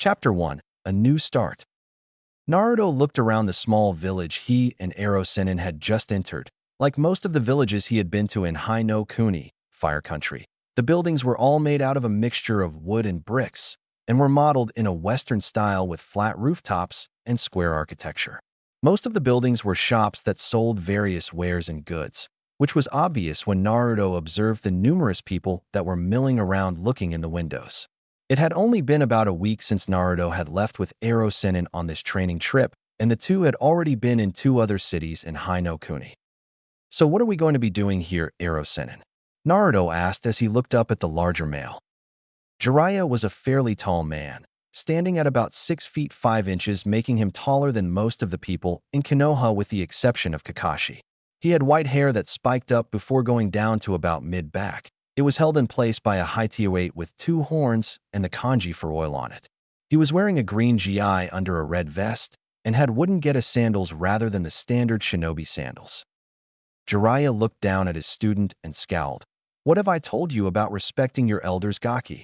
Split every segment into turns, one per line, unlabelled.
Chapter 1. A New Start. Naruto looked around the small village he and Hiraishin had just entered. Like most of the villages he had been to in Hai no Kuni, Fire Country, the buildings were all made out of a mixture of wood and bricks, and were modeled in a Western style with flat rooftops and square architecture. Most of the buildings were shops that sold various wares and goods, which was obvious when Naruto observed the numerous people that were milling around looking in the windows. It had only been about a week since Naruto had left with Ero Sennin on this training trip, and the two had already been in two other cities in Hai no Kuni. "So what are we going to be doing here, Ero Sennin?" Naruto asked as he looked up at the larger male. Jiraiya was a fairly tall man, standing at about 6 feet 5 inches, making him taller than most of the people in Konoha with the exception of Kakashi. He had white hair that spiked up before going down to about mid-back. It was held in place by a haitie with 2 horns and the kanji for oil on it. He was wearing a green gi under a red vest and had wooden geta sandals rather than the standard shinobi sandals. Jiraiya looked down at his student and scowled. "What have I told you about respecting your elders, Gaki?"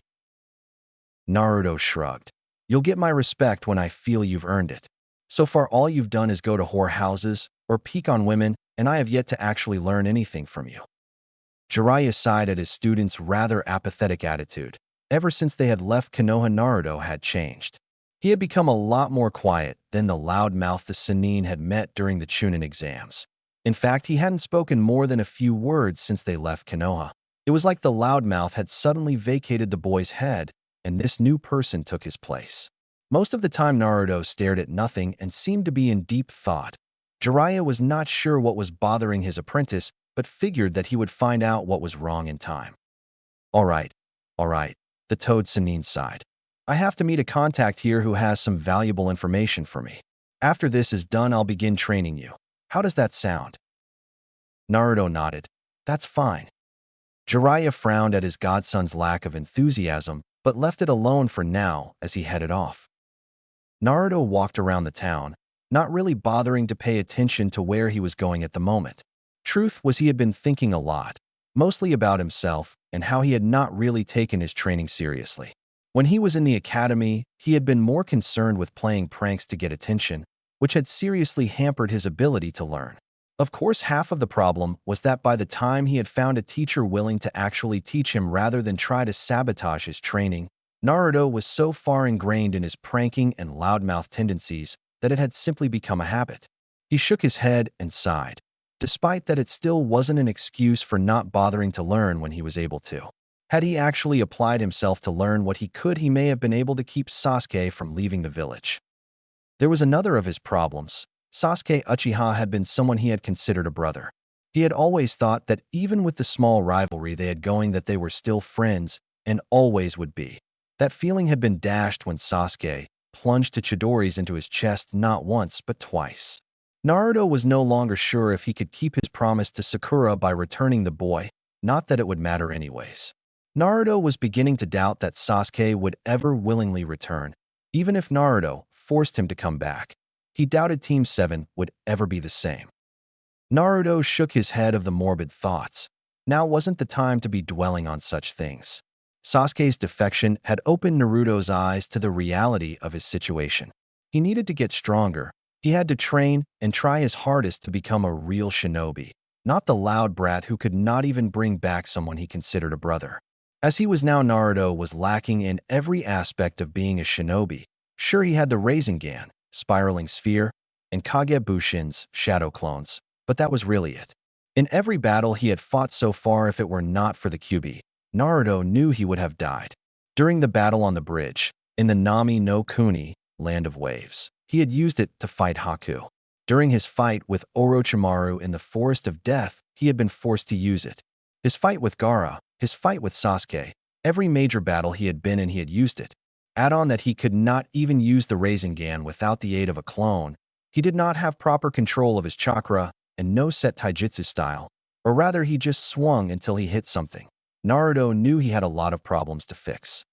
Naruto shrugged. "You'll get my respect when I feel you've earned it. So far all you've done is go to whorehouses or peek on women, and I have yet to actually learn anything from you." Jiraiya sighed at his student's rather apathetic attitude. Ever since they had left Konoha, Naruto had changed. He had become a lot more quiet than the loudmouth the Sannin had met during the Chunin exams. In fact, he hadn't spoken more than a few words since they left Konoha. It was like the loudmouth had suddenly vacated the boy's head, and this new person took his place. Most of the time Naruto stared at nothing and seemed to be in deep thought. Jiraiya was not sure what was bothering his apprentice, but figured that he would find out what was wrong in time. All right, the Toad Sannin sighed. "I have to meet a contact here who has some valuable information for me. After this is done, I'll begin training you. How does that sound?" Naruto nodded. "That's fine." Jiraiya frowned at his godson's lack of enthusiasm, but left it alone for now as he headed off. Naruto walked around the town, not really bothering to pay attention to where he was going at the moment. Truth was, he had been thinking a lot, mostly about himself and how he had not really taken his training seriously. When he was in the academy, he had been more concerned with playing pranks to get attention, which had seriously hampered his ability to learn. Of course, half of the problem was that by the time he had found a teacher willing to actually teach him rather than try to sabotage his training, Naruto was so far ingrained in his pranking and loudmouth tendencies that it had simply become a habit. He shook his head and sighed. Despite that, it still wasn't an excuse for not bothering to learn when he was able to. Had he actually applied himself to learn what he could, he may have been able to keep Sasuke from leaving the village. There was another of his problems. Sasuke Uchiha had been someone he had considered a brother. He had always thought that even with the small rivalry they had going, that they were still friends and always would be. That feeling had been dashed when Sasuke plunged to Chidori's into his chest not once but twice. Naruto was no longer sure if he could keep his promise to Sakura by returning the boy, not that it would matter anyways. Naruto was beginning to doubt that Sasuke would ever willingly return, even if Naruto forced him to come back. He doubted Team 7 would ever be the same. Naruto shook his head of the morbid thoughts. Now wasn't the time to be dwelling on such things. Sasuke's defection had opened Naruto's eyes to the reality of his situation. He needed to get stronger. He had to train and try his hardest to become a real shinobi, not the loud brat who could not even bring back someone he considered a brother. As he was now, Naruto was lacking in every aspect of being a shinobi. Sure, he had the Rasengan, Spiraling Sphere, and Kagebushin's shadow clones, but that was really it. In every battle he had fought so far, if it were not for the Kyuubi, Naruto knew he would have died. During the battle on the bridge, in the Nami no Kuni, Land of Waves, he had used it to fight Haku. During his fight with Orochimaru in the Forest of Death, he had been forced to use it. His fight with Gaara, his fight with Sasuke, every major battle he had been in he had used it. Add on that he could not even use the Rasengan without the aid of a clone. He did not have proper control of his chakra and no set taijutsu style, or rather he just swung until he hit something. Naruto knew he had a lot of problems to fix.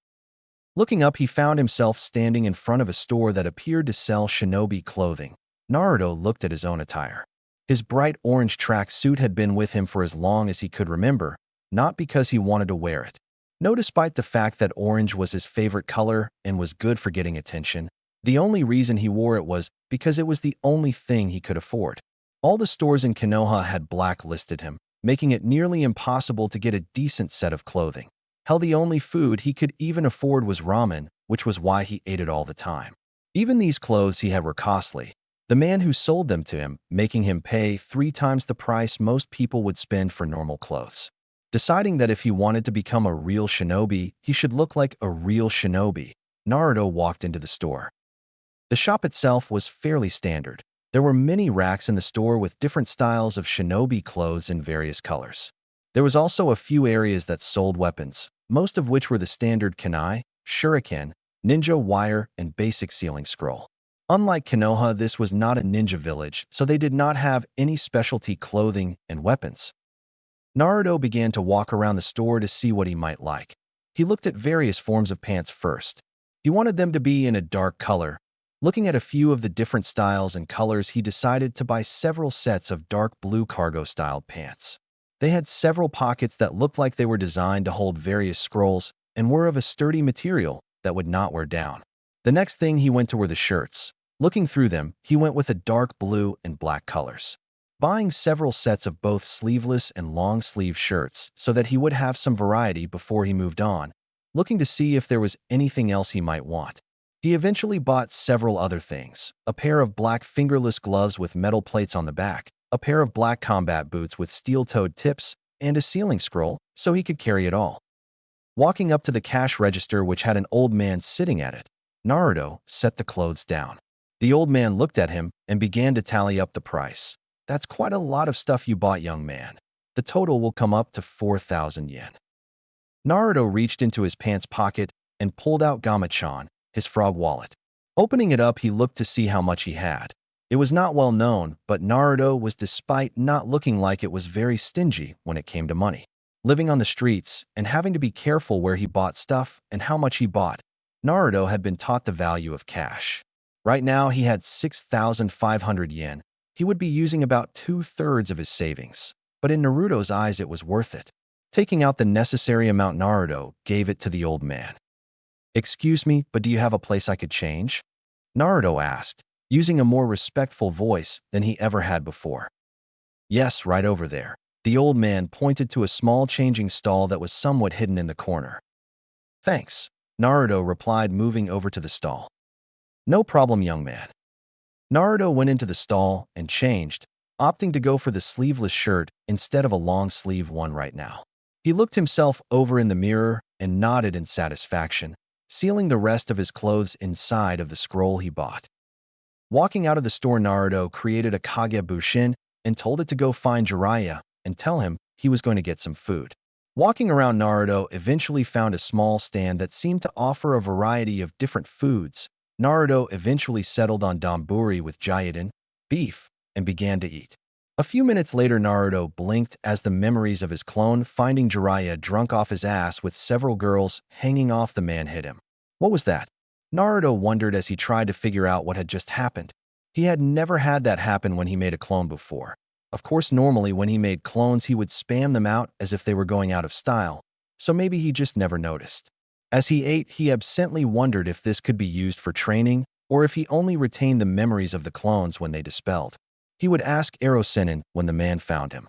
Looking up, he found himself standing in front of a store that appeared to sell shinobi clothing. Naruto looked at his own attire. His bright orange track suit had been with him for as long as he could remember, not because he wanted to wear it. No, despite the fact that orange was his favorite color and was good for getting attention, the only reason he wore it was because it was the only thing he could afford. All the stores in Konoha had blacklisted him, making it nearly impossible to get a decent set of clothing. Hell, the only food he could even afford was ramen, which was why he ate it all the time. Even these clothes he had were costly. The man who sold them to him, making him pay 3 times the price most people would spend for normal clothes. Deciding that if he wanted to become a real shinobi, he should look like a real shinobi, Naruto walked into the store. The shop itself was fairly standard. There were many racks in the store with different styles of shinobi clothes in various colors. There was also a few areas that sold weapons, most of which were the standard kunai, shuriken, ninja wire, and basic sealing scroll. Unlike Konoha, this was not a ninja village, so they did not have any specialty clothing and weapons. Naruto began to walk around the store to see what he might like. He looked at various forms of pants first. He wanted them to be in a dark color. Looking at a few of the different styles and colors, he decided to buy several sets of dark blue cargo-styled pants. They had several pockets that looked like they were designed to hold various scrolls and were of a sturdy material that would not wear down. The next thing he went to were the shirts. Looking through them, he went with a dark blue and black colors, buying several sets of both sleeveless and long-sleeve shirts so that he would have some variety before he moved on, looking to see if there was anything else he might want. He eventually bought several other things: a pair of black fingerless gloves with metal plates on the back, a pair of black combat boots with steel-toed tips, and a sealing scroll so he could carry it all. Walking up to the cash register, which had an old man sitting at it, Naruto set the clothes down. The old man looked at him and began to tally up the price. "That's quite a lot of stuff you bought, young man. The total will come up to 4,000 yen. Naruto reached into his pants pocket and pulled out Gamachan, his frog wallet. Opening it up, he looked to see how much he had. It was not well known, but Naruto was, despite not looking like it, was very stingy when it came to money. Living on the streets and having to be careful where he bought stuff and how much he bought, Naruto had been taught the value of cash. Right now, he had 6,500 yen. He would be using about 2/3 of his savings. But in Naruto's eyes, it was worth it. Taking out the necessary amount, Naruto gave it to the old man. "Excuse me, but do you have a place I could change?" Naruto asked, using a more respectful voice than he ever had before. "Yes, right over there." The old man pointed to a small changing stall that was somewhat hidden in the corner. "Thanks," Naruto replied, moving over to the stall. "No problem, young man." Naruto went into the stall and changed, opting to go for the sleeveless shirt instead of a long-sleeve one right now. He looked himself over in the mirror and nodded in satisfaction, sealing the rest of his clothes inside of the scroll he bought. Walking out of the store, Naruto created a Kage Bushin and told it to go find Jiraiya and tell him he was going to get some food. Walking around, Naruto eventually found a small stand that seemed to offer a variety of different foods. Naruto eventually settled on donburi with gyudon, beef, and began to eat. A few minutes later, Naruto blinked as the memories of his clone finding Jiraiya drunk off his ass with several girls hanging off the man hit him. What was that? Naruto wondered as he tried to figure out what had just happened. He had never had that happen when he made a clone before. Of course, normally when he made clones, he would spam them out as if they were going out of style, so maybe he just never noticed. As he ate, he absently wondered if this could be used for training or if he only retained the memories of the clones when they dispelled. He would ask Hiraishin when the man found him.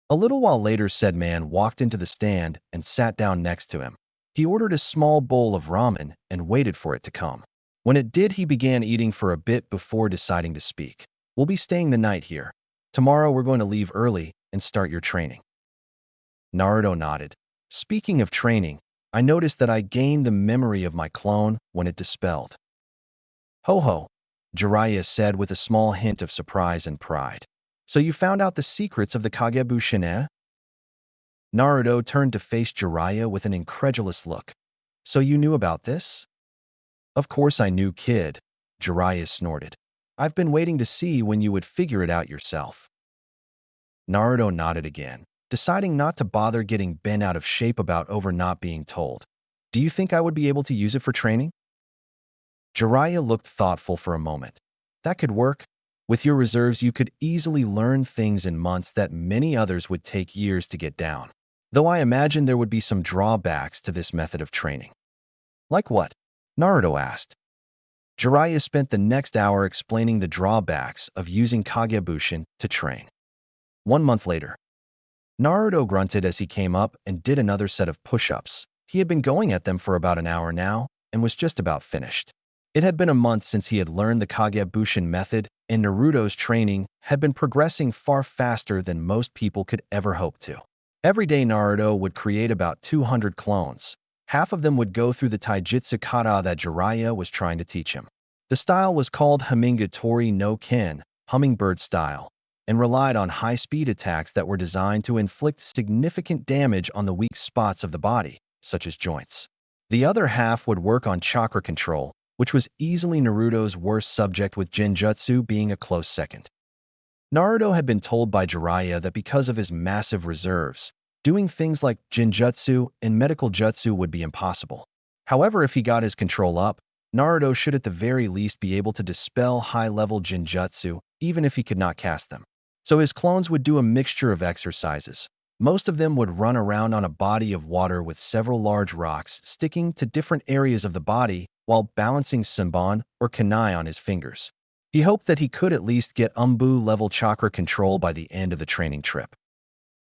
A little while later, said man walked into the stand and sat down next to him. He ordered a small bowl of ramen and waited for it to come. When it did, he began eating for a bit before deciding to speak. "We'll be staying the night here. Tomorrow we're going to leave early and start your training." Naruto nodded. "Speaking of training, I noticed that I gained the memory of my clone when it dispelled." "Ho ho," Jiraiya said with a small hint of surprise and pride. "So you found out the secrets of the Kagebushin, eh?" Naruto turned to face Jiraiya with an incredulous look. "So you knew about this?" "Of course I knew, kid," Jiraiya snorted. "I've been waiting to see when you would figure it out yourself." Naruto nodded again, deciding not to bother getting bent out of shape about over not being told. "Do you think I would be able to use it for training?" Jiraiya looked thoughtful for a moment. "That could work. With your reserves, you could easily learn things in months that many others would take years to get down. though I imagine there would be some drawbacks to this method of training. Like what? Naruto asked. Jiraiya spent the next hour explaining the drawbacks of using Kagebushin to train. 1 month later, Naruto grunted as he came up and did another set of push-ups. He had been going at them for about an hour now and was just about finished. It had been a month since he had learned the Kagebushin method, and Naruto's training had been progressing far faster than most people could ever hope to. Every day Naruto would create about 200 clones. Half of them would go through the taijutsu kata that Jiraiya was trying to teach him. The style was called Hamingatori no Ken, hummingbird style, and relied on high-speed attacks that were designed to inflict significant damage on the weak spots of the body, such as joints. The other half would work on chakra control, which was easily Naruto's worst subject, with Genjutsu being a close second. Naruto had been told by Jiraiya that because of his massive reserves, doing things like Genjutsu and medical jutsu would be impossible. However, if he got his control up, Naruto should at the very least be able to dispel high-level Genjutsu, even if he could not cast them. So his clones would do a mixture of exercises. Most of them would run around on a body of water with several large rocks sticking to different areas of the body while balancing Senbon or Kunai on his fingers. He hoped that he could at least get Umbu-level chakra control by the end of the training trip.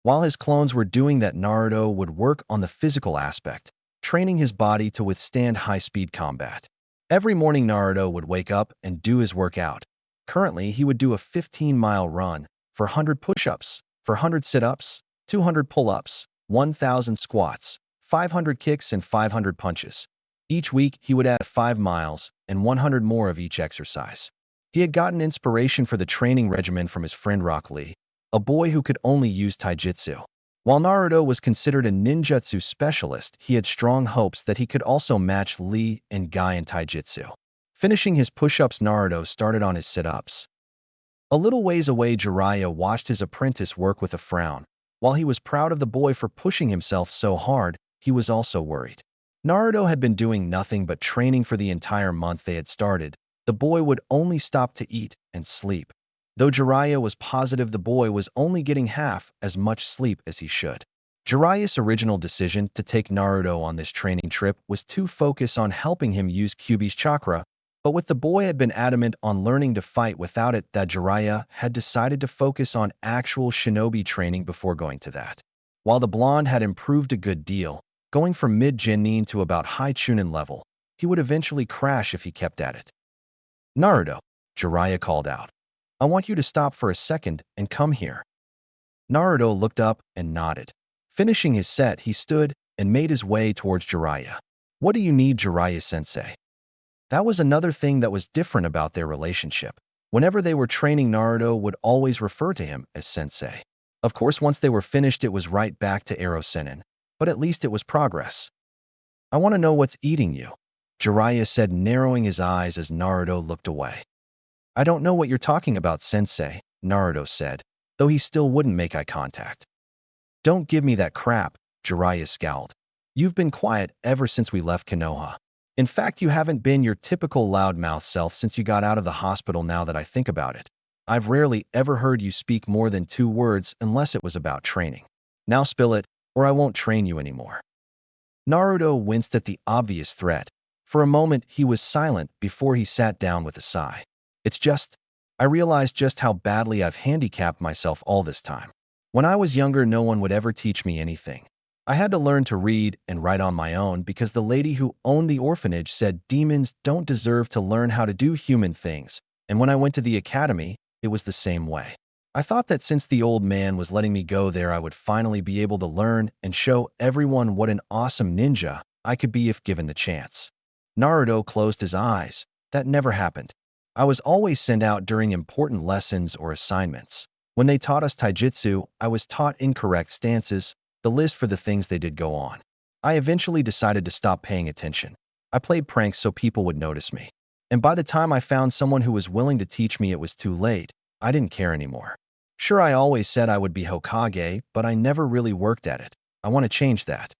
While his clones were doing that, Naruto would work on the physical aspect, training his body to withstand high-speed combat. Every morning Naruto would wake up and do his workout. Currently, he would do a 15-mile run, for 100 push-ups, for 100 sit-ups, 200 pull-ups, 1,000 squats, 500 kicks, and 500 punches. Each week, he would add 5 miles and 100 more of each exercise. He had gotten inspiration for the training regimen from his friend Rock Lee, a boy who could only use taijutsu. While Naruto was considered a ninjutsu specialist, he had strong hopes that he could also match Lee and Guy in taijutsu. Finishing his push-ups, Naruto started on his sit-ups. A little ways away, Jiraiya watched his apprentice work with a frown. While he was proud of the boy for pushing himself so hard, he was also worried. Naruto had been doing nothing but training for the entire month they had started. The boy would only stop to eat and sleep, though Jiraiya was positive the boy was only getting half as much sleep as he should. Jiraiya's original decision to take Naruto on this training trip was to focus on helping him use Kyuubi's chakra, but with the boy had been adamant on learning to fight without it, that Jiraiya had decided to focus on actual shinobi training before going to that. While the blonde had improved a good deal, going from mid-genin to about high chunin level, he would eventually crash if he kept at it. "Naruto," Jiraiya called out. "I want you to stop for a second and come here." Naruto looked up and nodded. Finishing his set, he stood and made his way towards Jiraiya. "What do you need, Jiraiya-sensei?" That was another thing that was different about their relationship. Whenever they were training, Naruto would always refer to him as sensei. Of course, once they were finished, it was right back to Hiraishin, but at least it was progress. "I want to know what's eating you," Jiraiya said, narrowing his eyes as Naruto looked away. "I don't know what you're talking about, sensei," Naruto said, though he still wouldn't make eye contact. "Don't give me that crap," Jiraiya scowled. "You've been quiet ever since we left Konoha. In fact, you haven't been your typical loudmouth self since you got out of the hospital. Now that I think about it, I've rarely ever heard you speak more than 2 words unless it was about training. Now spill it, or I won't train you anymore." Naruto winced at the obvious threat. For a moment, he was silent before he sat down with a sigh. I realized just how badly I've handicapped myself all this time. When I was younger, no one would ever teach me anything. I had to learn to read and write on my own because the lady who owned the orphanage said demons don't deserve to learn how to do human things, and when I went to the academy, it was the same way. I thought that since the old man was letting me go there, I would finally be able to learn and show everyone what an awesome ninja I could be if given the chance. Naruto closed his eyes. That never happened. I was always sent out during important lessons or assignments. When they taught us taijutsu, I was taught incorrect stances, the list for the things they did go on. I eventually decided to stop paying attention. I played pranks so people would notice me. And by the time I found someone who was willing to teach me, it was too late. I didn't care anymore. Sure, I always said I would be Hokage, but I never really worked at it. I want to change that."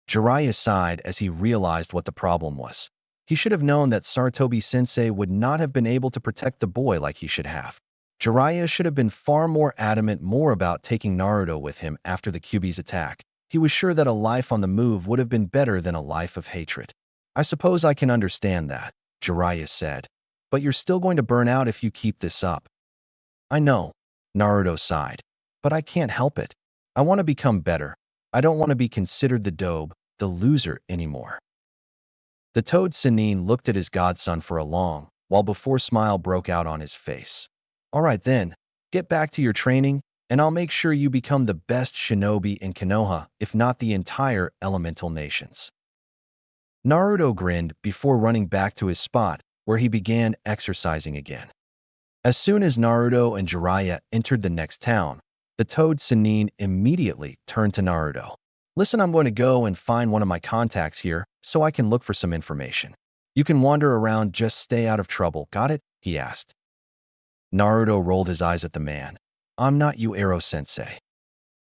Jiraiya sighed as he realized what the problem was. He should have known that Sarutobi-sensei would not have been able to protect the boy like he should have. Jiraiya should have been far more adamant about taking Naruto with him after the Kyuubi's attack. He was sure that a life on the move would have been better than a life of hatred. I suppose I can understand that, Jiraiya said. But you're still going to burn out if you keep this up. I know, Naruto sighed. But I can't help it. I want to become better. I don't want to be considered the dobe, the loser anymore. The toad Sannin looked at his godson for a long while before smile broke out on his face. All right then, get back to your training, and I'll make sure you become the best shinobi in Konoha, if not the entire elemental nations. Naruto grinned before running back to his spot, where he began exercising again. As soon as Naruto and Jiraiya entered the next town, the toad Sannin immediately turned to Naruto. Listen, I'm going to go and find one of my contacts here so I can look for some information. You can wander around, just stay out of trouble, got it? He asked. Naruto rolled his eyes at the man. I'm not you, Ero-sensei.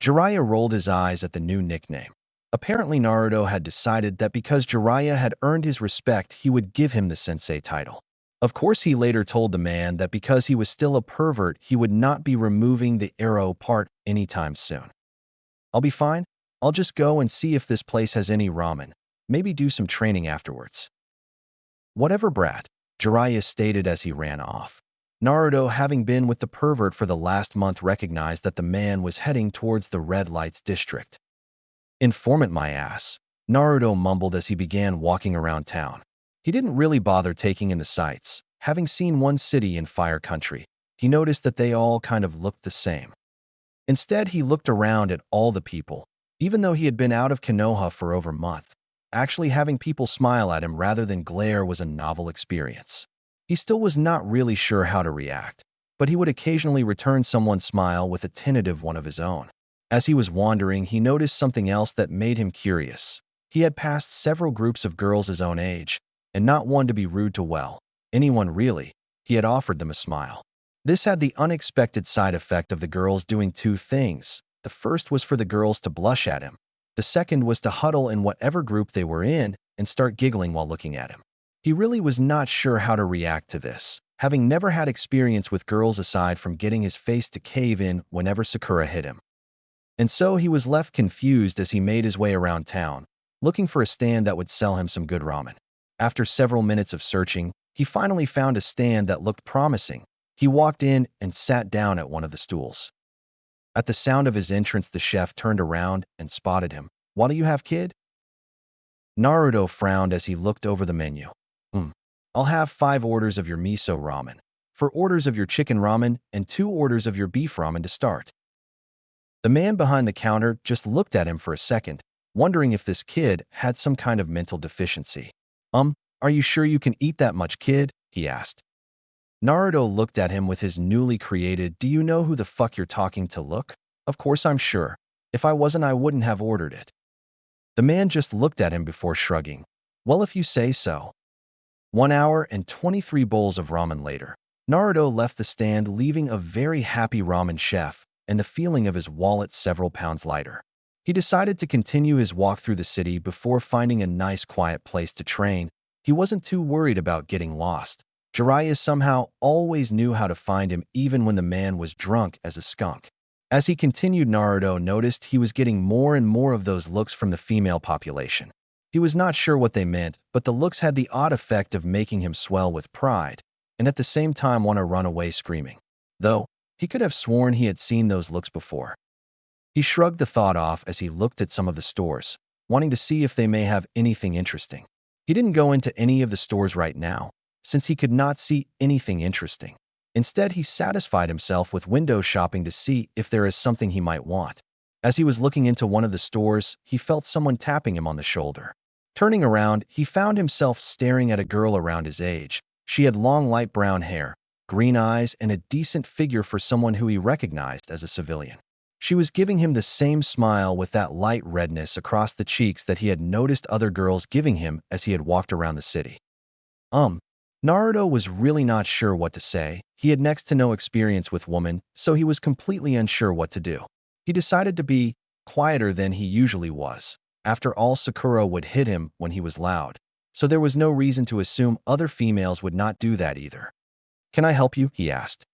Jiraiya rolled his eyes at the new nickname. Apparently Naruto had decided that because Jiraiya had earned his respect, he would give him the sensei title. Of course, he later told the man that because he was still a pervert, he would not be removing the arrow part anytime soon. I'll be fine. I'll just go and see if this place has any ramen. Maybe do some training afterwards. Whatever, brat, Jiraiya stated as he ran off. Naruto, having been with the pervert for the last month, recognized that the man was heading towards the red lights district. Informant my ass, Naruto mumbled as he began walking around town. He didn't really bother taking in the sights. Having seen one city in Fire Country, he noticed that they all kind of looked the same. Instead, he looked around at all the people. Even though he had been out of Konoha for over a month, actually having people smile at him rather than glare was a novel experience. He still was not really sure how to react, but he would occasionally return someone's smile with a tentative one of his own. As he was wandering, he noticed something else that made him curious. He had passed several groups of girls his own age, and not one to be rude to, well, anyone really. He had offered them a smile. This had the unexpected side effect of the girls doing two things. The first was for the girls to blush at him. The second was to huddle in whatever group they were in and start giggling while looking at him. He really was not sure how to react to this, having never had experience with girls aside from getting his face to cave in whenever Sakura hit him. And so he was left confused as he made his way around town, looking for a stand that would sell him some good ramen. After several minutes of searching, he finally found a stand that looked promising. He walked in and sat down at one of the stools. At the sound of his entrance, the chef turned around and spotted him. What do you have, kid? Naruto frowned as he looked over the menu. I'll have 5 orders of your miso ramen, 4 orders of your chicken ramen, and 2 orders of your beef ramen to start. The man behind the counter just looked at him for a second, wondering if this kid had some kind of mental deficiency. Are you sure you can eat that much, kid? He asked. Naruto looked at him with his newly created, do you know who the fuck you're talking to look? Of course I'm sure. If I wasn't, I wouldn't have ordered it. The man just looked at him before shrugging. Well, if you say so. 1 hour and 23 bowls of ramen later, Naruto left the stand, leaving a very happy ramen chef and the feeling of his wallet several pounds lighter. He decided to continue his walk through the city before finding a nice quiet place to train. He wasn't too worried about getting lost. Jiraiya somehow always knew how to find him even when the man was drunk as a skunk. As he continued, Naruto noticed he was getting more and more of those looks from the female population. He was not sure what they meant, but the looks had the odd effect of making him swell with pride, and at the same time want to run away screaming. Though, he could have sworn he had seen those looks before. He shrugged the thought off as he looked at some of the stores, wanting to see if they may have anything interesting. He didn't go into any of the stores right now, since he could not see anything interesting. Instead, he satisfied himself with window shopping to see if there is something he might want. As he was looking into one of the stores, he felt someone tapping him on the shoulder. Turning around, he found himself staring at a girl around his age. She had long light brown hair, green eyes, and a decent figure for someone who he recognized as a civilian. She was giving him the same smile with that light redness across the cheeks that he had noticed other girls giving him as he had walked around the city. Naruto was really not sure what to say. He had next to no experience with women, so he was completely unsure what to do. He decided to be quieter than he usually was. After all, Sakura would hit him when he was loud, so there was no reason to assume other females would not do that either. Can I help you? He asked.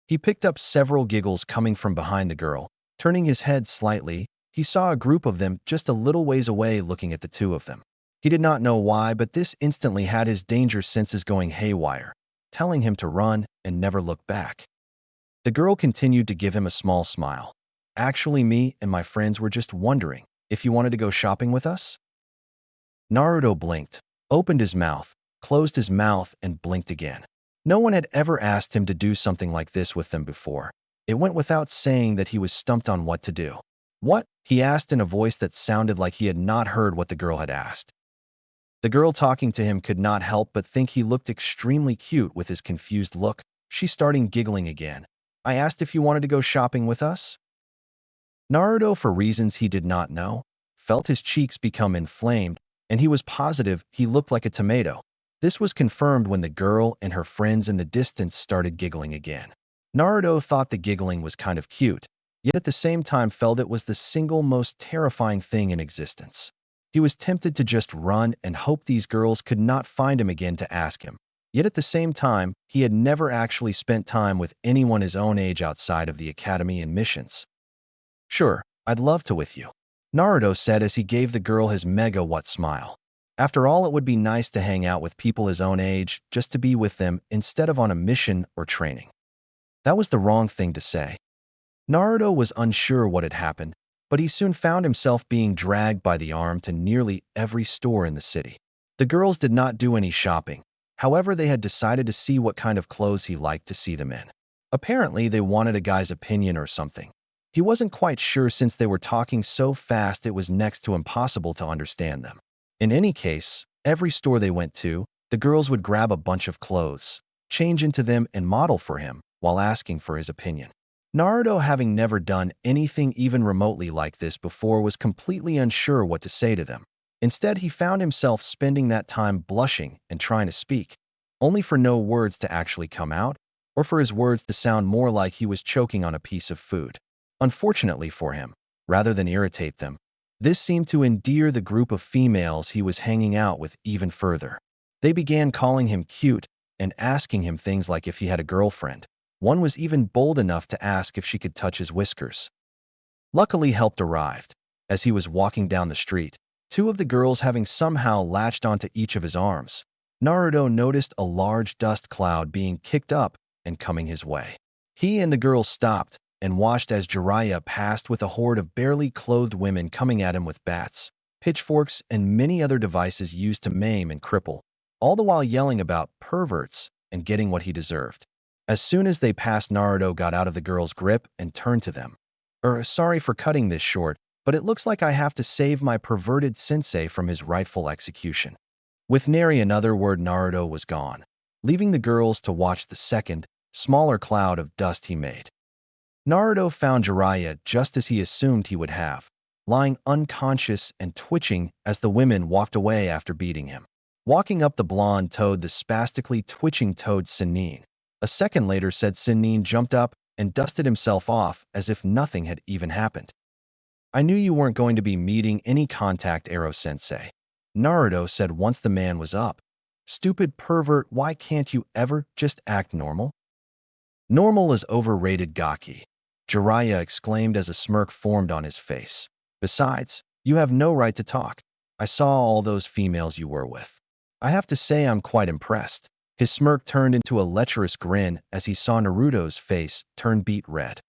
He picked up several giggles coming from behind the girl. Turning his head slightly, he saw a group of them just a little ways away looking at the two of them. He did not know why, but this instantly had his danger senses going haywire, telling him to run and never look back. The girl continued to give him a small smile. Actually, me and my friends were just wondering if you wanted to go shopping with us? Naruto blinked, opened his mouth, closed his mouth, and blinked again. No one had ever asked him to do something like this with them before. It went without saying that he was stumped on what to do. What? He asked in a voice that sounded like he had not heard what the girl had asked. The girl talking to him could not help but think he looked extremely cute with his confused look. She started giggling again. I asked if you wanted to go shopping with us? Naruto, for reasons he did not know, felt his cheeks become inflamed, and he was positive he looked like a tomato. This was confirmed when the girl and her friends in the distance started giggling again. Naruto thought the giggling was kind of cute, yet at the same time felt it was the single most terrifying thing in existence. He was tempted to just run and hope these girls could not find him again to ask him. Yet at the same time, he had never actually spent time with anyone his own age outside of the academy and missions. Sure, I'd love to with you, Naruto said as he gave the girl his mega what smile. After all, it would be nice to hang out with people his own age, just to be with them instead of on a mission or training. That was the wrong thing to say. Naruto was unsure what had happened, but he soon found himself being dragged by the arm to nearly every store in the city. The girls did not do any shopping. However, they had decided to see what kind of clothes he liked to see them in. Apparently, they wanted a guy's opinion or something. He wasn't quite sure since they were talking so fast it was next to impossible to understand them. In any case, every store they went to, the girls would grab a bunch of clothes, change into them, and model for him while asking for his opinion. Naruto, having never done anything even remotely like this before, was completely unsure what to say to them. Instead, he found himself spending that time blushing and trying to speak, only for no words to actually come out, or for his words to sound more like he was choking on a piece of food. Unfortunately for him, rather than irritate them, this seemed to endear the group of females he was hanging out with even further. They began calling him cute and asking him things like if he had a girlfriend. One was even bold enough to ask if she could touch his whiskers. Luckily, help arrived. As he was walking down the street, two of the girls having somehow latched onto each of his arms, Naruto noticed a large dust cloud being kicked up and coming his way. He and the girls stopped and watched as Jiraiya passed with a horde of barely clothed women coming at him with bats, pitchforks, and many other devices used to maim and cripple, all the while yelling about perverts and getting what he deserved. As soon as they passed, Naruto got out of the girl's grip and turned to them. Sorry for cutting this short, but it looks like I have to save my perverted sensei from his rightful execution. With nary another word, Naruto was gone, leaving the girls to watch the second, smaller cloud of dust he made. Naruto found Jiraiya just as he assumed he would have, lying unconscious and twitching as the women walked away after beating him. Walking up the blonde toad, the spastically twitching toad Sennin. A second later, said Sennin jumped up and dusted himself off as if nothing had even happened. I knew you weren't going to be meeting any contact, Ero-sensei, Naruto said once the man was up. Stupid pervert, why can't you ever just act normal? Normal is overrated, Gaki, Jiraiya exclaimed as a smirk formed on his face. Besides, you have no right to talk. I saw all those females you were with. I have to say I'm quite impressed. His smirk turned into a lecherous grin as he saw Naruto's face turn beet red.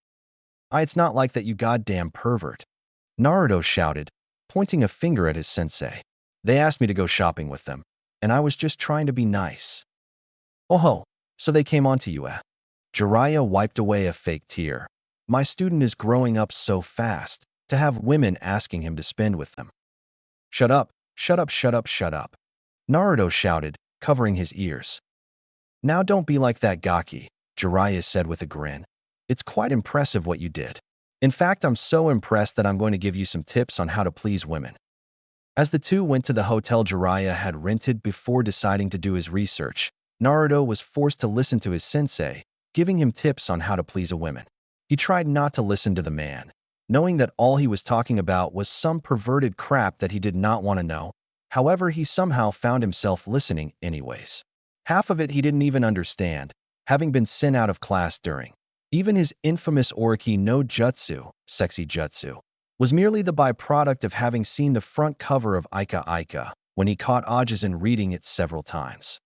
It's not like that, you goddamn pervert, Naruto shouted, pointing a finger at his sensei. They asked me to go shopping with them, and I was just trying to be nice. Oh, so they came on to you, eh? Jiraiya wiped away a fake tear. My student is growing up so fast to have women asking him to spend with them. Shut up, shut up, shut up, shut up, Naruto shouted, covering his ears. Now don't be like that, Gaki, Jiraiya said with a grin. It's quite impressive what you did. In fact, I'm so impressed that I'm going to give you some tips on how to please women. As the two went to the hotel Jiraiya had rented before deciding to do his research, Naruto was forced to listen to his sensei, giving him tips on how to please a woman. He tried not to listen to the man, knowing that all he was talking about was some perverted crap that he did not want to know. However, he somehow found himself listening anyways. Half of it he didn't even understand, having been sent out of class during even his infamous Oriki no Jutsu, sexy jutsu. was merely the byproduct of having seen the front cover of Ika Ika when he caught Ajisen reading it several times.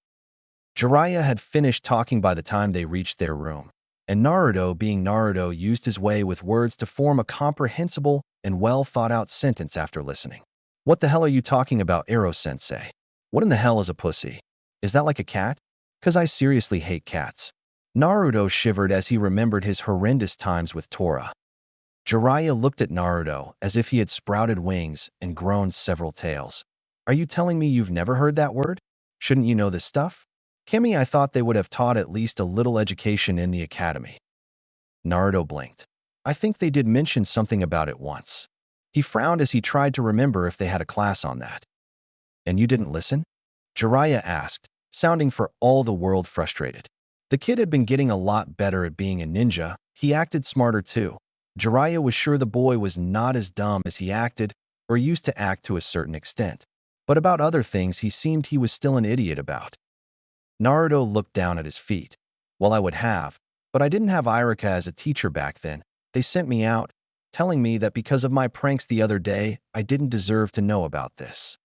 Jiraiya had finished talking by the time they reached their room, and Naruto, being Naruto, used his way with words to form a comprehensible and well-thought-out sentence after listening. "What the hell are you talking about, Ero-sensei? What in the hell is a pussy? Is that like a cat? 'Cause I seriously hate cats." Naruto shivered as he remembered his horrendous times with Tora. Jiraiya looked at Naruto as if he had sprouted wings and grown several tails. "Are you telling me you've never heard that word? Shouldn't you know this stuff? Kimi, I thought they would have taught at least a little education in the academy." Naruto blinked. "I think they did mention something about it once." He frowned as he tried to remember if they had a class on that. "And you didn't listen?" Jiraiya asked, sounding for all the world frustrated. The kid had been getting a lot better at being a ninja. He acted smarter too. Jiraiya was sure the boy was not as dumb as he acted or used to act to a certain extent. But about other things he was still an idiot about. Naruto looked down at his feet. "Well, I would have, but I didn't have Irika as a teacher back then. They sent me out, telling me that because of my pranks the other day, I didn't deserve to know about this."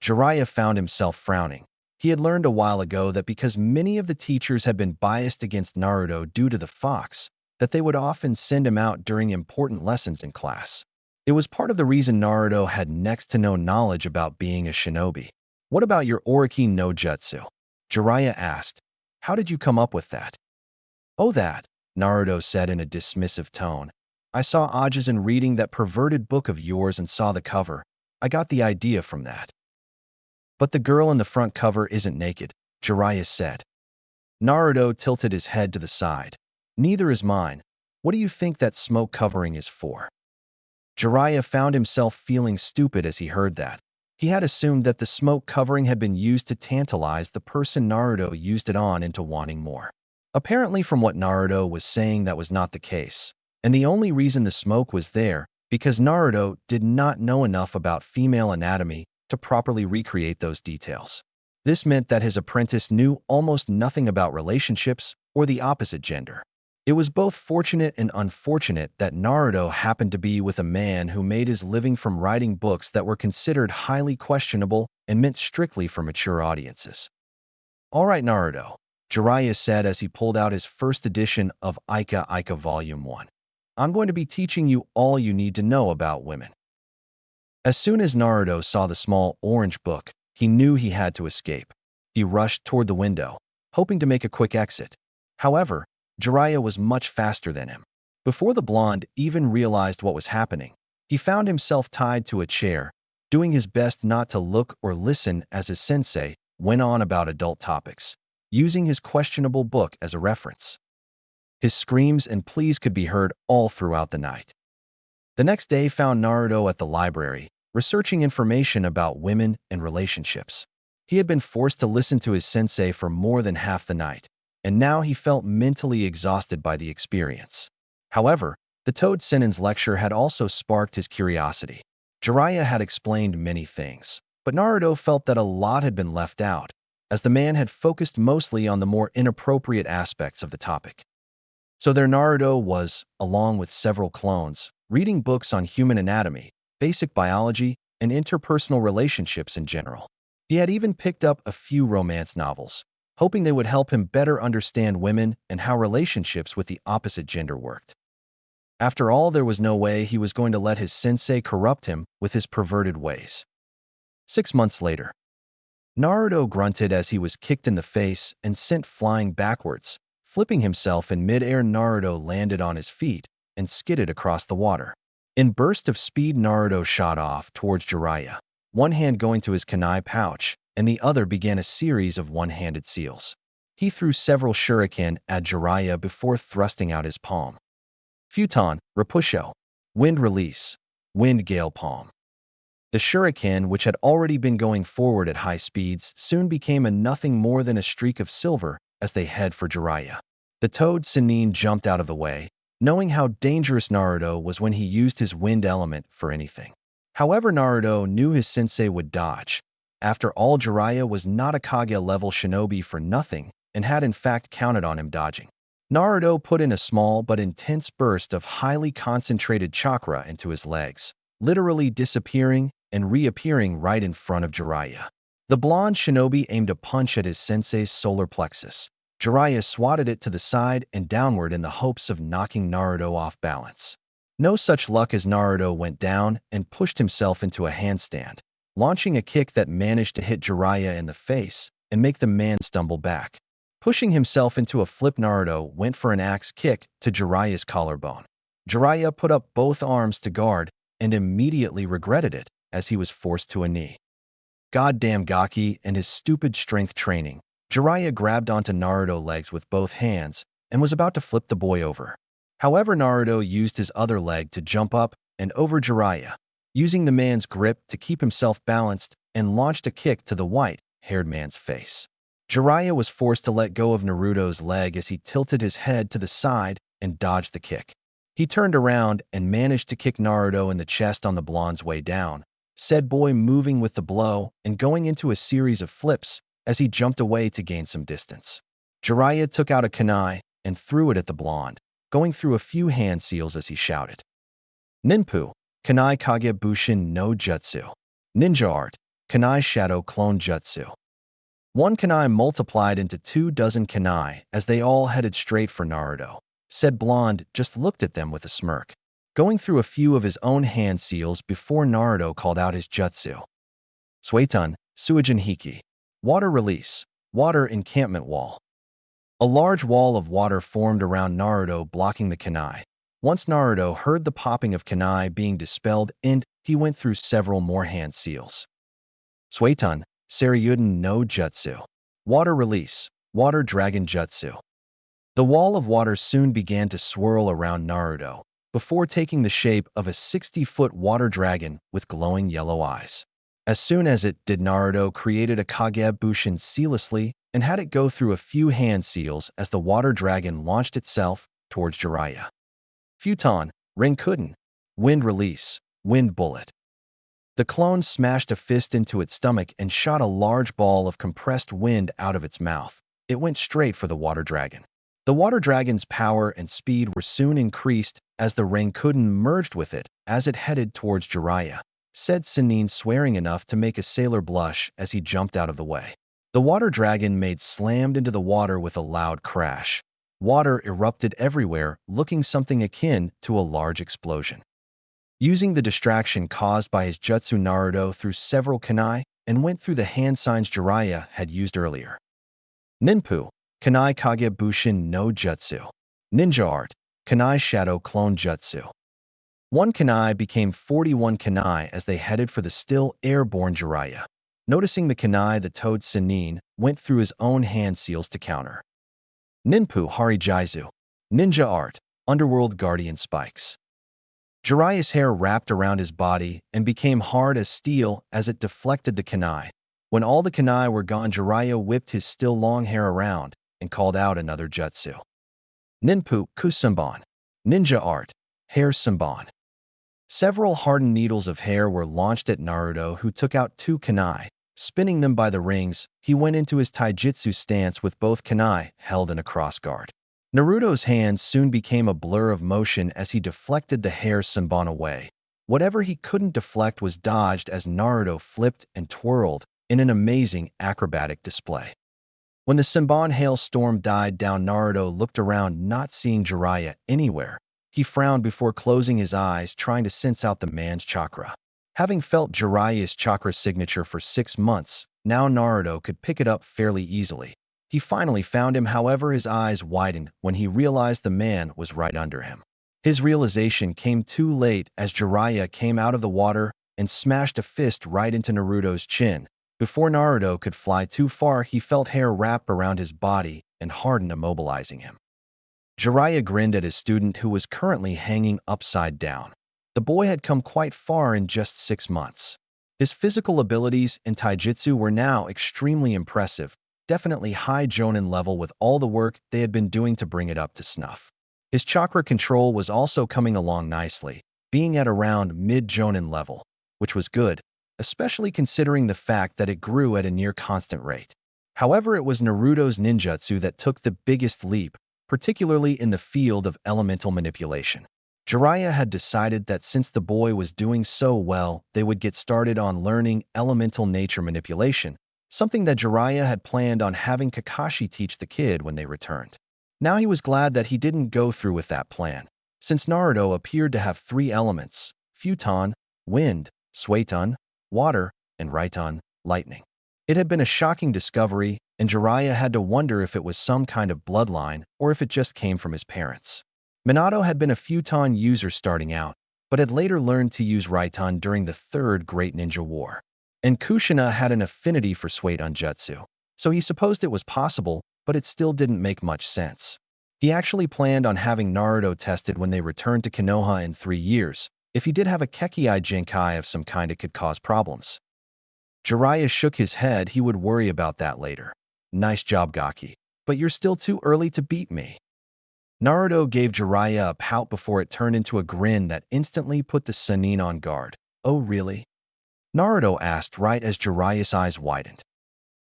Jiraiya found himself frowning. He had learned a while ago that because many of the teachers had been biased against Naruto due to the fox, that they would often send him out during important lessons in class. It was part of the reason Naruto had next to no knowledge about being a shinobi. "What about your Oriki no Jutsu?" Jiraiya asked. "How did you come up with that?" "Oh, that," Naruto said in a dismissive tone. "I saw Ajisen reading that perverted book of yours and saw the cover. I got the idea from that." "But the girl in the front cover isn't naked," Jiraiya said. Naruto tilted his head to the side. "Neither is mine. What do you think that smoke covering is for?" Jiraiya found himself feeling stupid as he heard that. He had assumed that the smoke covering had been used to tantalize the person Naruto used it on into wanting more. Apparently, from what Naruto was saying, that was not the case. And the only reason the smoke was there because Naruto did not know enough about female anatomy to properly recreate those details. This meant that his apprentice knew almost nothing about relationships or the opposite gender. It was both fortunate and unfortunate that Naruto happened to be with a man who made his living from writing books that were considered highly questionable and meant strictly for mature audiences. "All right, Naruto," Jiraiya said as he pulled out his first edition of Ika Ika Volume 1. "I'm going to be teaching you all you need to know about women." As soon as Naruto saw the small orange book, he knew he had to escape. He rushed toward the window, hoping to make a quick exit. However, Jiraiya was much faster than him. Before the blonde even realized what was happening, he found himself tied to a chair, doing his best not to look or listen as his sensei went on about adult topics, using his questionable book as a reference. His screams and pleas could be heard all throughout the night. The next day found Naruto at the library, researching information about women and relationships. He had been forced to listen to his sensei for more than half the night, and now he felt mentally exhausted by the experience. However, the Toad Senin's lecture had also sparked his curiosity. Jiraiya had explained many things, but Naruto felt that a lot had been left out, as the man had focused mostly on the more inappropriate aspects of the topic. So there Naruto was, along with several clones, reading books on human anatomy, basic biology, and interpersonal relationships in general. He had even picked up a few romance novels, hoping they would help him better understand women and how relationships with the opposite gender worked. After all, there was no way he was going to let his sensei corrupt him with his perverted ways. 6 months later, Naruto grunted as he was kicked in the face and sent flying backwards. Flipping himself in mid-air, Naruto landed on his feet and skidded across the water. In burst of speed, Naruto shot off towards Jiraiya, one hand going to his kunai pouch, and the other began a series of one-handed seals. He threw several shuriken at Jiraiya before thrusting out his palm. Futon, Rapusho, Wind Release, Wind Gale Palm. The shuriken, which had already been going forward at high speeds, soon became a nothing more than a streak of silver as they head for Jiraiya. The Toad Senin jumped out of the way, knowing how dangerous Naruto was when he used his wind element for anything. However, Naruto knew his sensei would dodge. After all, Jiraiya was not a Kage-level shinobi for nothing and had in fact counted on him dodging. Naruto put in a small but intense burst of highly concentrated chakra into his legs, literally disappearing and reappearing right in front of Jiraiya. The blonde shinobi aimed a punch at his sensei's solar plexus. Jiraiya swatted it to the side and downward in the hopes of knocking Naruto off balance. No such luck as Naruto went down and pushed himself into a handstand, launching a kick that managed to hit Jiraiya in the face and make the man stumble back. Pushing himself into a flip, Naruto went for an axe kick to Jiraiya's collarbone. Jiraiya put up both arms to guard and immediately regretted it as he was forced to a knee. Goddamn Gaki and his stupid strength training. Jiraiya grabbed onto Naruto's legs with both hands and was about to flip the boy over. However, Naruto used his other leg to jump up and over Jiraiya, using the man's grip to keep himself balanced, and launched a kick to the white-haired man's face. Jiraiya was forced to let go of Naruto's leg as he tilted his head to the side and dodged the kick. He turned around and managed to kick Naruto in the chest on the blonde's way down, said boy moving with the blow and going into a series of flips as he jumped away to gain some distance. Jiraiya took out a kunai and threw it at the blonde, going through a few hand seals as he shouted. Ninpu, Kunai Kage Bushin no Jutsu. Ninja Art, Kunai Shadow Clone Jutsu. One kunai multiplied into 24 kunai as they all headed straight for Naruto. Said blonde just looked at them with a smirk, going through a few of his own hand seals before Naruto called out his jutsu. Suetun, Suijin Hiki. Water release, water encampment wall. A large wall of water formed around Naruto, blocking the kunai. Once Naruto heard the popping of kunai being dispelled, he went through several more hand seals. Suetun, Saryuden no Jutsu. Water release, water dragon jutsu. The wall of water soon began to swirl around Naruto, before taking the shape of a 60-foot water dragon with glowing yellow eyes. As soon as it did, Naruto created a Kage Bushin seamlessly and had it go through a few hand seals as the water dragon launched itself towards Jiraiya. Futon, Renkuden, wind release, wind bullet. The clone smashed a fist into its stomach and shot a large ball of compressed wind out of its mouth. It went straight for the water dragon. The water dragon's power and speed were soon increased as the Renkuden merged with it as it headed towards Jiraiya, said Sannin, swearing enough to make a sailor blush as he jumped out of the way. The water dragon slammed into the water with a loud crash. Water erupted everywhere, looking something akin to a large explosion. Using the distraction caused by his jutsu, Naruto threw several kunai and went through the hand signs Jiraiya had used earlier. Ninpu, Kunai Kage Bushin no Jutsu. Ninja Art, Kunai Shadow Clone Jutsu. One kunai became 41 kunai as they headed for the still airborne Jiraiya. Noticing the kunai, the toad Sannin went through his own hand seals to counter. Ninpu Harijaizu. Ninja Art, Underworld Guardian Spikes. Jiraiya's hair wrapped around his body and became hard as steel as it deflected the kunai. When all the kunai were gone, Jiraiya whipped his still long hair around and called out another jutsu. Ninpu Kusamban. Ninja Art, Hair Samban. Several hardened needles of hair were launched at Naruto, who took out 2 kunai. Spinning them by the rings, he went into his taijutsu stance with both kunai held in a cross guard. Naruto's hands soon became a blur of motion as he deflected the hair Samban away. Whatever he couldn't deflect was dodged as Naruto flipped and twirled in an amazing acrobatic display. When the Samban hailstorm died down, Naruto looked around, not seeing Jiraiya anywhere. He frowned before closing his eyes, trying to sense out the man's chakra. Having felt Jiraiya's chakra signature for 6 months, now Naruto could pick it up fairly easily. He finally found him, however his eyes widened when he realized the man was right under him. His realization came too late as Jiraiya came out of the water and smashed a fist right into Naruto's chin. Before Naruto could fly too far, he felt hair wrap around his body and harden, immobilizing him. Jiraiya grinned at his student, who was currently hanging upside down. The boy had come quite far in just 6 months. His physical abilities and taijutsu were now extremely impressive, definitely high jonin level with all the work they had been doing to bring it up to snuff. His chakra control was also coming along nicely, being at around mid-jonin level, which was good, especially considering the fact that it grew at a near constant rate. However, it was Naruto's ninjutsu that took the biggest leap, particularly in the field of elemental manipulation. Jiraiya had decided that since the boy was doing so well, they would get started on learning elemental nature manipulation, something that Jiraiya had planned on having Kakashi teach the kid when they returned. Now he was glad that he didn't go through with that plan, since Naruto appeared to have three elements: Futon, wind; Sueton, water; and Raiton, lightning. It had been a shocking discovery, and Jiraiya had to wonder if it was some kind of bloodline or if it just came from his parents. Minato had been a Futon user starting out, but had later learned to use Raiton during the Third Great Ninja War. And Kushina had an affinity for Sueton Jutsu, so he supposed it was possible, but it still didn't make much sense. He actually planned on having Naruto tested when they returned to Konoha in 3 years. If he did have a Kekkei Genkai of some kind, it could cause problems. Jiraiya shook his head. He would worry about that later. Nice job, Gaki, but you're still too early to beat me. Naruto gave Jiraiya a pout before it turned into a grin that instantly put the Sannin on guard. Oh, really? Naruto asked right as Jiraiya's eyes widened.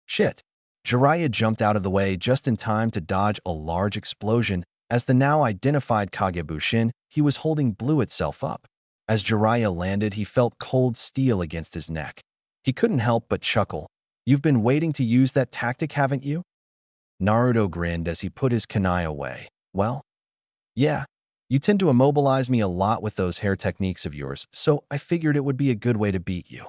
Shit. Jiraiya jumped out of the way just in time to dodge a large explosion as the now identified Kagebushin he was holding blew itself up. As Jiraiya landed, he felt cold steel against his neck. He couldn't help but chuckle. You've been waiting to use that tactic, haven't you? Naruto grinned as he put his kunai away. Well, yeah. You tend to immobilize me a lot with those hair techniques of yours, so I figured it would be a good way to beat you.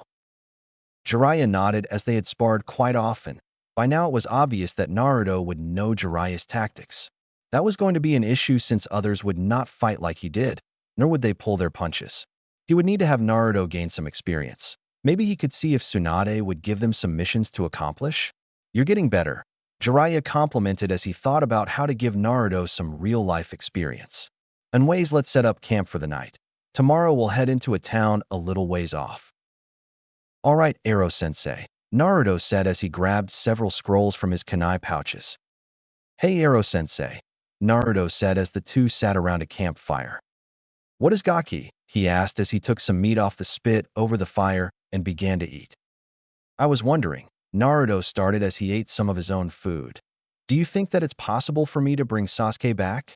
Jiraiya nodded as they had sparred quite often. By now it was obvious that Naruto would know Jiraiya's tactics. That was going to be an issue since others would not fight like he did, nor would they pull their punches. He would need to have Naruto gain some experience. Maybe he could see if Tsunade would give them some missions to accomplish. You're getting better, Jiraiya complimented as he thought about how to give Naruto some real-life experience. Anyways, let's set up camp for the night. Tomorrow we'll head into a town a little ways off. All right, Ero-sensei, Naruto said as he grabbed several scrolls from his kunai pouches. Hey, Ero-sensei, Naruto said as the two sat around a campfire. What is Gaki? He asked as he took some meat off the spit over the fire and began to eat. I was wondering, Naruto started as he ate some of his own food. Do you think that it's possible for me to bring Sasuke back?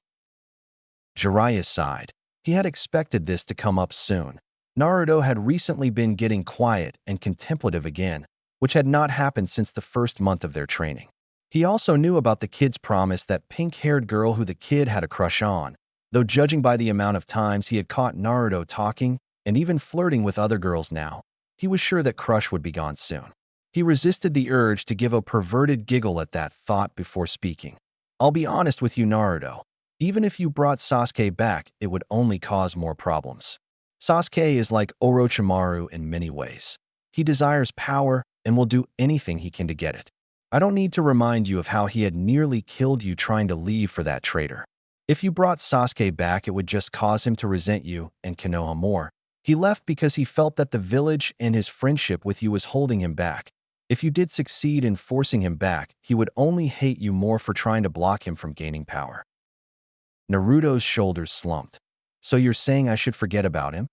Jiraiya sighed. He had expected this to come up soon. Naruto had recently been getting quiet and contemplative again, which had not happened since the first month of their training. He also knew about the kid's promise, that pink-haired girl who the kid had a crush on, though judging by the amount of times he had caught Naruto talking and even flirting with other girls now, he was sure that crush would be gone soon. He resisted the urge to give a perverted giggle at that thought before speaking. I'll be honest with you, Naruto. Even if you brought Sasuke back, it would only cause more problems. Sasuke is like Orochimaru in many ways. He desires power and will do anything he can to get it. I don't need to remind you of how he had nearly killed you trying to leave for that traitor. If you brought Sasuke back, it would just cause him to resent you and Konoha more. He left because he felt that the village and his friendship with you was holding him back. If you did succeed in forcing him back, he would only hate you more for trying to block him from gaining power. Naruto's shoulders slumped. So you're saying I should forget about him?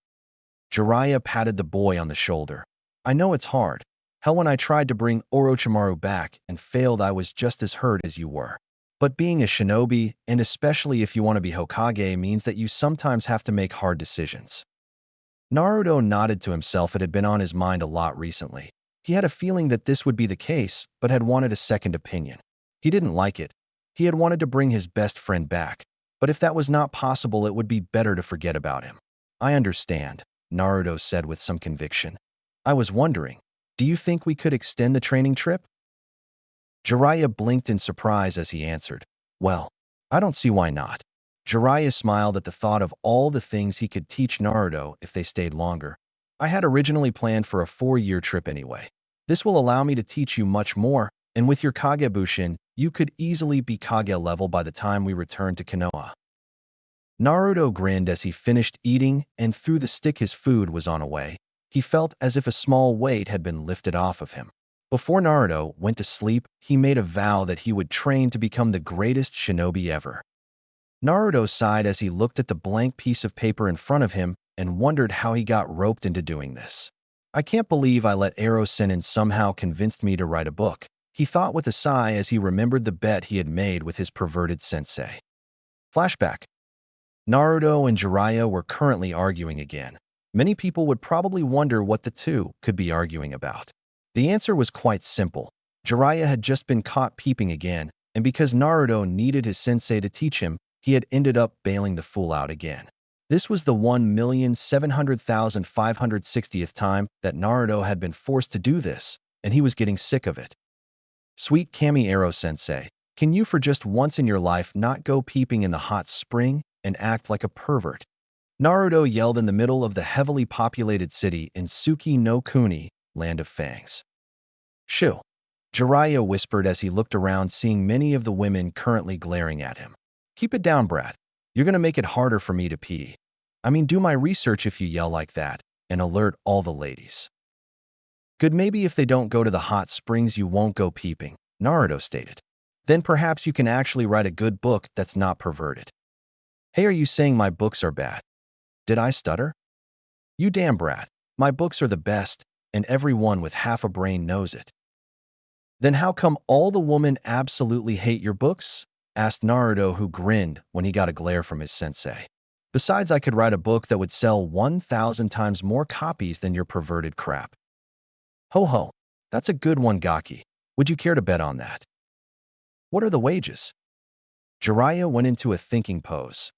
Jiraiya patted the boy on the shoulder. I know it's hard. Hell, when I tried to bring Orochimaru back and failed, I was just as hurt as you were. But being a shinobi, and especially if you want to be Hokage, means that you sometimes have to make hard decisions. Naruto nodded to himself. It had been on his mind a lot recently. He had a feeling that this would be the case, but had wanted a second opinion. He didn't like it. He had wanted to bring his best friend back, but if that was not possible, it would be better to forget about him. I understand, Naruto said with some conviction. I was wondering, do you think we could extend the training trip? Jiraiya blinked in surprise as he answered, well, I don't see why not. Jiraiya smiled at the thought of all the things he could teach Naruto if they stayed longer. I had originally planned for a 4-year trip anyway. This will allow me to teach you much more, and with your Kagebushin, you could easily be Kage level by the time we return to Konoha. Naruto grinned as he finished eating, and through the stick his food was on a way. He felt as if a small weight had been lifted off of him. Before Naruto went to sleep, he made a vow that he would train to become the greatest shinobi ever. Naruto sighed as he looked at the blank piece of paper in front of him and wondered how he got roped into doing this. I can't believe I let Ero-sennin somehow convinced me to write a book, he thought with a sigh as he remembered the bet he had made with his perverted sensei. Flashback. Naruto and Jiraiya were currently arguing again. Many people would probably wonder what the two could be arguing about. The answer was quite simple. Jiraiya had just been caught peeping again, and because Naruto needed his sensei to teach him, he had ended up bailing the fool out again. This was the 1,700,560th time that Naruto had been forced to do this, and he was getting sick of it. Sweet Kami Ero-sensei, can you for just once in your life not go peeping in the hot spring and act like a pervert? Naruto yelled in the middle of the heavily populated city in Suki no Kuni, Land of Fangs. Shoo! Jiraiya whispered as he looked around, seeing many of the women currently glaring at him. Keep it down, brat. You're gonna make it harder for me to pee. I mean, do my research if you yell like that, and alert all the ladies. Good, maybe if they don't go to the hot springs you won't go peeping, Naruto stated. Then perhaps you can actually write a good book that's not perverted. Hey, are you saying my books are bad? Did I stutter? You damn brat, my books are the best, and everyone with half a brain knows it. Then how come all the women absolutely hate your books? Asked Naruto, who grinned when he got a glare from his sensei. Besides, I could write a book that would sell 1,000 times more copies than your perverted crap. Ho ho, that's a good one, Gaki. Would you care to bet on that? What are the wages? Jiraiya went into a thinking pose.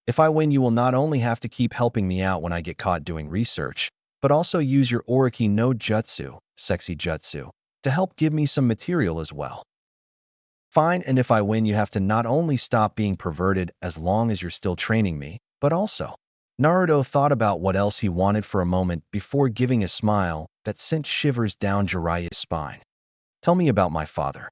If I win, you will not only have to keep helping me out when I get caught doing research, but also use your Oriki no Jutsu, sexy jutsu, to help give me some material as well. Fine, and if I win, you have to not only stop being perverted as long as you're still training me, but also. Naruto thought about what else he wanted for a moment before giving a smile that sent shivers down Jiraiya's spine. Tell me about my father.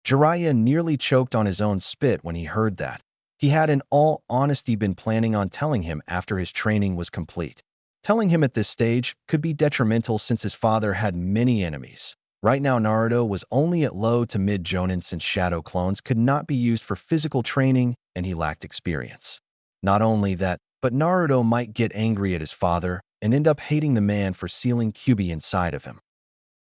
Jiraiya nearly choked on his own spit when he heard that. He had in all honesty been planning on telling him after his training was complete. Telling him at this stage could be detrimental since his father had many enemies. Right now, Naruto was only at low to mid-jonin since shadow clones could not be used for physical training and he lacked experience. Not only that, but Naruto might get angry at his father and end up hating the man for sealing Kyuubi inside of him.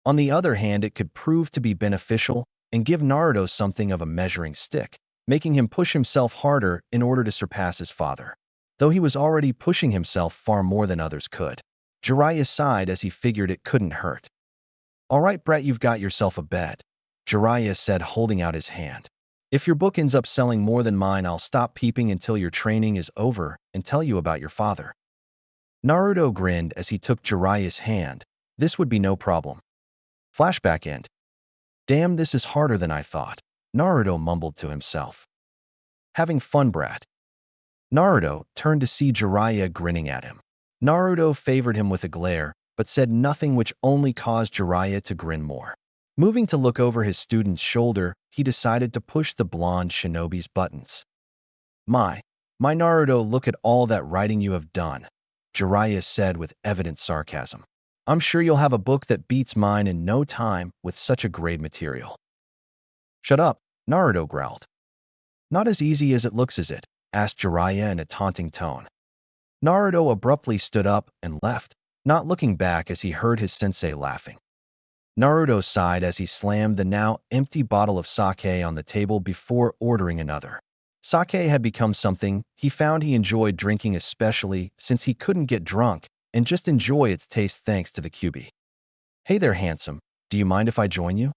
On the other hand, it could prove to be beneficial and give Naruto something of a measuring stick, making him push himself harder in order to surpass his father. Though he was already pushing himself far more than others could. Jiraiya sighed as he figured it couldn't hurt. All right, Brett, you've got yourself a bet, Jiraiya said, holding out his hand. If your book ends up selling more than mine, I'll stop peeping until your training is over and tell you about your father. Naruto grinned as he took Jiraiya's hand. This would be no problem. Flashback end. Damn, this is harder than I thought, Naruto mumbled to himself. Having fun, brat. Naruto turned to see Jiraiya grinning at him. Naruto favored him with a glare, but said nothing, which only caused Jiraiya to grin more. Moving to look over his student's shoulder, he decided to push the blonde shinobi's buttons. My Naruto, look at all that writing you have done, Jiraiya said with evident sarcasm. I'm sure you'll have a book that beats mine in no time with such a great material. Shut up, Naruto growled. Not as easy as it looks, is it? Asked Jiraiya in a taunting tone. Naruto abruptly stood up and left, not looking back as he heard his sensei laughing. Naruto sighed as he slammed the now empty bottle of sake on the table before ordering another. Sake had become something he found he enjoyed drinking, especially since he couldn't get drunk and just enjoy its taste thanks to the Kyuubi. Hey there, handsome. Do you mind if I join you?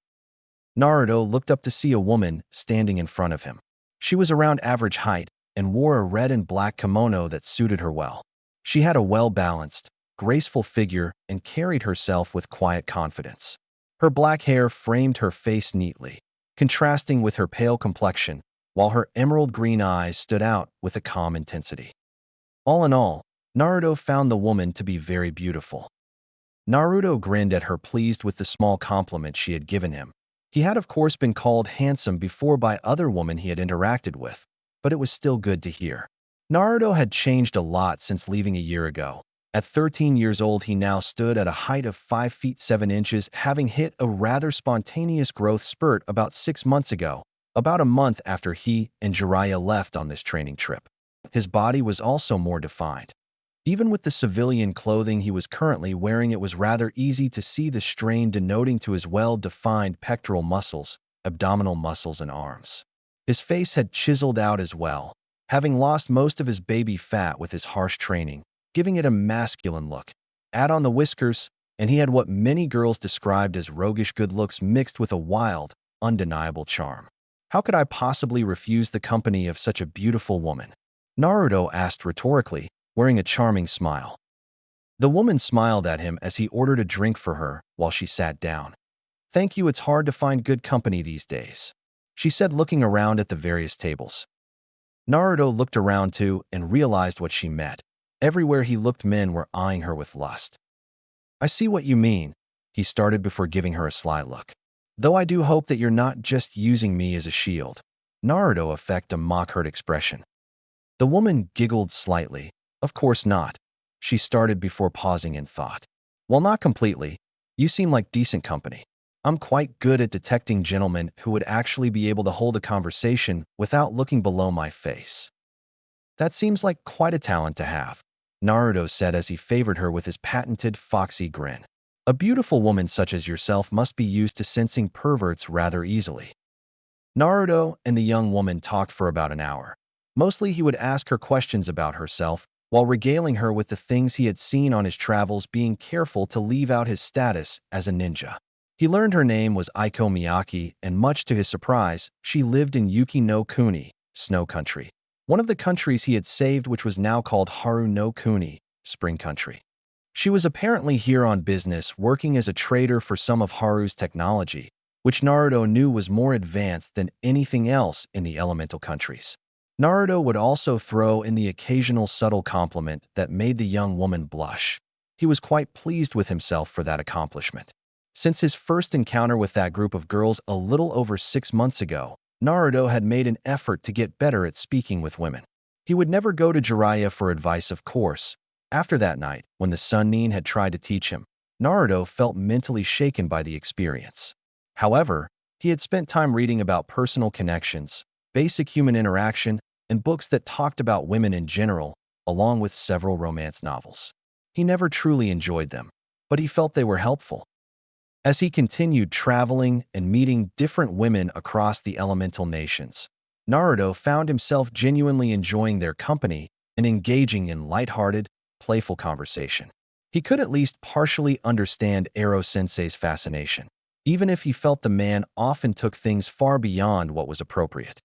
Naruto looked up to see a woman standing in front of him. She was around average height and wore a red and black kimono that suited her well. She had a well-balanced, graceful figure and carried herself with quiet confidence. Her black hair framed her face neatly, contrasting with her pale complexion, while her emerald green eyes stood out with a calm intensity. All in all, Naruto found the woman to be very beautiful. Naruto grinned at her, pleased with the small compliment she had given him. He had of course been called handsome before by other women he had interacted with, but it was still good to hear. Naruto had changed a lot since leaving a year ago. At 13 years old, he now stood at a height of 5 feet 7 inches, having hit a rather spontaneous growth spurt about 6 months ago, about a month after he and Jiraiya left on this training trip. His body was also more defined. Even with the civilian clothing he was currently wearing, it was rather easy to see the strain denoting to his well-defined pectoral muscles, abdominal muscles, and arms. His face had chiseled out as well, having lost most of his baby fat with his harsh training, giving it a masculine look. Add on the whiskers, and he had what many girls described as roguish good looks mixed with a wild, undeniable charm. How could I possibly refuse the company of such a beautiful woman? Naruto asked rhetorically, wearing a charming smile. The woman smiled at him as he ordered a drink for her while she sat down. Thank you, it's hard to find good company these days, she said, looking around at the various tables. Naruto looked around too and realized what she meant. Everywhere he looked, men were eyeing her with lust. I see what you mean, he started before giving her a sly look. Though I do hope that you're not just using me as a shield. Naruto affected a mock-hurt expression. The woman giggled slightly. Of course not, she started before pausing in thought. Well, not completely. You seem like decent company. I'm quite good at detecting gentlemen who would actually be able to hold a conversation without looking below my face. That seems like quite a talent to have, Naruto said as he favored her with his patented foxy grin. A beautiful woman such as yourself must be used to sensing perverts rather easily. Naruto and the young woman talked for about an hour. Mostly he would ask her questions about herself, while regaling her with the things he had seen on his travels, being careful to leave out his status as a ninja. He learned her name was Aiko Miyake, and much to his surprise, she lived in Yuki no Kuni, Snow Country, one of the countries he had saved, which was now called Haru no Kuni, Spring Country. She was apparently here on business, working as a trader for some of Haru's technology, which Naruto knew was more advanced than anything else in the elemental countries. Naruto would also throw in the occasional subtle compliment that made the young woman blush. He was quite pleased with himself for that accomplishment. Since his first encounter with that group of girls a little over 6 months ago, Naruto had made an effort to get better at speaking with women. He would never go to Jiraiya for advice, of course. After that night, when the Sun had tried to teach him, Naruto felt mentally shaken by the experience. However, he had spent time reading about personal connections, basic human interaction, and books that talked about women in general, along with several romance novels. He never truly enjoyed them, but he felt they were helpful. As he continued traveling and meeting different women across the elemental nations, Naruto found himself genuinely enjoying their company and engaging in lighthearted, playful conversation. He could at least partially understand Ero-sensei's fascination, even if he felt the man often took things far beyond what was appropriate.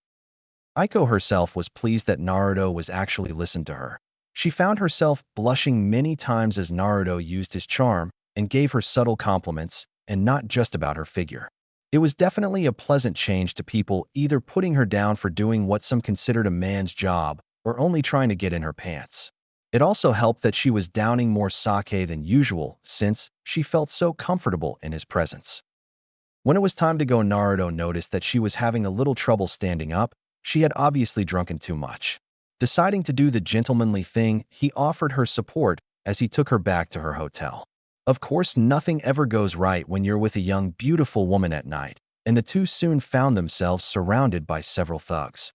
Aiko herself was pleased that Naruto was actually listened to her. She found herself blushing many times as Naruto used his charm and gave her subtle compliments, and not just about her figure. It was definitely a pleasant change to people either putting her down for doing what some considered a man's job or only trying to get in her pants. It also helped that she was downing more sake than usual since she felt so comfortable in his presence. When it was time to go, Naruto noticed that she was having a little trouble standing up. She had obviously drunken too much. Deciding to do the gentlemanly thing, he offered her support as he took her back to her hotel. Of course, nothing ever goes right when you're with a young, beautiful woman at night, and the two soon found themselves surrounded by several thugs.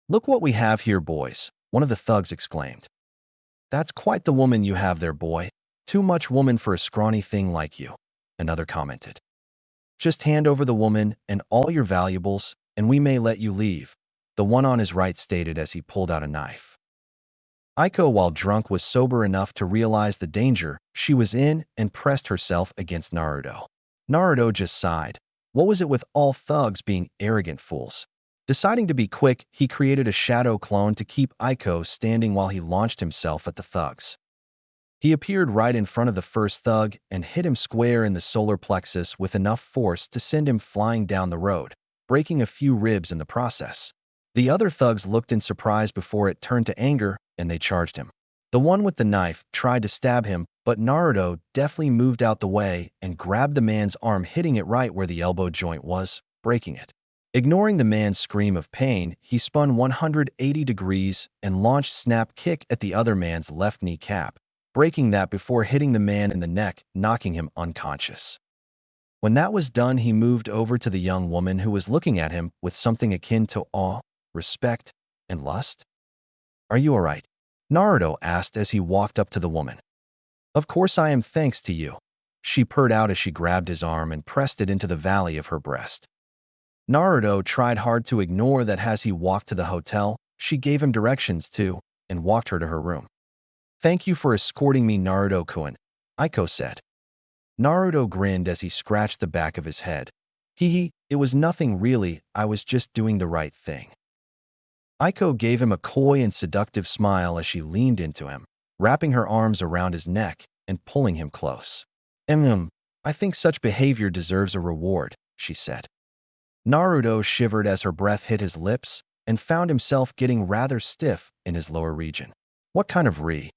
"Look what we have here, boys," one of the thugs exclaimed. "That's quite the woman you have there, boy. Too much woman for a scrawny thing like you," another commented. "Just hand over the woman and all your valuables, and we may let you leave," the one on his right stated as he pulled out a knife. Aiko, while drunk, was sober enough to realize the danger she was in and pressed herself against Naruto. Naruto just sighed. What was it with all thugs being arrogant fools? Deciding to be quick, he created a shadow clone to keep Aiko standing while he launched himself at the thugs. He appeared right in front of the first thug and hit him square in the solar plexus with enough force to send him flying down the road, breaking a few ribs in the process. The other thugs looked in surprise before it turned to anger, and they charged him. The one with the knife tried to stab him, but Naruto deftly moved out the way and grabbed the man's arm, hitting it right where the elbow joint was, breaking it. Ignoring the man's scream of pain, he spun 180 degrees and launched snap kick at the other man's left kneecap, breaking that before hitting the man in the neck, knocking him unconscious. When that was done, he moved over to the young woman who was looking at him with something akin to awe, respect, and lust. "Are you all right?" Naruto asked as he walked up to the woman. "Of course I am, thanks to you," she purred out as she grabbed his arm and pressed it into the valley of her breast. Naruto tried hard to ignore that as he walked to the hotel, she gave him directions too and walked her to her room. "Thank you for escorting me, Naruto-kun," Aiko said. Naruto grinned as he scratched the back of his head. Hee, it was nothing really, I was just doing the right thing. Aiko gave him a coy and seductive smile as she leaned into him, wrapping her arms around his neck and pulling him close. I think such behavior deserves a reward," she said. Naruto shivered as her breath hit his lips and found himself getting rather stiff in his lower region. What kind of re?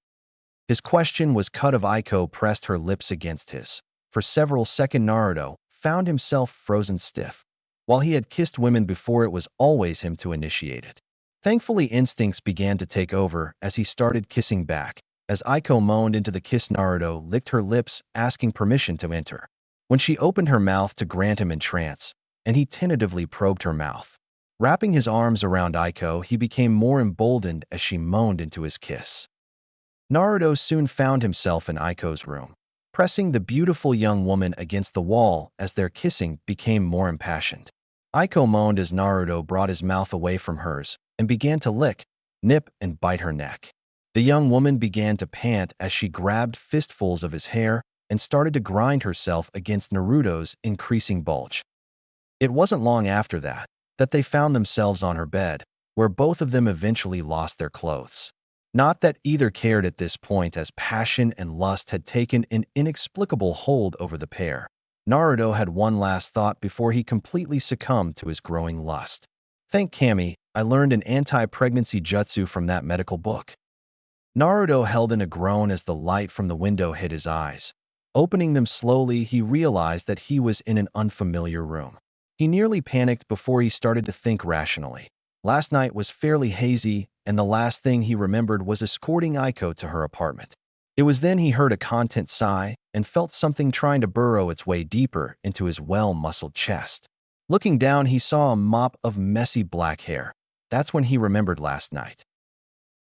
His question was cut of Aiko pressed her lips against his. For several seconds Naruto found himself frozen stiff. While he had kissed women before, it was always him to initiate it. Thankfully, instincts began to take over as he started kissing back. As Aiko moaned into the kiss, Naruto licked her lips, asking permission to enter. When she opened her mouth to grant him entrance, and he tentatively probed her mouth. Wrapping his arms around Aiko, he became more emboldened as she moaned into his kiss. Naruto soon found himself in Aiko's room, pressing the beautiful young woman against the wall as their kissing became more impassioned. Aiko moaned as Naruto brought his mouth away from hers and began to lick, nip, and bite her neck. The young woman began to pant as she grabbed fistfuls of his hair and started to grind herself against Naruto's increasing bulge. It wasn't long after that they found themselves on her bed, where both of them eventually lost their clothes. Not that either cared at this point, as passion and lust had taken an inexplicable hold over the pair. Naruto had one last thought before he completely succumbed to his growing lust. "Thank Kami, I learned an anti-pregnancy jutsu from that medical book." Naruto held in a groan as the light from the window hit his eyes. Opening them slowly, he realized that he was in an unfamiliar room. He nearly panicked before he started to think rationally. Last night was fairly hazy, and the last thing he remembered was escorting Aiko to her apartment. It was then he heard a content sigh and felt something trying to burrow its way deeper into his well-muscled chest. Looking down, he saw a mop of messy black hair. That's when he remembered last night.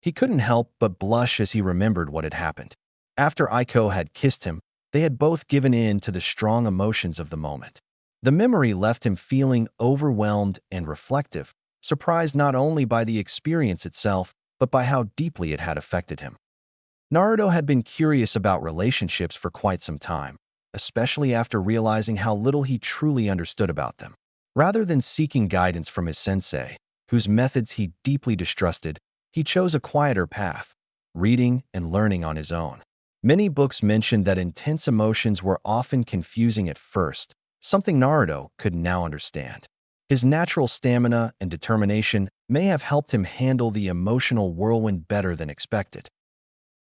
He couldn't help but blush as he remembered what had happened. After Aiko had kissed him, they had both given in to the strong emotions of the moment. The memory left him feeling overwhelmed and reflective, surprised not only by the experience itself, but by how deeply it had affected him. Naruto had been curious about relationships for quite some time, especially after realizing how little he truly understood about them. Rather than seeking guidance from his sensei, whose methods he deeply distrusted, he chose a quieter path, reading and learning on his own. Many books mentioned that intense emotions were often confusing at first, something Naruto could now understand. His natural stamina and determination may have helped him handle the emotional whirlwind better than expected.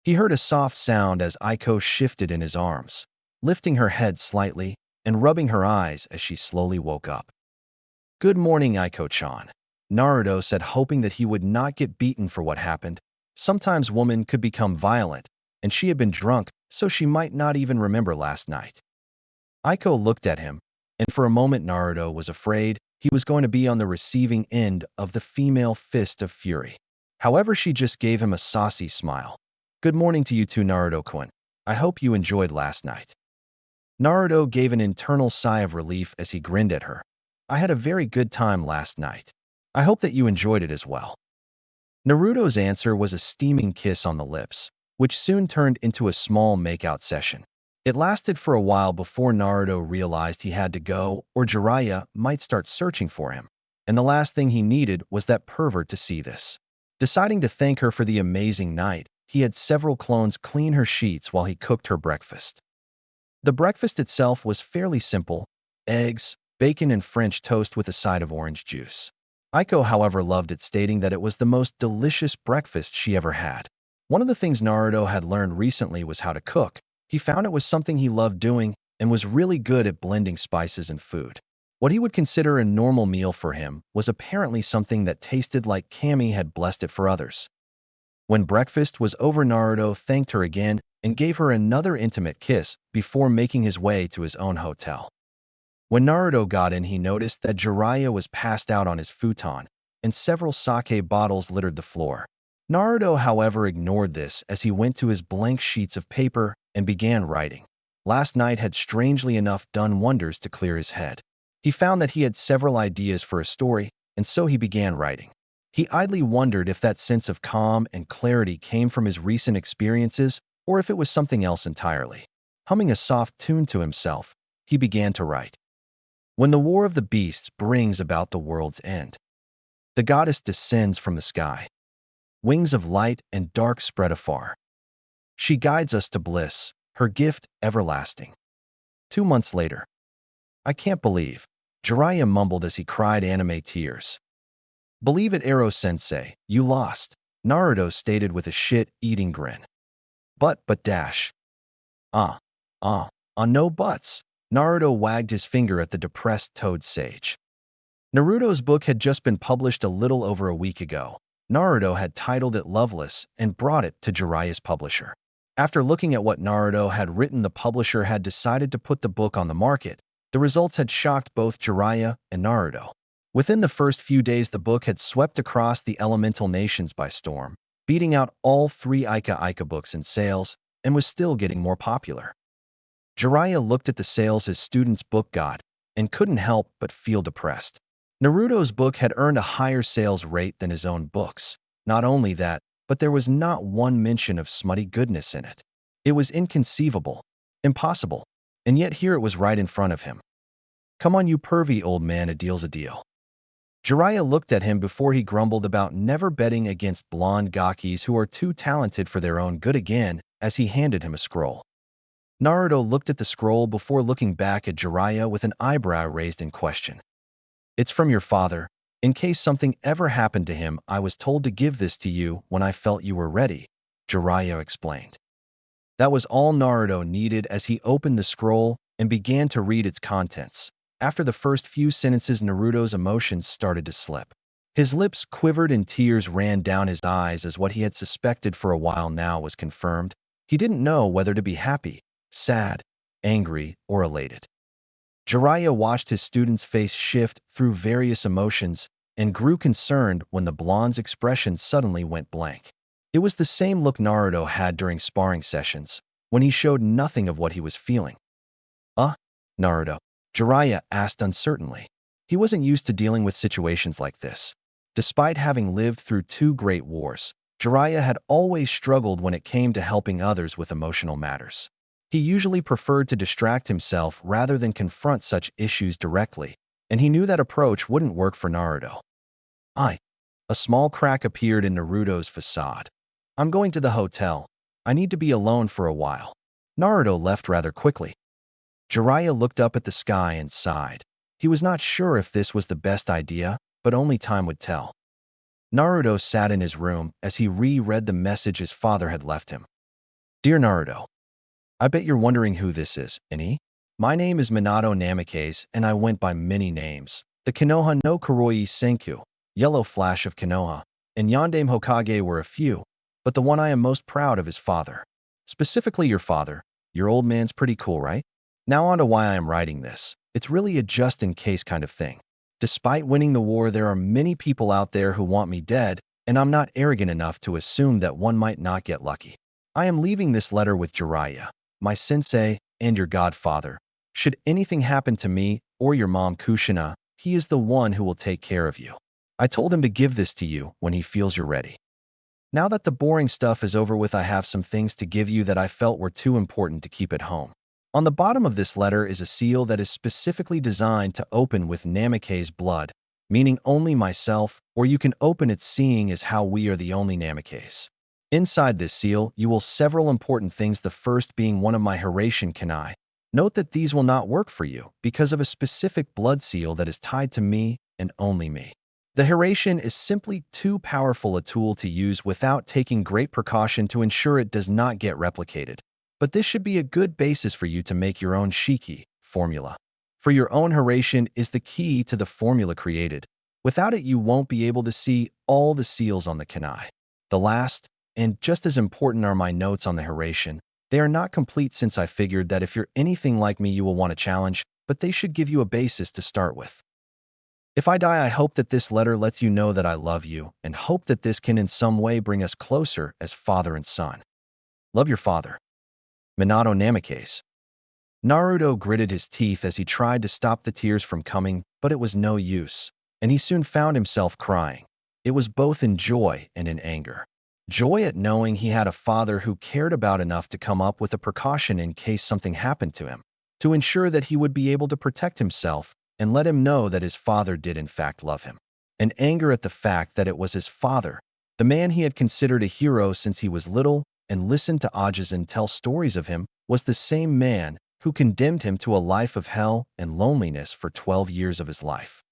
He heard a soft sound as Aiko shifted in his arms, lifting her head slightly and rubbing her eyes as she slowly woke up. "Good morning, Aiko-chan," Naruto said, hoping that he would not get beaten for what happened. Sometimes women could become violent, and she had been drunk, so she might not even remember last night. Aiko looked at him, and for a moment Naruto was afraid he was going to be on the receiving end of the female fist of fury. However, she just gave him a saucy smile. "Good morning to you too, Naruto-kun. I hope you enjoyed last night." Naruto gave an internal sigh of relief as he grinned at her. "I had a very good time last night. I hope that you enjoyed it as well." Naruto's answer was a steaming kiss on the lips, which soon turned into a small makeout session. It lasted for a while before Naruto realized he had to go, or Jiraiya might start searching for him, and the last thing he needed was that pervert to see this. Deciding to thank her for the amazing night, he had several clones clean her sheets while he cooked her breakfast. The breakfast itself was fairly simple: eggs, bacon, and French toast with a side of orange juice. Aiko, however, loved it, stating that it was the most delicious breakfast she ever had. One of the things Naruto had learned recently was how to cook. He found it was something he loved doing and was really good at blending spices and food. What he would consider a normal meal for him was apparently something that tasted like Kami had blessed it for others. When breakfast was over, Naruto thanked her again and gave her another intimate kiss before making his way to his own hotel. When Naruto got in, he noticed that Jiraiya was passed out on his futon, and several sake bottles littered the floor. Naruto, however, ignored this as he went to his blank sheets of paper and began writing. Last night had strangely enough done wonders to clear his head. He found that he had several ideas for a story, and so he began writing. He idly wondered if that sense of calm and clarity came from his recent experiences or if it was something else entirely. Humming a soft tune to himself, he began to write. When the war of the beasts brings about the world's end, the goddess descends from the sky. Wings of light and dark spread afar. She guides us to bliss, her gift everlasting. 2 months later. I can't believe, Jiraiya mumbled as he cried anime tears. Believe it, Ero-sensei, you lost, Naruto stated with a shit-eating grin. But dash. No buts. Naruto wagged his finger at the depressed toad sage. Naruto's book had just been published a little over a week ago. Naruto had titled it Loveless and brought it to Jiraiya's publisher. After looking at what Naruto had written, the publisher had decided to put the book on the market. The results had shocked both Jiraiya and Naruto. Within the first few days, the book had swept across the elemental nations by storm, beating out all 3 Ika books in sales, and was still getting more popular. Jiraiya looked at the sales his student's book got and couldn't help but feel depressed. Naruto's book had earned a higher sales rate than his own books. Not only that, but there was not one mention of smutty goodness in it. It was inconceivable, impossible, and yet here it was right in front of him. Come on, you pervy old man, a deal's a deal. Jiraiya looked at him before he grumbled about never betting against blonde gakis who are too talented for their own good again as he handed him a scroll. Naruto looked at the scroll before looking back at Jiraiya with an eyebrow raised in question. It's from your father. In case something ever happened to him, I was told to give this to you when I felt you were ready, Jiraiya explained. That was all Naruto needed as he opened the scroll and began to read its contents. After the first few sentences, Naruto's emotions started to slip. His lips quivered and tears ran down his eyes as what he had suspected for a while now was confirmed. He didn't know whether to be happy, sad, angry, or elated. Jiraiya watched his student's face shift through various emotions and grew concerned when the blonde's expression suddenly went blank. It was the same look Naruto had during sparring sessions, when he showed nothing of what he was feeling. Naruto? Jiraiya asked uncertainly. He wasn't used to dealing with situations like this. Despite having lived through 2 great wars, Jiraiya had always struggled when it came to helping others with emotional matters. He usually preferred to distract himself rather than confront such issues directly, and he knew that approach wouldn't work for Naruto. A small crack appeared in Naruto's facade. I'm going to the hotel. I need to be alone for a while. Naruto left rather quickly. Jiraiya looked up at the sky and sighed. He was not sure if this was the best idea, but only time would tell. Naruto sat in his room as he reread the message his father had left him. Dear Naruto, I bet you're wondering who this is, Inni. My name is Minato Namikaze, and I went by many names. The Konoha no Kuroi Senku, Yellow Flash of Konoha, and Yondaime Hokage were a few, but the one I am most proud of is father. Specifically your father. Your old man's pretty cool, right? Now on to why I am writing this. It's really a just-in-case kind of thing. Despite winning the war, there are many people out there who want me dead, and I'm not arrogant enough to assume that one might not get lucky. I am leaving this letter with Jiraiya, my sensei, and your godfather. Should anything happen to me or your mom Kushina, he is the one who will take care of you. I told him to give this to you when he feels you're ready. Now that the boring stuff is over with, I have some things to give you that I felt were too important to keep at home. On the bottom of this letter is a seal that is specifically designed to open with Namikaze's blood, meaning only myself, or you can open it seeing as how we are the only Namikaze. Inside this seal, you will several important things, the first being one of my Hiraishin kunai. Note that these will not work for you because of a specific blood seal that is tied to me and only me. The Hiraishin is simply too powerful a tool to use without taking great precaution to ensure it does not get replicated. But this should be a good basis for you to make your own Shiki formula. For your own Hiraishin is the key to the formula created. Without it, you won't be able to see all the seals on the kunai. The last, and just as important, are my notes on the Hiraishin. They are not complete since I figured that if you're anything like me, you will want a challenge, but they should give you a basis to start with. If I die, I hope that this letter lets you know that I love you and hope that this can in some way bring us closer as father and son. Love, your father. Minato Namikaze. Naruto gritted his teeth as he tried to stop the tears from coming, but it was no use, and he soon found himself crying. It was both in joy and in anger. Joy at knowing he had a father who cared about enough to come up with a precaution in case something happened to him, to ensure that he would be able to protect himself and let him know that his father did in fact love him. And anger at the fact that it was his father, the man he had considered a hero since he was little and listened to Ajizan tell stories of him, was the same man who condemned him to a life of hell and loneliness for 12 years of his life.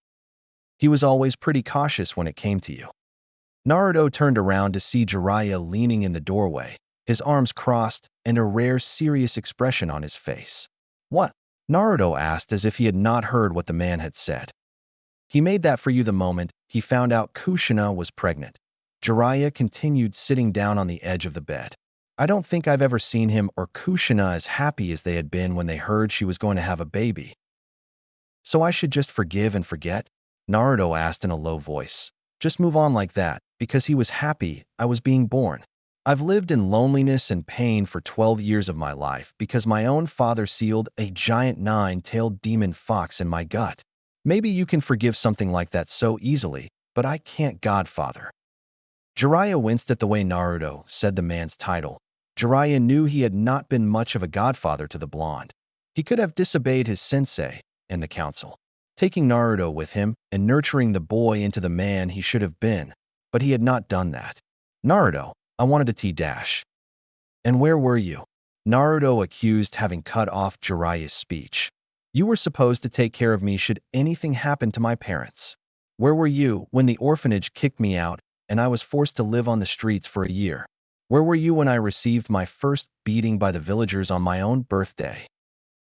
He was always pretty cautious when it came to you. Naruto turned around to see Jiraiya leaning in the doorway, his arms crossed and a rare serious expression on his face. "What?" Naruto asked as if he had not heard what the man had said. "He made that for you the moment he found out Kushina was pregnant." Jiraiya continued sitting down on the edge of the bed. "I don't think I've ever seen him or Kushina as happy as they had been when they heard she was going to have a baby." "So I should just forgive and forget?" Naruto asked in a low voice. "Just move on like that, because he was happy I was being born. I've lived in loneliness and pain for 12 years of my life because my own father sealed a giant 9-tailed demon fox in my gut. Maybe you can forgive something like that so easily, but I can't, Godfather." Jiraiya winced at the way Naruto said the man's title. Jiraiya knew he had not been much of a godfather to the blonde. He could have disobeyed his sensei and the council, taking Naruto with him and nurturing the boy into the man he should have been, but he had not done that. "Naruto, I wanted a tea-dash." "And where were you?" Naruto accused, having cut off Jiraiya's speech. "You were supposed to take care of me should anything happen to my parents. Where were you when the orphanage kicked me out and I was forced to live on the streets for a year? Where were you when I received my first beating by the villagers on my own birthday?"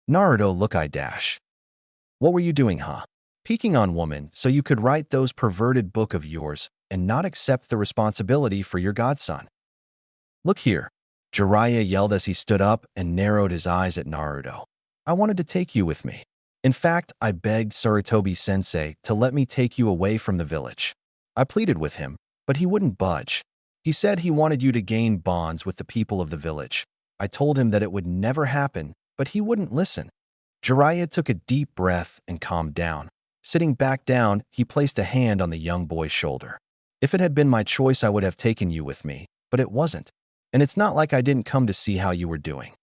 "Naruto, look, what were you doing, huh? Peeking on woman so you could write those perverted book of yours and not accept the responsibility for your godson?" "Look here," Jiraiya yelled as he stood up and narrowed his eyes at Naruto. "I wanted to take you with me. In fact, I begged Sarutobi-sensei to let me take you away from the village. I pleaded with him, but he wouldn't budge. He said he wanted you to gain bonds with the people of the village. I told him that it would never happen, but he wouldn't listen." Jiraiya took a deep breath and calmed down. Sitting back down, he placed a hand on the young boy's shoulder. "If it had been my choice, I would have taken you with me, but it wasn't. And it's not like I didn't come to see how you were doing."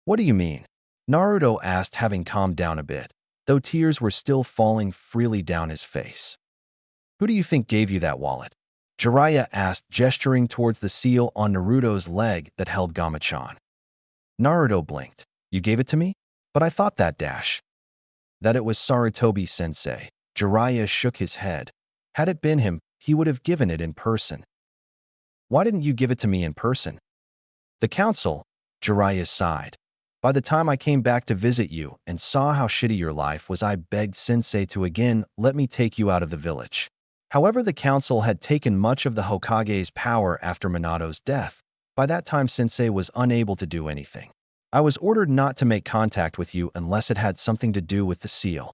"What do you mean?" Naruto asked, having calmed down a bit, though tears were still falling freely down his face. "Who do you think gave you that wallet?" Jiraiya asked, gesturing towards the seal on Naruto's leg that held Gamachan. Naruto blinked. "You gave it to me? But I thought that it was Sarutobi-sensei." Jiraiya shook his head. "Had it been him, he would have given it in person." "Why didn't you give it to me in person?" "The council," Jiraiya sighed. "By the time I came back to visit you and saw how shitty your life was, I begged Sensei to again let me take you out of the village. However, the council had taken much of the Hokage's power after Minato's death. By that time, Sensei was unable to do anything. I was ordered not to make contact with you unless it had something to do with the seal."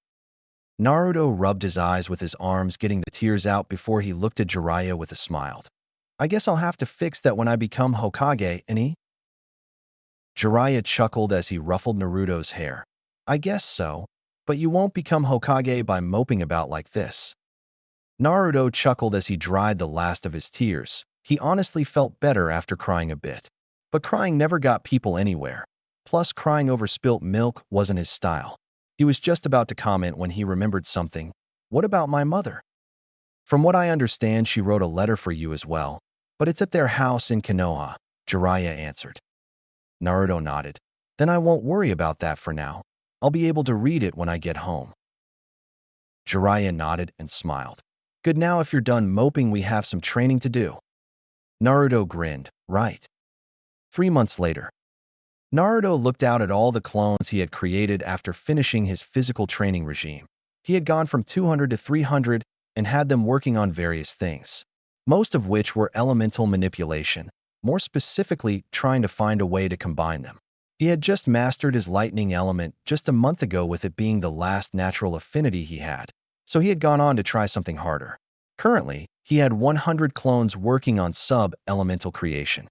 Naruto rubbed his eyes with his arms, getting the tears out before he looked at Jiraiya with a smile. "I guess I'll have to fix that when I become Hokage, any?" Jiraiya chuckled as he ruffled Naruto's hair. "I guess so, but you won't become Hokage by moping about like this." Naruto chuckled as he dried the last of his tears. He honestly felt better after crying a bit. But crying never got people anywhere. Plus, crying over spilt milk wasn't his style. He was just about to comment when he remembered something. "What about my mother?" "From what I understand, she wrote a letter for you as well, but it's at their house in Konoha," Jiraiya answered. Naruto nodded. "Then I won't worry about that for now. I'll be able to read it when I get home." Jiraiya nodded and smiled. "Good, now if you're done moping, we have some training to do." Naruto grinned. "Right." 3 months later, Naruto looked out at all the clones he had created after finishing his physical training regime. He had gone from 200 to 300 and had them working on various things, most of which were elemental manipulation, more specifically trying to find a way to combine them. He had just mastered his lightning element just a month ago, with it being the last natural affinity he had, so he had gone on to try something harder. Currently, he had 100 clones working on sub-elemental creation.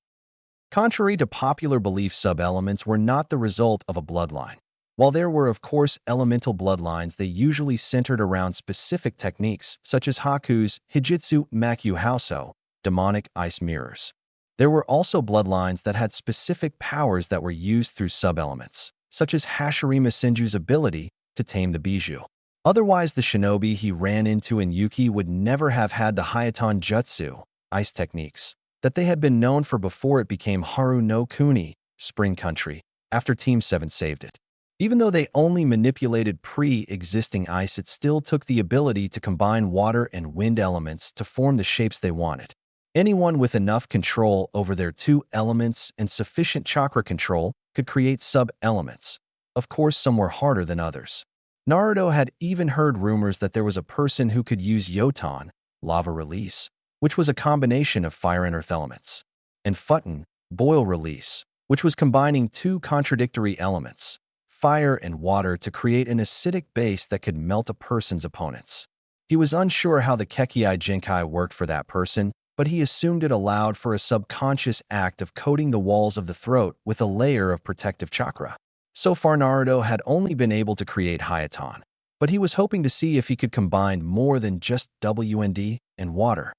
Contrary to popular belief, sub-elements were not the result of a bloodline. While there were, of course, elemental bloodlines, they usually centered around specific techniques, such as Haku's Hijitsu Makyu Hauso, demonic ice mirrors. There were also bloodlines that had specific powers that were used through sub-elements, such as Hashirima Senju's ability to tame the Bijou. Otherwise, the shinobi he ran into in Yuki would never have had the Hayaton Jutsu, ice techniques, that they had been known for before it became Haru no Kuni, Spring Country, after Team 7 saved it. Even though they only manipulated pre-existing ice, it still took the ability to combine water and wind elements to form the shapes they wanted. Anyone with enough control over their two elements and sufficient chakra control could create sub-elements. Of course, some were harder than others. Naruto had even heard rumors that there was a person who could use Yoton, lava release, which was a combination of fire and earth elements, and Futon, boil release, which was combining two contradictory elements, fire and water, to create an acidic base that could melt a person's opponents. He was unsure how the Kekkei Jinkai worked for that person, but he assumed it allowed for a subconscious act of coating the walls of the throat with a layer of protective chakra. So far, Naruto had only been able to create Hayaton, but he was hoping to see if he could combine more than just WND and water.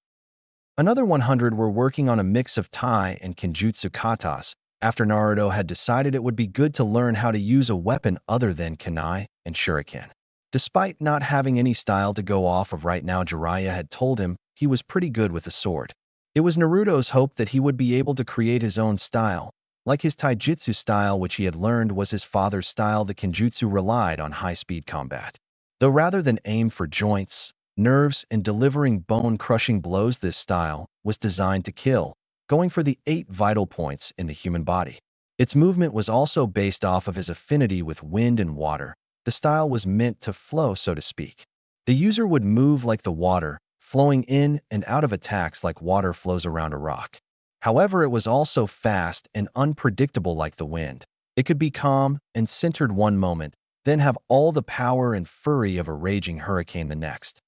Another 100 were working on a mix of Tai and Kenjutsu katas, after Naruto had decided it would be good to learn how to use a weapon other than kunai and shuriken. Despite not having any style to go off of right now, Jiraiya had told him he was pretty good with a sword. It was Naruto's hope that he would be able to create his own style. Like his taijutsu style, which he had learned was his father's style, the Kenjutsu relied on high-speed combat. Though rather than aim for joints, nerves, and delivering bone-crushing blows, this style was designed to kill, going for the 8 vital points in the human body. Its movement was also based off of his affinity with wind and water. The style was meant to flow, so to speak. The user would move like the water, flowing in and out of attacks like water flows around a rock. However, it was also fast and unpredictable like the wind. It could be calm and centered one moment, then have all the power and fury of a raging hurricane the next.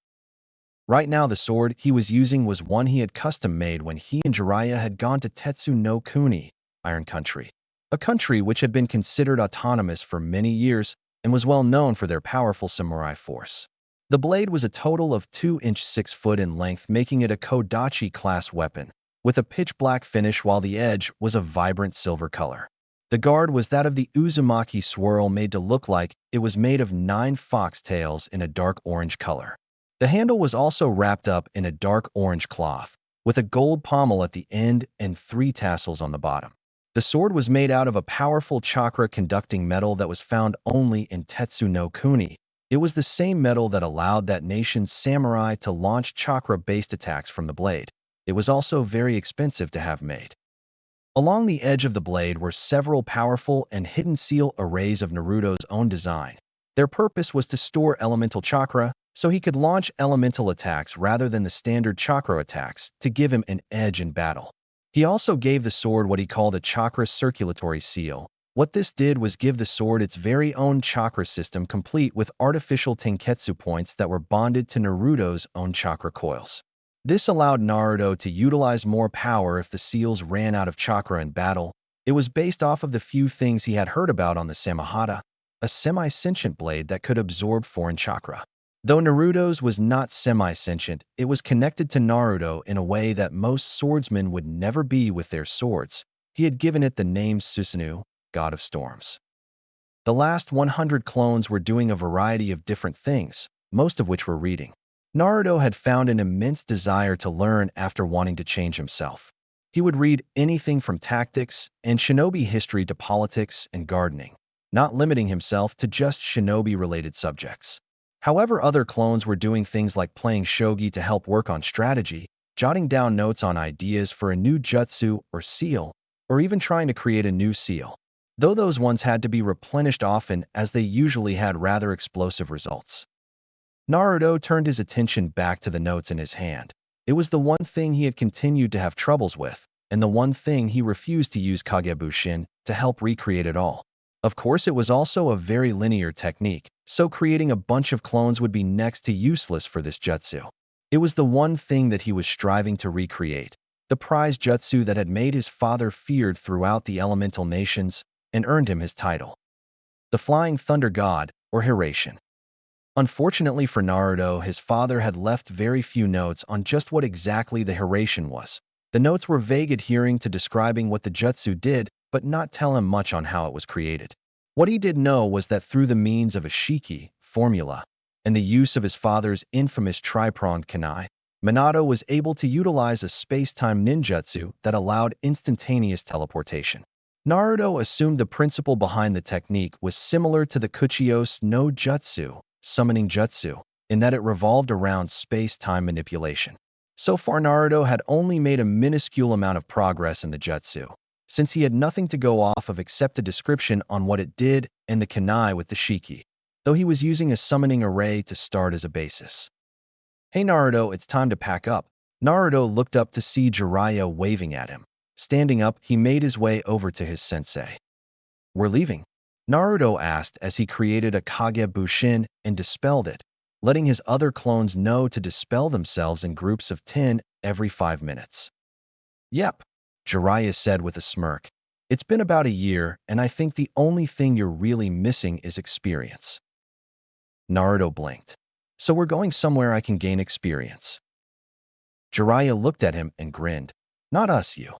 Right now, the sword he was using was one he had custom-made when he and Jiraiya had gone to Tetsu no Kuni, Iron Country, a country which had been considered autonomous for many years and was well known for their powerful samurai force. The blade was a total of 2 inch 6 foot in length, making it a Kodachi-class weapon, with a pitch-black finish, while the edge was a vibrant silver color. The guard was that of the Uzumaki swirl, made to look like it was made of 9 foxtails in a dark orange color. The handle was also wrapped up in a dark orange cloth, with a gold pommel at the end and 3 tassels on the bottom. The sword was made out of a powerful chakra-conducting metal that was found only in Tetsu no Kuni. It was the same metal that allowed that nation's samurai to launch chakra-based attacks from the blade. It was also very expensive to have made. Along the edge of the blade were several powerful and hidden seal arrays of Naruto's own design. Their purpose was to store elemental chakra, so he could launch elemental attacks rather than the standard chakra attacks, to give him an edge in battle. He also gave the sword what he called a chakra circulatory seal. What this did was give the sword its very own chakra system, complete with artificial tenketsu points that were bonded to Naruto's own chakra coils. This allowed Naruto to utilize more power if the seals ran out of chakra in battle. It was based off of the few things he had heard about on the Samahata, a semi-sentient blade that could absorb foreign chakra. Though Naruto's was not semi-sentient, it was connected to Naruto in a way that most swordsmen would never be with their swords. He had given it the name Susanoo, God of Storms. The last 100 clones were doing a variety of different things, most of which were reading. Naruto had found an immense desire to learn after wanting to change himself. He would read anything from tactics and shinobi history to politics and gardening, not limiting himself to just shinobi-related subjects. However, other clones were doing things like playing shogi to help work on strategy, jotting down notes on ideas for a new jutsu or seal, or even trying to create a new seal. Though those ones had to be replenished often, as they usually had rather explosive results. Naruto turned his attention back to the notes in his hand. It was the one thing he had continued to have troubles with, and the one thing he refused to use Kagebushin to help recreate it all. Of course, it was also a very linear technique, so creating a bunch of clones would be next to useless for this jutsu. It was the one thing that he was striving to recreate, the prize jutsu that had made his father feared throughout the elemental nations and earned him his title. the Flying Thunder God, or Hiraishin. Unfortunately for Naruto, his father had left very few notes on just what exactly the Hiraishin was. The notes were vague, adhering to describing what the jutsu did, but not tell him much on how it was created. What he did know was that through the means of a shiki formula and the use of his father's infamous tri-pronged kunai, Minato was able to utilize a space-time ninjutsu that allowed instantaneous teleportation. Naruto assumed the principle behind the technique was similar to the Kuchiyose no Jutsu, summoning jutsu, in that it revolved around space-time manipulation. So far, Naruto had only made a minuscule amount of progress in the jutsu, since he had nothing to go off of except a description on what it did and the kunai with the shiki, though he was using a summoning array to start as a basis. "Hey Naruto, it's time to pack up." Naruto looked up to see Jiraiya waving at him. Standing up, he made his way over to his sensei. "We're leaving?" Naruto asked as he created a Kage Bushin and dispelled it, letting his other clones know to dispel themselves in groups of 10 every 5 minutes. "Yep," Jiraiya said with a smirk. "It's been about a year, and I think the only thing you're really missing is experience." Naruto blinked. "So we're going somewhere I can gain experience?" Jiraiya looked at him and grinned. "Not us, you."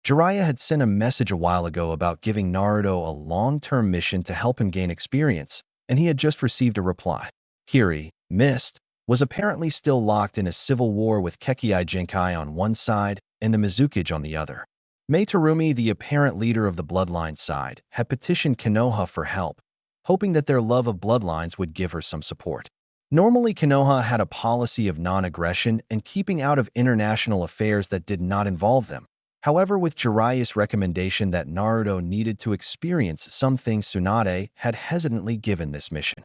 Jiraiya had sent a message a while ago about giving Naruto a long-term mission to help him gain experience, and he had just received a reply. Kiri, Mist, was apparently still locked in a civil war with Kekkei Genkai on one side and the Mizukage on the other. Meitarumi, the apparent leader of the bloodline side, had petitioned Konoha for help, hoping that their love of bloodlines would give her some support. Normally, Konoha had a policy of non-aggression and keeping out of international affairs that did not involve them. However, with Jiraiya's recommendation that Naruto needed to experience some things, Tsunade had hesitantly given this mission.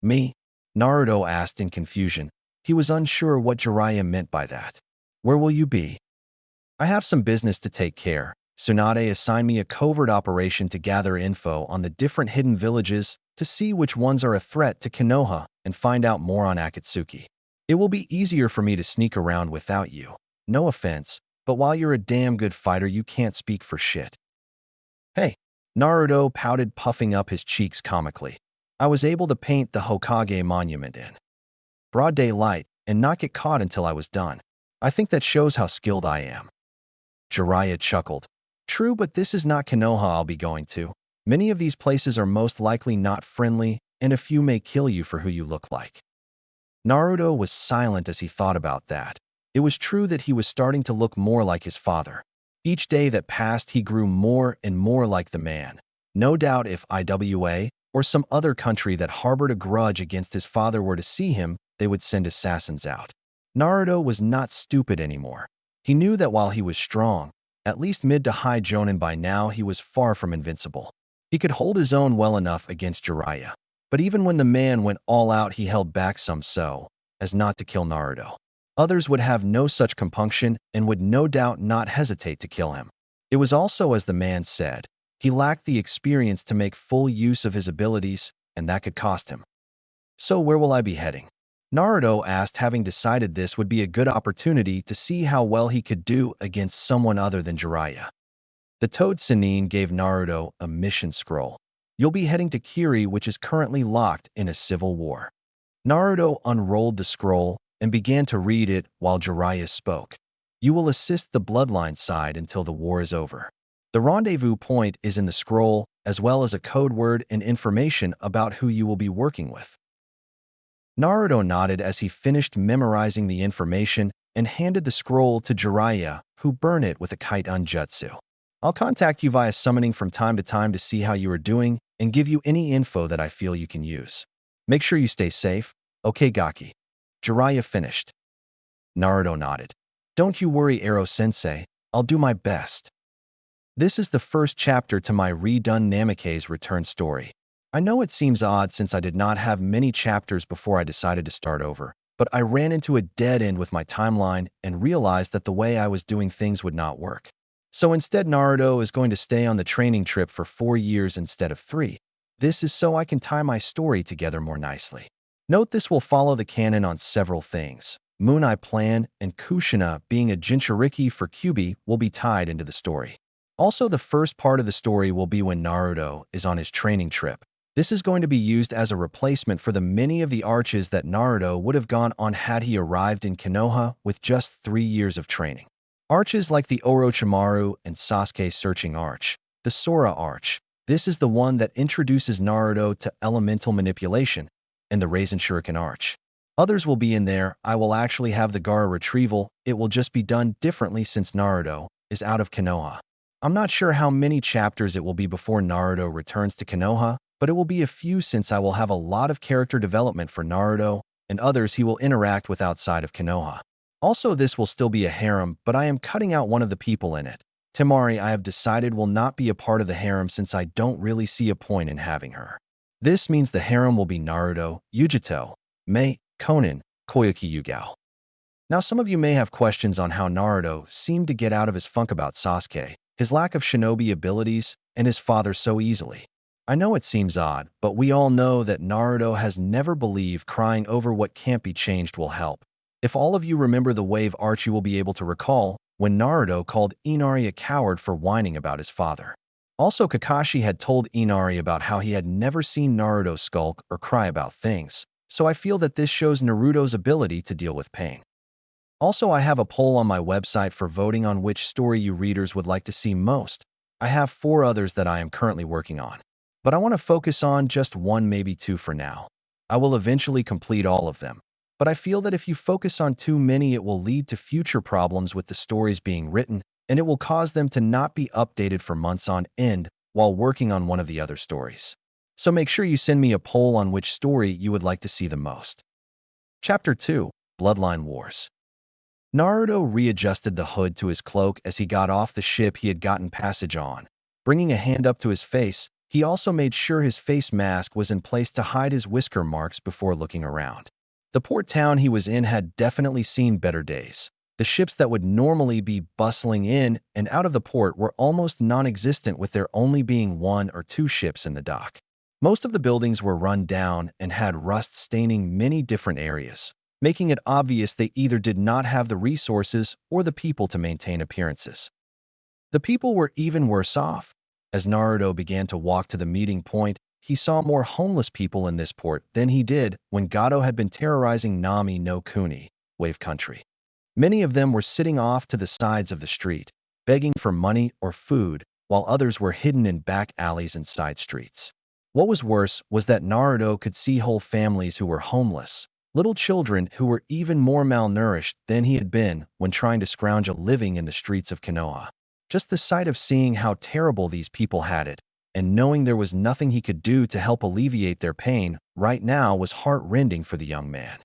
"Me?" Naruto asked in confusion. He was unsure what Jiraiya meant by that. "Where will you be?" "I have some business to take care. Tsunade assigned me a covert operation to gather info on the different hidden villages to see which ones are a threat to Konoha and find out more on Akatsuki. It will be easier for me to sneak around without you. No offense, but while you're a damn good fighter, you can't speak for shit." "Hey," Naruto pouted, puffing up his cheeks comically. "I was able to paint the Hokage monument in broad daylight and not get caught until I was done. I think that shows how skilled I am." Jiraiya chuckled. "True, but this is not Konoha I'll be going to. Many of these places are most likely not friendly, and a few may kill you for who you look like." Naruto was silent as he thought about that. It was true that he was starting to look more like his father. Each day that passed, he grew more and more like the man. No doubt if Iwa or some other country that harbored a grudge against his father were to see him, they would send assassins out. Naruto was not stupid anymore. He knew that while he was strong, at least mid to high Jonin by now, he was far from invincible. He could hold his own well enough against Jiraiya. But even when the man went all out, he held back some so as not to kill Naruto. Others would have no such compunction and would no doubt not hesitate to kill him. It was also as the man said, he lacked the experience to make full use of his abilities, and that could cost him. "So where will I be heading?" Naruto asked, having decided this would be a good opportunity to see how well he could do against someone other than Jiraiya. The Toad Sannin gave Naruto a mission scroll. "You'll be heading to Kiri, which is currently locked in a civil war." Naruto unrolled the scroll and began to read it while Jiraiya spoke. "You will assist the bloodline side until the war is over. The rendezvous point is in the scroll, as well as a code word and information about who you will be working with." Naruto nodded as he finished memorizing the information and handed the scroll to Jiraiya, who burned it with a kite jutsu. "I'll contact you via summoning from time to time to see how you are doing and give you any info that I feel you can use. Make sure you stay safe." "Okay, Gaki." Jiraiya finished. Naruto nodded. "Don't you worry, Ero-sensei. I'll do my best." This is the first chapter to my redone Namikaze's return story. I know it seems odd since I did not have many chapters before I decided to start over, but I ran into a dead end with my timeline and realized that the way I was doing things would not work. So instead, Naruto is going to stay on the training trip for 4 years instead of 3. This is so I can tie my story together more nicely. Note this will follow the canon on several things. Moon Eye Plan and Kushina being a Jinchuriki for Kyuubi will be tied into the story. Also, the first part of the story will be when Naruto is on his training trip. This is going to be used as a replacement for the many of the arches that Naruto would have gone on had he arrived in Konoha with just 3 years of training. Arches like the Orochimaru and Sasuke searching arch, the Sora arch. This is the one that introduces Naruto to elemental manipulation, and the Raisen Shuriken arch. Others will be in there. I will actually have the Gaara retrieval. It will just be done differently since Naruto is out of Konoha. I'm not sure how many chapters it will be before Naruto returns to Konoha, but it will be a few since I will have a lot of character development for Naruto and others he will interact with outside of Konoha. Also, this will still be a harem, but I am cutting out one of the people in it. Temari, I have decided, will not be a part of the harem since I don't really see a point in having her. This means the harem will be Naruto, Yujito, Mei, Konan, Koyuki Yugao. Now, some of you may have questions on how Naruto seemed to get out of his funk about Sasuke, his lack of shinobi abilities, and his father so easily. I know it seems odd, but we all know that Naruto has never believed crying over what can't be changed will help. If all of you remember the wave arch, you will be able to recall when Naruto called Inari a coward for whining about his father. Also, Kakashi had told Inari about how he had never seen Naruto skulk or cry about things, so I feel that this shows Naruto's ability to deal with pain. Also, I have a poll on my website for voting on which story you readers would like to see most. I have 4 others that I am currently working on, but I want to focus on just 1, maybe 2 for now. I will eventually complete all of them, but I feel that if you focus on too many, it will lead to future problems with the stories being written, and it will cause them to not be updated for months on end while working on one of the other stories. So make sure you send me a poll on which story you would like to see the most. Chapter 2, Bloodline Wars. Naruto readjusted the hood to his cloak as he got off the ship he had gotten passage on. Bringing a hand up to his face, he also made sure his face mask was in place to hide his whisker marks before looking around. The port town he was in had definitely seen better days. The ships that would normally be bustling in and out of the port were almost non-existent, with there only being 1 or 2 ships in the dock. Most of the buildings were run down and had rust staining many different areas, making it obvious they either did not have the resources or the people to maintain appearances. The people were even worse off. As Naruto began to walk to the meeting point, he saw more homeless people in this port than he did when Gato had been terrorizing Nami no Kuni, Wave Country. Many of them were sitting off to the sides of the street, begging for money or food, while others were hidden in back alleys and side streets. What was worse was that Naruto could see whole families who were homeless, little children who were even more malnourished than he had been when trying to scrounge a living in the streets of Konoha. Just the sight of seeing how terrible these people had it, and knowing there was nothing he could do to help alleviate their pain right now, was heart-rending for the young man.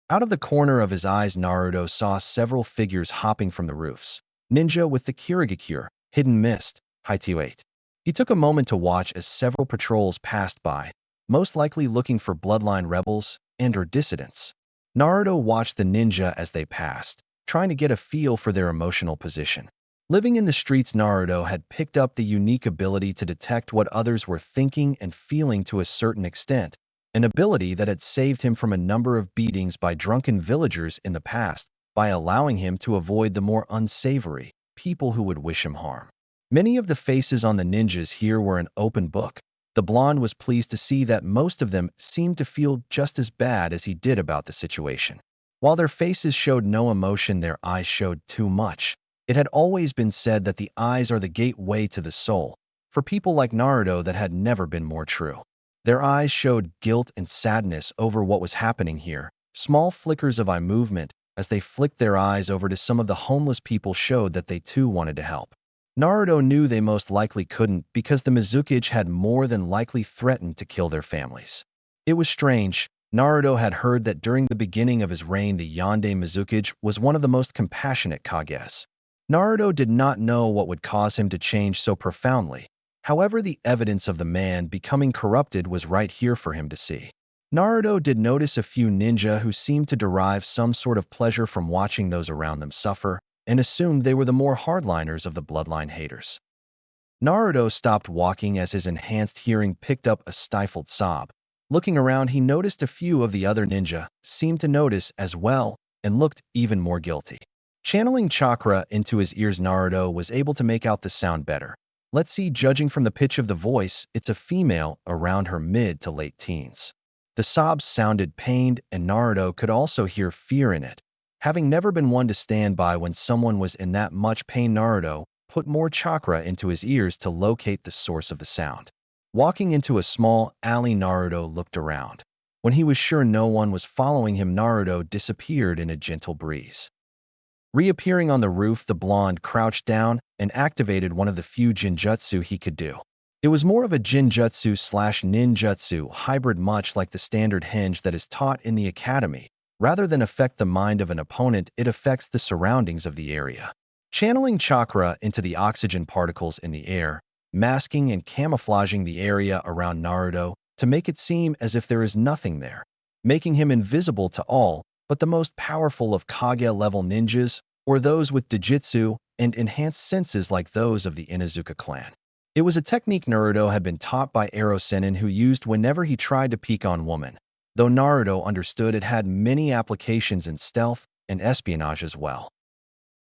Out of the corner of his eyes, Naruto saw several figures hopping from the roofs. Ninja with the Kirigakure, Hidden Mist, Haiti-8. He took a moment to watch as several patrols passed by, most likely looking for bloodline rebels and/or dissidents. Naruto watched the ninja as they passed, trying to get a feel for their emotional position. Living in the streets, Naruto had picked up the unique ability to detect what others were thinking and feeling to a certain extent, an ability that had saved him from a number of beatings by drunken villagers in the past by allowing him to avoid the more unsavory people who would wish him harm. Many of the faces on the ninjas here were an open book. The blonde was pleased to see that most of them seemed to feel just as bad as he did about the situation. While their faces showed no emotion, their eyes showed too much. It had always been said that the eyes are the gateway to the soul. For people like Naruto, that had never been more true. Their eyes showed guilt and sadness over what was happening here. Small flickers of eye movement as they flicked their eyes over to some of the homeless people showed that they too wanted to help. Naruto knew they most likely couldn't because the Mizukage had more than likely threatened to kill their families. It was strange. Naruto had heard that during the beginning of his reign, the Yonde Mizukage was one of the most compassionate Kages. Naruto did not know what would cause him to change so profoundly. However, the evidence of the man becoming corrupted was right here for him to see. Naruto did notice a few ninja who seemed to derive some sort of pleasure from watching those around them suffer, and assumed they were the more hardliners of the bloodline haters. Naruto stopped walking as his enhanced hearing picked up a stifled sob. Looking around, he noticed a few of the other ninja seemed to notice as well and looked even more guilty. Channeling chakra into his ears, Naruto was able to make out the sound better. Let's see, judging from the pitch of the voice, it's a female around her mid to late teens. The sobs sounded pained, and Naruto could also hear fear in it. Having never been one to stand by when someone was in that much pain, Naruto put more chakra into his ears to locate the source of the sound. Walking into a small alley, Naruto looked around. When he was sure no one was following him, Naruto disappeared in a gentle breeze. Reappearing on the roof, the blonde crouched down and activated one of the few jinjutsu he could do. It was more of a jinjutsu/ninjutsu hybrid, much like the standard hinge that is taught in the academy. Rather than affect the mind of an opponent, it affects the surroundings of the area. Channeling chakra into the oxygen particles in the air, masking and camouflaging the area around Naruto to make it seem as if there is nothing there, making him invisible to all but the most powerful of Kage-level ninjas, or those with Dojutsu and enhanced senses like those of the Inuzuka clan. It was a technique Naruto had been taught by Hiraishin, who used whenever he tried to peek on women, though Naruto understood it had many applications in stealth and espionage as well.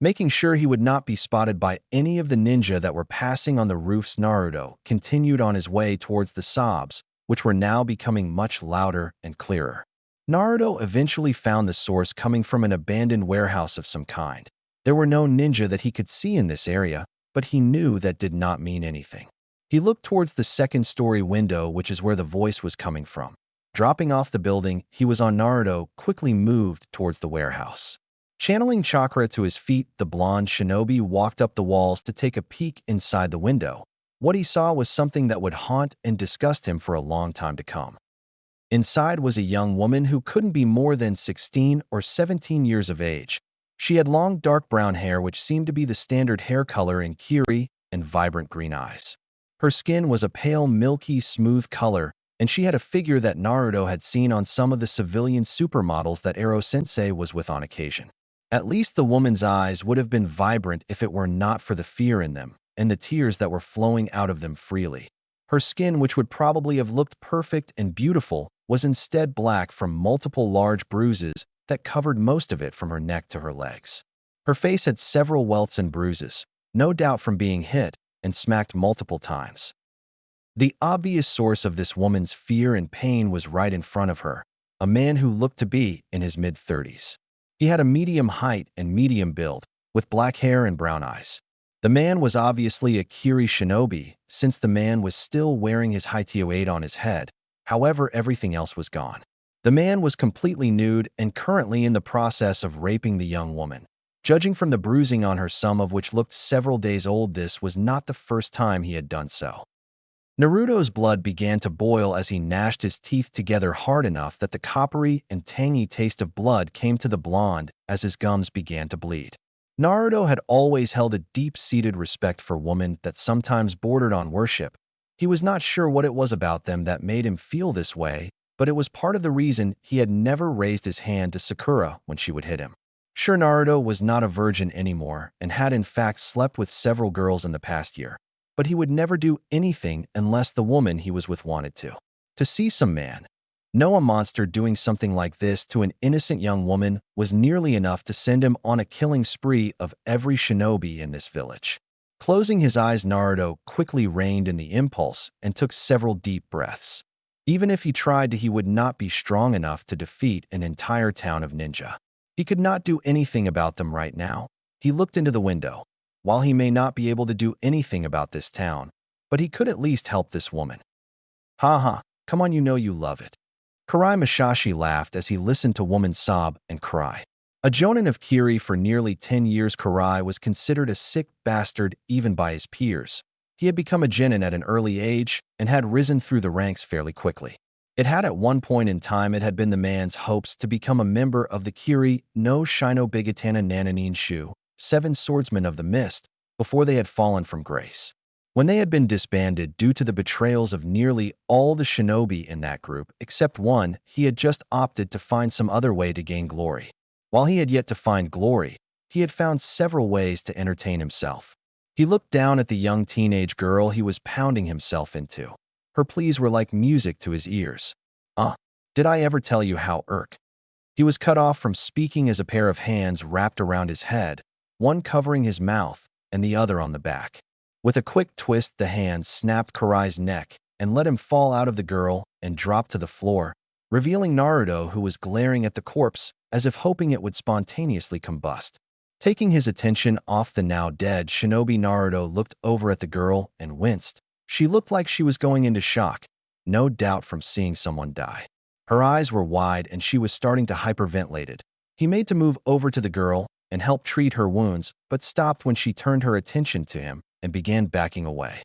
Making sure he would not be spotted by any of the ninja that were passing on the roofs, Naruto continued on his way towards the sobs, which were now becoming much louder and clearer. Naruto eventually found the source coming from an abandoned warehouse of some kind. There were no ninja that he could see in this area, but he knew that did not mean anything. He looked towards the second-story window, which is where the voice was coming from. Dropping off the building he was on, Naruto quickly moved towards the warehouse. Channeling chakra to his feet, the blonde shinobi walked up the walls to take a peek inside the window. What he saw was something that would haunt and disgust him for a long time to come. Inside was a young woman who couldn't be more than 16 or 17 years of age. She had long dark brown hair, which seemed to be the standard hair color in Kiri, and vibrant green eyes. Her skin was a pale, milky, smooth color, and she had a figure that Naruto had seen on some of the civilian supermodels that Ero-sensei was with on occasion. At least the woman's eyes would have been vibrant if it were not for the fear in them and the tears that were flowing out of them freely. Her skin, which would probably have looked perfect and beautiful, was instead black from multiple large bruises that covered most of it from her neck to her legs. Her face had several welts and bruises, no doubt from being hit and smacked multiple times. The obvious source of this woman's fear and pain was right in front of her, a man who looked to be in his mid-30s. He had a medium height and medium build, with black hair and brown eyes. The man was obviously a Kiri shinobi, since the man was still wearing his Haitio-8 on his head. However, everything else was gone. The man was completely nude and currently in the process of raping the young woman. Judging from the bruising on her, some of which looked several days old, this was not the first time he had done so. Naruto's blood began to boil as he gnashed his teeth together hard enough that the coppery and tangy taste of blood came to the blonde as his gums began to bleed. Naruto had always held a deep-seated respect for women that sometimes bordered on worship. He was not sure what it was about them that made him feel this way, but it was part of the reason he had never raised his hand to Sakura when she would hit him. Sure, Naruto was not a virgin anymore and had in fact slept with several girls in the past year, but he would never do anything unless the woman he was with wanted to. To see some man, no, a monster, doing something like this to an innocent young woman was nearly enough to send him on a killing spree of every shinobi in this village. Closing his eyes, Naruto quickly reined in the impulse and took several deep breaths. Even if he tried to, he would not be strong enough to defeat an entire town of ninja. He could not do anything about them right now. He looked into the window. While he may not be able to do anything about this town, but he could at least help this woman. Ha ha, come on, you know you love it. Karai Masashi laughed as he listened to woman sob and cry. A jonin of Kiri for nearly 10 years, Karai was considered a sick bastard even by his peers. He had become a genin at an early age and had risen through the ranks fairly quickly. It had at one point in time it had been the man's hopes to become a member of the Kiri no Shinobigatana Nananin Shu, 7 swordsmen of the mist, before they had fallen from grace. When they had been disbanded due to the betrayals of nearly all the shinobi in that group except one, he had just opted to find some other way to gain glory. While he had yet to find glory, he had found several ways to entertain himself. He looked down at the young teenage girl he was pounding himself into. Her pleas were like music to his ears. Did I ever tell you how He was cut off from speaking as a pair of hands wrapped around his head, one covering his mouth and the other on the back. With a quick twist, the hand snapped Kurai's neck and let him fall out of the girl and drop to the floor, revealing Naruto, who was glaring at the corpse as if hoping it would spontaneously combust. Taking his attention off the now dead shinobi, Naruto looked over at the girl and winced. She looked like she was going into shock, no doubt from seeing someone die. Her eyes were wide and she was starting to hyperventilate. He made to move over to the girl and help treat her wounds, but stopped when she turned her attention to him and began backing away.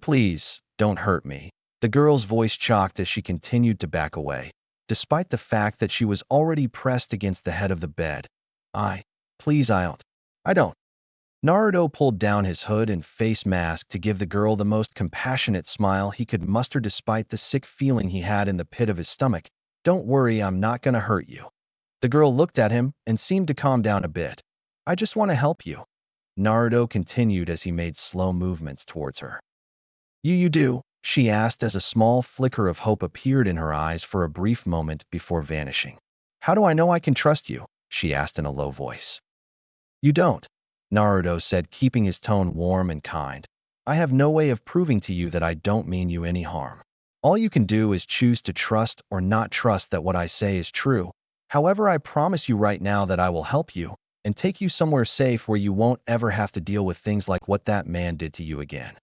Please, don't hurt me." The girl's voice choked as she continued to back away, despite the fact that she was already pressed against the head of the bed. Please, I don't. Naruto pulled down his hood and face mask to give the girl the most compassionate smile he could muster despite the sick feeling he had in the pit of his stomach. "Don't worry, I'm not gonna hurt you." The girl looked at him and seemed to calm down a bit. "I just want to help you," Naruto continued as he made slow movements towards her. You do?" she asked as a small flicker of hope appeared in her eyes for a brief moment before vanishing. "How do I know I can trust you?" she asked in a low voice. "You don't," Naruto said, keeping his tone warm and kind. "I have no way of proving to you that I don't mean you any harm. All you can do is choose to trust or not trust that what I say is true. However, I promise you right now that I will help you and take you somewhere safe where you won't ever have to deal with things like what that man did to you again."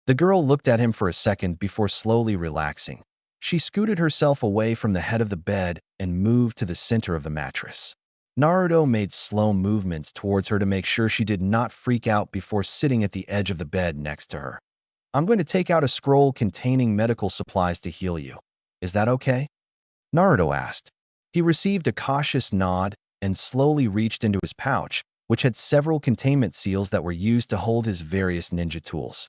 The girl looked at him for a second before slowly relaxing. She scooted herself away from the head of the bed and moved to the center of the mattress. Naruto made slow movements towards her to make sure she did not freak out before sitting at the edge of the bed next to her. "I'm going to take out a scroll containing medical supplies to heal you. Is that okay?" Naruto asked. He received a cautious nod and slowly reached into his pouch, which had several containment seals that were used to hold his various ninja tools.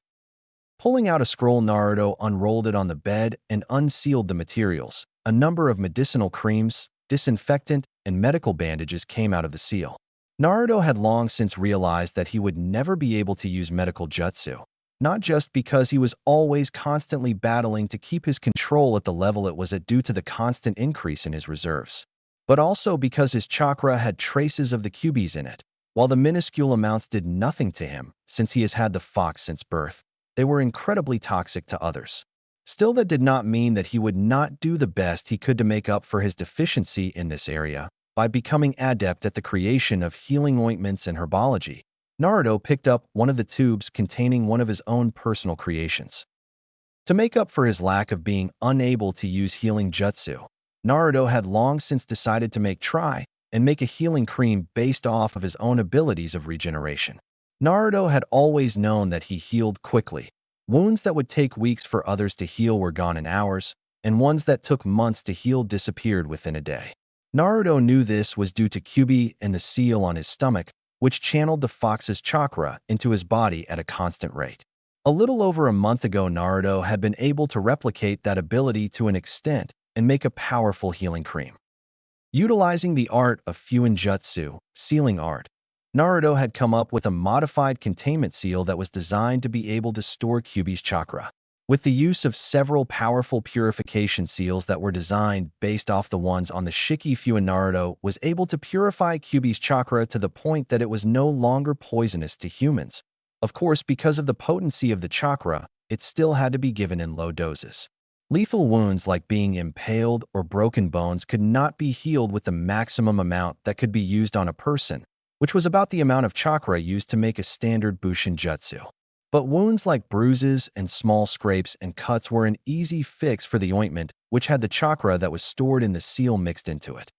Pulling out a scroll, Naruto unrolled it on the bed and unsealed the materials. A number of medicinal creams, disinfectant, and medical bandages came out of the seal. Naruto had long since realized that he would never be able to use medical jutsu, not just because he was always constantly battling to keep his control at the level it was at due to the constant increase in his reserves, but also because his chakra had traces of the Kyuubi's in it. While the minuscule amounts did nothing to him, since he has had the fox since birth, they were incredibly toxic to others. Still, that did not mean that he would not do the best he could to make up for his deficiency in this area by becoming adept at the creation of healing ointments and herbology. Naruto picked up one of the tubes containing one of his own personal creations. To make up for his lack of being unable to use healing jutsu, Naruto had long since decided to try and make a healing cream based off of his own abilities of regeneration. Naruto had always known that he healed quickly. Wounds that would take weeks for others to heal were gone in hours, and ones that took months to heal disappeared within a day. Naruto knew this was due to Kyuubi and the seal on his stomach, which channeled the fox's chakra into his body at a constant rate. A little over a month ago, Naruto had been able to replicate that ability to an extent and make a powerful healing cream. Utilizing the art of Fuin Jutsu, sealing art, Naruto had come up with a modified containment seal that was designed to be able to store Kyuubi's chakra. With the use of several powerful purification seals that were designed based off the ones on the Shiki Fuin, Naruto was able to purify Kyuubi's chakra to the point that it was no longer poisonous to humans. Of course, because of the potency of the chakra, it still had to be given in low doses. Lethal wounds like being impaled or broken bones could not be healed with the maximum amount that could be used on a person, which was about the amount of chakra used to make a standard Bushin Jutsu. But wounds like bruises and small scrapes and cuts were an easy fix for the ointment, which had the chakra that was stored in the seal mixed into it.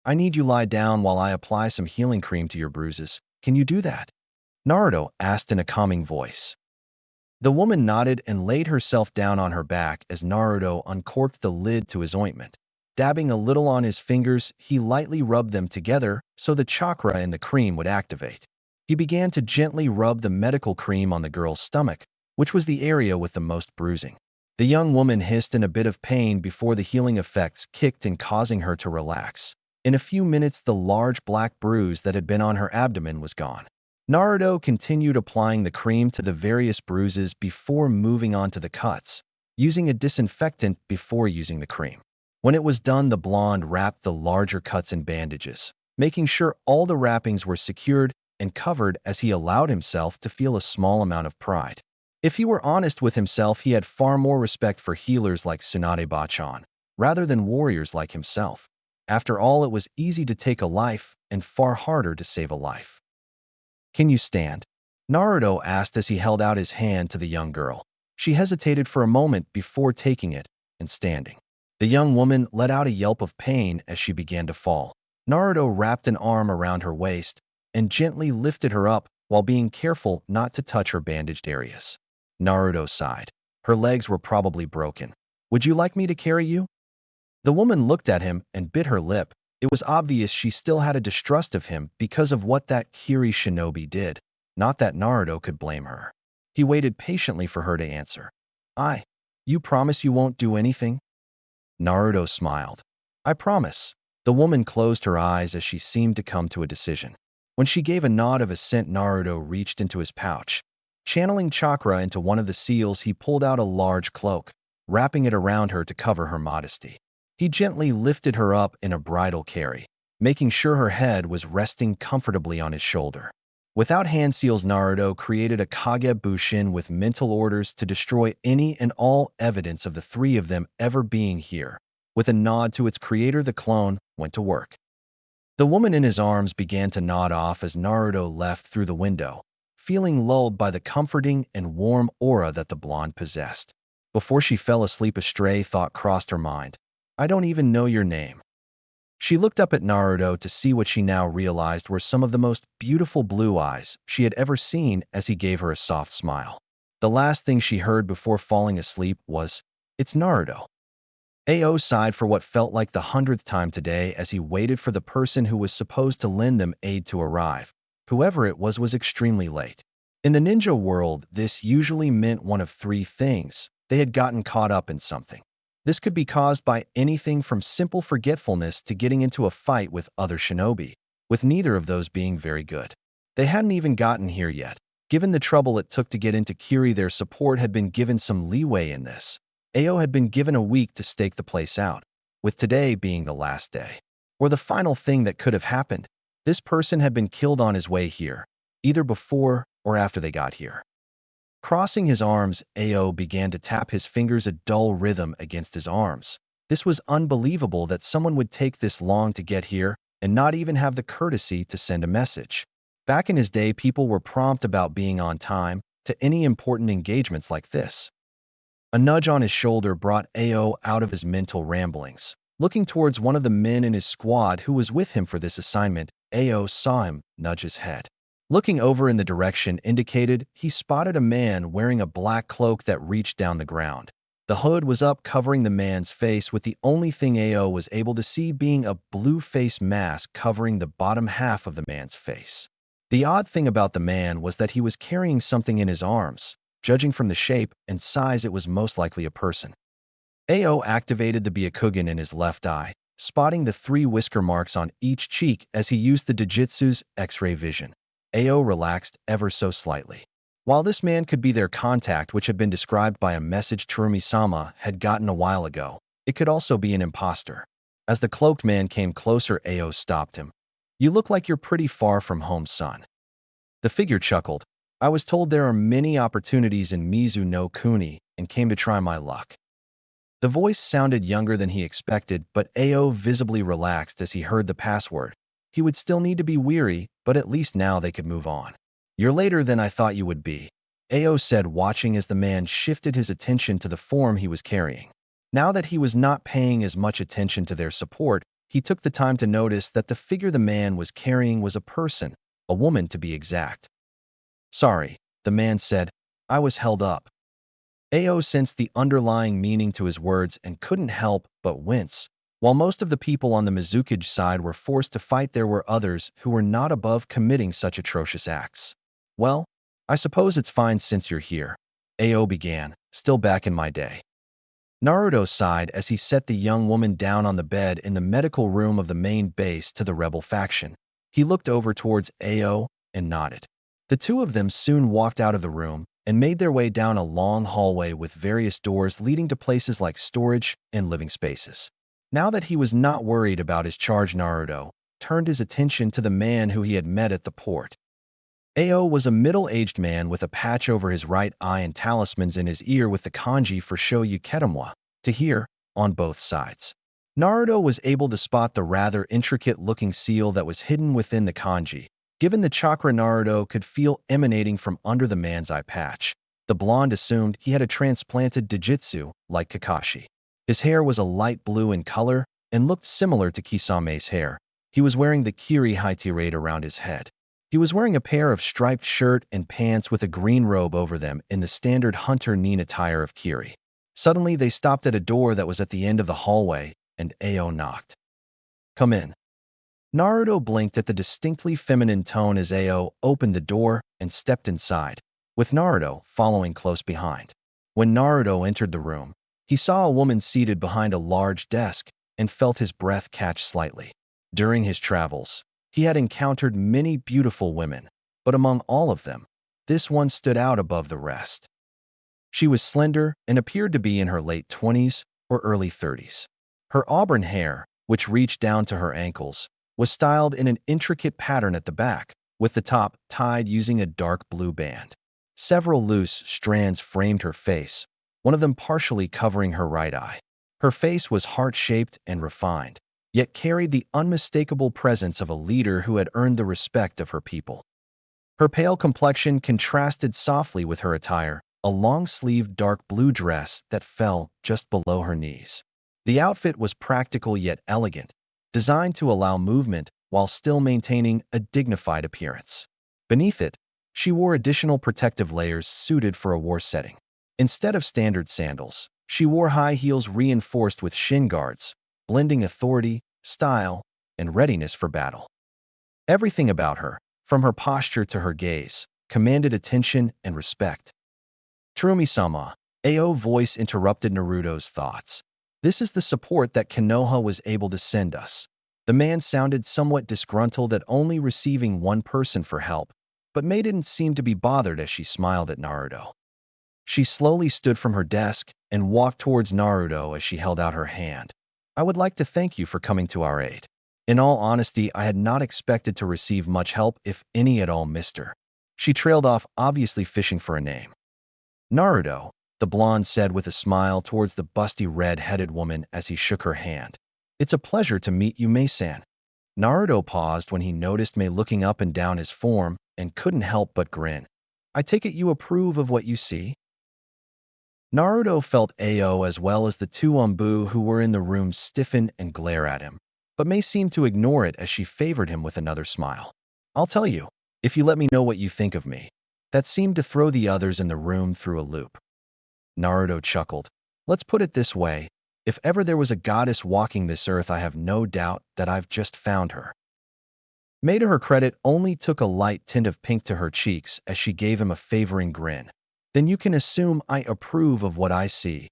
"I need you lie down while I apply some healing cream to your bruises. Can you do that?" Naruto asked in a calming voice. The woman nodded and laid herself down on her back as Naruto uncorked the lid to his ointment. Dabbing a little on his fingers, he lightly rubbed them together so the chakra in the cream would activate. He began to gently rub the medical cream on the girl's stomach, which was the area with the most bruising. The young woman hissed in a bit of pain before the healing effects kicked in, causing her to relax. In a few minutes, the large black bruise that had been on her abdomen was gone. Naruto continued applying the cream to the various bruises before moving on to the cuts, using a disinfectant before using the cream. When it was done, the blonde wrapped the larger cuts in bandages, making sure all the wrappings were secured and covered as he allowed himself to feel a small amount of pride. If he were honest with himself, he had far more respect for healers like Tsunade Bachan, rather than warriors like himself. After all, it was easy to take a life and far harder to save a life. "Can you stand?" Naruto asked as he held out his hand to the young girl. She hesitated for a moment before taking it and standing. The young woman let out a yelp of pain as she began to fall. Naruto wrapped an arm around her waist and gently lifted her up while being careful not to touch her bandaged areas. Naruto sighed. Her legs were probably broken. "Would you like me to carry you?" The woman looked at him and bit her lip. It was obvious she still had a distrust of him because of what that Kiri shinobi did. Not that Naruto could blame her. He waited patiently for her to answer. You promise you won't do anything?" Naruto smiled. "I promise." The woman closed her eyes as she seemed to come to a decision. When she gave a nod of assent, Naruto reached into his pouch. Channeling chakra into one of the seals, he pulled out a large cloak, wrapping it around her to cover her modesty. He gently lifted her up in a bridal carry, making sure her head was resting comfortably on his shoulder. Without hand seals, Naruto created a Kage Bushin with mental orders to destroy any and all evidence of the three of them ever being here. With a nod to its creator, the clone went to work. The woman in his arms began to nod off as Naruto left through the window, feeling lulled by the comforting and warm aura that the blonde possessed. Before she fell asleep, a stray thought crossed her mind. "I don't even know your name." She looked up at Naruto to see what she now realized were some of the most beautiful blue eyes she had ever seen as he gave her a soft smile. The last thing she heard before falling asleep was, "It's Naruto." Ao sighed for what felt like the 100th time today as he waited for the person who was supposed to lend them aid to arrive. Whoever it was extremely late. In the ninja world, this usually meant one of three things. They had gotten caught up in something. This could be caused by anything from simple forgetfulness to getting into a fight with other shinobi, with neither of those being very good. They hadn't even gotten here yet. Given the trouble it took to get into Kiri, their support had been given some leeway in this. Ao had been given a week to stake the place out, with today being the last day. Or the final thing that could have happened. This person had been killed on his way here, either before or after they got here. Crossing his arms, Ao began to tap his fingers, a dull rhythm against his arms. This was unbelievable that someone would take this long to get here and not even have the courtesy to send a message. Back in his day, people were prompt about being on time to any important engagements like this. A nudge on his shoulder brought Ao out of his mental ramblings. Looking towards one of the men in his squad who was with him for this assignment, Ao saw him nudge his head. Looking over in the direction indicated, he spotted a man wearing a black cloak that reached down the ground. The hood was up, covering the man's face, with the only thing Ao was able to see being a blue face mask covering the bottom half of the man's face. The odd thing about the man was that he was carrying something in his arms. Judging from the shape and size, it was most likely a person. Ao activated the Byakugan in his left eye, spotting the 3 whisker marks on each cheek as he used the Dijitsu's X-ray vision. Ao relaxed ever so slightly. While this man could be their contact, which had been described by a message Turumi-sama had gotten a while ago, it could also be an imposter. As the cloaked man came closer, Ao stopped him. "You look like you're pretty far from home, son." The figure chuckled. "I was told there are many opportunities in Mizu no Kuni and came to try my luck." The voice sounded younger than he expected, but Ao visibly relaxed as he heard the password. He would still need to be weary, but at least now they could move on. "You're later than I thought you would be," Ao said, watching as the man shifted his attention to the form he was carrying. Now that he was not paying as much attention to their support, he took the time to notice that the figure the man was carrying was a person, a woman to be exact. "Sorry," the man said. "I was held up." Ao sensed the underlying meaning to his words and couldn't help but wince. While most of the people on the Mizukage side were forced to fight, there were others who were not above committing such atrocious acts. "Well, I suppose it's fine since you're here," Ao began, "still back in my day." Naruto sighed as he set the young woman down on the bed in the medical room of the main base to the rebel faction. He looked over towards Ao and nodded. The two of them soon walked out of the room and made their way down a long hallway with various doors leading to places like storage and living spaces. Now that he was not worried about his charge, Naruto turned his attention to the man who he had met at the port. Ao was a middle-aged man with a patch over his right eye and talismans in his ear with the kanji for Sho Yuketamwa, to hear, on both sides. Naruto was able to spot the rather intricate-looking seal that was hidden within the kanji. Given the chakra Naruto could feel emanating from under the man's eye patch, the blonde assumed he had a transplanted Dijitsu, like Kakashi. His hair was a light blue in color and looked similar to Kisame's hair. He was wearing the Kiri Haitirade around his head. He was wearing a pair of striped shirt and pants with a green robe over them in the standard hunter nin attire of Kiri. Suddenly, they stopped at a door that was at the end of the hallway, and Ao knocked. "Come in." Naruto blinked at the distinctly feminine tone as Ao opened the door and stepped inside, with Naruto following close behind. When Naruto entered the room, he saw a woman seated behind a large desk and felt his breath catch slightly. During his travels, he had encountered many beautiful women, but among all of them, this one stood out above the rest. She was slender and appeared to be in her late 20s or early 30s. Her auburn hair, which reached down to her ankles, was styled in an intricate pattern at the back, with the top tied using a dark blue band. Several loose strands framed her face, one of them partially covering her right eye. Her face was heart-shaped and refined, yet carried the unmistakable presence of a leader who had earned the respect of her people. Her pale complexion contrasted softly with her attire, a long-sleeved dark blue dress that fell just below her knees. The outfit was practical yet elegant, designed to allow movement while still maintaining a dignified appearance. Beneath it, she wore additional protective layers suited for a war setting. Instead of standard sandals, she wore high heels reinforced with shin guards, blending authority, style, and readiness for battle. Everything about her, from her posture to her gaze, commanded attention and respect. "Terumi-sama," Ao's voice interrupted Naruto's thoughts. "This is the support that Konoha was able to send us." The man sounded somewhat disgruntled at only receiving one person for help, but Mei didn't seem to be bothered as she smiled at Naruto. She slowly stood from her desk and walked towards Naruto as she held out her hand. "I would like to thank you for coming to our aid. In all honesty, I had not expected to receive much help, if any at all, mister." She trailed off, obviously fishing for a name. "Naruto," the blonde said with a smile towards the busty red-headed woman as he shook her hand. "It's a pleasure to meet you, Mei-san." Naruto paused when he noticed Mei looking up and down his form and couldn't help but grin. "I take it you approve of what you see?" Naruto felt Ao as well as the two Umbu who were in the room stiffen and glare at him, but Mei seemed to ignore it as she favored him with another smile. "I'll tell you, if you let me know what you think of me." That seemed to throw the others in the room through a loop. Naruto chuckled. "Let's put it this way. If ever there was a goddess walking this earth, I have no doubt that I've just found her." Mei, to her credit, only took a light tint of pink to her cheeks as she gave him a favoring grin. "Then you can assume I approve of what I see."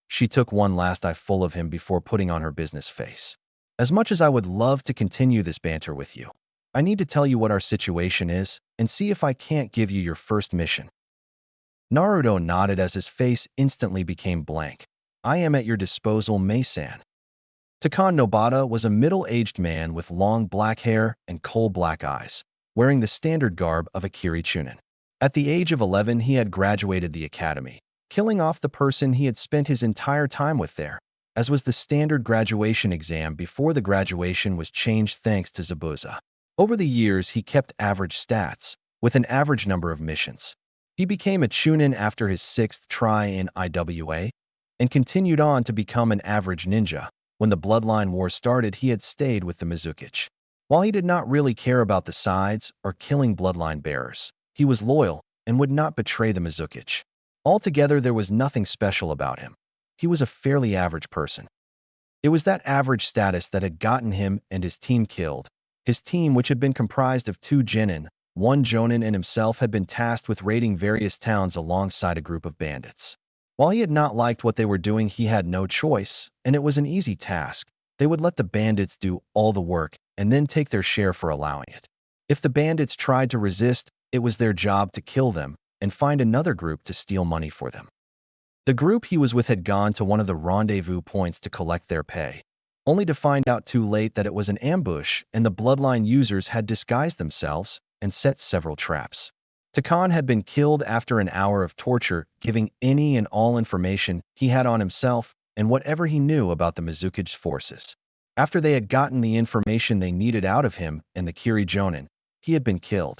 She took one last eye full of him before putting on her business face. "As much as I would love to continue this banter with you, I need to tell you what our situation is and see if I can't give you your first mission." Naruto nodded as his face instantly became blank. "I am at your disposal, Mei-san." Takan Nobata was a middle-aged man with long black hair and coal-black eyes, wearing the standard garb of a Kiri-chunin. At the age of 11, he had graduated the academy, killing off the person he had spent his entire time with there, as was the standard graduation exam before the graduation was changed thanks to Zabuza. Over the years, he kept average stats, with an average number of missions. He became a chunin after his 6th try in IWA, and continued on to become an average ninja. When the Bloodline War started, he had stayed with the Mizukichi. While he did not really care about the sides or killing bloodline bearers, he was loyal and would not betray the Mizukichi. Altogether, there was nothing special about him. He was a fairly average person. It was that average status that had gotten him and his team killed. His team, which had been comprised of 2 genin, 1 jonin, and himself, had been tasked with raiding various towns alongside a group of bandits. While he had not liked what they were doing, he had no choice, and it was an easy task. They would let the bandits do all the work and then take their share for allowing it. If the bandits tried to resist, it was their job to kill them and find another group to steal money for them. The group he was with had gone to one of the rendezvous points to collect their pay, only to find out too late that it was an ambush and the bloodline users had disguised themselves and set several traps. Takan had been killed after an hour of torture, giving any and all information he had on himself and whatever he knew about the Mizuki's forces. After they had gotten the information they needed out of him and the Kiri Jonin, he had been killed.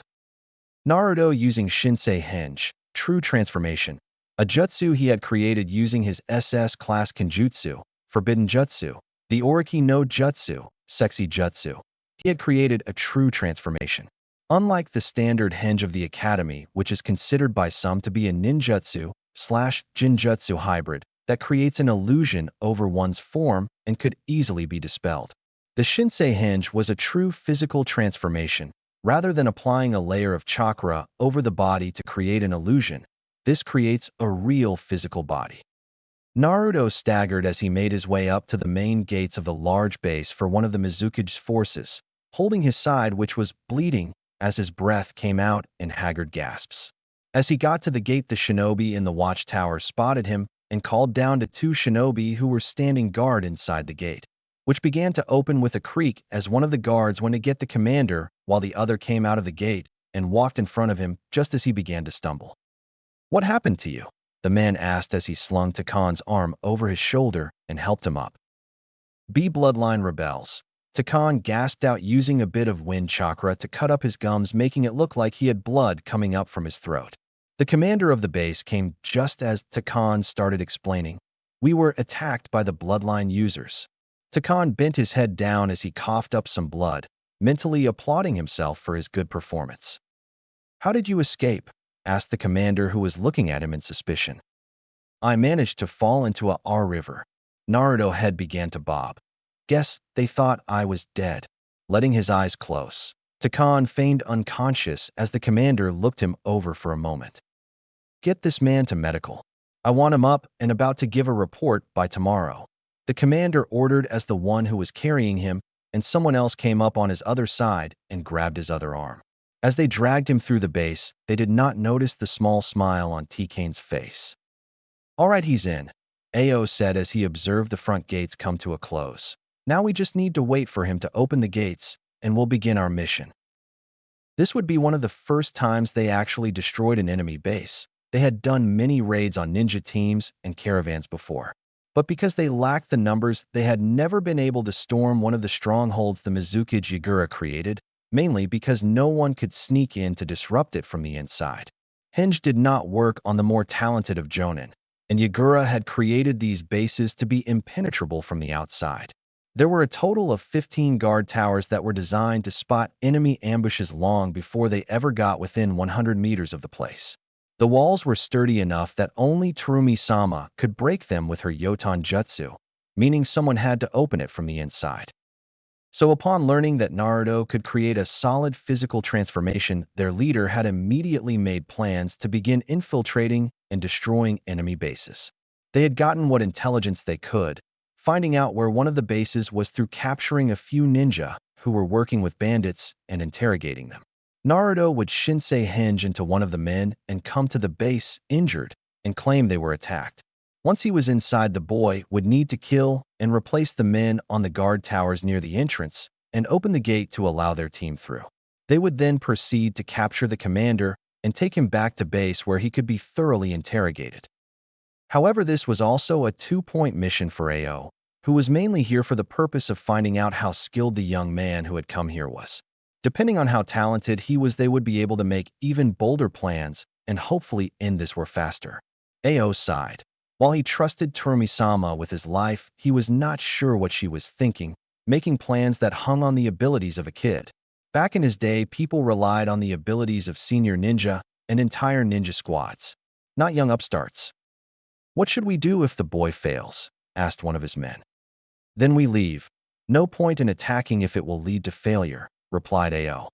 Naruto using Shinsei Henge, true transformation, a jutsu he had created using his SS class Kenjutsu, forbidden jutsu, the Oriki no Jutsu, sexy jutsu. He had created a true transformation. Unlike the standard henge of the academy, which is considered by some to be a ninjutsu/jinjutsu hybrid that creates an illusion over one's form and could easily be dispelled. The Shinsei henge was a true physical transformation. Rather than applying a layer of chakra over the body to create an illusion, this creates a real physical body. Naruto staggered as he made his way up to the main gates of the large base for one of the Mizuki's forces, holding his side which was bleeding as his breath came out in haggard gasps. As he got to the gate, the shinobi in the watchtower spotted him and called down to two shinobi who were standing guard inside the gate, which began to open with a creak as one of the guards went to get the commander while the other came out of the gate and walked in front of him just as he began to stumble. "What happened to you?" the man asked as he slung Takan's arm over his shoulder and helped him up. "B bloodline rebels." Takan gasped out using a bit of wind chakra to cut up his gums, making it look like he had blood coming up from his throat. The commander of the base came just as Takan started explaining. "We were attacked by the bloodline users." Takan bent his head down as he coughed up some blood, mentally applauding himself for his good performance. "How did you escape?" asked the commander who was looking at him in suspicion. "I managed to fall into a river." Naruto's head began to bob. "Guess they thought I was dead." Letting his eyes close, Takan feigned unconscious as the commander looked him over for a moment. "Get this man to medical. I want him up and about to give a report by tomorrow," the commander ordered as the one who was carrying him and someone else came up on his other side and grabbed his other arm. As they dragged him through the base, they did not notice the small smile on Tkane's face. "All right, he's in," Ao said as he observed the front gates come to a close. "Now we just need to wait for him to open the gates, and we'll begin our mission." This would be one of the first times they actually destroyed an enemy base. They had done many raids on ninja teams and caravans before, but because they lacked the numbers, they had never been able to storm one of the strongholds the Mizuki Jigura created, mainly because no one could sneak in to disrupt it from the inside. Henge did not work on the more talented of Jonin, and Yagura had created these bases to be impenetrable from the outside. There were a total of 15 guard towers that were designed to spot enemy ambushes long before they ever got within 100 meters of the place. The walls were sturdy enough that only Terumi-sama could break them with her Yotan Jutsu, meaning someone had to open it from the inside. So upon learning that Naruto could create a solid physical transformation, their leader had immediately made plans to begin infiltrating and destroying enemy bases. They had gotten what intelligence they could, finding out where one of the bases was through capturing a few ninja who were working with bandits and interrogating them. Naruto would Shinsei Henge into one of the men and come to the base injured and claim they were attacked. Once he was inside, the boy would need to kill and replace the men on the guard towers near the entrance and open the gate to allow their team through. They would then proceed to capture the commander and take him back to base where he could be thoroughly interrogated. However, this was also a two-point mission for Ao, who was mainly here for the purpose of finding out how skilled the young man who had come here was. Depending on how talented he was, they would be able to make even bolder plans and hopefully end this war faster. Ao sighed. While he trusted Terumi-sama with his life, he was not sure what she was thinking, making plans that hung on the abilities of a kid. Back in his day, people relied on the abilities of senior ninja and entire ninja squads, not young upstarts. "What should we do if the boy fails?" asked one of his men. "Then we leave. No point in attacking if it will lead to failure," replied Ao.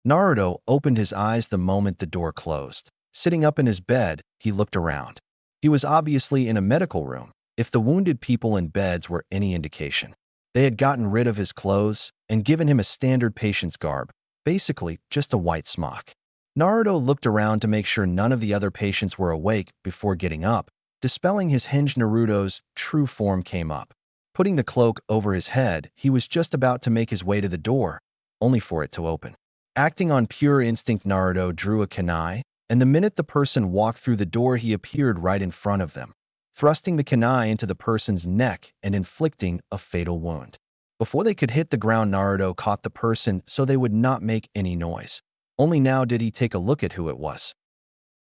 Naruto opened his eyes the moment the door closed. Sitting up in his bed, he looked around. He was obviously in a medical room, if the wounded people in beds were any indication. They had gotten rid of his clothes and given him a standard patient's garb, basically just a white smock. Naruto looked around to make sure none of the other patients were awake before getting up. Dispelling his henge, Naruto's true form came up. Putting the cloak over his head, he was just about to make his way to the door, only for it to open. Acting on pure instinct, Naruto drew a kunai and the minute the person walked through the door, he appeared right in front of them, thrusting the kunai into the person's neck and inflicting a fatal wound. Before they could hit the ground, Naruto caught the person so they would not make any noise. Only now did he take a look at who it was.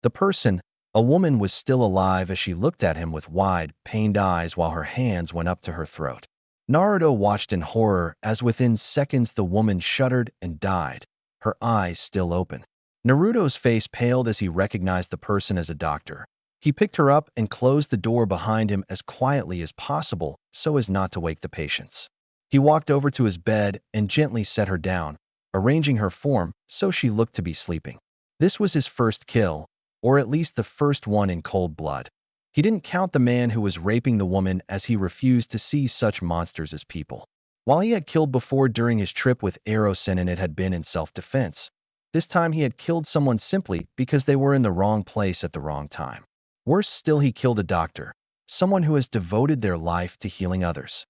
The person, a woman, was still alive as she looked at him with wide, pained eyes while her hands went up to her throat. Naruto watched in horror as within seconds the woman shuddered and died, her eyes still open. Naruto's face paled as he recognized the person as a doctor. He picked her up and closed the door behind him as quietly as possible so as not to wake the patients. He walked over to his bed and gently set her down, arranging her form so she looked to be sleeping. This was his first kill, or at least the first one in cold blood. He didn't count the man who was raping the woman as he refused to see such monsters as people. While he had killed before during his trip with Hiraishin and it had been in self-defense, this time he had killed someone simply because they were in the wrong place at the wrong time. Worse still, he killed a doctor, someone who has devoted their life to healing others.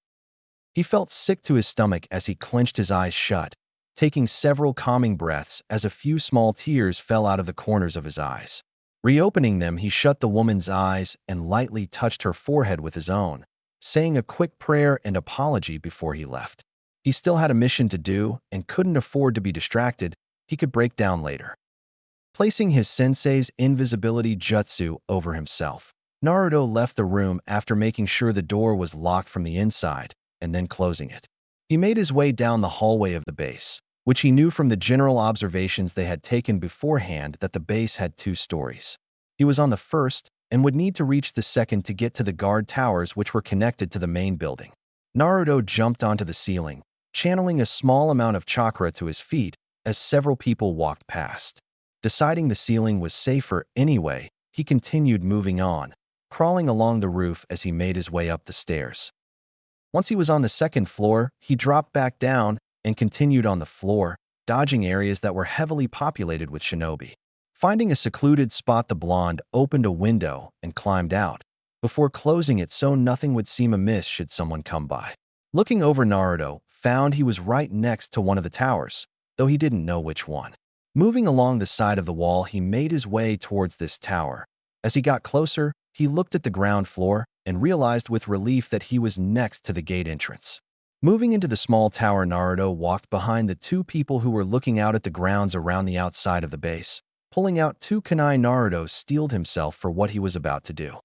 He felt sick to his stomach as he clenched his eyes shut, taking several calming breaths as a few small tears fell out of the corners of his eyes. Reopening them, he shut the woman's eyes and lightly touched her forehead with his own, saying a quick prayer and apology before he left. He still had a mission to do and couldn't afford to be distracted. He could break down later. Placing his sensei's invisibility jutsu over himself, Naruto left the room after making sure the door was locked from the inside and then closing it. He made his way down the hallway of the base, which he knew from the general observations they had taken beforehand that the base had 2 stories. He was on the first and would need to reach the second to get to the guard towers which were connected to the main building. Naruto jumped onto the ceiling, channeling a small amount of chakra to his feet as several people walked past. Deciding the ceiling was safer anyway, he continued moving on, crawling along the roof as he made his way up the stairs. Once he was on the second floor, he dropped back down and continued on the floor, dodging areas that were heavily populated with shinobi. Finding a secluded spot, the blonde opened a window and climbed out, before closing it so nothing would seem amiss should someone come by. Looking over, Naruto found he was right next to one of the towers, though he didn't know which one. Moving along the side of the wall, he made his way towards this tower. As he got closer, he looked at the ground floor and realized with relief that he was next to the gate entrance. Moving into the small tower, Naruto walked behind the 2 people who were looking out at the grounds around the outside of the base. Pulling out 2 kunai, Naruto steeled himself for what he was about to do.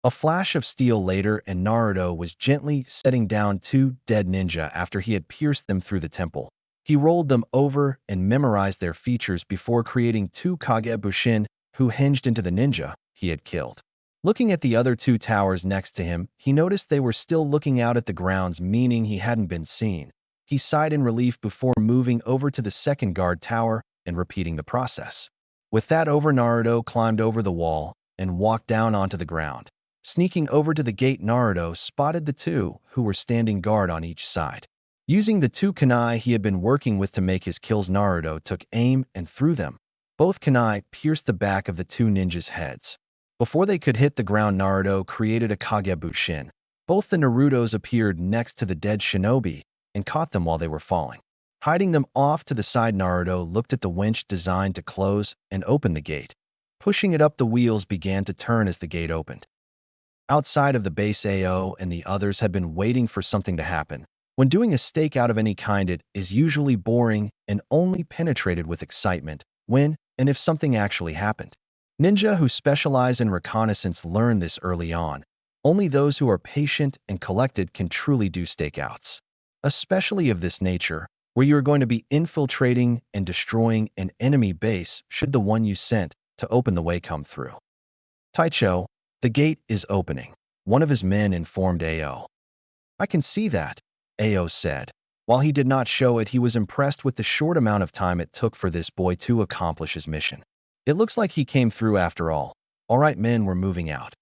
A flash of steel later, and Naruto was gently setting down 2 dead ninja after he had pierced them through the temple. He rolled them over and memorized their features before creating 2 Kagebushin who hinged into the ninja he had killed. Looking at the other 2 towers next to him, he noticed they were still looking out at the grounds, meaning he hadn't been seen. He sighed in relief before moving over to the second guard tower and repeating the process. With that over, Naruto climbed over the wall and walked down onto the ground. Sneaking over to the gate, Naruto spotted the 2 who were standing guard on each side. Using the 2 kunai he had been working with to make his kills, Naruto took aim and threw them. Both kunai pierced the back of the 2 ninjas' heads. Before they could hit the ground, Naruto created a Kagebushin. Both the Narutos appeared next to the dead shinobi and caught them while they were falling. Hiding them off to the side, Naruto looked at the winch designed to close and open the gate. Pushing it up, the wheels began to turn as the gate opened. Outside of the base, Ao and the others had been waiting for something to happen. When doing a stakeout of any kind, it is usually boring and only penetrated with excitement when and if something actually happened. Ninja who specialize in reconnaissance learn this early on. Only those who are patient and collected can truly do stakeouts, especially of this nature, where you are going to be infiltrating and destroying an enemy base should the one you sent to open the way come through. Taicho, the gate is opening, one of his men informed Ao. I can see that, Ao said. While he did not show it, he was impressed with the short amount of time it took for this boy to accomplish his mission. It looks like he came through after all. All right, men, we're moving out.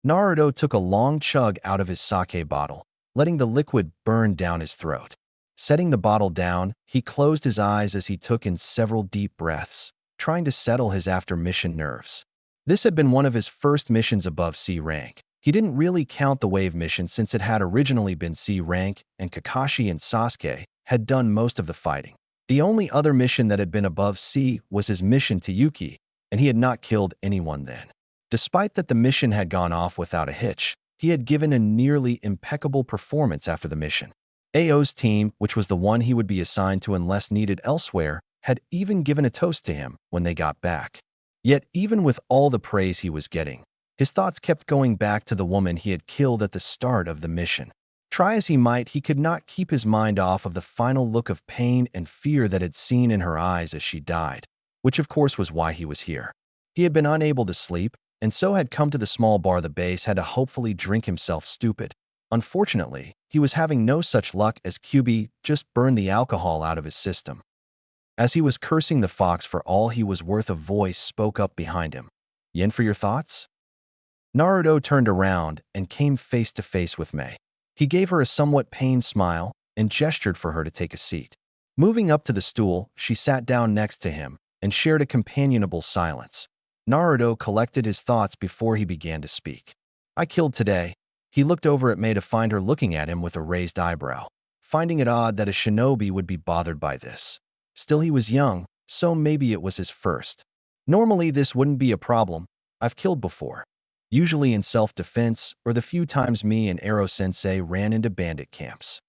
Naruto took a long chug out of his sake bottle, letting the liquid burn down his throat. Setting the bottle down, he closed his eyes as he took in several deep breaths, trying to settle his after-mission nerves. This had been one of his first missions above C rank. He didn't really count the wave mission since it had originally been C rank and Kakashi and Sasuke had done most of the fighting. The only other mission that had been above C was his mission to Yuki, and he had not killed anyone then. Despite that the mission had gone off without a hitch, he had given a nearly impeccable performance after the mission. Ao's team, which was the one he would be assigned to unless needed elsewhere, had even given a toast to him when they got back. Yet even with all the praise he was getting, his thoughts kept going back to the woman he had killed at the start of the mission. Try as he might, he could not keep his mind off of the final look of pain and fear that had seen in her eyes as she died, which of course was why he was here. He had been unable to sleep, and so had come to the small bar the base had to hopefully drink himself stupid. Unfortunately, he was having no such luck as QB just burned the alcohol out of his system. As he was cursing the fox for all he was worth, a voice spoke up behind him. "Yen for your thoughts?" Naruto turned around and came face to face with Mei. He gave her a somewhat pained smile and gestured for her to take a seat. Moving up to the stool, she sat down next to him and shared a companionable silence. Naruto collected his thoughts before he began to speak. "I killed today." He looked over at Mei to find her looking at him with a raised eyebrow, finding it odd that a shinobi would be bothered by this. Still, he was young, so maybe it was his first. Normally, this wouldn't be a problem. I've killed before. Usually in self-defense, or the few times me and Ero-sensei ran into bandit camps.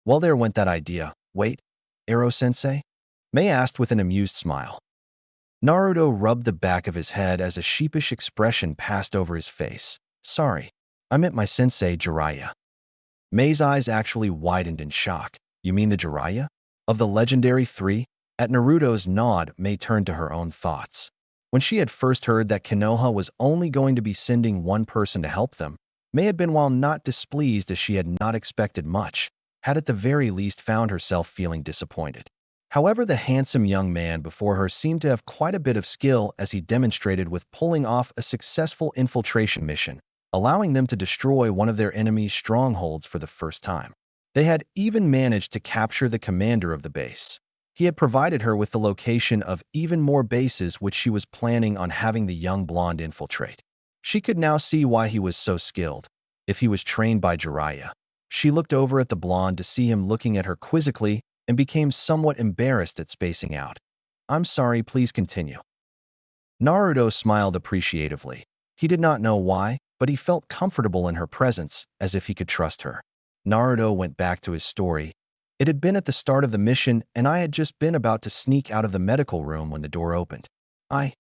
Well, there went that idea. Wait, Ero-sensei? Mei asked with an amused smile. Naruto rubbed the back of his head as a sheepish expression passed over his face. Sorry, I meant my sensei Jiraiya. Mei's eyes actually widened in shock. You mean the Jiraiya? Of the legendary three? At Naruto's nod, Mei turned to her own thoughts. When she had first heard that Konoha was only going to be sending one person to help them, Mei had been, while not displeased as she had not expected much, had at the very least found herself feeling disappointed. However, the handsome young man before her seemed to have quite a bit of skill as he demonstrated with pulling off a successful infiltration mission, allowing them to destroy one of their enemy's strongholds for the first time. They had even managed to capture the commander of the base. He had provided her with the location of even more bases which she was planning on having the young blonde infiltrate. She could now see why he was so skilled, if he was trained by Jiraiya. She looked over at the blonde to see him looking at her quizzically and became somewhat embarrassed at spacing out. I'm sorry, please continue. Naruto smiled appreciatively. He did not know why, but he felt comfortable in her presence, as if he could trust her. Naruto went back to his story. It had been at the start of the mission, and I had just been about to sneak out of the medical room when the door opened. I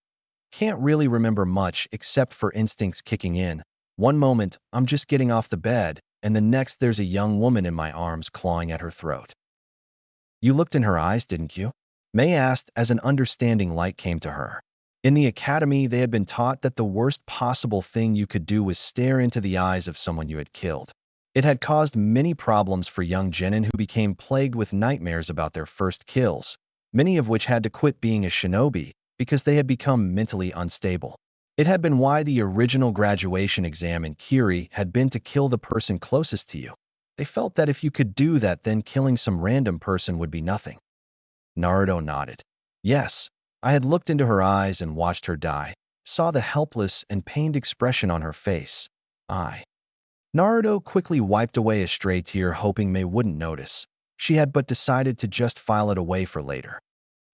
can't really remember much except for instincts kicking in. One moment, I'm just getting off the bed, and the next there's a young woman in my arms clawing at her throat. You looked in her eyes, didn't you? Mei asked as an understanding light came to her. In the academy, they had been taught that the worst possible thing you could do was stare into the eyes of someone you had killed. It had caused many problems for young genin who became plagued with nightmares about their first kills, many of which had to quit being a shinobi because they had become mentally unstable. It had been why the original graduation exam in Kiri had been to kill the person closest to you. They felt that if you could do that, then killing some random person would be nothing. Naruto nodded. Yes, I had looked into her eyes and watched her die, saw the helpless and pained expression on her face. Naruto quickly wiped away a stray tear, hoping Mei wouldn't notice. She had but decided to just file it away for later.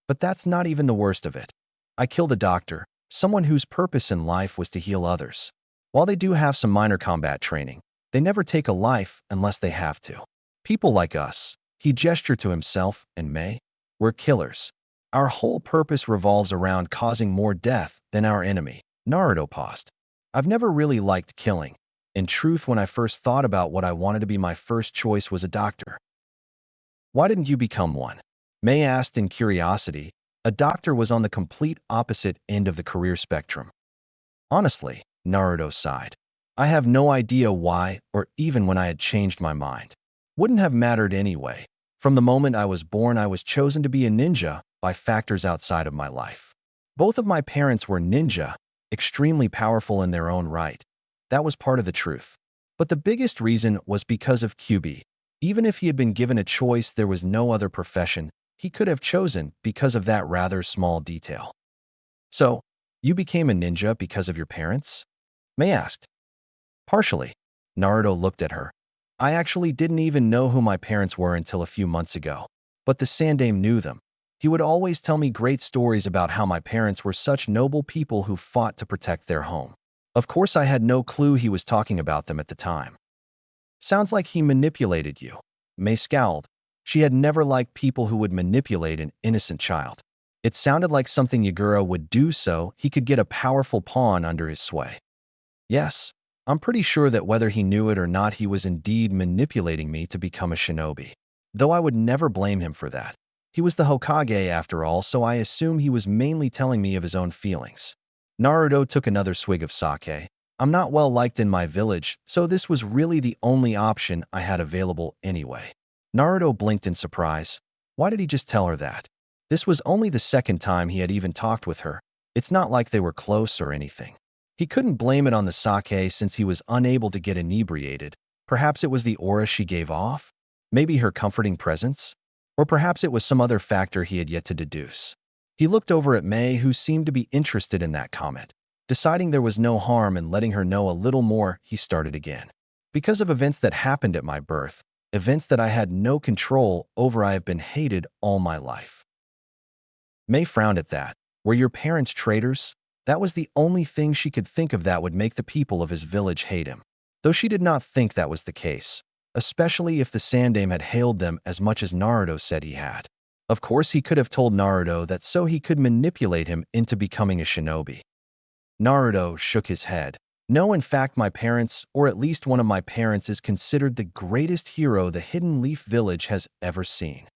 But that's not even the worst of it. I killed a doctor, someone whose purpose in life was to heal others. While they do have some minor combat training, they never take a life unless they have to. People like us, he gestured to himself and Mei, we're killers. Our whole purpose revolves around causing more death than our enemy. Naruto paused. I've never really liked killing. In truth, when I first thought about what I wanted to be, my first choice was a doctor. Why didn't you become one? Mei asked in curiosity. A doctor was on the complete opposite end of the career spectrum. Honestly, Naruto sighed. I have no idea why, or even when I had changed my mind. Wouldn't have mattered anyway. From the moment I was born, I was chosen to be a ninja by factors outside of my life. Both of my parents were ninja, extremely powerful in their own right. That was part of the truth. But the biggest reason was because of QB. Even if he had been given a choice, there was no other profession he could have chosen because of that rather small detail. So, you became a ninja because of your parents? Mei asked. Partially. Naruto looked at her. I actually didn't even know who my parents were until a few months ago. But the Sandame knew them. He would always tell me great stories about how my parents were such noble people who fought to protect their home. Of course, I had no clue he was talking about them at the time. Sounds like he manipulated you. May scowled. She had never liked people who would manipulate an innocent child. It sounded like something Yagura would do so he could get a powerful pawn under his sway. Yes, I'm pretty sure that whether he knew it or not, he was indeed manipulating me to become a shinobi. Though I would never blame him for that. He was the Hokage after all, so I assume he was mainly telling me of his own feelings. Naruto took another swig of sake. I'm not well liked in my village, so this was really the only option I had available anyway. Naruto blinked in surprise. Why did he just tell her that? This was only the second time he had even talked with her. It's not like they were close or anything. He couldn't blame it on the sake since he was unable to get inebriated. Perhaps it was the aura she gave off? Maybe her comforting presence? Or perhaps it was some other factor he had yet to deduce. He looked over at May, who seemed to be interested in that comment. Deciding there was no harm in letting her know a little more, he started again. Because of events that happened at my birth, events that I had no control over, I have been hated all my life. May frowned at that. Were your parents traitors? That was the only thing she could think of that would make the people of his village hate him. Though she did not think that was the case, especially if the Sandaime had hailed them as much as Naruto said he had. Of course, he could have told Naruto that so he could manipulate him into becoming a shinobi. Naruto shook his head. No, in fact, my parents, or at least one of my parents, is considered the greatest hero the Hidden Leaf Village has ever seen.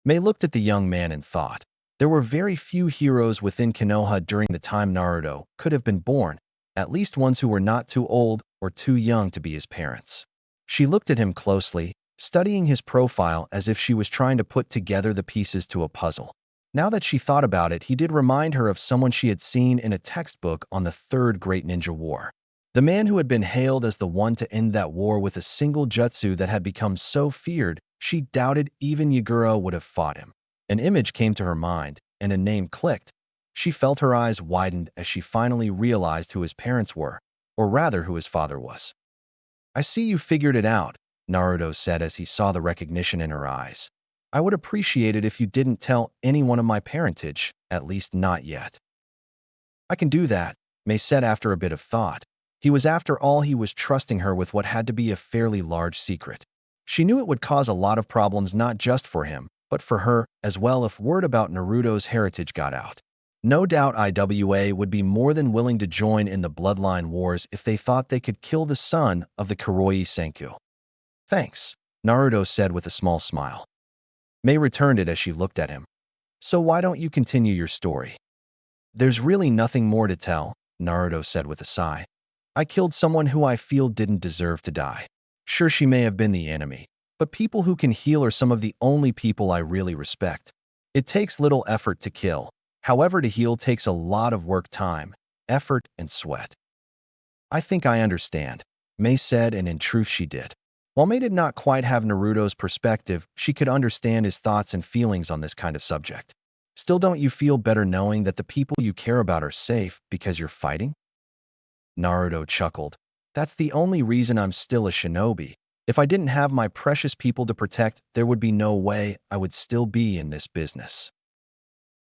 May looked at the young man and thought. There were very few heroes within Konoha during the time Naruto could have been born, at least ones who were not too old or too young to be his parents. She looked at him closely, studying his profile as if she was trying to put together the pieces to a puzzle. Now that she thought about it, he did remind her of someone she had seen in a textbook on the Third Great Ninja War. The man who had been hailed as the one to end that war with a single jutsu that had become so feared, she doubted even Yagura would have fought him. An image came to her mind, and a name clicked. She felt her eyes widened as she finally realized who his parents were, or rather who his father was. I see you figured it out, Naruto said as he saw the recognition in her eyes. I would appreciate it if you didn't tell anyone of my parentage, at least not yet. I can do that, May said after a bit of thought. After all, he was trusting her with what had to be a fairly large secret. She knew it would cause a lot of problems not just for him, but for her as well if word about Naruto's heritage got out. No doubt IWA would be more than willing to join in the bloodline wars if they thought they could kill the son of the Kuroii Senku. Thanks, Naruto said with a small smile. May returned it as she looked at him. So why don't you continue your story? There's really nothing more to tell, Naruto said with a sigh. I killed someone who I feel didn't deserve to die. Sure, she may have been the enemy, but people who can heal are some of the only people I really respect. It takes little effort to kill. However, to heal takes a lot of work, time, effort, and sweat. I think I understand, May said, and in truth she did. While May did not quite have Naruto's perspective, she could understand his thoughts and feelings on this kind of subject. Still, don't you feel better knowing that the people you care about are safe because you're fighting? Naruto chuckled. That's the only reason I'm still a shinobi. If I didn't have my precious people to protect, there would be no way I would still be in this business.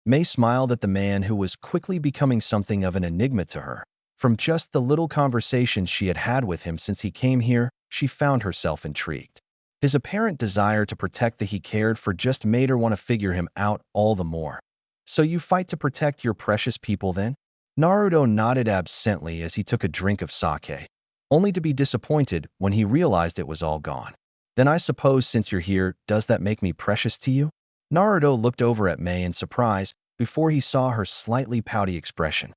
May smiled at the man who was quickly becoming something of an enigma to her. From just the little conversations she had had with him since he came here, she found herself intrigued. His apparent desire to protect the he cared for just made her want to figure him out all the more. So you fight to protect your precious people then? Naruto nodded absently as he took a drink of sake, only to be disappointed when he realized it was all gone. Then I suppose since you're here, does that make me precious to you? Naruto looked over at May in surprise before he saw her slightly pouty expression.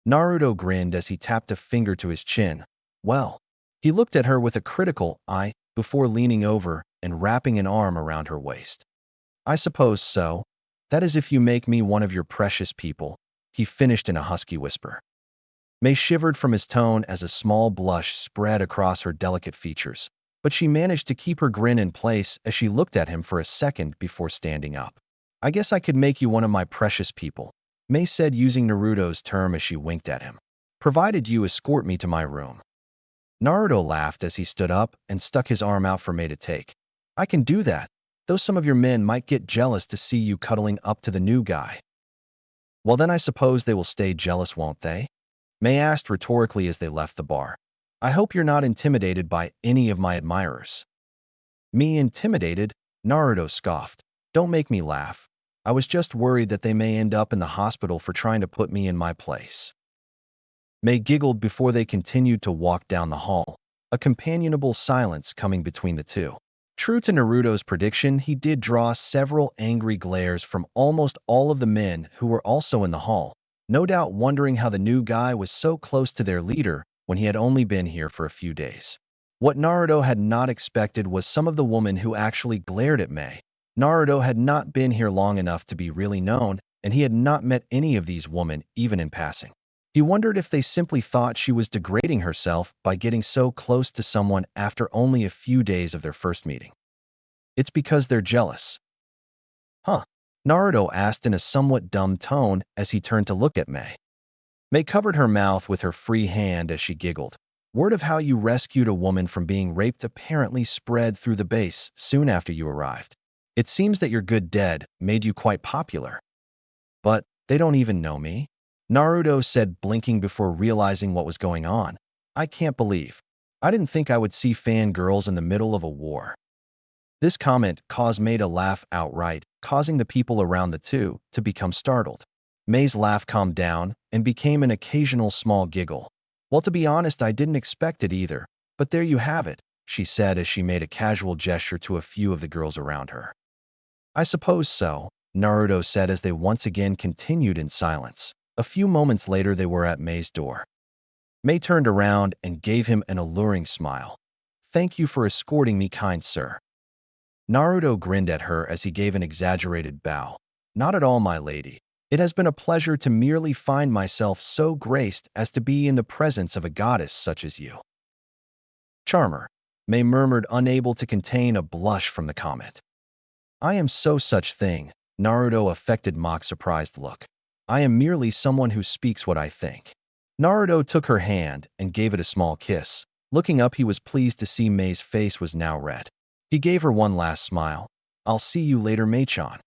Naruto grinned as he tapped a finger to his chin. Well, he looked at her with a critical eye before leaning over and wrapping an arm around her waist. I suppose so. That is if you make me one of your precious people, he finished in a husky whisper. May shivered from his tone as a small blush spread across her delicate features, but she managed to keep her grin in place as she looked at him for a second before standing up. I guess I could make you one of my precious people, May said using Naruto's term as she winked at him, provided you escort me to my room. Naruto laughed as he stood up and stuck his arm out for May to take. I can do that. though some of your men might get jealous to see you cuddling up to the new guy. Well, then I suppose they will stay jealous, won't they? May asked rhetorically as they left the bar. I hope you're not intimidated by any of my admirers. Me intimidated? Naruto scoffed. Don't make me laugh. I was just worried that they may end up in the hospital for trying to put me in my place. May giggled before they continued to walk down the hall, a companionable silence coming between the two. True to Naruto's prediction, he did draw several angry glares from almost all of the men who were also in the hall, no doubt wondering how the new guy was so close to their leader when he had only been here for a few days. What Naruto had not expected was some of the women who actually glared at May. Naruto had not been here long enough to be really known, and he had not met any of these women even in passing. He wondered if they simply thought she was degrading herself by getting so close to someone after only a few days of their first meeting. It's because they're jealous. Huh? Naruto asked in a somewhat dumb tone as he turned to look at May. May covered her mouth with her free hand as she giggled. Word of how you rescued a woman from being raped apparently spread through the base soon after you arrived. It seems that your good deed made you quite popular. But they don't even know me? Naruto said, blinking before realizing what was going on. I can't believe. I didn't think I would see fangirls in the middle of a war. This comment caused May to laugh outright, causing the people around the two to become startled. May's laugh calmed down and became an occasional small giggle. Well, to be honest, I didn't expect it either, but there you have it, she said as she made a casual gesture to a few of the girls around her. I suppose so, Naruto said as they once again continued in silence. A few moments later, they were at May's door. May turned around and gave him an alluring smile. Thank you for escorting me, kind sir. Naruto grinned at her as he gave an exaggerated bow. Not at all, my lady. It has been a pleasure to merely find myself so graced as to be in the presence of a goddess such as you. Charmer, May murmured, unable to contain a blush from the comment. I am so such thing, Naruto affected mock surprised look. I am merely someone who speaks what I think. Naruto took her hand and gave it a small kiss. Looking up, he was pleased to see May's face was now red. He gave her one last smile. I'll see you later, May-chan.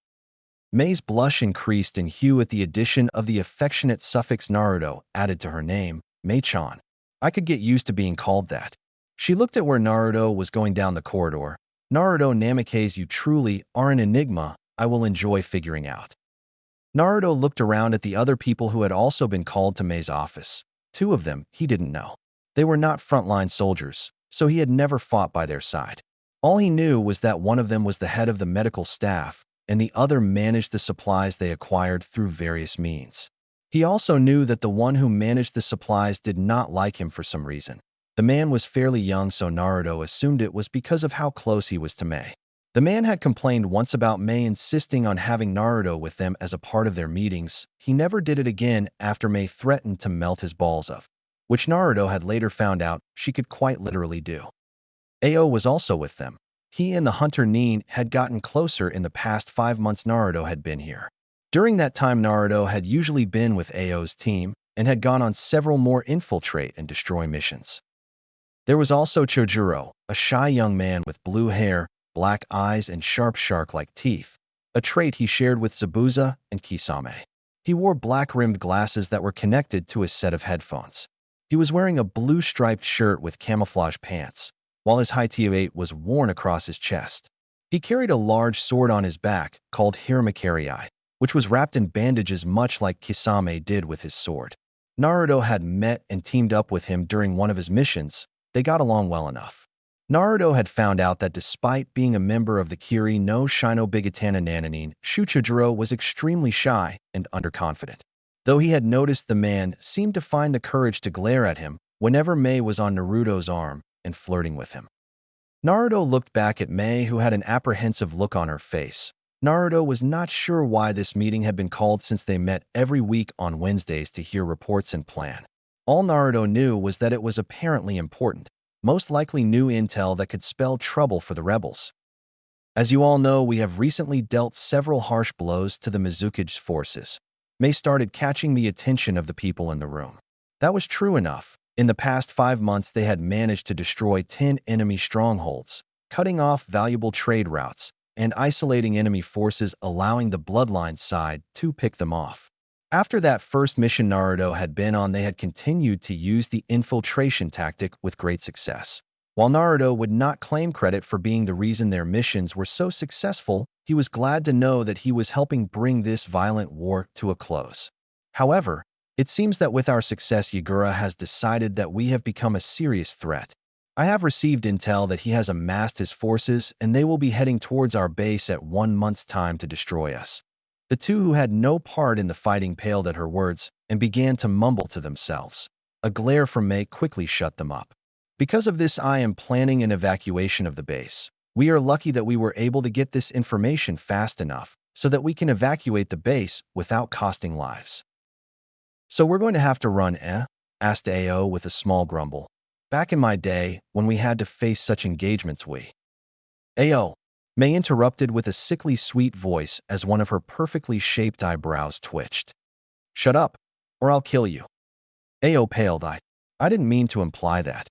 May's blush increased in hue at the addition of the affectionate suffix Naruto added to her name, May-chan. I could get used to being called that. She looked at where Naruto was going down the corridor. Naruto Namikaze, you truly are an enigma I will enjoy figuring out. Naruto looked around at the other people who had also been called to May's office. Two of them he didn't know. They were not frontline soldiers, so he had never fought by their side. All he knew was that one of them was the head of the medical staff, and the other managed the supplies they acquired through various means. He also knew that the one who managed the supplies did not like him for some reason. The man was fairly young, so Naruto assumed it was because of how close he was to May. The man had complained once about May insisting on having Naruto with them as a part of their meetings. He never did it again after May threatened to melt his balls of, which Naruto had later found out she could quite literally do. Ao was also with them. He and the hunter Nin had gotten closer in the past 5 months Naruto had been here. During that time, Naruto had usually been with Ao's team and had gone on several more infiltrate and destroy missions. There was also Chojuro, a shy young man with blue hair, black eyes, and sharp shark-like teeth, a trait he shared with Zabuza and Kisame. He wore black-rimmed glasses that were connected to a set of headphones. He was wearing a blue striped shirt with camouflage pants, while his high T8 was worn across his chest. He carried a large sword on his back called Hiraishin, which was wrapped in bandages much like Kisame did with his sword. Naruto had met and teamed up with him during one of his missions. They got along well enough. Naruto had found out that despite being a member of the Kiri no Shinobigatana Nananin, Shuchijiro was extremely shy and underconfident. Though he had noticed the man seemed to find the courage to glare at him whenever May was on Naruto's arm and flirting with him. Naruto looked back at May, who had an apprehensive look on her face. Naruto was not sure why this meeting had been called, since they met every week on Wednesdays to hear reports and plan. All Naruto knew was that it was apparently important, most likely new intel that could spell trouble for the rebels. As you all know, we have recently dealt several harsh blows to the Mizuki's forces. May started catching the attention of the people in the room. That was true enough. In the past 5 months, they had managed to destroy 10 enemy strongholds, cutting off valuable trade routes, and isolating enemy forces, allowing the bloodline side to pick them off. After that first mission Naruto had been on, they had continued to use the infiltration tactic with great success. While Naruto would not claim credit for being the reason their missions were so successful, he was glad to know that he was helping bring this violent war to a close. However, it seems that with our success, Yagura has decided that we have become a serious threat. I have received intel that he has amassed his forces and they will be heading towards our base at 1 month's time to destroy us. The two who had no part in the fighting paled at her words and began to mumble to themselves. A glare from May quickly shut them up. Because of this, I am planning an evacuation of the base. We are lucky that we were able to get this information fast enough so that we can evacuate the base without costing lives. So we're going to have to run, eh? Asked Ao with a small grumble. Back in my day, when we had to face such engagements, Ao, May interrupted with a sickly sweet voice as one of her perfectly shaped eyebrows twitched. Shut up, or I'll kill you. Ao paled. I didn't mean to imply that.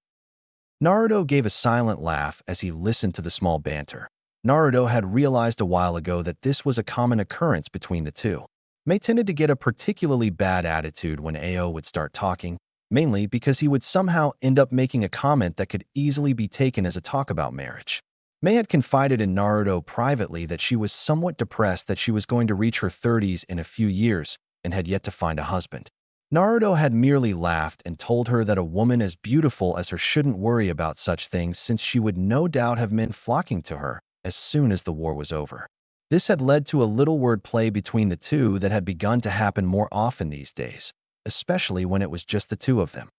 Naruto gave a silent laugh as he listened to the small banter. Naruto had realized a while ago that this was a common occurrence between the two. May tended to get a particularly bad attitude when Ao would start talking, mainly because he would somehow end up making a comment that could easily be taken as a talk about marriage. May had confided in Naruto privately that she was somewhat depressed that she was going to reach her 30s in a few years and had yet to find a husband. Naruto had merely laughed and told her that a woman as beautiful as her shouldn't worry about such things since she would no doubt have men flocking to her as soon as the war was over. This had led to a little wordplay between the two that had begun to happen more often these days, especially when it was just the two of them.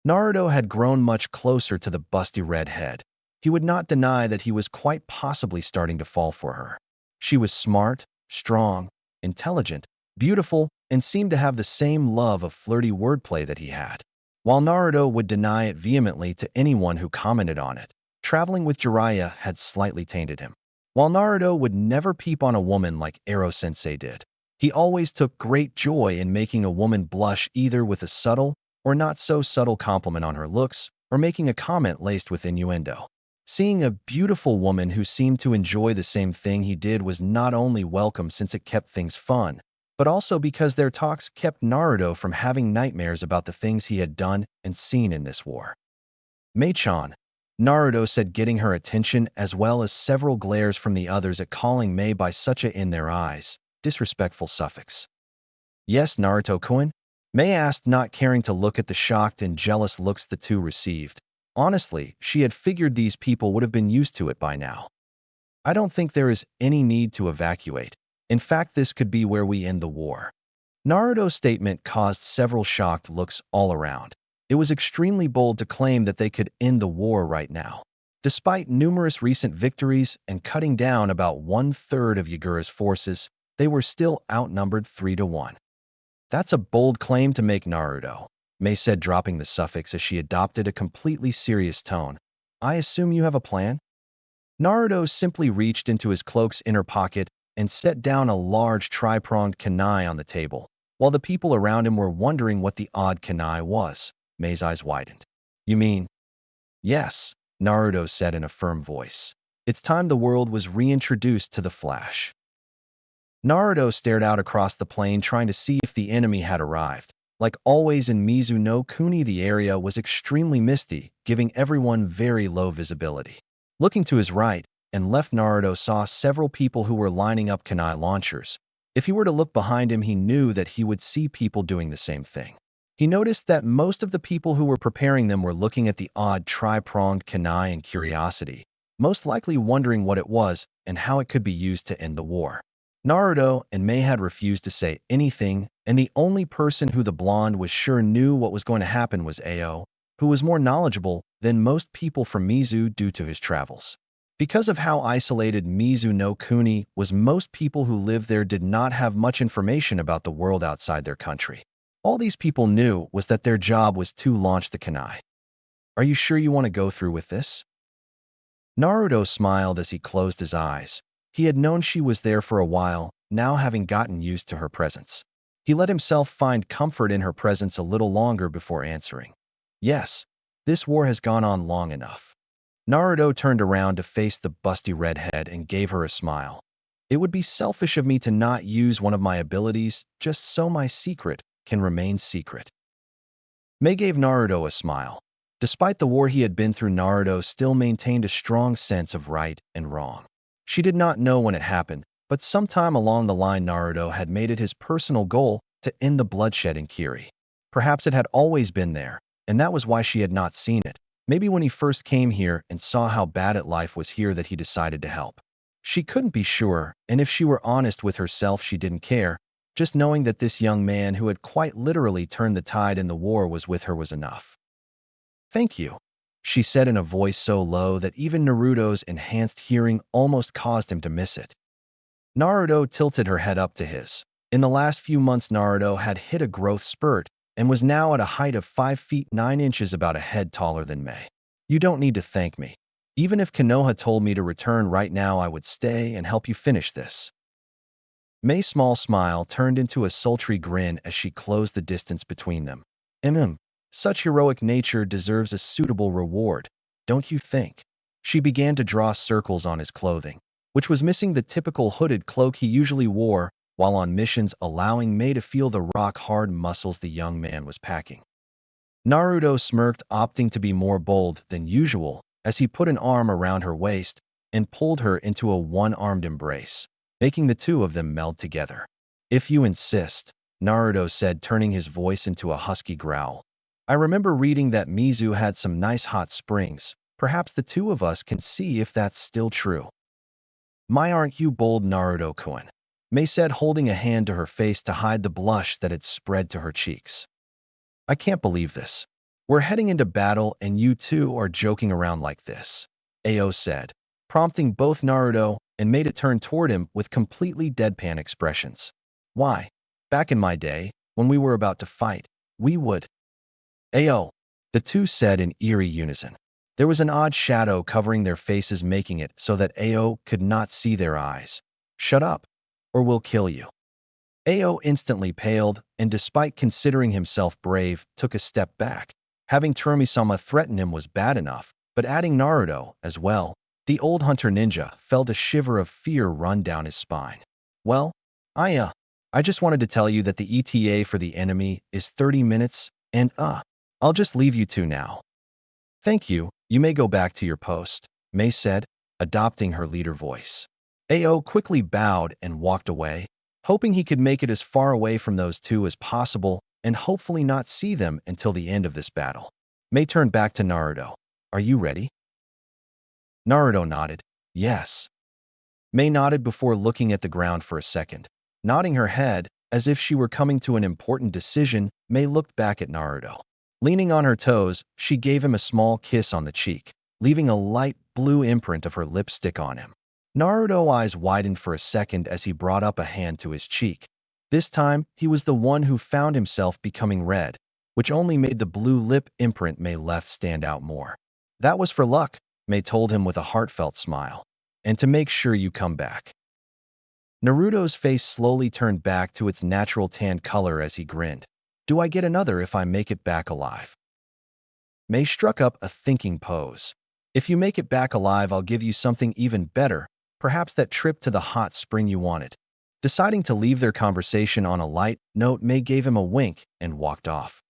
Naruto had grown much closer to the busty redhead. He would not deny that he was quite possibly starting to fall for her. She was smart, strong, intelligent, beautiful, and seemed to have the same love of flirty wordplay that he had. While Naruto would deny it vehemently to anyone who commented on it, traveling with Jiraiya had slightly tainted him. While Naruto would never peep on a woman like Ero-sensei did, he always took great joy in making a woman blush either with a subtle or not so subtle compliment on her looks or making a comment laced with innuendo. Seeing a beautiful woman who seemed to enjoy the same thing he did was not only welcome since it kept things fun, but also because their talks kept Naruto from having nightmares about the things he had done and seen in this war. Mei-chan, Naruto said, getting her attention as well as several glares from the others at calling Mei by such a in their eyes, disrespectful suffix. Yes, Naruto-kun? Mei asked, not caring to look at the shocked and jealous looks the two received. Honestly, she had figured these people would have been used to it by now. I don't think there is any need to evacuate. In fact, this could be where we end the war. Naruto's statement caused several shocked looks all around. It was extremely bold to claim that they could end the war right now. Despite numerous recent victories and cutting down about 1/3 of Yagura's forces, they were still outnumbered 3-1. That's a bold claim to make, Naruto, Mei said, dropping the suffix as she adopted a completely serious tone. I assume you have a plan? Naruto simply reached into his cloak's inner pocket and set down a large tri-pronged kunai on the table. While the people around him were wondering what the odd kunai was, Mei's eyes widened. You mean? Yes, Naruto said in a firm voice. It's time the world was reintroduced to the Flash. Naruto stared out across the plain, trying to see if the enemy had arrived. Like always in Mizu no Kuni, the area was extremely misty, giving everyone very low visibility. Looking to his right and left, Naruto saw several people who were lining up kunai launchers. If he were to look behind him, he knew that he would see people doing the same thing. He noticed that most of the people who were preparing them were looking at the odd tri-pronged kunai in curiosity, most likely wondering what it was and how it could be used to end the war. Naruto and Mei had refused to say anything, and the only person who the blonde was sure knew what was going to happen was Ao, who was more knowledgeable than most people from Mizu due to his travels. Because of how isolated Mizu no Kuni was, most people who lived there did not have much information about the world outside their country. All these people knew was that their job was to launch the kunai. Are you sure you want to go through with this? Naruto smiled as he closed his eyes. He had known she was there for a while, now having gotten used to her presence. He let himself find comfort in her presence a little longer before answering. Yes, this war has gone on long enough. Naruto turned around to face the busty redhead and gave her a smile. It would be selfish of me to not use one of my abilities just so my secret can remain secret. Mei gave Naruto a smile. Despite the war he had been through, Naruto still maintained a strong sense of right and wrong. She did not know when it happened, but sometime along the line Naruto had made it his personal goal to end the bloodshed in Kiri. Perhaps it had always been there, and that was why she had not seen it. Maybe when he first came here and saw how bad life was here that he decided to help. She couldn't be sure, and if she were honest with herself she didn't care. Just knowing that this young man who had quite literally turned the tide in the war was with her was enough. "Thank you," she said in a voice so low that even Naruto's enhanced hearing almost caused him to miss it. Naruto tilted her head up to his. In the last few months Naruto had hit a growth spurt and was now at a height of 5 feet 9 inches, about a head taller than Mei. "You don't need to thank me. Even if Konoha told me to return right now, I would stay and help you finish this." Mei's small smile turned into a sultry grin as she closed the distance between them. Such heroic nature deserves a suitable reward, don't you think?" She began to draw circles on his clothing, which was missing the typical hooded cloak he usually wore while on missions, allowing Mei to feel the rock-hard muscles the young man was packing. Naruto smirked, opting to be more bold than usual as he put an arm around her waist and pulled her into a one-armed embrace, making the two of them meld together. "If you insist," Naruto said, turning his voice into a husky growl. "I remember reading that Mizu had some nice hot springs. Perhaps the two of us can see if that's still true." "My, aren't you bold, Naruto-kun?" Mei said, holding a hand to her face to hide the blush that had spread to her cheeks. "I can't believe this. We're heading into battle and you two are joking around like this," Ao said, prompting both Naruto and Mei to turn toward him with completely deadpan expressions. "Why? Back in my day, when we were about to fight, we would." "Ao," the two said in eerie unison. There was an odd shadow covering their faces, making it so that Ao could not see their eyes. "Shut up, or we'll kill you." Ao instantly paled, and despite considering himself brave, took a step back. Having Terumi-sama threaten him was bad enough, but adding Naruto as well, the old hunter ninja felt a shiver of fear run down his spine. "Well, I just wanted to tell you that the ETA for the enemy is 30 minutes, and I'll just leave you two now." "Thank you, you may go back to your post," Mei said, adopting her leader voice. Ao quickly bowed and walked away, hoping he could make it as far away from those two as possible and hopefully not see them until the end of this battle. Mei turned back to Naruto. "Are you ready?" Naruto nodded. "Yes." Mei nodded before looking at the ground for a second. Nodding her head, as if she were coming to an important decision, Mei looked back at Naruto. Leaning on her toes, she gave him a small kiss on the cheek, leaving a light blue imprint of her lipstick on him. Naruto's eyes widened for a second as he brought up a hand to his cheek. This time, he was the one who found himself becoming red, which only made the blue lip imprint Mei left stand out more. "That was for luck," Mei told him with a heartfelt smile. "And to make sure you come back." Naruto's face slowly turned back to its natural tan color as he grinned. "Do I get another if I make it back alive?" Mei struck up a thinking pose. "If you make it back alive, I'll give you something even better. Perhaps that trip to the hot spring you wanted." Deciding to leave their conversation on a light note, Mei gave him a wink and walked off.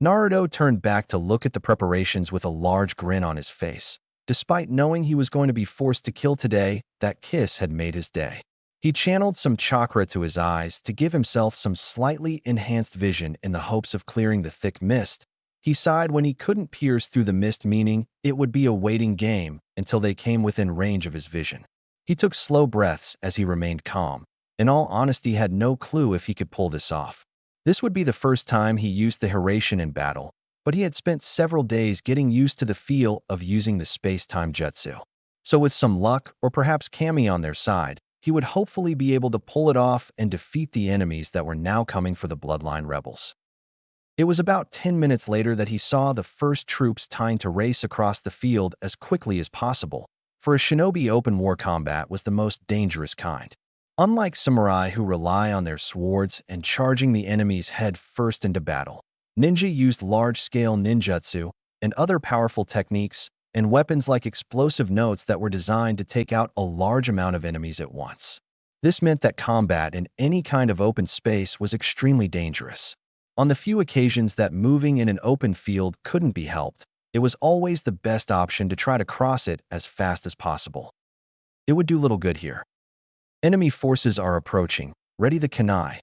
Naruto turned back to look at the preparations with a large grin on his face. Despite knowing he was going to be forced to kill today, that kiss had made his day. He channeled some chakra to his eyes to give himself some slightly enhanced vision in the hopes of clearing the thick mist. He sighed when he couldn't pierce through the mist, meaning it would be a waiting game until they came within range of his vision. He took slow breaths as he remained calm. In all honesty, had no clue if he could pull this off. This would be the first time he used the Hiraishin in battle, but he had spent several days getting used to the feel of using the space-time jutsu. So with some luck, or perhaps Kami on their side, he would hopefully be able to pull it off and defeat the enemies that were now coming for the Bloodline rebels. It was about 10 minutes later that he saw the first troops trying to race across the field as quickly as possible. For a shinobi, open war combat was the most dangerous kind. Unlike samurai who rely on their swords and charging the enemies head first into battle, ninja used large-scale ninjutsu and other powerful techniques and weapons like explosive notes that were designed to take out a large amount of enemies at once. This meant that combat in any kind of open space was extremely dangerous. On the few occasions that moving in an open field couldn't be helped, it was always the best option to try to cross it as fast as possible. It would do little good here. Enemy forces are approaching. Ready the kunai.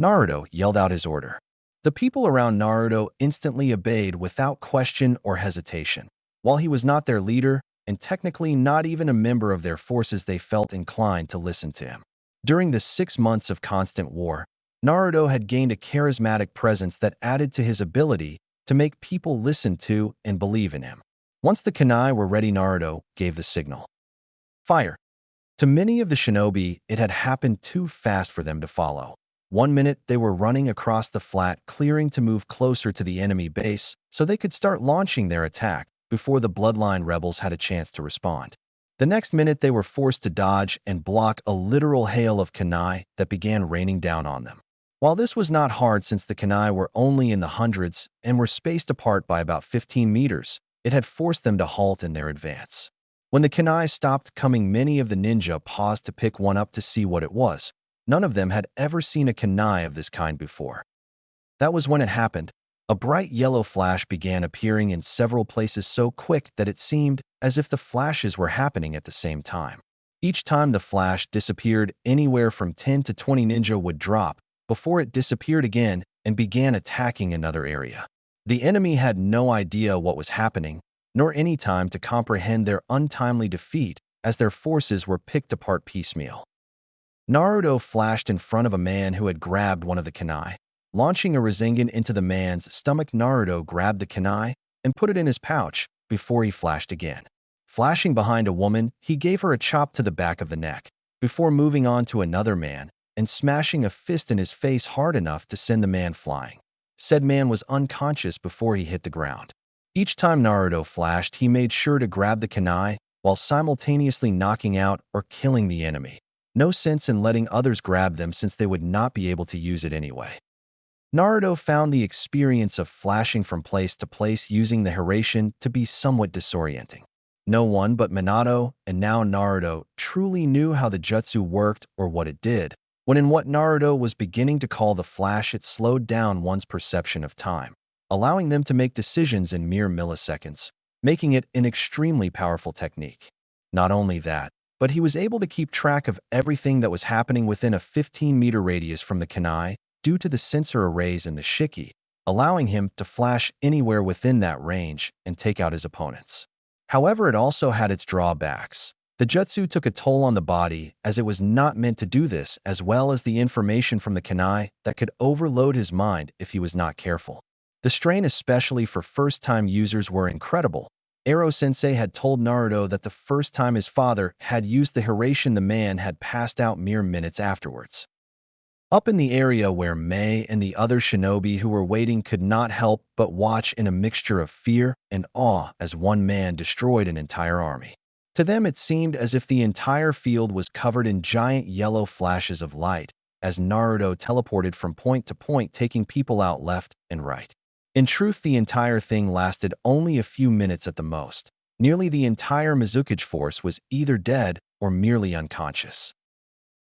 Naruto yelled out his order. The people around Naruto instantly obeyed without question or hesitation. While he was not their leader, and technically not even a member of their forces, they felt inclined to listen to him. During the 6 months of constant war, Naruto had gained a charismatic presence that added to his ability to make people listen to and believe in him. Once the kunai were ready, Naruto gave the signal. Fire. To many of the shinobi, it had happened too fast for them to follow. 1 minute, they were running across the flat clearing to move closer to the enemy base so they could start launching their attack before the Bloodline rebels had a chance to respond. The next minute, they were forced to dodge and block a literal hail of kunai that began raining down on them. While this was not hard since the kunai were only in the hundreds and were spaced apart by about 15 meters, it had forced them to halt in their advance. When the kunai stopped coming, many of the ninja paused to pick one up to see what it was. None of them had ever seen a kunai of this kind before. That was when it happened. A bright yellow flash began appearing in several places so quick that it seemed as if the flashes were happening at the same time. Each time the flash disappeared, anywhere from 10 to 20 ninja would drop before it disappeared again and began attacking another area. The enemy had no idea what was happening, nor any time to comprehend their untimely defeat as their forces were picked apart piecemeal. Naruto flashed in front of a man who had grabbed one of the kunai. Launching a Rasengan into the man's stomach, Naruto grabbed the kunai and put it in his pouch before he flashed again. Flashing behind a woman, he gave her a chop to the back of the neck, before moving on to another man and smashing a fist in his face hard enough to send the man flying. Said man was unconscious before he hit the ground. Each time Naruto flashed, he made sure to grab the kunai while simultaneously knocking out or killing the enemy. No sense in letting others grab them since they would not be able to use it anyway. Naruto found the experience of flashing from place to place using the Hiraishin to be somewhat disorienting. No one but Minato, and now Naruto, truly knew how the jutsu worked or what it did, when in what Naruto was beginning to call the flash, it slowed down one's perception of time, allowing them to make decisions in mere milliseconds, making it an extremely powerful technique. Not only that, but he was able to keep track of everything that was happening within a 15-meter radius from the kunai due to the sensor arrays in the shiki, allowing him to flash anywhere within that range and take out his opponents. However, it also had its drawbacks. The jutsu took a toll on the body as it was not meant to do this, as well as the information from the kunai that could overload his mind if he was not careful. The strain, especially for first-time users, were incredible. Ero-sensei had told Naruto that the first time his father had used the Hiraishin, the man had passed out mere minutes afterwards. Up in the area where Mei and the other shinobi who were waiting could not help but watch in a mixture of fear and awe as one man destroyed an entire army. To them, it seemed as if the entire field was covered in giant yellow flashes of light as Naruto teleported from point to point, taking people out left and right. In truth, the entire thing lasted only a few minutes at the most. Nearly the entire Mizukage force was either dead or merely unconscious.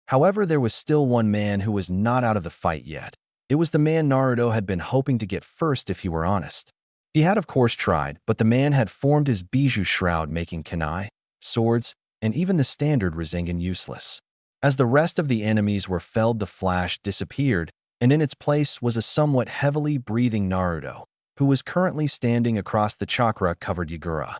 However, there was still one man who was not out of the fight yet. It was the man Naruto had been hoping to get first if he were honest. He had of course tried, but the man had formed his bijou shroud, making kunai, swords, and even the standard Rasengan useless. As the rest of the enemies were felled, the flash disappeared, and in its place was a somewhat heavily breathing Naruto, who was currently standing across the chakra-covered Yagura.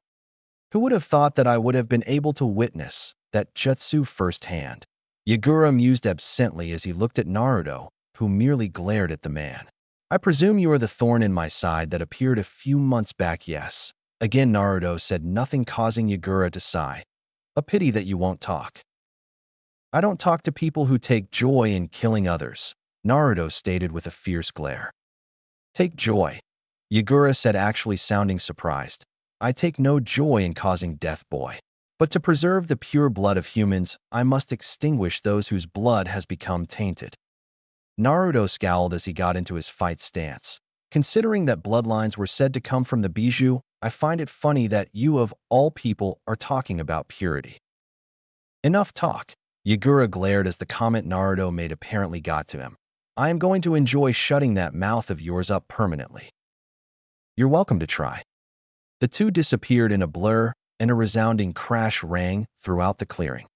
Who would have thought that I would have been able to witness that jutsu firsthand? Yagura mused absently as he looked at Naruto, who merely glared at the man. I presume you are the thorn in my side that appeared a few months back, yes. Again, Naruto said nothing, causing Yagura to sigh. A pity that you won't talk. I don't talk to people who take joy in killing others, Naruto stated with a fierce glare. Take joy? Yagura said, actually sounding surprised. I take no joy in causing death, boy. But to preserve the pure blood of humans, I must extinguish those whose blood has become tainted. Naruto scowled as he got into his fight stance. Considering that bloodlines were said to come from the bijou, I find it funny that you of all people are talking about purity. Enough talk. Yagura glared as the comment Naruto made apparently got to him. I am going to enjoy shutting that mouth of yours up permanently. You're welcome to try. The two disappeared in a blur, and a resounding crash rang throughout the clearing.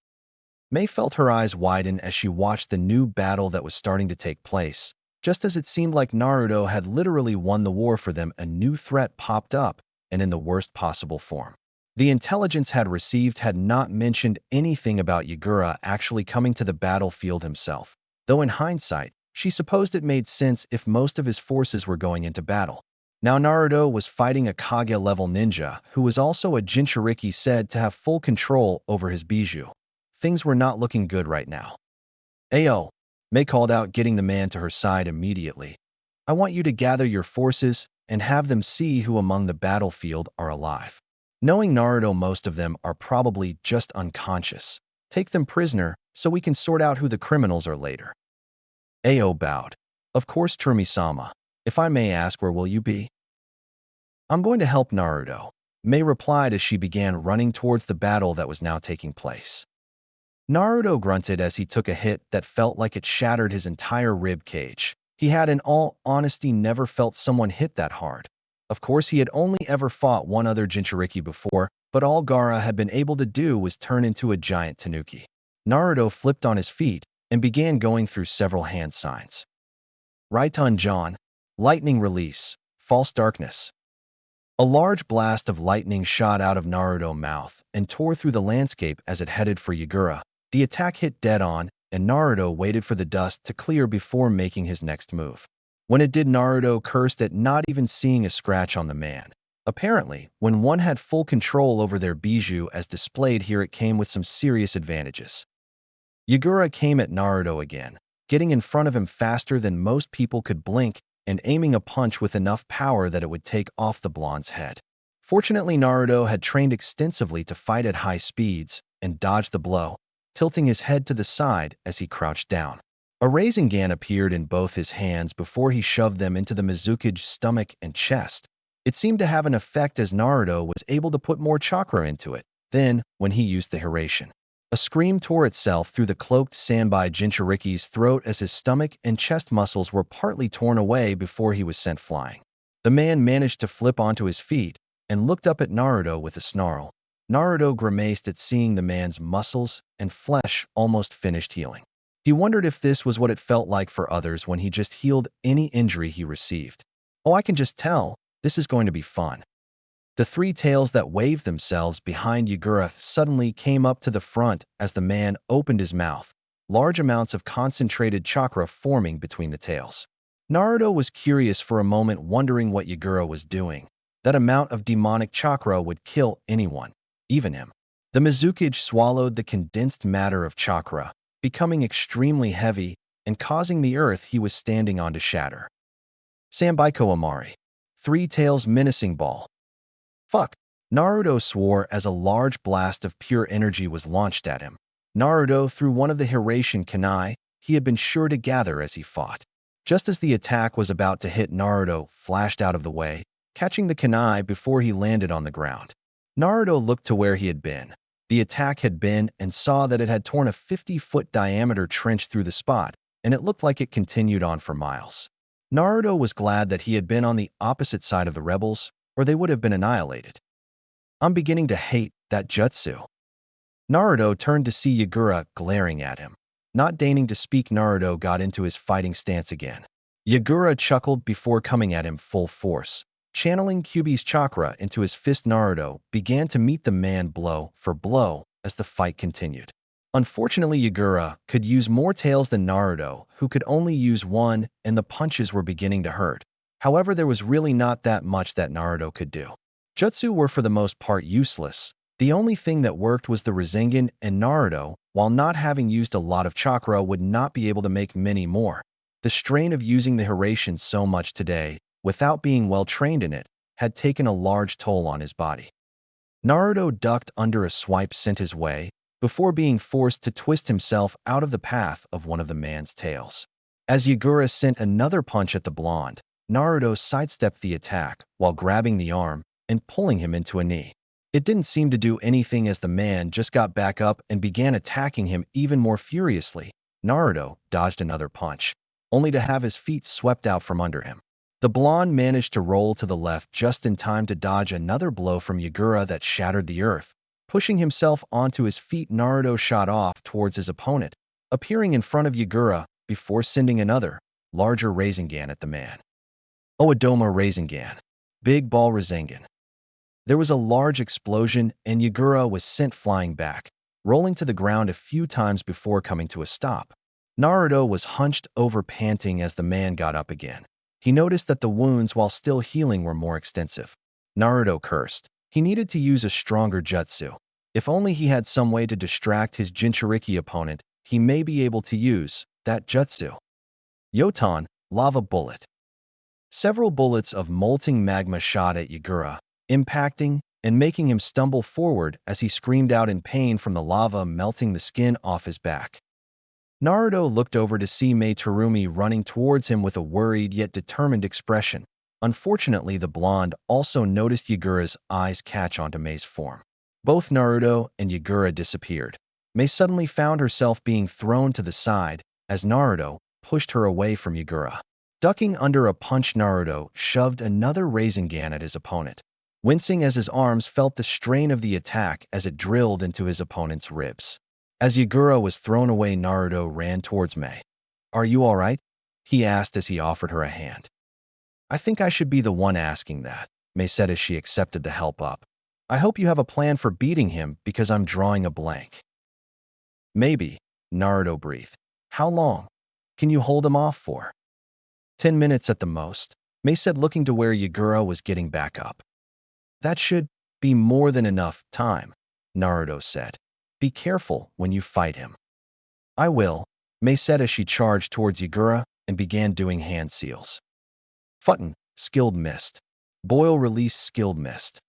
May felt her eyes widen as she watched the new battle that was starting to take place. Just as it seemed like Naruto had literally won the war for them, a new threat popped up, and in the worst possible form. The intelligence had received had not mentioned anything about Yagura actually coming to the battlefield himself, though in hindsight, she supposed it made sense if most of his forces were going into battle. Now Naruto was fighting a Kage-level ninja who was also a Jinchuriki said to have full control over his bijou. Things were not looking good right now. Ayo, May called out, getting the man to her side immediately. I want you to gather your forces and have them see who among the battlefield are alive. Knowing Naruto, most of them are probably just unconscious. Take them prisoner so we can sort out who the criminals are later. Ayo bowed. Of course, Terumi-sama. If I may ask, where will you be? I'm going to help Naruto, May replied as she began running towards the battle that was now taking place. Naruto grunted as he took a hit that felt like it shattered his entire rib cage. He had, in all honesty, never felt someone hit that hard. Of course, he had only ever fought one other Jinchuriki before, but all Gaara had been able to do was turn into a giant tanuki. Naruto flipped on his feet and began going through several hand signs. Raiton John, lightning release, false darkness. A large blast of lightning shot out of Naruto's mouth and tore through the landscape as it headed for Yagura. The attack hit dead on, and Naruto waited for the dust to clear before making his next move. When it did, Naruto cursed at not even seeing a scratch on the man. Apparently, when one had full control over their bijou as displayed here, it came with some serious advantages. Yagura came at Naruto again, getting in front of him faster than most people could blink and aiming a punch with enough power that it would take off the blonde's head. Fortunately, Naruto had trained extensively to fight at high speeds and dodged the blow, tilting his head to the side as he crouched down. A Rasengan appeared in both his hands before he shoved them into the Mizuki's stomach and chest. It seemed to have an effect as Naruto was able to put more chakra into it. Then, when he used the Hiraishin, a scream tore itself through the cloaked Sanbai Jinchuriki's throat as his stomach and chest muscles were partly torn away before he was sent flying. The man managed to flip onto his feet and looked up at Naruto with a snarl. Naruto grimaced at seeing the man's muscles and flesh almost finished healing. He wondered if this was what it felt like for others when he just healed any injury he received. Oh, I can just tell, this is going to be fun. The three tails that waved themselves behind Yagura suddenly came up to the front as the man opened his mouth, large amounts of concentrated chakra forming between the tails. Naruto was curious for a moment, wondering what Yagura was doing. That amount of demonic chakra would kill anyone, even him. The Mizuki swallowed the condensed matter of chakra, becoming extremely heavy and causing the earth he was standing on to shatter. Sambaiko Amari. Three tails menacing ball. Fuck. Naruto swore as a large blast of pure energy was launched at him. Naruto threw one of the Hiraishin kunai he had been sure to gather as he fought. Just as the attack was about to hit, Naruto flashed out of the way, catching the kunai before he landed on the ground. Naruto looked to where he had been. The attack had been and saw that it had torn a 50-foot diameter trench through the spot, and it looked like it continued on for miles. Naruto was glad that he had been on the opposite side of the rebels, or they would have been annihilated. I'm beginning to hate that jutsu. Naruto turned to see Yagura glaring at him. Not deigning to speak, Naruto got into his fighting stance again. Yagura chuckled before coming at him full force. Channeling Kyuubi's chakra into his fist, Naruto began to meet the man blow for blow as the fight continued. Unfortunately, Yagura could use more tails than Naruto, who could only use one, and the punches were beginning to hurt. However, there was really not that much that Naruto could do. Jutsu were for the most part useless. The only thing that worked was the Rasengan, and Naruto, while not having used a lot of chakra, would not be able to make many more. The strain of using the Hiraishin so much today, without being well trained in it, had taken a large toll on his body. Naruto ducked under a swipe sent his way, before being forced to twist himself out of the path of one of the man's tails. As Yagura sent another punch at the blonde, Naruto sidestepped the attack while grabbing the arm and pulling him into a knee. It didn't seem to do anything as the man just got back up and began attacking him even more furiously. Naruto dodged another punch, only to have his feet swept out from under him. The blonde managed to roll to the left just in time to dodge another blow from Yagura that shattered the earth. Pushing himself onto his feet, Naruto shot off towards his opponent, appearing in front of Yagura before sending another, larger Rasengan at the man. Oedoma Rasengan. Big Ball Rasengan. There was a large explosion and Yagura was sent flying back, rolling to the ground a few times before coming to a stop. Naruto was hunched over panting as the man got up again. He noticed that the wounds while still healing were more extensive. Naruto cursed. He needed to use a stronger jutsu. If only he had some way to distract his Jinchuriki opponent, he may be able to use that jutsu. Yotan, Lava Bullet. Several bullets of molten magma shot at Yagura, impacting and making him stumble forward as he screamed out in pain from the lava melting the skin off his back. Naruto looked over to see Mei Terumi running towards him with a worried yet determined expression. Unfortunately, the blonde also noticed Yagura's eyes catch onto Mei's form. Both Naruto and Yagura disappeared. Mei suddenly found herself being thrown to the side as Naruto pushed her away from Yagura. Ducking under a punch, Naruto shoved another Rasengan at his opponent, wincing as his arms felt the strain of the attack as it drilled into his opponent's ribs. As Yagura was thrown away, Naruto ran towards Mei. "Are you all right?" he asked as he offered her a hand. "I think I should be the one asking that," Mei said as she accepted the help up. "I hope you have a plan for beating him because I'm drawing a blank." "Maybe," Naruto breathed. "How long can you hold him off for?" 10 minutes at the most, Mei said, looking to where Yagura was getting back up. "That should be more than enough time," Naruto said. "Be careful when you fight him." "I will," Mei said as she charged towards Yagura and began doing hand seals. Futten, Skilled Mist. Boil Release Skilled Mist.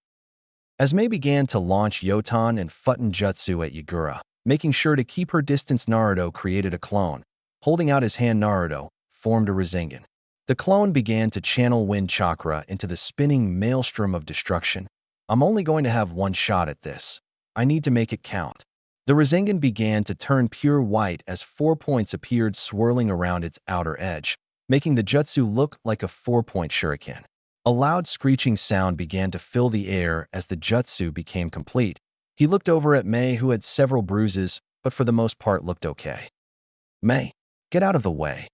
As Mei began to launch Yotan and Futten Jutsu at Yagura, making sure to keep her distance, Naruto created a clone. Holding out his hand, Naruto formed a Rasengan. The clone began to channel wind chakra into the spinning maelstrom of destruction. "I'm only going to have one shot at this. I need to make it count." The Rasengan began to turn pure white as 4 points appeared swirling around its outer edge, making the jutsu look like a 4-point shuriken. A loud screeching sound began to fill the air as the jutsu became complete. He looked over at Mei, who had several bruises, but for the most part looked okay. "Mei, get out of the way."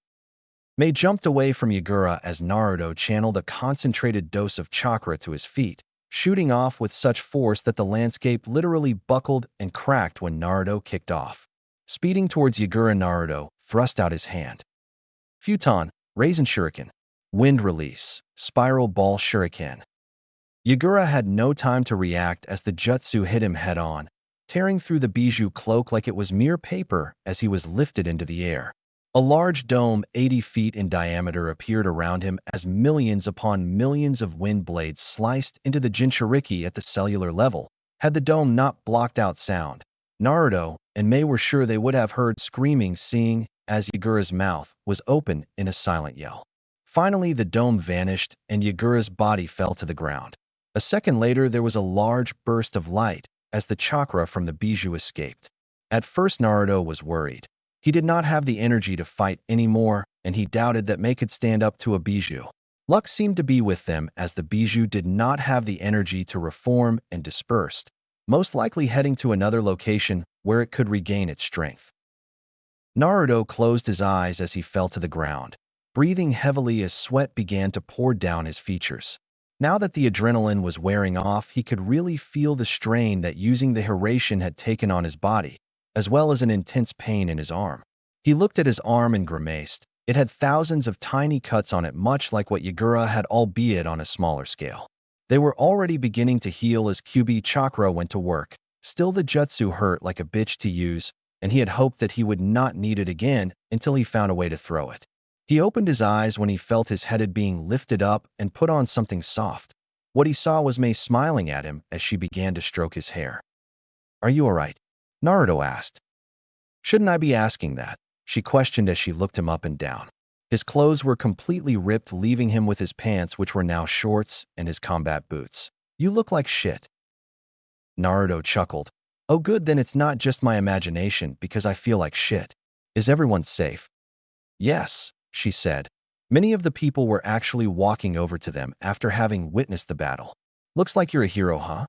Mei jumped away from Yagura as Naruto channeled a concentrated dose of chakra to his feet, shooting off with such force that the landscape literally buckled and cracked when Naruto kicked off. Speeding towards Yagura, Naruto thrust out his hand. Futon, Raisin Shuriken. Wind Release, Spiral Ball Shuriken. Yagura had no time to react as the jutsu hit him head-on, tearing through the bijou cloak like it was mere paper as he was lifted into the air. A large dome 80 feet in diameter appeared around him as millions upon millions of wind blades sliced into the Jinchuriki at the cellular level. Had the dome not blocked out sound, Naruto and Mei were sure they would have heard screaming, seeing as Yagura's mouth was open in a silent yell. Finally, the dome vanished and Yagura's body fell to the ground. A second later, there was a large burst of light as the chakra from the bijou escaped. At first, Naruto was worried. He did not have the energy to fight anymore, and he doubted that Mei could stand up to a bijou. Luck seemed to be with them as the bijou did not have the energy to reform and dispersed, most likely heading to another location where it could regain its strength. Naruto closed his eyes as he fell to the ground, breathing heavily as sweat began to pour down his features. Now that the adrenaline was wearing off, he could really feel the strain that using the Hiraishin had taken on his body, as well as an intense pain in his arm. He looked at his arm and grimaced. It had thousands of tiny cuts on it, much like what Yagura had, albeit on a smaller scale. They were already beginning to heal as QB chakra went to work. Still, the jutsu hurt like a bitch to use, and he had hoped that he would not need it again until he found a way to throw it. He opened his eyes when he felt his head being lifted up and put on something soft. What he saw was Mei smiling at him as she began to stroke his hair. "Are you all right?" Naruto asked. "Shouldn't I be asking that?" she questioned as she looked him up and down. His clothes were completely ripped, leaving him with his pants, which were now shorts, and his combat boots. You look like shit. Naruto chuckled. Oh good, then it's not just my imagination because I feel like shit. Is everyone safe? Yes, she said. Many of the people were actually walking over to them after having witnessed the battle. Looks like you're a hero, huh?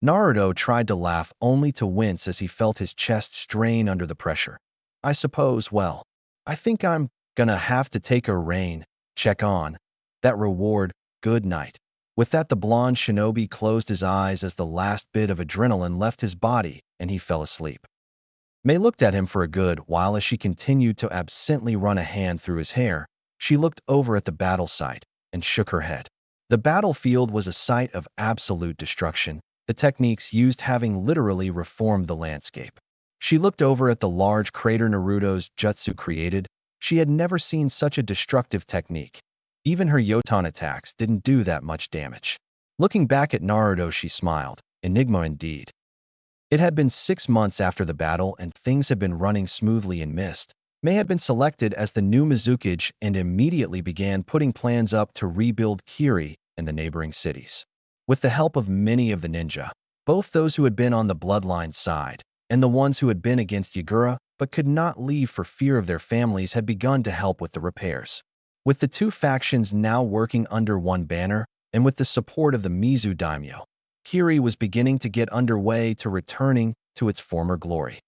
Naruto tried to laugh only to wince as he felt his chest strain under the pressure. I suppose, well, I think I'm gonna have to take a rain, check on that reward, good night. With that, the blonde shinobi closed his eyes as the last bit of adrenaline left his body and he fell asleep. May looked at him for a good while as she continued to absently run a hand through his hair. She looked over at the battle site and shook her head. The battlefield was a site of absolute destruction, the techniques used having literally reformed the landscape. She looked over at the large crater Naruto's jutsu created. She had never seen such a destructive technique. Even her Yotan attacks didn't do that much damage. Looking back at Naruto, she smiled. Enigma indeed. It had been 6 months after the battle and things had been running smoothly in Mist. May had been selected as the new Mizukage and immediately began putting plans up to rebuild Kiri and the neighboring cities. With the help of many of the ninja, both those who had been on the bloodline side and the ones who had been against Yagura but could not leave for fear of their families had begun to help with the repairs. With the two factions now working under one banner and with the support of the Mizu daimyo, Kiri was beginning to get underway to returning to its former glory.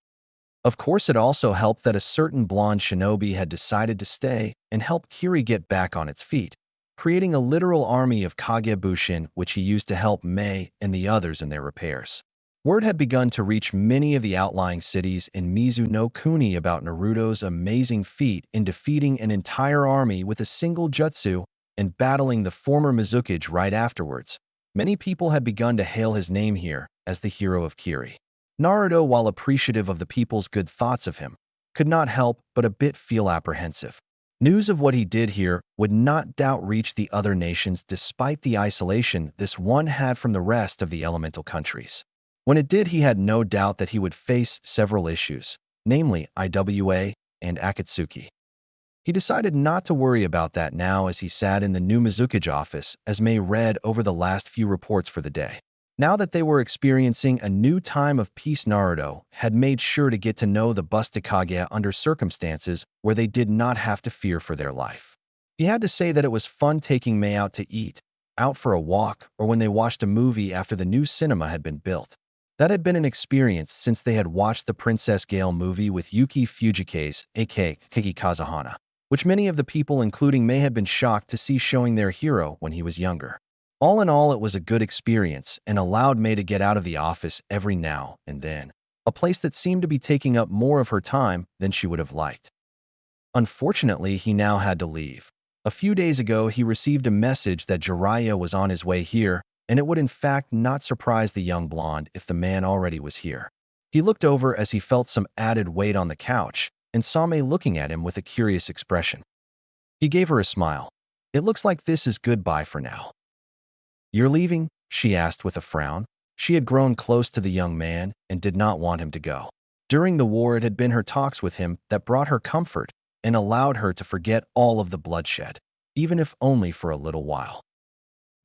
Of course, it also helped that a certain blonde shinobi had decided to stay and help Kiri get back on its feet, creating a literal army of Kagebushin which he used to help Mei and the others in their repairs. Word had begun to reach many of the outlying cities in Mizu no Kuni about Naruto's amazing feat in defeating an entire army with a single jutsu and battling the former Mizukage right afterwards. Many people had begun to hail his name here as the hero of Kiri. Naruto, while appreciative of the people's good thoughts of him, could not help but a bit feel apprehensive. News of what he did here would not doubt reach the other nations despite the isolation this one had from the rest of the elemental countries. When it did, he had no doubt that he would face several issues, namely Iwa and Akatsuki. He decided not to worry about that now as he sat in the new Mizukage office as Mei read over the last few reports for the day. Now that they were experiencing a new time of peace, Naruto had made sure to get to know the Bustakage under circumstances where they did not have to fear for their life. He had to say that it was fun taking Mei out to eat, out for a walk, or when they watched a movie after the new cinema had been built. That had been an experience since they had watched the Princess Gale movie with Yuki Fujikaze, aka Kiki Kazahana, which many of the people, including Mei, had been shocked to see showing their hero when he was younger. All in all, it was a good experience and allowed Mei to get out of the office every now and then, a place that seemed to be taking up more of her time than she would have liked. Unfortunately, he now had to leave. A few days ago, he received a message that Jiraiya was on his way here, and it would in fact not surprise the young blonde if the man already was here. He looked over as he felt some added weight on the couch and saw Mei looking at him with a curious expression. He gave her a smile. It looks like this is goodbye for now. You're leaving? She asked with a frown. She had grown close to the young man and did not want him to go. During the war, it had been her talks with him that brought her comfort and allowed her to forget all of the bloodshed, even if only for a little while.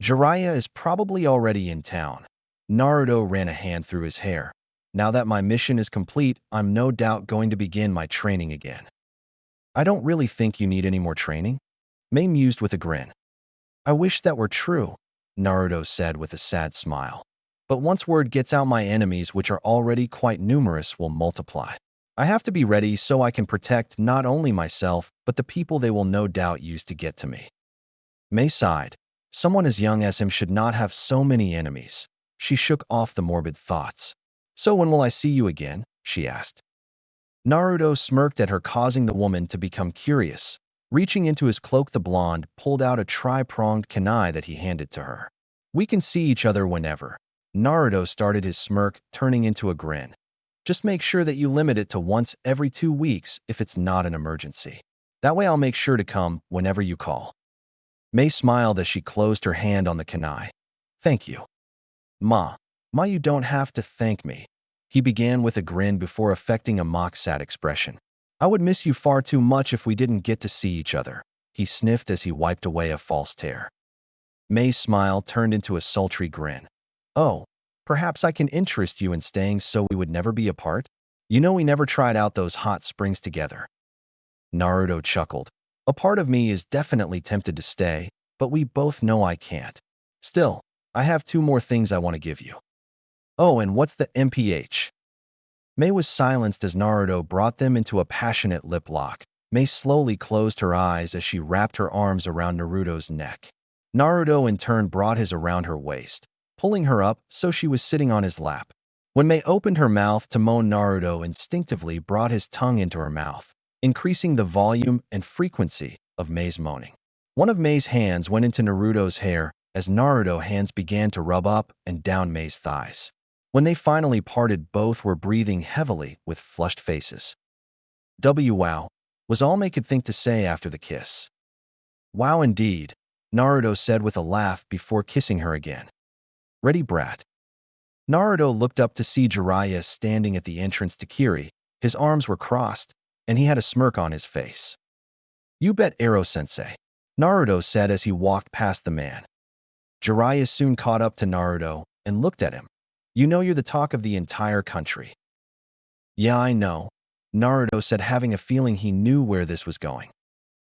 Jiraiya is probably already in town. Naruto ran a hand through his hair. Now that my mission is complete, I'm no doubt going to begin my training again. I don't really think you need any more training, Mei mused with a grin. I wish that were true, Naruto said with a sad smile. But once word gets out, my enemies, which are already quite numerous, will multiply. I have to be ready so I can protect not only myself, but the people they will no doubt use to get to me. Mei sighed. Someone as young as him should not have so many enemies. She shook off the morbid thoughts. So when will I see you again? She asked. Naruto smirked at her, causing the woman to become curious. Reaching into his cloak, the blonde pulled out a tri-pronged kunai that he handed to her. We can see each other whenever. Naruto started his smirk, turning into a grin. Just make sure that you limit it to once every 2 weeks if it's not an emergency. That way I'll make sure to come whenever you call. Mei smiled as she closed her hand on the kunai. Thank you. Ma, you don't have to thank me. He began with a grin before affecting a mock sad expression. I would miss you far too much if we didn't get to see each other, he sniffed as he wiped away a false tear. May's smile turned into a sultry grin. Oh, perhaps I can interest you in staying so we would never be apart? You know we never tried out those hot springs together. Naruto chuckled. A part of me is definitely tempted to stay, but we both know I can't. Still, I have two more things I want to give you. Oh, and what's the MPH? May was silenced as Naruto brought them into a passionate lip lock. May slowly closed her eyes as she wrapped her arms around Naruto's neck. Naruto in turn brought his around her waist, pulling her up so she was sitting on his lap. When May opened her mouth to moan, Naruto instinctively brought his tongue into her mouth, increasing the volume and frequency of May's moaning. One of May's hands went into Naruto's hair as Naruto's hands began to rub up and down May's thighs. When they finally parted, both were breathing heavily with flushed faces. Wow, was all May could think to say after the kiss. Wow indeed, Naruto said with a laugh before kissing her again. Ready, brat? Naruto looked up to see Jiraiya standing at the entrance to Kiri. His arms were crossed, and he had a smirk on his face. You bet, Ero-sensei, Naruto said as he walked past the man. Jiraiya soon caught up to Naruto and looked at him. You know you're the talk of the entire country. Yeah, I know, Naruto said, having a feeling he knew where this was going.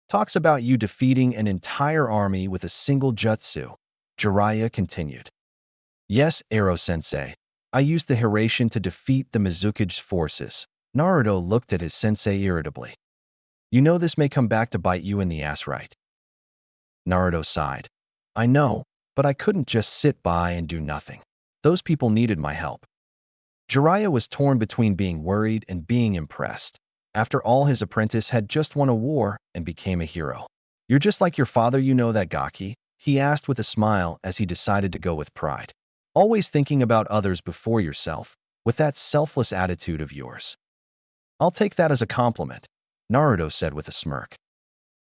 Talks about you defeating an entire army with a single jutsu, Jiraiya continued. Yes, Ero-sensei, I used the Hiraishin to defeat the Mizuki's forces. Naruto looked at his sensei irritably. You know this may come back to bite you in the ass, right? Naruto sighed. I know, but I couldn't just sit by and do nothing. Those people needed my help. Jiraiya was torn between being worried and being impressed. After all, his apprentice had just won a war and became a hero. You're just like your father, you know that, Gaki? He asked with a smile as he decided to go with pride. Always thinking about others before yourself, with that selfless attitude of yours. I'll take that as a compliment, Naruto said with a smirk.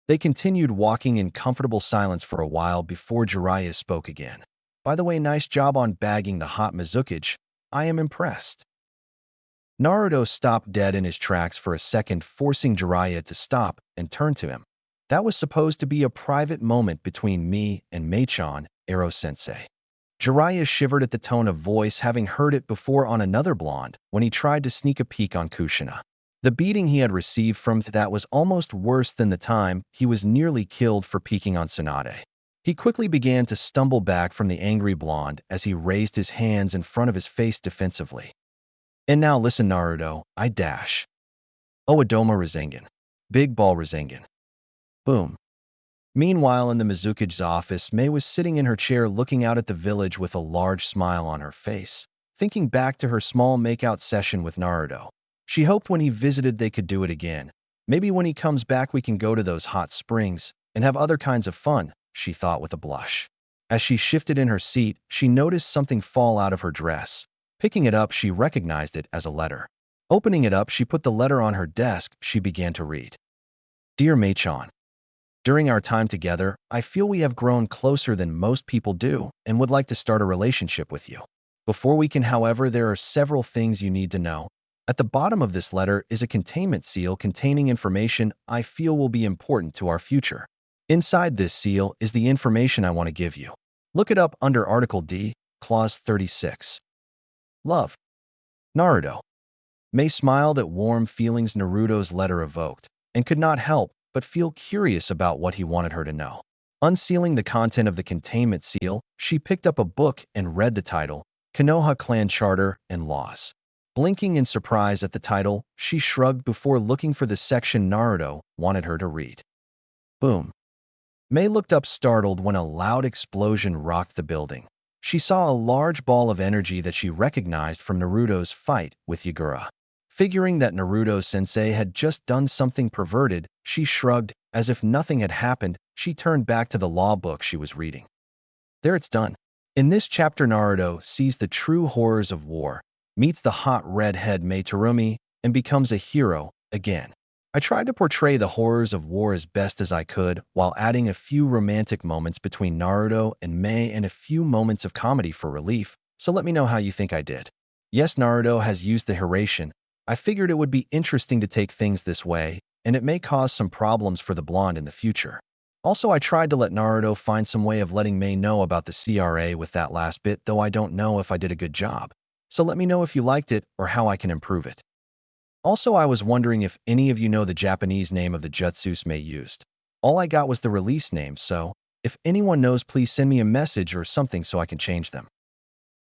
They continued walking in comfortable silence for a while before Jiraiya spoke again. By the way, nice job on bagging the hot Mizuki. I am impressed. Naruto stopped dead in his tracks for a second, forcing Jiraiya to stop and turn to him. That was supposed to be a private moment between me and Mei-chan, Ero-sensei. Jiraiya shivered at the tone of voice, having heard it before on another blonde when he tried to sneak a peek on Kushina. The beating he had received from that was almost worse than the time he was nearly killed for peeking on Tsunade. He quickly began to stumble back from the angry blonde as he raised his hands in front of his face defensively. And now listen, Naruto, I dash. Oedoma Rasengan. Big Ball Rasengan. Boom. Meanwhile, in the Mizuki's office, May was sitting in her chair looking out at the village with a large smile on her face, thinking back to her small makeout session with Naruto. She hoped when he visited they could do it again. Maybe when he comes back we can go to those hot springs and have other kinds of fun, she thought with a blush. As she shifted in her seat, she noticed something fall out of her dress. Picking it up, she recognized it as a letter. Opening it up, she put the letter on her desk. She began to read. Dear Mei-chan, during our time together, I feel we have grown closer than most people do and would like to start a relationship with you. Before we can, however, there are several things you need to know. At the bottom of this letter is a containment seal containing information I feel will be important to our future. Inside this seal is the information I want to give you. Look it up under Article D, Clause 36. Love. Naruto. May smiled at warm feelings Naruto's letter evoked and could not help but feel curious about what he wanted her to know. Unsealing the content of the containment seal, she picked up a book and read the title, Konoha Clan Charter and Laws. Blinking in surprise at the title, she shrugged before looking for the section Naruto wanted her to read. Boom. May looked up startled when a loud explosion rocked the building. She saw a large ball of energy that she recognized from Naruto's fight with Yagura. Figuring that Naruto-sensei had just done something perverted, she shrugged. As if nothing had happened, she turned back to the law book she was reading. There, it's done. In this chapter, Naruto sees the true horrors of war, meets the hot redhead Mei Terumi, and becomes a hero again. I tried to portray the horrors of war as best as I could, while adding a few romantic moments between Naruto and Mei and a few moments of comedy for relief, so let me know how you think I did. Yes, Naruto has used the Hiraishin, I figured it would be interesting to take things this way, and it may cause some problems for the blonde in the future. Also, I tried to let Naruto find some way of letting Mei know about the CRA with that last bit, though I don't know if I did a good job. So let me know if you liked it or how I can improve it. Also, I was wondering if any of you know the Japanese name of the jutsus Mei used. All I got was the release name, so if anyone knows, please send me a message or something so I can change them.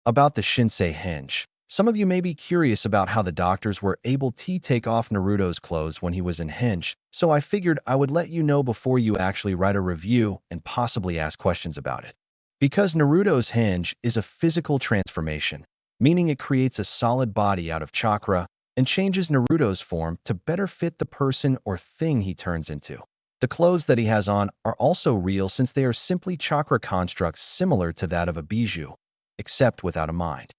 About the Shinsei Hinge. Some of you may be curious about how the doctors were able to take off Naruto's clothes when he was in Hinge, so I figured I would let you know before you actually write a review and possibly ask questions about it. Because Naruto's Hinge is a physical transformation, meaning it creates a solid body out of chakra and changes Naruto's form to better fit the person or thing he turns into. The clothes that he has on are also real since they are simply chakra constructs similar to that of a bijou, except without a mind.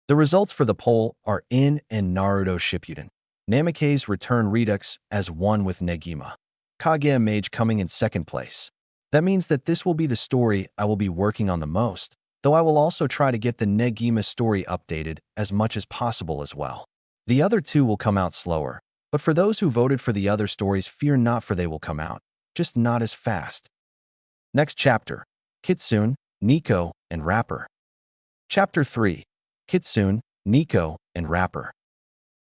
The results for the poll are in and Naruto Shippuden. Namake's return redux as one with Negima. Kage Mage coming in second place. That means that this will be the story I will be working on the most, though I will also try to get the Negima story updated as much as possible as well. The other two will come out slower, but for those who voted for the other stories, fear not, for they will come out, just not as fast. Next chapter, Kitsune, Nico, and Rapper. Chapter 3. Kitsune, Nico, and Rapper.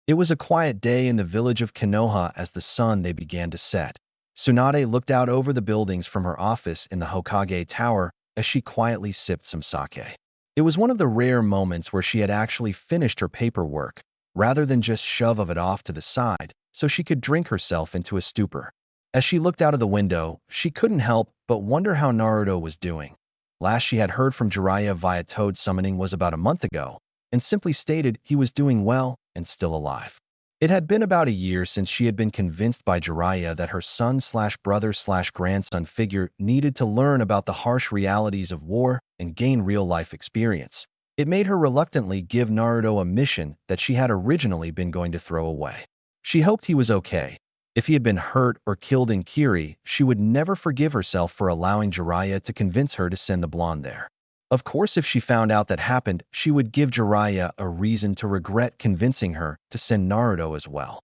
It was a quiet day in the village of Konoha as the sun began to set. Tsunade looked out over the buildings from her office in the Hokage Tower as she quietly sipped some sake. It was one of the rare moments where she had actually finished her paperwork, rather than just shove it off to the side, so she could drink herself into a stupor. As she looked out of the window, she couldn't help but wonder how Naruto was doing. Last she had heard from Jiraiya via toad summoning was about a month ago, and simply stated he was doing well and still alive. It had been about a year since she had been convinced by Jiraiya that her son/brother/grandson figure needed to learn about the harsh realities of war and gain real-life experience. It made her reluctantly give Naruto a mission that she had originally been going to throw away. She hoped he was okay. If he had been hurt or killed in Kiri, she would never forgive herself for allowing Jiraiya to convince her to send the blonde there. Of course, if she found out that happened, she would give Jiraiya a reason to regret convincing her to send Naruto as well.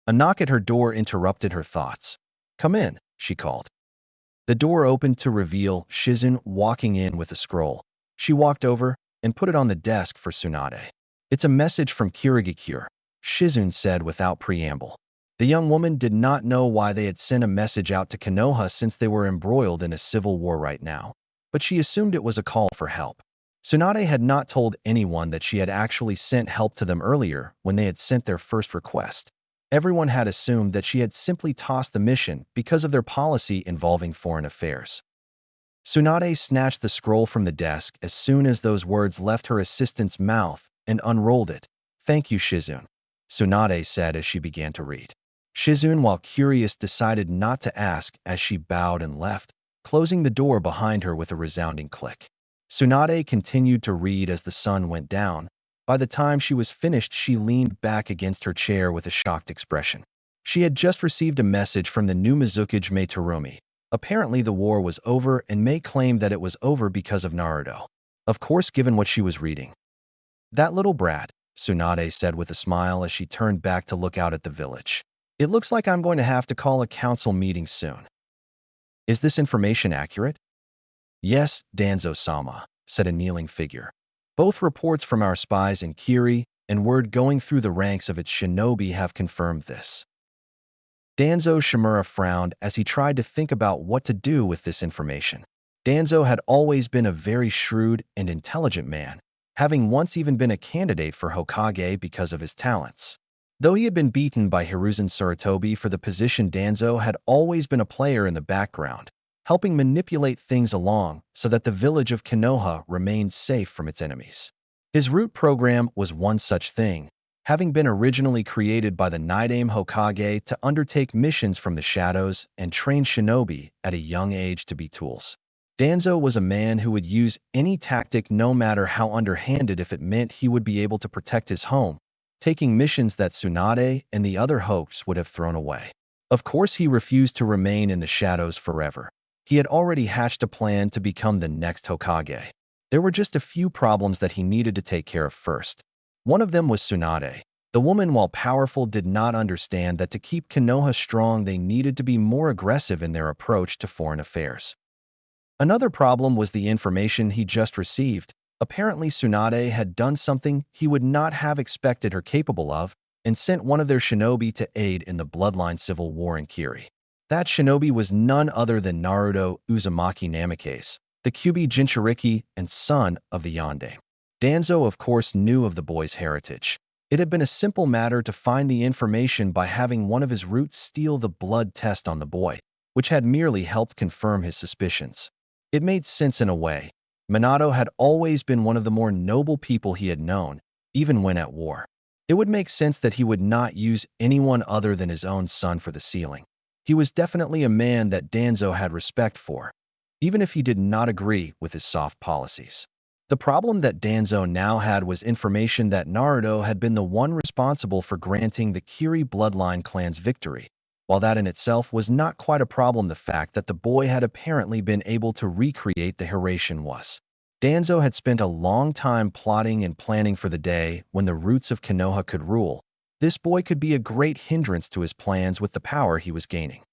A knock at her door interrupted her thoughts. "Come in," she called. The door opened to reveal Shizune walking in with a scroll. She walked over and put it on the desk for Tsunade. "It's a message from Kirigakure," Shizune said without preamble. The young woman did not know why they had sent a message out to Konoha since they were embroiled in a civil war right now, but she assumed it was a call for help. Tsunade had not told anyone that she had actually sent help to them earlier when they had sent their first request. Everyone had assumed that she had simply tossed the mission because of their policy involving foreign affairs. Tsunade snatched the scroll from the desk as soon as those words left her assistant's mouth and unrolled it. "Thank you, Shizune," Tsunade said as she began to read. Shizune, while curious, decided not to ask as she bowed and left, closing the door behind her with a resounding click. Tsunade continued to read as the sun went down. By the time she was finished, she leaned back against her chair with a shocked expression. She had just received a message from the new Mizukage Mei Terumi. Apparently the war was over, and Mei claimed that it was over because of Naruto. Of course, given what she was reading. "That little brat," Tsunade said with a smile as she turned back to look out at the village. "It looks like I'm going to have to call a council meeting soon." "Is this information accurate?" "Yes, Danzo-sama," said a kneeling figure. "Both reports from our spies in Kiri and word going through the ranks of its shinobi have confirmed this." Danzo Shimura frowned as he tried to think about what to do with this information. Danzo had always been a very shrewd and intelligent man, having once even been a candidate for Hokage because of his talents. Though he had been beaten by Hiruzen Sarutobi for the position, Danzo had always been a player in the background, helping manipulate things along so that the village of Konoha remained safe from its enemies. His root program was one such thing, having been originally created by the Nidaime Hokage to undertake missions from the shadows and train shinobi at a young age to be tools. Danzo was a man who would use any tactic, no matter how underhanded, if it meant he would be able to protect his home, taking missions that Tsunade and the other Hokes would have thrown away. Of course, he refused to remain in the shadows forever. He had already hatched a plan to become the next Hokage. There were just a few problems that he needed to take care of first. One of them was Tsunade. The woman, while powerful, did not understand that to keep Konoha strong, they needed to be more aggressive in their approach to foreign affairs. Another problem was the information he just received. Apparently, Tsunade had done something he would not have expected her capable of and sent one of their shinobi to aid in the bloodline civil war in Kiri. That shinobi was none other than Naruto Uzumaki Namikaze, the Kyuubi Jinchuriki and son of the Yonde. Danzo, of course, knew of the boy's heritage. It had been a simple matter to find the information by having one of his roots steal the blood test on the boy, which had merely helped confirm his suspicions. It made sense in a way. Minato had always been one of the more noble people he had known, even when at war. It would make sense that he would not use anyone other than his own son for the sealing. He was definitely a man that Danzo had respect for, even if he did not agree with his soft policies. The problem that Danzo now had was information that Naruto had been the one responsible for granting the Kiri bloodline clan's victory. While that in itself was not quite a problem, the fact that the boy had apparently been able to recreate the Hiraishin was. Danzo had spent a long time plotting and planning for the day when the roots of Konoha could rule. This boy could be a great hindrance to his plans with the power he was gaining.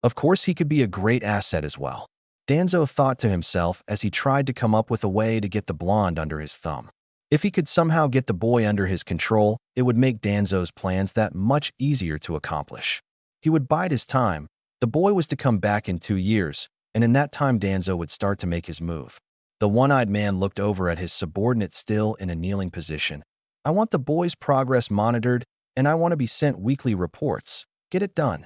Of course, he could be a great asset as well. Danzo thought to himself as he tried to come up with a way to get the blonde under his thumb. If he could somehow get the boy under his control, it would make Danzo's plans that much easier to accomplish. He would bide his time. The boy was to come back in 2 years, and in that time Danzo would start to make his move. The one-eyed man looked over at his subordinate still in a kneeling position. I want the boy's progress monitored, and I want to be sent weekly reports. Get it done.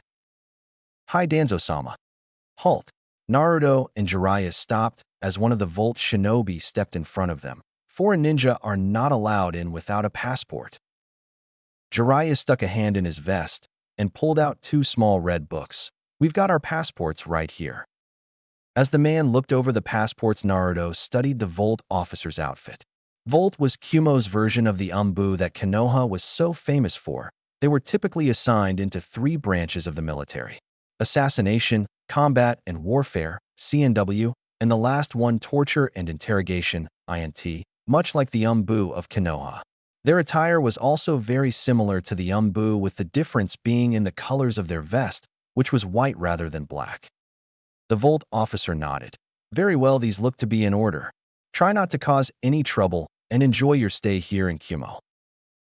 Hi, Danzo-sama. Halt. Naruto and Jiraiya stopped as one of the Volt shinobi stepped in front of them. Foreign ninja are not allowed in without a passport. Jiraiya stuck a hand in his vest and pulled out 2 small red books. We've got our passports right here. As the man looked over the passports, Naruto studied the Volt officer's outfit. Volt was Kumo's version of the Umbu that Konoha was so famous for. They were typically assigned into 3 branches of the military: assassination, combat and warfare, CNW, and the last one, torture and interrogation, INT, much like the Umbu of Konoha. Their attire was also very similar to the Umbu, with the difference being in the colors of their vest, which was white rather than black. The Volt officer nodded. Very well, these look to be in order. Try not to cause any trouble and enjoy your stay here in Kumo.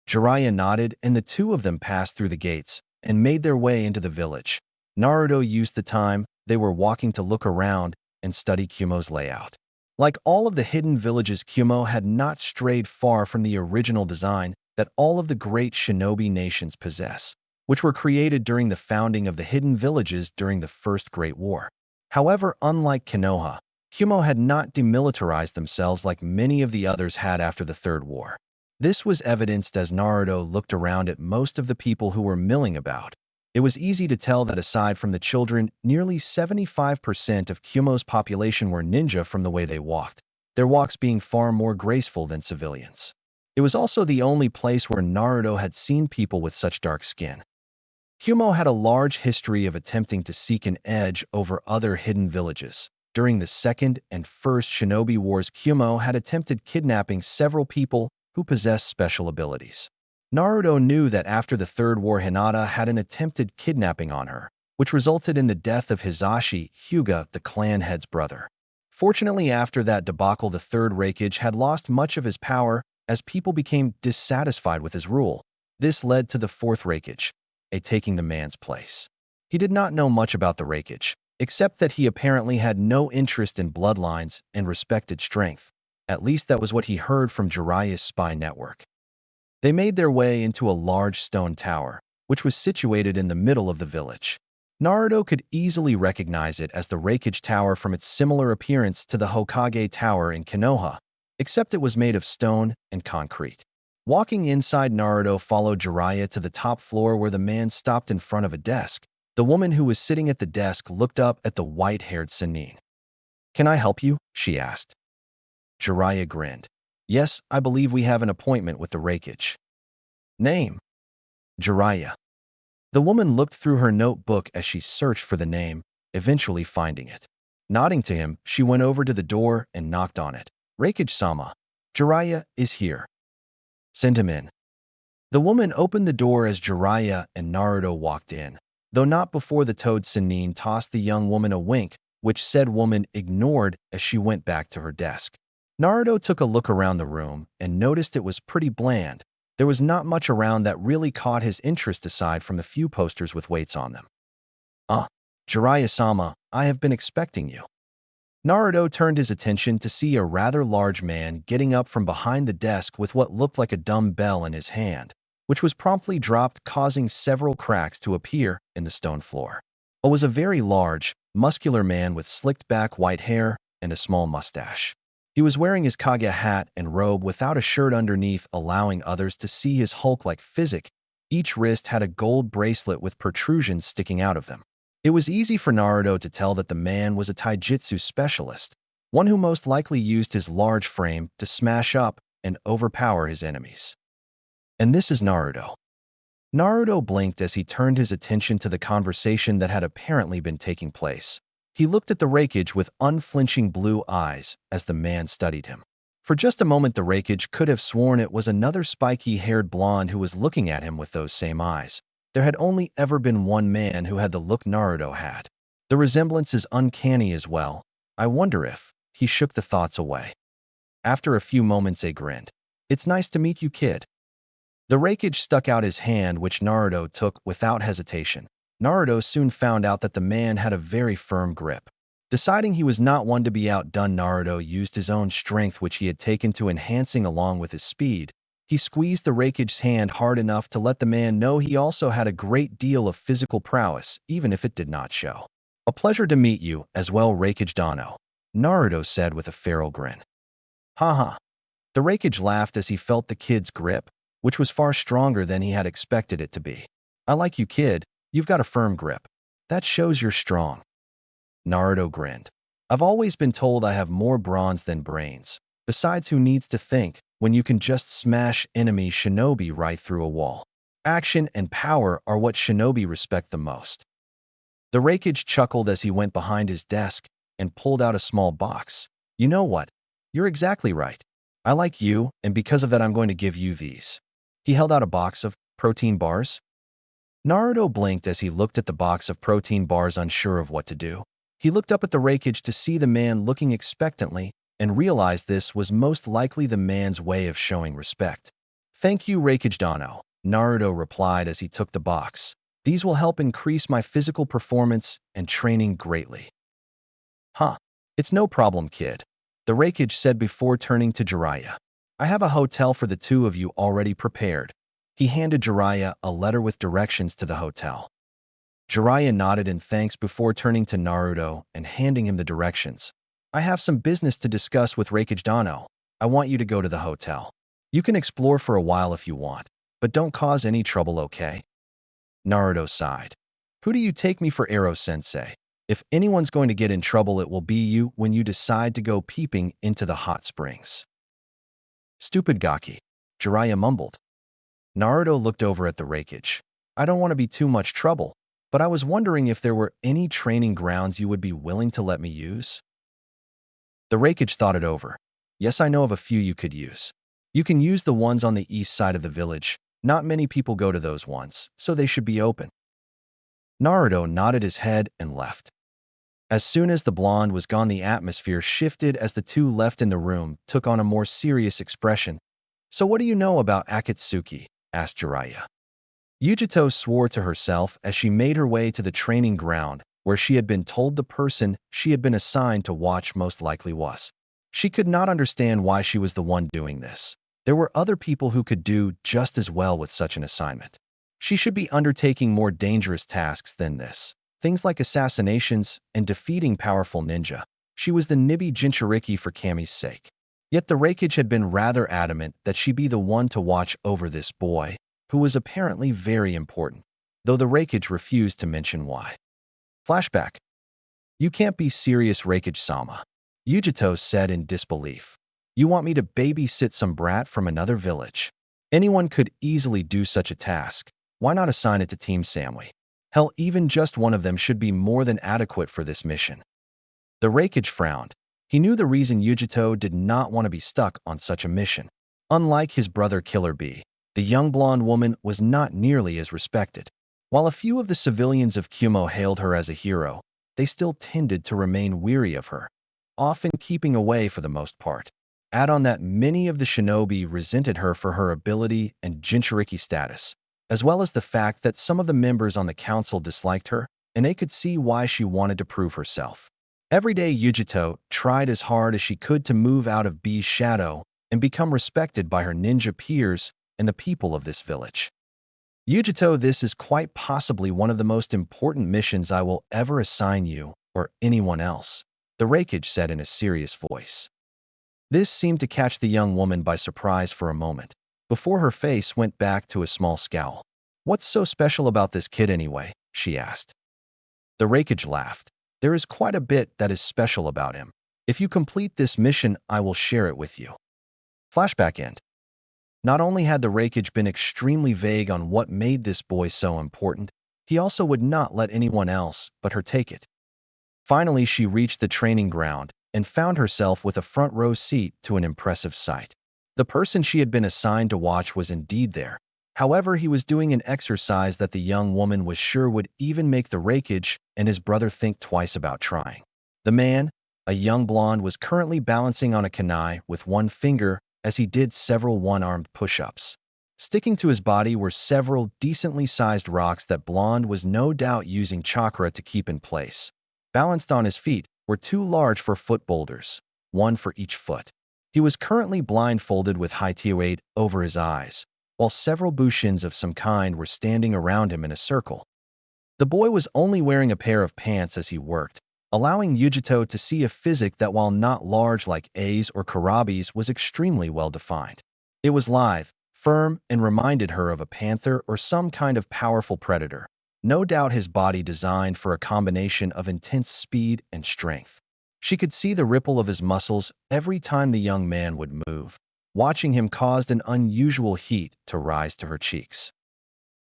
Jiraiya nodded, and the 2 of them passed through the gates and made their way into the village. Naruto used the time they were walking to look around and study Kumo's layout. Like all of the hidden villages, Kumo had not strayed far from the original design that all of the great shinobi nations possess, which were created during the founding of the hidden villages during the First Great War. However, unlike Konoha, Kumo had not demilitarized themselves like many of the others had after the Third War. This was evidenced as Naruto looked around at most of the people who were milling about. It was easy to tell that aside from the children, nearly 75% of Kumo's population were ninja from the way they walked, their walks being far more graceful than civilians. It was also the only place where Naruto had seen people with such dark skin. Kumo had a large history of attempting to seek an edge over other hidden villages. During the Second and First Shinobi Wars, Kumo had attempted kidnapping several people who possessed special abilities. Naruto knew that after the Third War, Hinata had an attempted kidnapping on her, which resulted in the death of Hisashi Hyuga, the clan head's brother. Fortunately, after that debacle, the Third Raikage had lost much of his power as people became dissatisfied with his rule. This led to the Fourth Raikage, taking the man's place. He did not know much about the Raikage, except that he apparently had no interest in bloodlines and respected strength. At least that was what he heard from Jiraiya's spy network. They made their way into a large stone tower, which was situated in the middle of the village. Naruto could easily recognize it as the Raikage Tower from its similar appearance to the Hokage Tower in Konoha, except it was made of stone and concrete. Walking inside, Naruto followed Jiraiya to the top floor where the man stopped in front of a desk. The woman who was sitting at the desk looked up at the white-haired Sannin. "Can I help you?" she asked. Jiraiya grinned. "Yes, I believe we have an appointment with the Raikage." "Name?" "Jiraiya." The woman looked through her notebook as she searched for the name, eventually finding it. Nodding to him, she went over to the door and knocked on it. "Raikage-sama, Jiraiya is here." "Send him in." The woman opened the door as Jiraiya and Naruto walked in, though not before the toad Sannin tossed the young woman a wink, which said woman ignored as she went back to her desk. Naruto took a look around the room and noticed it was pretty bland. There was not much around that really caught his interest aside from a few posters with weights on them. Jiraiya-sama, I have been expecting you. Naruto turned his attention to see a rather large man getting up from behind the desk with what looked like a dumbbell in his hand, which was promptly dropped, causing several cracks to appear in the stone floor. It was a very large, muscular man with slicked-back white hair and a small mustache. He was wearing his Kage hat and robe without a shirt underneath, allowing others to see his Hulk-like physique. Each wrist had a gold bracelet with protrusions sticking out of them. It was easy for Naruto to tell that the man was a taijutsu specialist, one who most likely used his large frame to smash up and overpower his enemies. And this is Naruto. Naruto blinked as he turned his attention to the conversation that had apparently been taking place. He looked at the Raikage with unflinching blue eyes as the man studied him. For just a moment, the Raikage could have sworn it was another spiky-haired blonde who was looking at him with those same eyes. There had only ever been one man who had the look Naruto had. The resemblance is uncanny as well. I wonder if he shook the thoughts away. After a few moments, he grinned. It's nice to meet you, kid. The Raikage stuck out his hand, which Naruto took without hesitation. Naruto soon found out that the man had a very firm grip. Deciding he was not one to be outdone, Naruto used his own strength, which he had taken to enhancing along with his speed. He squeezed the Raikage's hand hard enough to let the man know he also had a great deal of physical prowess, even if it did not show. A pleasure to meet you as well, Raikage Dano, Naruto said with a feral grin. Haha. The Raikage laughed as he felt the kid's grip, which was far stronger than he had expected it to be. I like you, kid. You've got a firm grip. That shows you're strong. Naruto grinned. I've always been told I have more bronze than brains. Besides, who needs to think when you can just smash enemy shinobi right through a wall? Action and power are what shinobi respect the most. The Raikage chuckled as he went behind his desk and pulled out a small box. You know what? You're exactly right. I like you, and because of that I'm going to give you these. He held out a box of protein bars. Naruto blinked as he looked at the box of protein bars, unsure of what to do. He looked up at the Raikage to see the man looking expectantly and realized this was most likely the man's way of showing respect. Thank you, Raikage Dano, Naruto replied as he took the box. These will help increase my physical performance and training greatly. It's no problem, kid, the Raikage said before turning to Jiraiya. I have a hotel for the two of you already prepared. He handed Jiraiya a letter with directions to the hotel. Jiraiya nodded in thanks before turning to Naruto and handing him the directions. I have some business to discuss with Raikage Dano. I want you to go to the hotel. You can explore for a while if you want, but don't cause any trouble, okay? Naruto sighed. Who do you take me for, Ero-sensei? If anyone's going to get in trouble, it will be you when you decide to go peeping into the hot springs. Stupid Gaki, Jiraiya mumbled. Naruto looked over at the Raikage. I don't want to be too much trouble, but I was wondering if there were any training grounds you would be willing to let me use? The Raikage thought it over. Yes, I know of a few you could use. You can use the ones on the east side of the village. Not many people go to those ones, so they should be open. Naruto nodded his head and left. As soon as the blonde was gone, the atmosphere shifted as the two left and the room took on a more serious expression. So what do you know about Akatsuki? Asked Jiraiya. Yujito swore to herself as she made her way to the training ground, where she had been told the person she had been assigned to watch most likely was. She could not understand why she was the one doing this. There were other people who could do just as well with such an assignment. She should be undertaking more dangerous tasks than this. Things like assassinations and defeating powerful ninja. She was the Nibi Jinchuriki for Kami's sake. Yet the Raikage had been rather adamant that she be the one to watch over this boy, who was apparently very important, though the Raikage refused to mention why. Flashback. You can't be serious, Raikage-sama, Yujito said in disbelief. You want me to babysit some brat from another village? Anyone could easily do such a task. Why not assign it to Team Samui? Hell, even just one of them should be more than adequate for this mission. The Raikage frowned. He knew the reason Yujito did not want to be stuck on such a mission. Unlike his brother Killer Bee, The young blonde woman was not nearly as respected. While a few of the civilians of Kumo hailed her as a hero, they still tended to remain weary of her, often keeping away for the most part. Add on that many of the shinobi resented her for her ability and Jinchuriki status, as well as the fact that some of the members on the council disliked her, and they could see why she wanted to prove herself. Every day, Yujito tried as hard as she could to move out of B's shadow and become respected by her ninja peers and the people of this village. Yujito, this is quite possibly one of the most important missions I will ever assign you or anyone else, the Raikage said in a serious voice. This seemed to catch the young woman by surprise for a moment, before her face went back to a small scowl. What's so special about this kid anyway? She asked. The Raikage laughed. There is quite a bit that is special about him. If you complete this mission, I will share it with you. Flashback end. Not only had the Raikage been extremely vague on what made this boy so important, he also would not let anyone else but her take it. Finally, she reached the training ground and found herself with a front row seat to an impressive sight. The person she had been assigned to watch was indeed there. However, he was doing an exercise that the young woman was sure would even make the Raikage and his brother think twice about trying. The man, a young blonde, was currently balancing on a kunai with one finger as he did several one-armed push-ups. Sticking to his body were several decently sized rocks that Blonde was no doubt using chakra to keep in place. Balanced on his feet were two large foot boulders, one for each foot. He was currently blindfolded with high-weight over his eyes, while several bushins of some kind were standing around him in a circle. The boy was only wearing a pair of pants as he worked, allowing Yujito to see a physique that, while not large like A's or Karabi's, was extremely well-defined. It was lithe, firm, and reminded her of a panther or some kind of powerful predator. No doubt his body designed for a combination of intense speed and strength. She could see the ripple of his muscles every time the young man would move. Watching him caused an unusual heat to rise to her cheeks.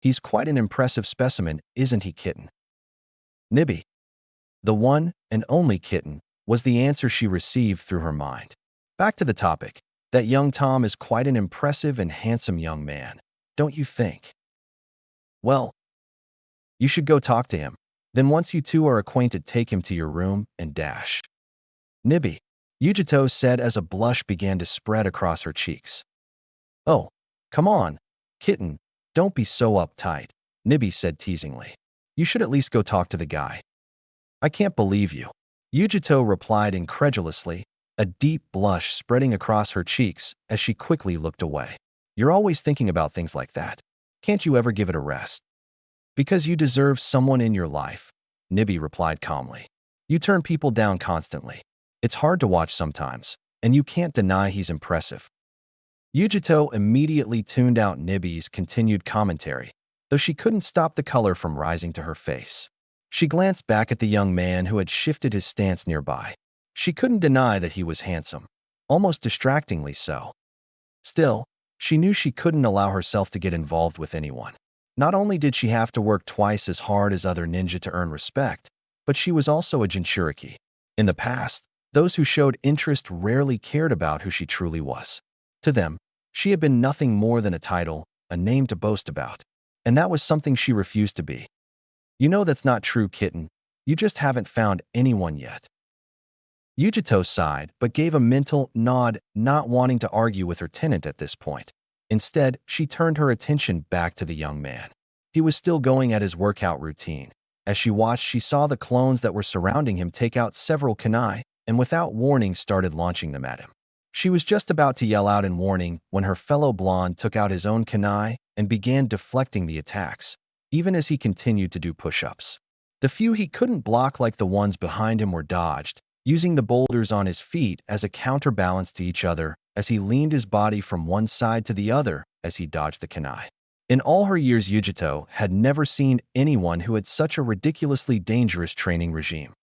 He's quite an impressive specimen, isn't he, kitten? Nibby. The one and only kitten was the answer she received through her mind. Back to the topic. That young Tom is quite an impressive and handsome young man, don't you think? Well, you should go talk to him. Then once you two are acquainted, take him to your room and dash. Nibby, Yujito said as a blush began to spread across her cheeks. Oh, come on, kitten, don't be so uptight, Nibby said teasingly. You should at least go talk to the guy. I can't believe you, Yujito replied incredulously, a deep blush spreading across her cheeks as she quickly looked away. You're always thinking about things like that. Can't you ever give it a rest? Because you deserve someone in your life, Nibby replied calmly. You turn people down constantly. It's hard to watch sometimes, and you can't deny he's impressive. Yujito immediately tuned out Nibby's continued commentary, though she couldn't stop the color from rising to her face. She glanced back at the young man who had shifted his stance nearby. She couldn't deny that he was handsome, almost distractingly so. Still, she knew she couldn't allow herself to get involved with anyone. Not only did she have to work twice as hard as other ninja to earn respect, but she was also a Jinchuriki. In the past, those who showed interest rarely cared about who she truly was. To them, she had been nothing more than a title, a name to boast about. And that was something she refused to be. You know that's not true, kitten. You just haven't found anyone yet. Yujito sighed, but gave a mental nod, not wanting to argue with her tenant at this point. Instead, she turned her attention back to the young man. He was still going at his workout routine. As she watched, she saw the clones that were surrounding him take out several kunai, and without warning started launching them at him. She was just about to yell out in warning when her fellow blonde took out his own kunai and began deflecting the attacks, even as he continued to do push-ups. The few he couldn't block, like the ones behind him, were dodged, using the boulders on his feet as a counterbalance to each other as he leaned his body from one side to the other as he dodged the kunai. In all her years, Yujito had never seen anyone who had such a ridiculously dangerous training regime.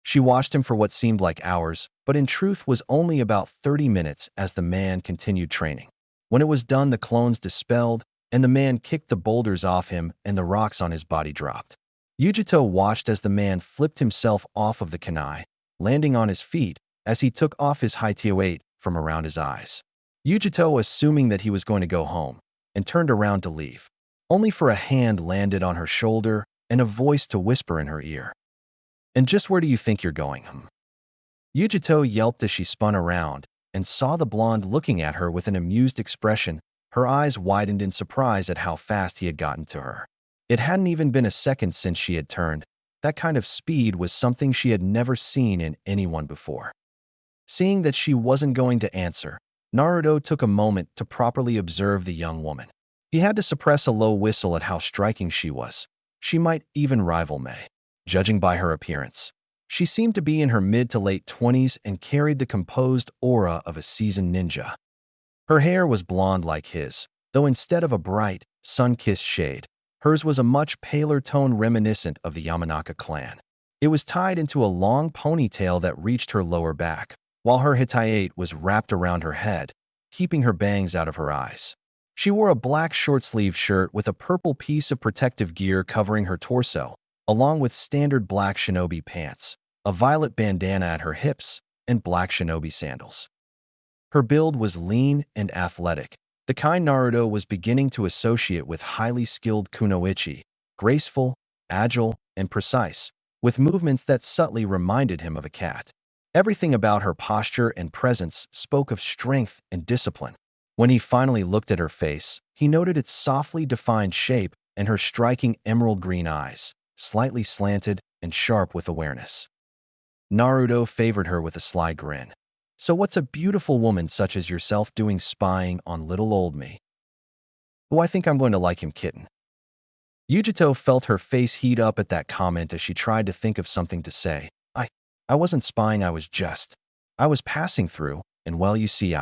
She watched him for what seemed like hours, but in truth was only about 30 minutes as the man continued training. When it was done, the clones dispelled, and the man kicked the boulders off him and the rocks on his body dropped. Yujito watched as the man flipped himself off of the kunai, landing on his feet as he took off his high weight from around his eyes. Yujito, assuming that he was going to go home, and turned around to leave, only for a hand landed on her shoulder and a voice to whisper in her ear. "And just where do you think you're going?" Yujito yelped as she spun around and saw the blonde looking at her with an amused expression. Her eyes widened in surprise at how fast he had gotten to her. It hadn't even been a second since she had turned. That kind of speed was something she had never seen in anyone before. Seeing that she wasn't going to answer, Naruto took a moment to properly observe the young woman. He had to suppress a low whistle at how striking she was. She might even rival Mei, judging by her appearance. She seemed to be in her mid to late 20s and carried the composed aura of a seasoned ninja. Her hair was blonde like his, though instead of a bright, sun-kissed shade, hers was a much paler tone reminiscent of the Yamanaka clan. It was tied into a long ponytail that reached her lower back, while her hitayate was wrapped around her head, keeping her bangs out of her eyes. She wore a black short-sleeved shirt with a purple piece of protective gear covering her torso, along with standard black shinobi pants, a violet bandana at her hips, and black shinobi sandals. Her build was lean and athletic, the kind Naruto was beginning to associate with highly skilled kunoichi, graceful, agile, and precise, with movements that subtly reminded him of a cat. Everything about her posture and presence spoke of strength and discipline. When he finally looked at her face, he noted its softly defined shape and her striking emerald green eyes, slightly slanted and sharp with awareness. Naruto favored her with a sly grin. "So what's a beautiful woman such as yourself doing spying on little old me?" "Oh, I think I'm going to like him, kitten." Yujito felt her face heat up at that comment as she tried to think of something to say. I wasn't spying, I was passing through, and well, you see,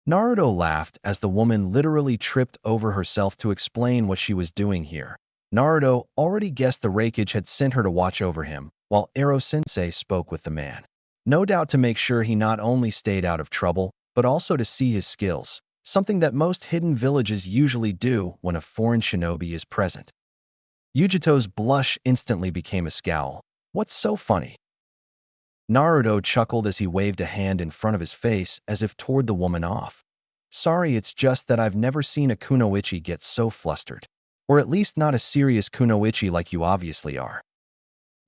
Naruto laughed as the woman literally tripped over herself to explain what she was doing here. Naruto already guessed the Raikage had sent her to watch over him, while Ero-sensei spoke with the man. No doubt to make sure he not only stayed out of trouble, but also to see his skills, something that most hidden villages usually do when a foreign shinobi is present. Yujito's blush instantly became a scowl. "What's so funny?" Naruto chuckled as he waved a hand in front of his face as if toward the woman off. "Sorry, it's just that I've never seen a kunoichi get so flustered. Or at least not a serious kunoichi like you obviously are."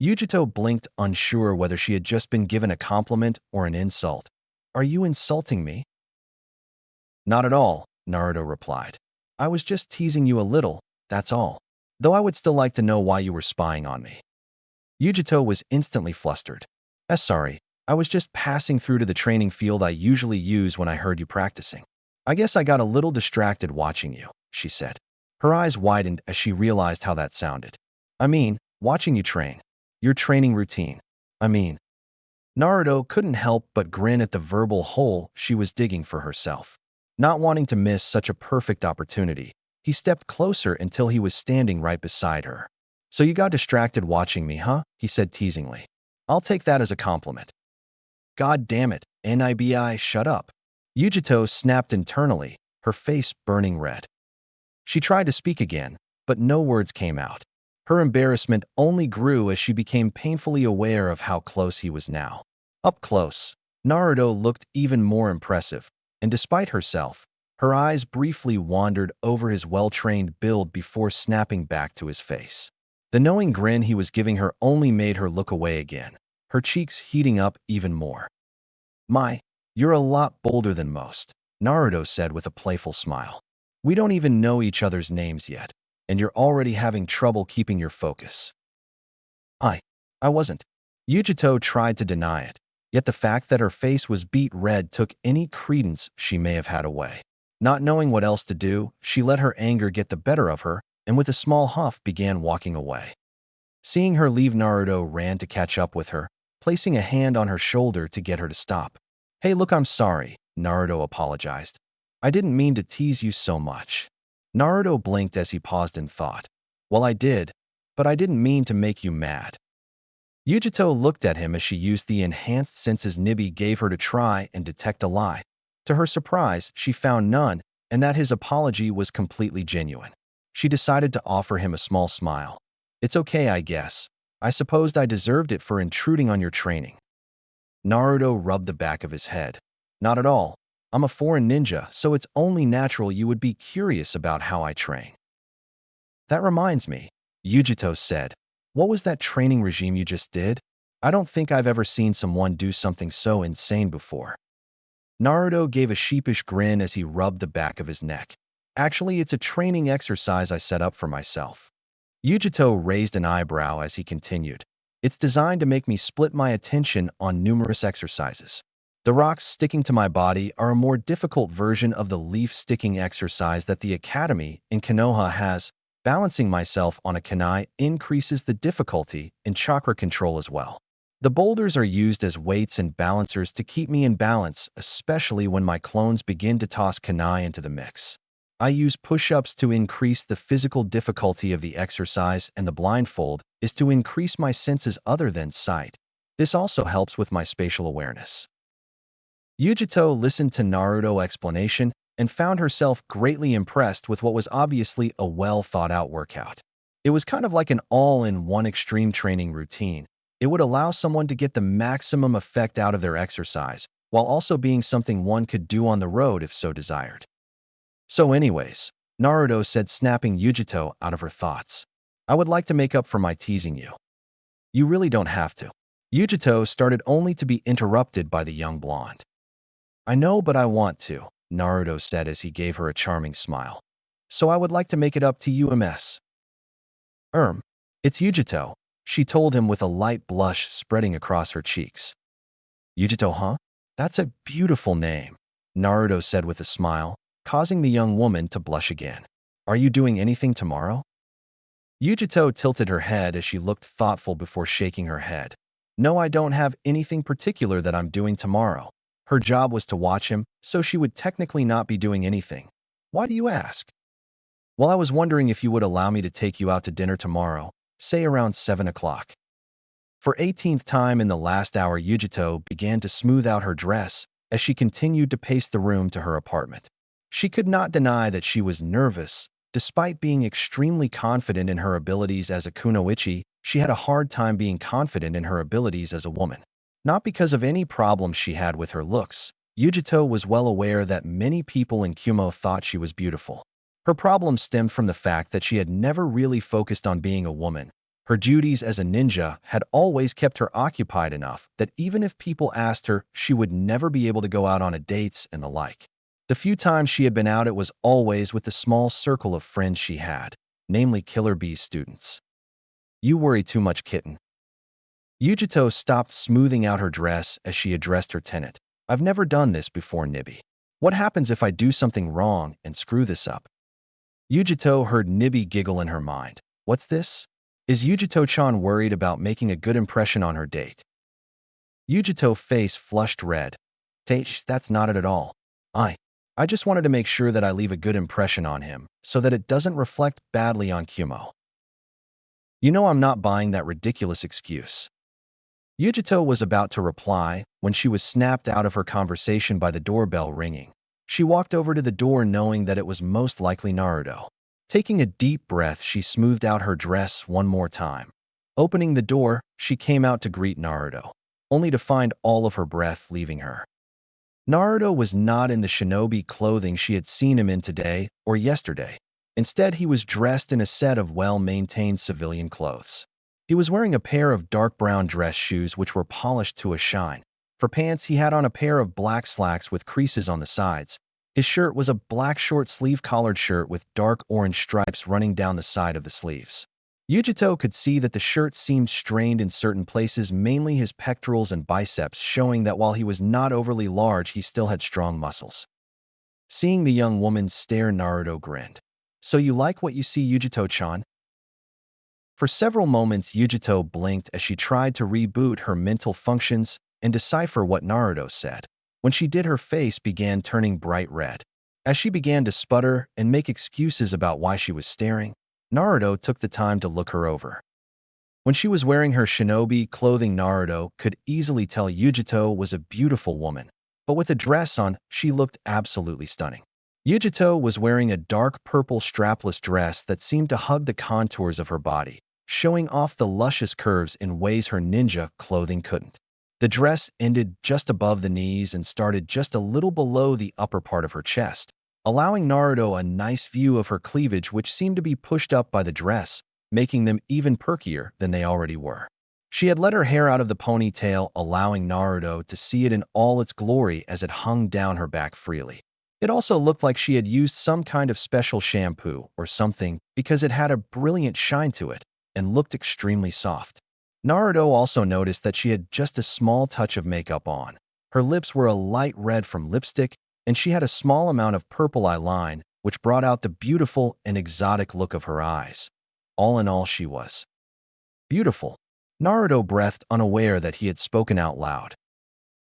Yujito blinked, unsure whether she had just been given a compliment or an insult. "Are you insulting me?" "Not at all," Naruto replied. "I was just teasing you a little, that's all. Though I would still like to know why you were spying on me." Yujito was instantly flustered. Sorry, I was just passing through to the training field I usually use when I heard you practicing. I guess I got a little distracted watching you," she said. Her eyes widened as she realized how that sounded. "I mean, watching you train. Your training routine. Naruto couldn't help but grin at the verbal hole she was digging for herself. Not wanting to miss such a perfect opportunity, he stepped closer until he was standing right beside her. "So you got distracted watching me, huh?" he said teasingly. "I'll take that as a compliment." "God damn it, Nibi, shut up." Yujito snapped internally, her face burning red. She tried to speak again, but no words came out. Her embarrassment only grew as she became painfully aware of how close he was now. Up close, Naruto looked even more impressive, and despite herself, her eyes briefly wandered over his well-trained build before snapping back to his face. The knowing grin he was giving her only made her look away again, her cheeks heating up even more. You're a lot bolder than most," Naruto said with a playful smile. "We don't even know each other's names yet, and you're already having trouble keeping your focus." I wasn't." Yujito tried to deny it, yet the fact that her face was beet red took any credence she may have had away. Not knowing what else to do, she let her anger get the better of her, and with a small huff began walking away. Seeing her leave, Naruto ran to catch up with her, placing a hand on her shoulder to get her to stop. "Hey, look, I'm sorry," Naruto apologized. "I didn't mean to tease you so much." Naruto blinked as he paused in thought. "Well, I did, but I didn't mean to make you mad." Yujito looked at him as she used the enhanced senses Nibi gave her to try and detect a lie. To her surprise, she found none, and that his apology was completely genuine. She decided to offer him a small smile. "It's okay, I guess. I supposed I deserved it for intruding on your training." Naruto rubbed the back of his head. "Not at all. I'm a foreign ninja, so it's only natural you would be curious about how I train. That reminds me, Yujito said. What was that training regime you just did? I don't think I've ever seen someone do something so insane before. Naruto gave a sheepish grin as he rubbed the back of his neck. Actually, it's a training exercise I set up for myself. Yujito raised an eyebrow as he continued. It's designed to make me split my attention on numerous exercises. The rocks sticking to my body are a more difficult version of the leaf sticking exercise that the Academy in Konoha has. Balancing myself on a kunai increases the difficulty in chakra control as well. The boulders are used as weights and balancers to keep me in balance, especially when my clones begin to toss kunai into the mix. I use push-ups to increase the physical difficulty of the exercise, and the blindfold is to increase my senses other than sight. This also helps with my spatial awareness. Yujito listened to Naruto's explanation and found herself greatly impressed with what was obviously a well-thought-out workout. It was kind of like an all-in-one extreme training routine. It would allow someone to get the maximum effect out of their exercise, while also being something one could do on the road if so desired. So anyways, Naruto said, snapping Yujito out of her thoughts. I would like to make up for my teasing you. You really don't have to. Yujito started only to be interrupted by the young blonde. I know, but I want to, Naruto said as he gave her a charming smile. So I would like to make it up to you, Ms. It's Yujito, she told him with a light blush spreading across her cheeks. Yujito, huh? That's a beautiful name, Naruto said with a smile, causing the young woman to blush again. Are you doing anything tomorrow? Yujito tilted her head as she looked thoughtful before shaking her head. No, I don't have anything particular that I'm doing tomorrow. Her job was to watch him, so she would technically not be doing anything. Why do you ask? Well, I was wondering if you would allow me to take you out to dinner tomorrow, say around 7 o'clock. For 18th time in the last hour, Yujito began to smooth out her dress as she continued to pace the room to her apartment. She could not deny that she was nervous. Despite being extremely confident in her abilities as a kunoichi, she had a hard time being confident in her abilities as a woman. Not because of any problems she had with her looks. Yujito was well aware that many people in Kumo thought she was beautiful. Her problem stemmed from the fact that she had never really focused on being a woman. Her duties as a ninja had always kept her occupied enough that even if people asked her, she would never be able to go out on dates and the like. The few times she had been out, it was always with the small circle of friends she had, namely Killer Bee's students. You worry too much, kitten. Yujito stopped smoothing out her dress as she addressed her tenant. I've never done this before, Nibby. What happens if I do something wrong and screw this up? Yujito heard Nibby giggle in her mind. What's this? Is Yujito-chan worried about making a good impression on her date? Yujito's face flushed red. That's not it at all. I just wanted to make sure that I leave a good impression on him, so that it doesn't reflect badly on Kumo. You know I'm not buying that ridiculous excuse. Yujito was about to reply when she was snapped out of her conversation by the doorbell ringing. She walked over to the door knowing that it was most likely Naruto. Taking a deep breath, she smoothed out her dress one more time. Opening the door, she came out to greet Naruto, only to find all of her breath leaving her. Naruto was not in the shinobi clothing she had seen him in today or yesterday. Instead, he was dressed in a set of well-maintained civilian clothes. He was wearing a pair of dark brown dress shoes which were polished to a shine. For pants, he had on a pair of black slacks with creases on the sides. His shirt was a black short-sleeve collared shirt with dark orange stripes running down the side of the sleeves. Yujito could see that the shirt seemed strained in certain places, mainly his pectorals and biceps, showing that while he was not overly large, he still had strong muscles. Seeing the young woman stare, Naruto grinned. So you like what you see, Yujito-chan? For several moments, Yujito blinked as she tried to reboot her mental functions and decipher what Naruto said. When she did, her face began turning bright red. As she began to sputter and make excuses about why she was staring, Naruto took the time to look her over. When she was wearing her shinobi clothing, Naruto could easily tell Yujito was a beautiful woman, but with a dress on, she looked absolutely stunning. Yujito was wearing a dark purple strapless dress that seemed to hug the contours of her body, showing off the luscious curves in ways her ninja clothing couldn't. The dress ended just above the knees and started just a little below the upper part of her chest, allowing Naruto a nice view of her cleavage, which seemed to be pushed up by the dress, making them even perkier than they already were. She had let her hair out of the ponytail, allowing Naruto to see it in all its glory as it hung down her back freely. It also looked like she had used some kind of special shampoo or something because it had a brilliant shine to it and looked extremely soft. Naruto also noticed that she had just a small touch of makeup on. Her lips were a light red from lipstick, and she had a small amount of purple eyeline, which brought out the beautiful and exotic look of her eyes. All in all, she was beautiful. Naruto breathed, unaware that he had spoken out loud.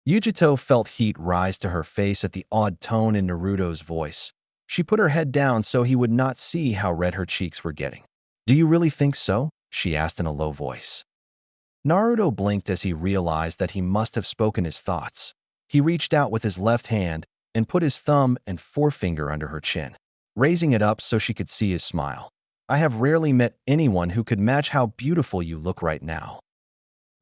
Yujito felt heat rise to her face at the odd tone in Naruto's voice. She put her head down so he would not see how red her cheeks were getting. "Do you really think so?" she asked in a low voice. Naruto blinked as he realized that he must have spoken his thoughts. He reached out with his left hand and put his thumb and forefinger under her chin, raising it up so she could see his smile. "I have rarely met anyone who could match how beautiful you look right now."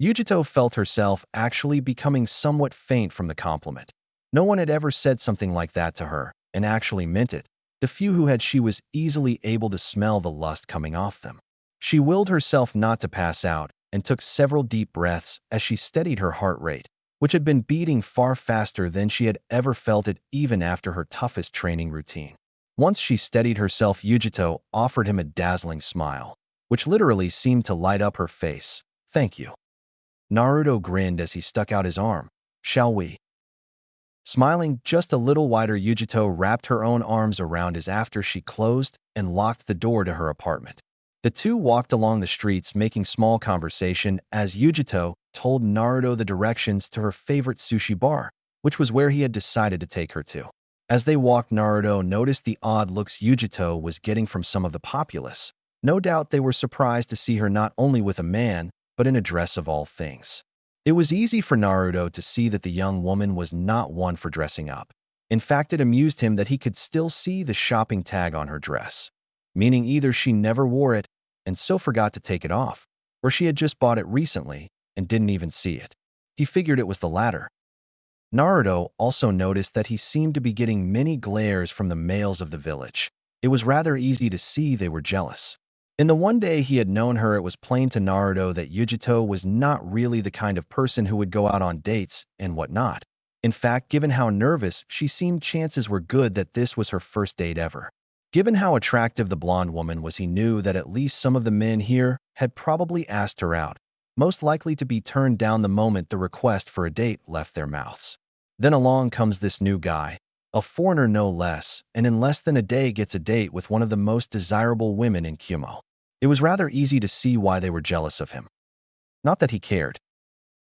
Yujito felt herself actually becoming somewhat faint from the compliment. No one had ever said something like that to her and actually meant it. The few who had, she was easily able to smell the lust coming off them. She willed herself not to pass out and took several deep breaths as she steadied her heart rate, which had been beating far faster than she had ever felt it even after her toughest training routine. Once she steadied herself, Yujito offered him a dazzling smile, which literally seemed to light up her face. "Thank you." Naruto grinned as he stuck out his arm. "Shall we?" Smiling just a little wider, Yujito wrapped her own arms around his after she closed and locked the door to her apartment. The two walked along the streets making small conversation as Yujito told Naruto the directions to her favorite sushi bar, which was where he had decided to take her to. As they walked, Naruto noticed the odd looks Yujito was getting from some of the populace. No doubt they were surprised to see her not only with a man, but in a dress of all things. It was easy for Naruto to see that the young woman was not one for dressing up. In fact, it amused him that he could still see the shopping tag on her dress, meaning either she never wore it and so forgot to take it off, or she had just bought it recently and didn't even see it. He figured it was the latter. Naruto also noticed that he seemed to be getting many glares from the males of the village. It was rather easy to see they were jealous. In the one day he had known her, it was plain to Naruto that Yujito was not really the kind of person who would go out on dates and whatnot. In fact, given how nervous she seemed, chances were good that this was her first date ever. Given how attractive the blonde woman was, he knew that at least some of the men here had probably asked her out, most likely to be turned down the moment the request for a date left their mouths. Then along comes this new guy, a foreigner no less, and in less than a day gets a date with one of the most desirable women in Kumo. It was rather easy to see why they were jealous of him. Not that he cared.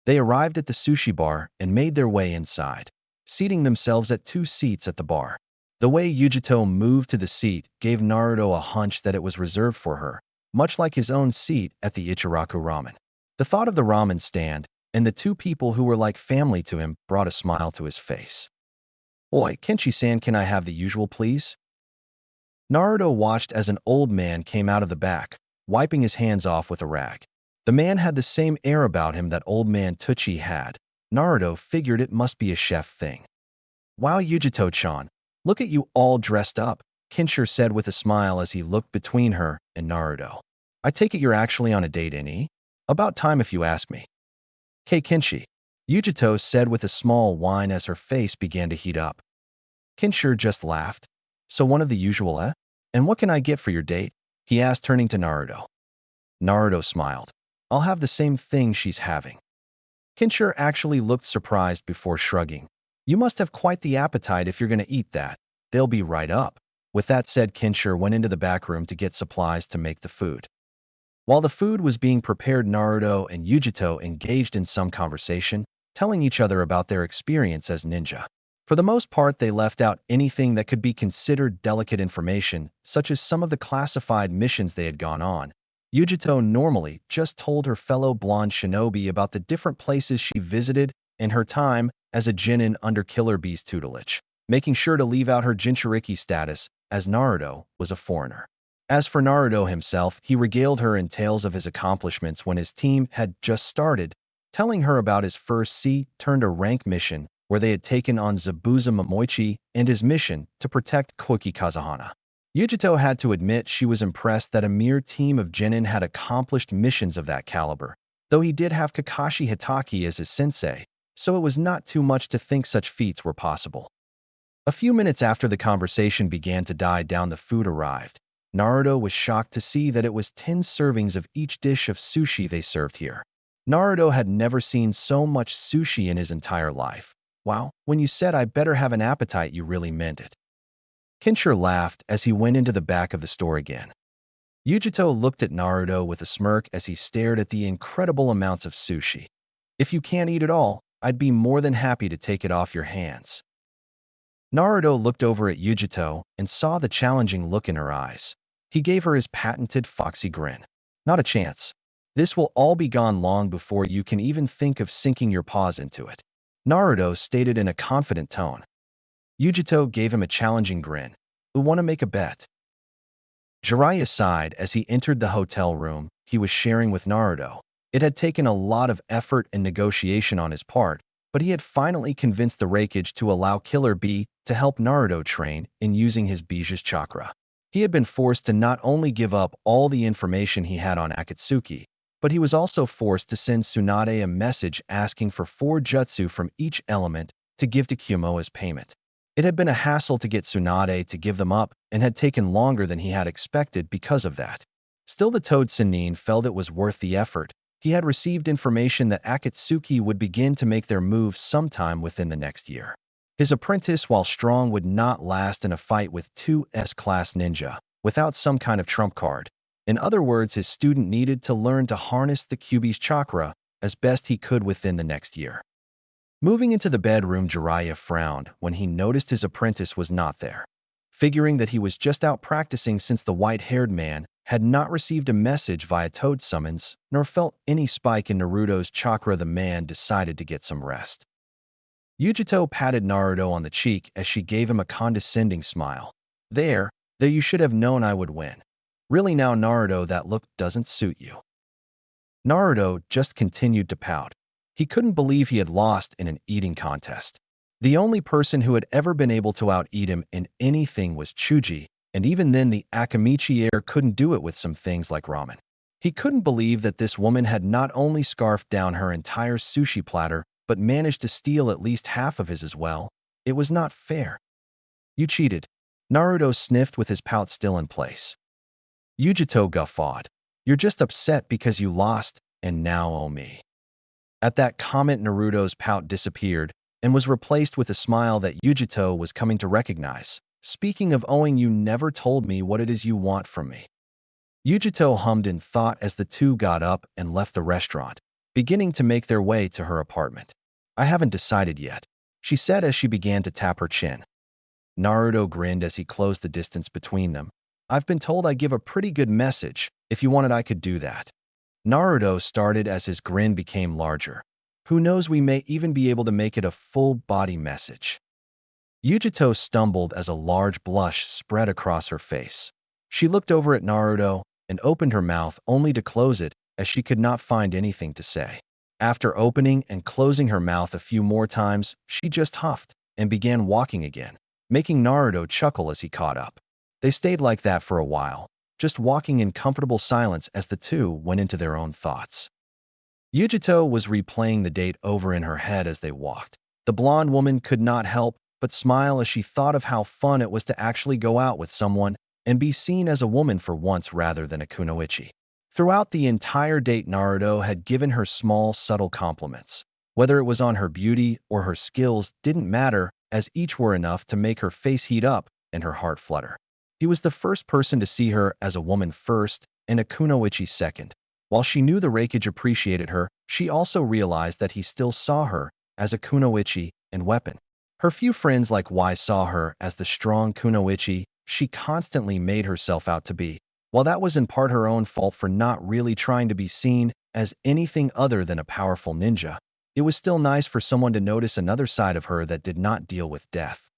They arrived at the sushi bar and made their way inside, seating themselves at 2 seats at the bar. The way Yujito moved to the seat gave Naruto a hunch that it was reserved for her, much like his own seat at the Ichiraku ramen. The thought of the ramen stand and the 2 people who were like family to him brought a smile to his face. "Oi, Kenshi-san, can I have the usual, please?" Naruto watched as an old man came out of the back, wiping his hands off with a rag. The man had the same air about him that old man Tucci had. Naruto figured it must be a chef thing. "Wow, Yujito-chan, look at you all dressed up," Kinshir said with a smile as he looked between her and Naruto. "I take it you're actually on a date, eh? About time if you ask me." "Hey, Kinshi," Yujito said with a small whine as her face began to heat up. Kinshir just laughed. "So one of the usual, eh? And what can I get for your date?" he asked, turning to Naruto. Naruto smiled. "I'll have the same thing she's having." Kinshir actually looked surprised before shrugging. "You must have quite the appetite if you're going to eat that. They'll be right up." With that said, Kinshir went into the back room to get supplies to make the food. While the food was being prepared, Naruto and Yujito engaged in some conversation, telling each other about their experience as ninja. For the most part, they left out anything that could be considered delicate information, such as some of the classified missions they had gone on. Yujito normally just told her fellow blonde shinobi about the different places she visited and her time as a genin under Killer Bee's tutelage, making sure to leave out her Jinchuriki status, as Naruto was a foreigner. As for Naruto himself, he regaled her in tales of his accomplishments when his team had just started, telling her about his first C-turned-a-rank mission where they had taken on Zabuza Momoichi and his mission to protect Koiki Kazuhana. Yujito had to admit she was impressed that a mere team of genin had accomplished missions of that caliber, though he did have Kakashi Hitaki as his sensei, so it was not too much to think such feats were possible. A few minutes after the conversation began to die down, the food arrived. Naruto was shocked to see that it was 10 servings of each dish of sushi they served here. Naruto had never seen so much sushi in his entire life. Wow, when you said I better have an appetite, you really meant it. Kinshir laughed as he went into the back of the store again. Yujito looked at Naruto with a smirk as he stared at the incredible amounts of sushi. If you can't eat it all, I'd be more than happy to take it off your hands. Naruto looked over at Yujito and saw the challenging look in her eyes. He gave her his patented foxy grin. Not a chance. This will all be gone long before you can even think of sinking your paws into it, Naruto stated in a confident tone. Yujito gave him a challenging grin. "We want to make a bet." Jiraiya sighed as he entered the hotel room he was sharing with Naruto. It had taken a lot of effort and negotiation on his part, but he had finally convinced the Raikage to allow Killer Bee to help Naruto train in using his Biju's chakra. He had been forced to not only give up all the information he had on Akatsuki, but he was also forced to send Tsunade a message asking for 4 jutsu from each element to give to Kumo as payment. It had been a hassle to get Tsunade to give them up and had taken longer than he had expected because of that. Still, the Toad Sennin felt it was worth the effort. He had received information that Akatsuki would begin to make their moves sometime within the next year. His apprentice, while strong, would not last in a fight with 2 S-class ninja without some kind of trump card. In other words, his student needed to learn to harness the Kyuubi's chakra as best he could within the next year. Moving into the bedroom, Jiraiya frowned when he noticed his apprentice was not there. Figuring that he was just out practicing since the white-haired man had not received a message via Toad summons, nor felt any spike in Naruto's chakra, the man decided to get some rest. Yujito patted Naruto on the cheek as she gave him a condescending smile. There you should have known I would win. Really now, Naruto, that look doesn't suit you." Naruto just continued to pout. He couldn't believe he had lost in an eating contest. The only person who had ever been able to out-eat him in anything was Chuji, and even then the Akamichi heir couldn't do it with some things like ramen. He couldn't believe that this woman had not only scarfed down her entire sushi platter, but managed to steal at least half of his as well. It was not fair. "You cheated." Naruto sniffed with his pout still in place. Yujito guffawed. "You're just upset because you lost, and now owe me." At that comment, Naruto's pout disappeared and was replaced with a smile that Yujito was coming to recognize. "Speaking of owing, you never told me what it is you want from me." Yujito hummed in thought as the two got up and left the restaurant, beginning to make their way to her apartment. "I haven't decided yet," she said as she began to tap her chin. Naruto grinned as he closed the distance between them. "I've been told I give a pretty good message. If you wanted, I could do that." Naruto started as his grin became larger. "Who knows, we may even be able to make it a full-body message." Yujito stumbled as a large blush spread across her face. She looked over at Naruto and opened her mouth only to close it as she could not find anything to say. After opening and closing her mouth a few more times, she just huffed and began walking again, making Naruto chuckle as he caught up. They stayed like that for a while, just walking in comfortable silence as the two went into their own thoughts. Yujito was replaying the date over in her head as they walked. The blonde woman could not help but smile as she thought of how fun it was to actually go out with someone and be seen as a woman for once rather than a kunoichi. Throughout the entire date, Naruto had given her small, subtle compliments. Whether it was on her beauty or her skills didn't matter, as each were enough to make her face heat up and her heart flutter. He was the first person to see her as a woman first and a kunoichi second. While she knew the Raikage appreciated her, she also realized that he still saw her as a kunoichi and weapon. Her few friends like Y saw her as the strong kunoichi she constantly made herself out to be. While that was in part her own fault for not really trying to be seen as anything other than a powerful ninja, it was still nice for someone to notice another side of her that did not deal with death.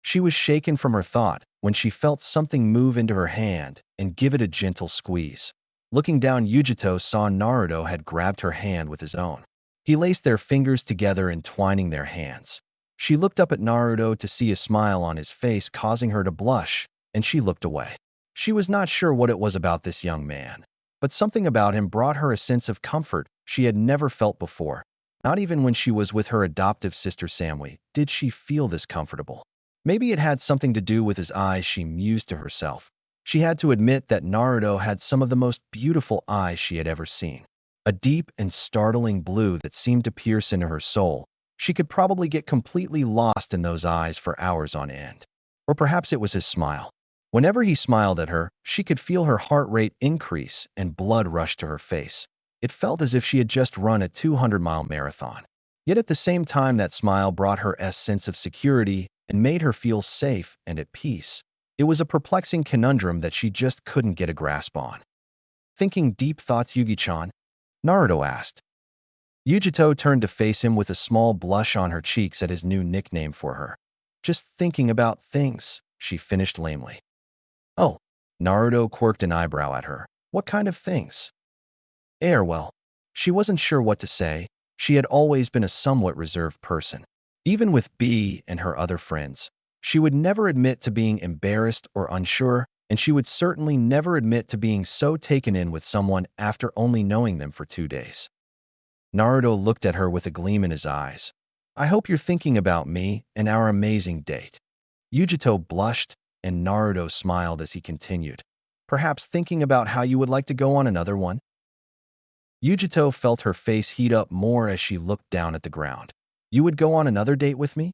She was shaken from her thought when she felt something move into her hand and give it a gentle squeeze. Looking down, Yujito saw Naruto had grabbed her hand with his own. He laced their fingers together, entwining their hands. She looked up at Naruto to see a smile on his face, causing her to blush, and she looked away. She was not sure what it was about this young man, but something about him brought her a sense of comfort she had never felt before. Not even when she was with her adoptive sister Samui did she feel this comfortable. Maybe it had something to do with his eyes, she mused to herself. She had to admit that Naruto had some of the most beautiful eyes she had ever seen. A deep and startling blue that seemed to pierce into her soul. She could probably get completely lost in those eyes for hours on end. Or perhaps it was his smile. Whenever he smiled at her, she could feel her heart rate increase and blood rush to her face. It felt as if she had just run a 200-mile marathon. Yet at the same time, that smile brought her a sense of security and made her feel safe and at peace. It was a perplexing conundrum that she just couldn't get a grasp on. Thinking deep thoughts, Yugi-chan? Naruto asked. Yujito turned to face him with a small blush on her cheeks at his new nickname for her. Just thinking about things, she finished lamely. Oh, Naruto quirked an eyebrow at her. What kind of things? Well, she wasn't sure what to say. She had always been a somewhat reserved person. Even with B and her other friends, she would never admit to being embarrassed or unsure, and she would certainly never admit to being so taken in with someone after only knowing them for 2 days. Naruto looked at her with a gleam in his eyes. I hope you're thinking about me and our amazing date. Yujito blushed, and Naruto smiled as he continued. Perhaps thinking about how you would like to go on another one? Yujito felt her face heat up more as she looked down at the ground. You would go on another date with me?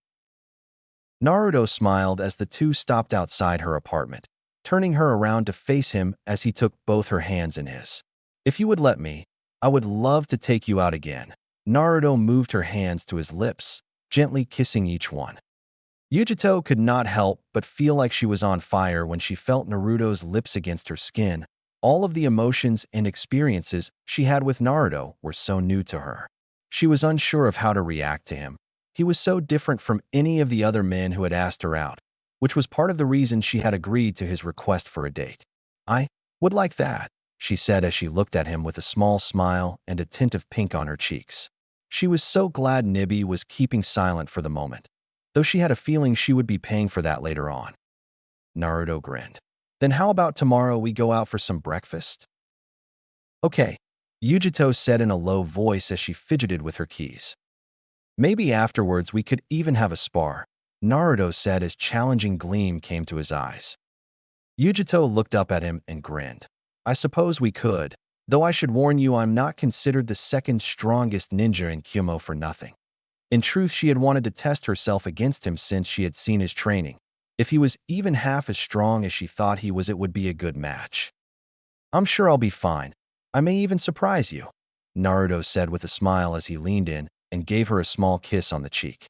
Naruto smiled as the two stopped outside her apartment, turning her around to face him as he took both her hands in his. If you would let me, I would love to take you out again. Naruto moved her hands to his lips, gently kissing each one. Yujito could not help but feel like she was on fire when she felt Naruto's lips against her skin. All of the emotions and experiences she had with Naruto were so new to her. She was unsure of how to react to him. He was so different from any of the other men who had asked her out, which was part of the reason she had agreed to his request for a date. I would like that, she said as she looked at him with a small smile and a tint of pink on her cheeks. She was so glad Nibi was keeping silent for the moment, though she had a feeling she would be paying for that later on. Naruto grinned. Then how about tomorrow we go out for some breakfast? Okay, Yujito said in a low voice as she fidgeted with her keys. Maybe afterwards we could even have a spar, Naruto said as challenging gleam came to his eyes. Yujito looked up at him and grinned. I suppose we could, though I should warn you I'm not considered the second strongest ninja in Kyumo for nothing. In truth, she had wanted to test herself against him since she had seen his training. If he was even half as strong as she thought he was, it would be a good match. I'm sure I'll be fine. I may even surprise you, Naruto said with a smile as he leaned in and gave her a small kiss on the cheek.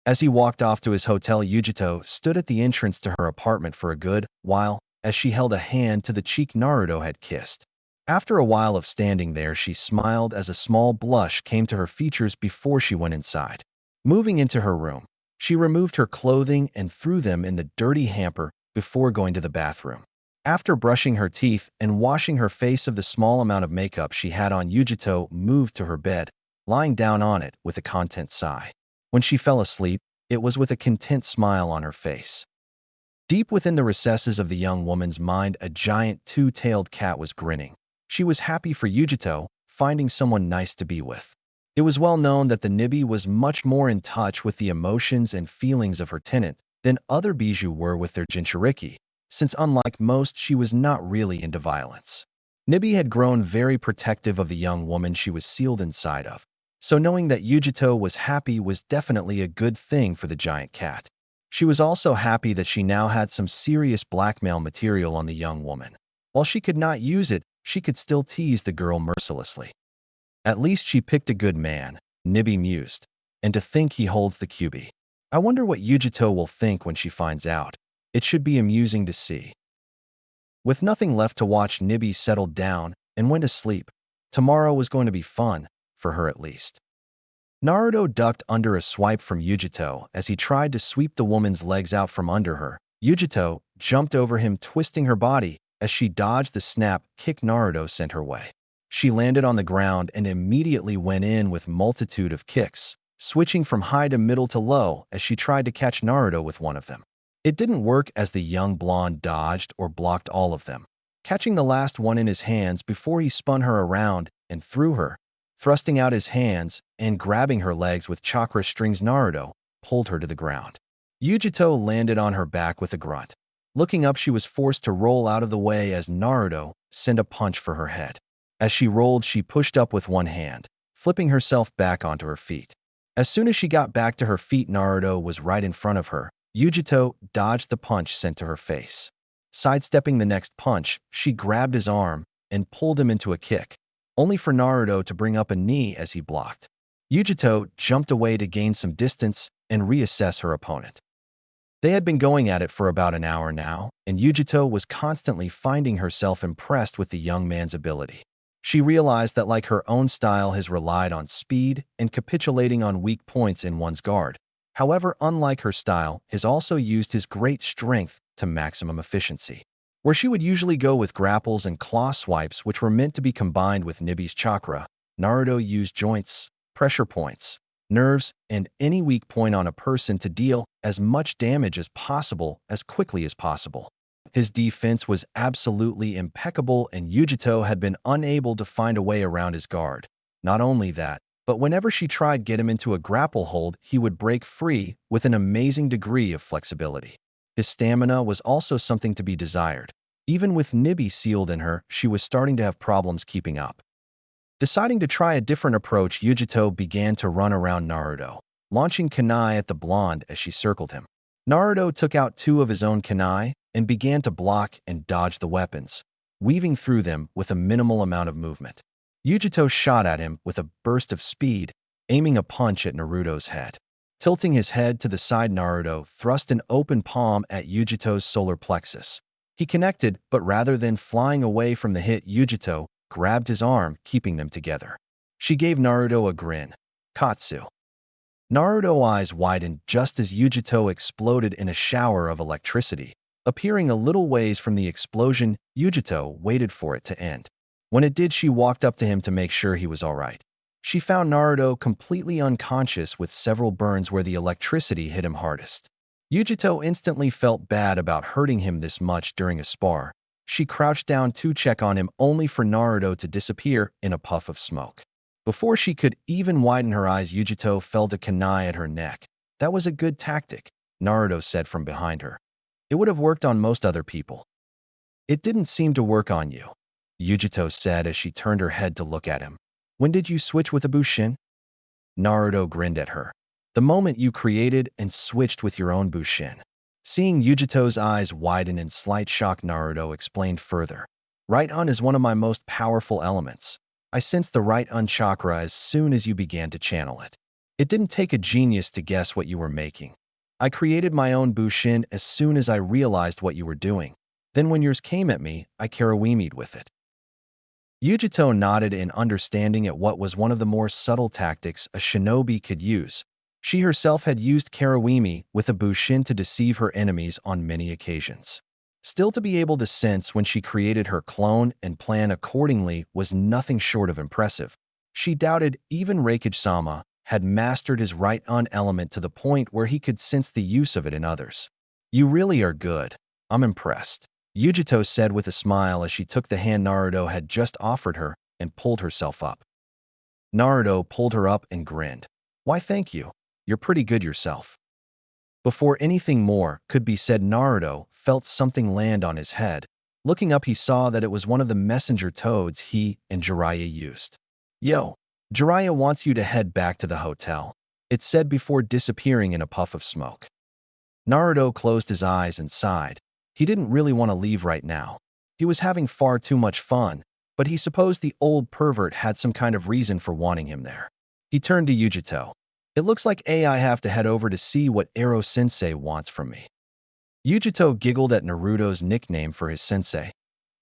As he walked off to his hotel, Yujito stood at the entrance to her apartment for a good while as she held a hand to the cheek Naruto had kissed. After a while of standing there, she smiled as a small blush came to her features before she went inside. Moving into her room, she removed her clothing and threw them in the dirty hamper before going to the bathroom. After brushing her teeth and washing her face of the small amount of makeup she had on, Yujito moved to her bed, lying down on it with a content sigh. When she fell asleep, it was with a content smile on her face. Deep within the recesses of the young woman's mind, a giant two-tailed cat was grinning. She was happy for Yujito, finding someone nice to be with. It was well known that the Nibi was much more in touch with the emotions and feelings of her tenant than other Bijou were with their Jinchuriki, since unlike most, she was not really into violence. Nibi had grown very protective of the young woman she was sealed inside of, so knowing that Yujito was happy was definitely a good thing for the giant cat. She was also happy that she now had some serious blackmail material on the young woman. While she could not use it, she could still tease the girl mercilessly. At least she picked a good man, Nibi mused, and to think he holds the QB. I wonder what Yujito will think when she finds out. It should be amusing to see. With nothing left to watch, Nibi settled down and went to sleep. Tomorrow was going to be fun, for her at least. Naruto ducked under a swipe from Yujito as he tried to sweep the woman's legs out from under her. Yujito jumped over him, twisting her body as she dodged the snap kick Naruto sent her way. She landed on the ground and immediately went in with multitude of kicks, switching from high to middle to low as she tried to catch Naruto with one of them. It didn't work as the young blonde dodged or blocked all of them, catching the last one in his hands before he spun her around and threw her, thrusting out his hands and grabbing her legs with chakra strings. Naruto pulled her to the ground. Yujito landed on her back with a grunt. Looking up, she was forced to roll out of the way as Naruto sent a punch for her head. As she rolled, she pushed up with one hand, flipping herself back onto her feet. As soon as she got back to her feet, Naruto was right in front of her. Yujito dodged the punch sent to her face. Sidestepping the next punch, she grabbed his arm and pulled him into a kick, only for Naruto to bring up a knee as he blocked. Yujito jumped away to gain some distance and reassess her opponent. They had been going at it for about an hour now, and Yujito was constantly finding herself impressed with the young man's ability. She realized that, like her own style, has relied on speed and capitulating on weak points in one's guard. However, unlike her style, his also used his great strength to maximum efficiency. Where she would usually go with grapples and claw swipes, which were meant to be combined with Nibi's chakra, Naruto used joints, pressure points, nerves, and any weak point on a person to deal as much damage as possible as quickly as possible. His defense was absolutely impeccable, and Yujito had been unable to find a way around his guard. Not only that, but whenever she tried to get him into a grapple hold, he would break free with an amazing degree of flexibility. His stamina was also something to be desired. Even with Nibi sealed in her, she was starting to have problems keeping up. Deciding to try a different approach, Yujito began to run around Naruto, launching kunai at the blonde as she circled him. Naruto took out two of his own kunai and began to block and dodge the weapons, weaving through them with a minimal amount of movement. Yujito shot at him with a burst of speed, aiming a punch at Naruto's head. Tilting his head to the side, Naruto thrust an open palm at Yujito's solar plexus. He connected, but rather than flying away from the hit, Yujito grabbed his arm, keeping them together. She gave Naruto a grin. Katsu. Naruto's eyes widened just as Yujito exploded in a shower of electricity. Appearing a little ways from the explosion, Yujito waited for it to end. When it did, she walked up to him to make sure he was all right. She found Naruto completely unconscious with several burns where the electricity hit him hardest. Yujito instantly felt bad about hurting him this much during a spar. She crouched down to check on him, only for Naruto to disappear in a puff of smoke. Before she could even widen her eyes, Yujito felt a kunai at her neck. That was a good tactic, Naruto said from behind her. It would have worked on most other people. It didn't seem to work on you, Yujito said as she turned her head to look at him. When did you switch with a Bushin? Naruto grinned at her. The moment you created and switched with your own Bushin. Seeing Yujito's eyes widen in slight shock, Naruto explained further. Right-un is one of my most powerful elements. I sensed the right-un chakra as soon as you began to channel it. It didn't take a genius to guess what you were making. I created my own Bushin as soon as I realized what you were doing. Then when yours came at me, I Karawimi'd with it. Yujito nodded in understanding at what was one of the more subtle tactics a shinobi could use. She herself had used Karawimi with a Bushin to deceive her enemies on many occasions. Still, to be able to sense when she created her clone and plan accordingly was nothing short of impressive. She doubted even Reikage-sama had mastered his right-un element to the point where he could sense the use of it in others. You really are good. I'm impressed, Yujito said with a smile as she took the hand Naruto had just offered her and pulled herself up. Naruto pulled her up and grinned. Why, thank you. You're pretty good yourself. Before anything more could be said, Naruto felt something land on his head. Looking up, he saw that it was one of the messenger toads he and Jiraiya used. Yo, Jiraiya wants you to head back to the hotel, it said before disappearing in a puff of smoke. Naruto closed his eyes and sighed. He didn't really want to leave right now. He was having far too much fun, but he supposed the old pervert had some kind of reason for wanting him there. He turned to Yujito. It looks like I have to head over to see what Ero-sensei wants from me. Yujito giggled at Naruto's nickname for his sensei.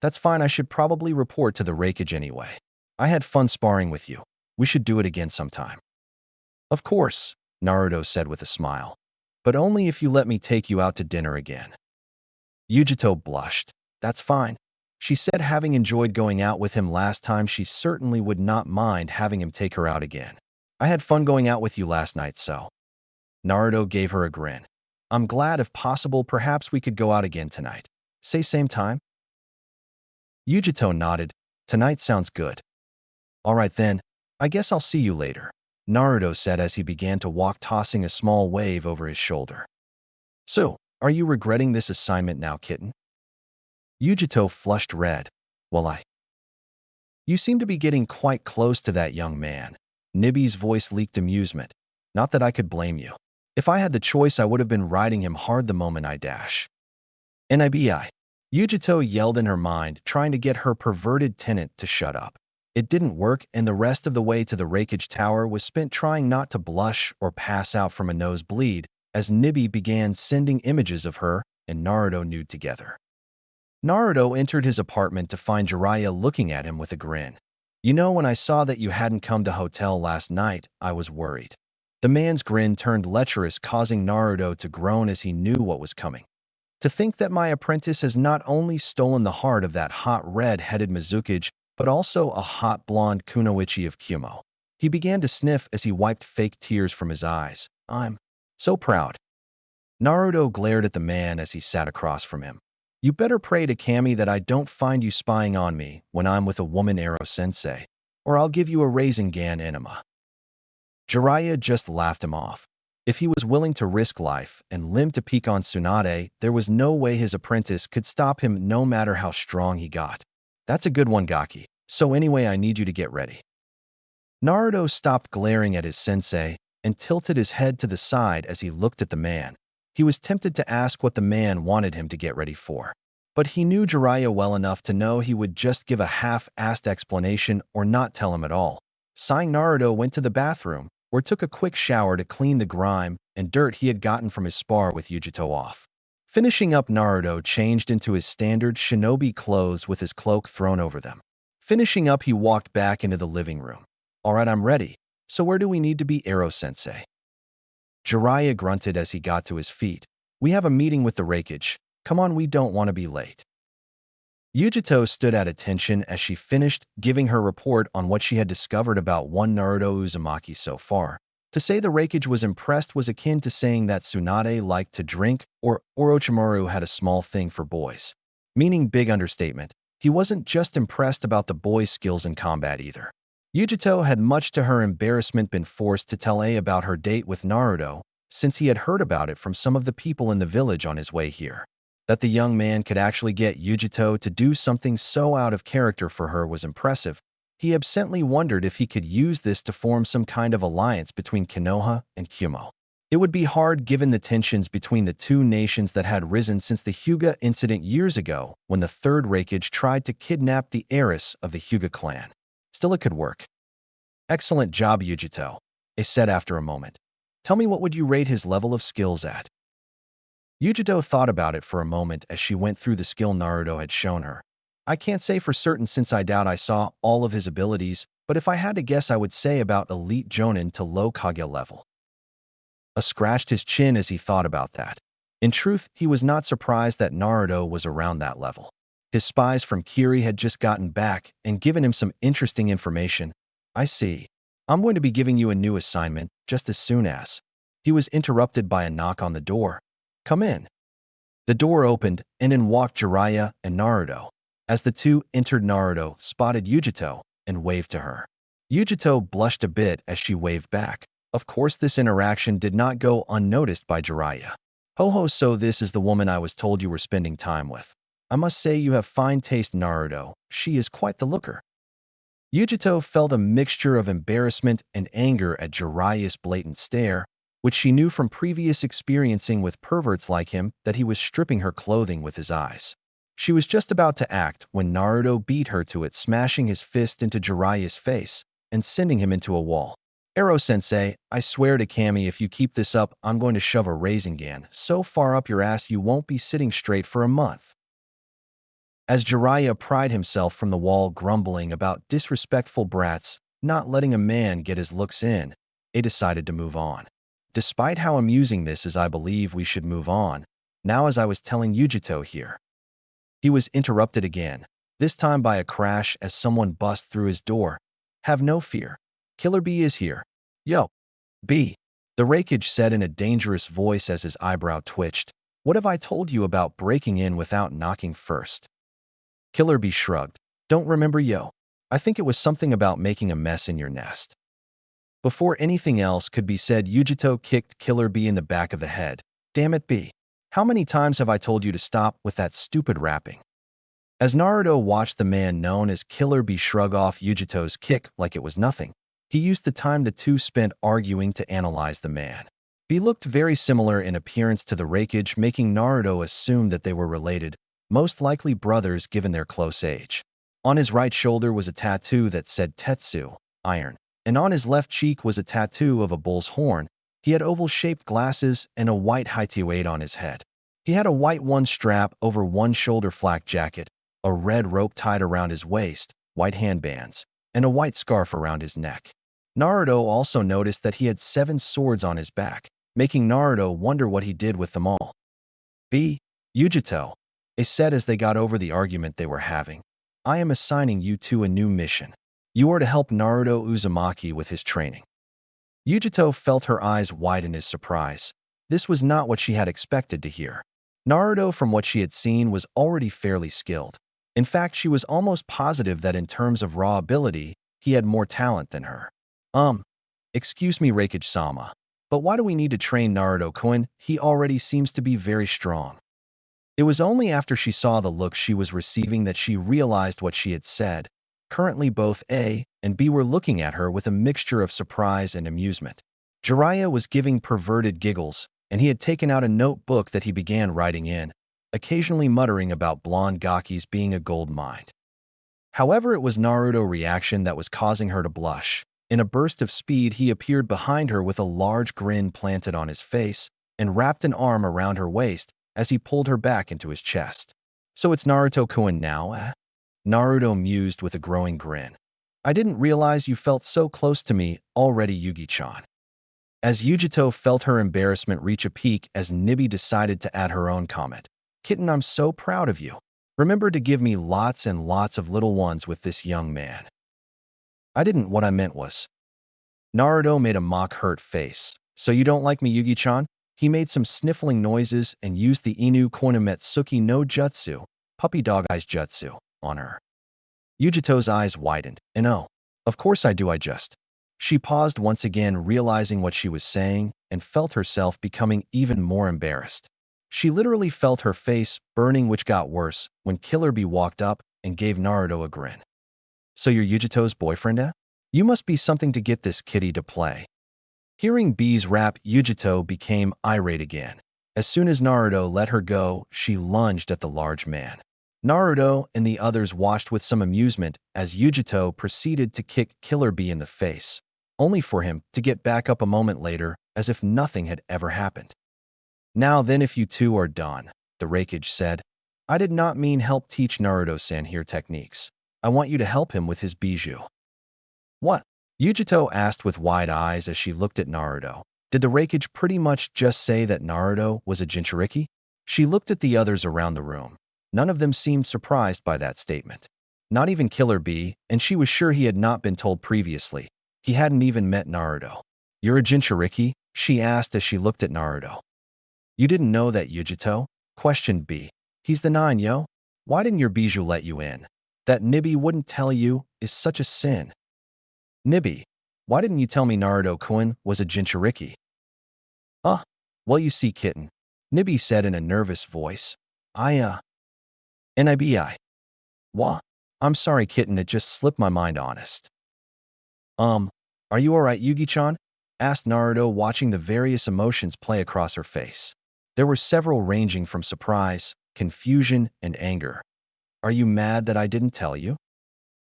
That's fine, I should probably report to the Reikage anyway. I had fun sparring with you. We should do it again sometime. Of course, Naruto said with a smile. But only if you let me take you out to dinner again. Yujito blushed. That's fine. She said having enjoyed going out with him last time, she certainly would not mind having him take her out again. I had fun going out with you last night, so. Naruto gave her a grin. I'm glad, if possible, perhaps we could go out again tonight. Say same time? Yujito nodded. Tonight sounds good. All right then, I guess I'll see you later, Naruto said as he began to walk, tossing a small wave over his shoulder. So, are you regretting this assignment now, kitten? Yujito flushed red. Well, You seem to be getting quite close to that young man. Nibi's voice leaked amusement. Not that I could blame you. If I had the choice, I would have been riding him hard the moment I dash. Nibi. Yujito yelled in her mind, trying to get her perverted tenant to shut up. It didn't work, and the rest of the way to the Raikage Tower was spent trying not to blush or pass out from a nosebleed as Nibi began sending images of her and Naruto nude together. Naruto entered his apartment to find Jiraiya looking at him with a grin. You know, when I saw that you hadn't come to hotel last night, I was worried. The man's grin turned lecherous, causing Naruto to groan as he knew what was coming. To think that my apprentice has not only stolen the heart of that hot red-headed Mizukage, but also a hot blonde kunoichi of Kumo. He began to sniff as he wiped fake tears from his eyes. I'm so proud. Naruto glared at the man as he sat across from him. You better pray to Kami that I don't find you spying on me when I'm with a woman, Ero-sensei, or I'll give you a Rasengan enema. Jiraiya just laughed him off. If he was willing to risk life and limb to peek on Tsunade, there was no way his apprentice could stop him, no matter how strong he got. That's a good one, Gaki. So anyway, I need you to get ready. Naruto stopped glaring at his sensei and tilted his head to the side as he looked at the man. He was tempted to ask what the man wanted him to get ready for. But he knew Jiraiya well enough to know he would just give a half-assed explanation or not tell him at all. Sighing, Naruto went to the bathroom, or took a quick shower to clean the grime and dirt he had gotten from his spar with Yujito off. Finishing up, Naruto changed into his standard shinobi clothes with his cloak thrown over them. Finishing up, he walked back into the living room. All right, I'm ready. So where do we need to be, Ero-sensei? Jiraiya grunted as he got to his feet. We have a meeting with the Raikage. Come on, we don't want to be late. Yujito stood at attention as she finished giving her report on what she had discovered about one Naruto Uzumaki so far. To say the Raikage was impressed was akin to saying that Tsunade liked to drink or Orochimaru had a small thing for boys. Meaning big understatement. He wasn't just impressed about the boy's skills in combat either. Yujito had, much to her embarrassment, been forced to tell about her date with Naruto, since he had heard about it from some of the people in the village on his way here. That the young man could actually get Yujito to do something so out of character for her was impressive. He absently wondered if he could use this to form some kind of alliance between Konoha and Kumo. It would be hard given the tensions between the two nations that had risen since the Hyuga incident years ago when the third Raikage tried to kidnap the heiress of the Hyuga clan. Still, it could work. Excellent job, Yujito, I said after a moment. Tell me, what would you rate his level of skills at? Yujito thought about it for a moment as she went through the skill Naruto had shown her. I can't say for certain since I doubt I saw all of his abilities, but if I had to guess, I would say about elite Jonin to low Kage level. Scratched his chin as he thought about that. In truth, he was not surprised that Naruto was around that level. His spies from Kiri had just gotten back and given him some interesting information. I see. I'm going to be giving you a new assignment just as soon as. He was interrupted by a knock on the door. Come in. The door opened, and in walked Jiraiya and Naruto. As the two entered, Naruto spotted Yujito and waved to her. Yujito blushed a bit as she waved back. Of course, this interaction did not go unnoticed by Jiraiya. Ho ho, so this is the woman I was told you were spending time with. I must say you have fine taste, Naruto. She is quite the looker. Yujito felt a mixture of embarrassment and anger at Jiraiya's blatant stare, which she knew from previous experiencing with perverts like him that he was stripping her clothing with his eyes. She was just about to act when Naruto beat her to it, smashing his fist into Jiraiya's face and sending him into a wall. Ero-sensei, I swear to Kami, if you keep this up, I'm going to shove a Rasengan so far up your ass you won't be sitting straight for a month. As Jiraiya pried himself from the wall, grumbling about disrespectful brats not letting a man get his looks in, they decided to move on. Despite how amusing this is, I believe we should move on, now, as I was telling Yujito here. He was interrupted again. this time by a crash as someone bust through his door. Have no fear. Killer B is here. Yo, B. The Raikage said in a dangerous voice as his eyebrow twitched. What have I told you about breaking in without knocking first? Killer B shrugged. Don't remember, yo. I think it was something about making a mess in your nest. Before anything else could be said, Yujito kicked Killer B in the back of the head. Damn it, B. How many times have I told you to stop with that stupid rapping? As Naruto watched the man known as Killer B shrug off Yujito's kick like it was nothing, he used the time the two spent arguing to analyze the man. B looked very similar in appearance to the Raikage, making Naruto assume that they were related, most likely brothers given their close age. On his right shoulder was a tattoo that said Tetsu, iron, and on his left cheek was a tattoo of a bull's horn. He had oval-shaped glasses and a white haitie on his head. He had a white one-strap over one shoulder flak jacket, a red rope tied around his waist, white handbands, and a white scarf around his neck. Naruto also noticed that he had 7 swords on his back, making Naruto wonder what he did with them all. B. Yujito, they said as they got over the argument they were having. I am assigning you to a new mission. You are to help Naruto Uzumaki with his training. Yujito felt her eyes widen in surprise. This was not what she had expected to hear. Naruto, from what she had seen, was already fairly skilled. In fact, she was almost positive that in terms of raw ability, he had more talent than her. Excuse me, Raikage-sama, but why do we need to train Naruto-kun? He already seems to be very strong. It was only after she saw the look she was receiving that she realized what she had said. Currently, both A and B were looking at her with a mixture of surprise and amusement. Jiraiya was giving perverted giggles, and he had taken out a notebook that he began writing in, occasionally muttering about blonde gakis being a gold mine. However, it was Naruto's reaction that was causing her to blush. In a burst of speed, he appeared behind her with a large grin planted on his face and wrapped an arm around her waist as he pulled her back into his chest. So it's Naruto-kun now, eh? Naruto mused with a growing grin. I didn't realize you felt so close to me already, Yugi-chan. As Yujito felt her embarrassment reach a peak as Nibi decided to add her own comment. Kitten, I'm so proud of you. Remember to give me lots and lots of little ones with this young man. I didn't. What I meant was. Naruto made a mock-hurt face. So you don't like me, Yugi-chan? He made some sniffling noises and used the Inu Koinometsuki no Jutsu, puppy dog eyes jutsu, on her. Yujito's eyes widened. And oh, of course I do, I just. She paused once again, realizing what she was saying, and felt herself becoming even more embarrassed. She literally felt her face burning, which got worse when Killer B walked up and gave Naruto a grin. So you're Yujito's boyfriend, eh? You must be something to get this kitty to play. Hearing B's rap, Yujito became irate again. As soon as Naruto let her go, she lunged at the large man. Naruto and the others watched with some amusement as Yujito proceeded to kick Killer B in the face, only for him to get back up a moment later as if nothing had ever happened. Now then, if you two are done, the Raikage said. I did not mean help teach Naruto-san here techniques. I want you to help him with his bijou. What? Yujito asked with wide eyes as she looked at Naruto. Did the Raikage pretty much just say that Naruto was a Jinchuriki? She looked at the others around the room. None of them seemed surprised by that statement. Not even Killer B, and she was sure he had not been told previously. He hadn't even met Naruto. You're a Jinchuriki? She asked as she looked at Naruto. You didn't know that, Yujito? Questioned B. He's the 9, yo. Why didn't your bijou let you in? That Nibi wouldn't tell you is such a sin. Nibi, why didn't you tell me Naruto-kun was a Jinchuriki? Well, you see, kitten, Nibi said in a nervous voice. Nibi. Wha? I'm sorry, kitten, it just slipped my mind, honest. Are you alright, Yugi-chan? Asked Naruto, watching the various emotions play across her face. There were several ranging from surprise, confusion, and anger. Are you mad that I didn't tell you?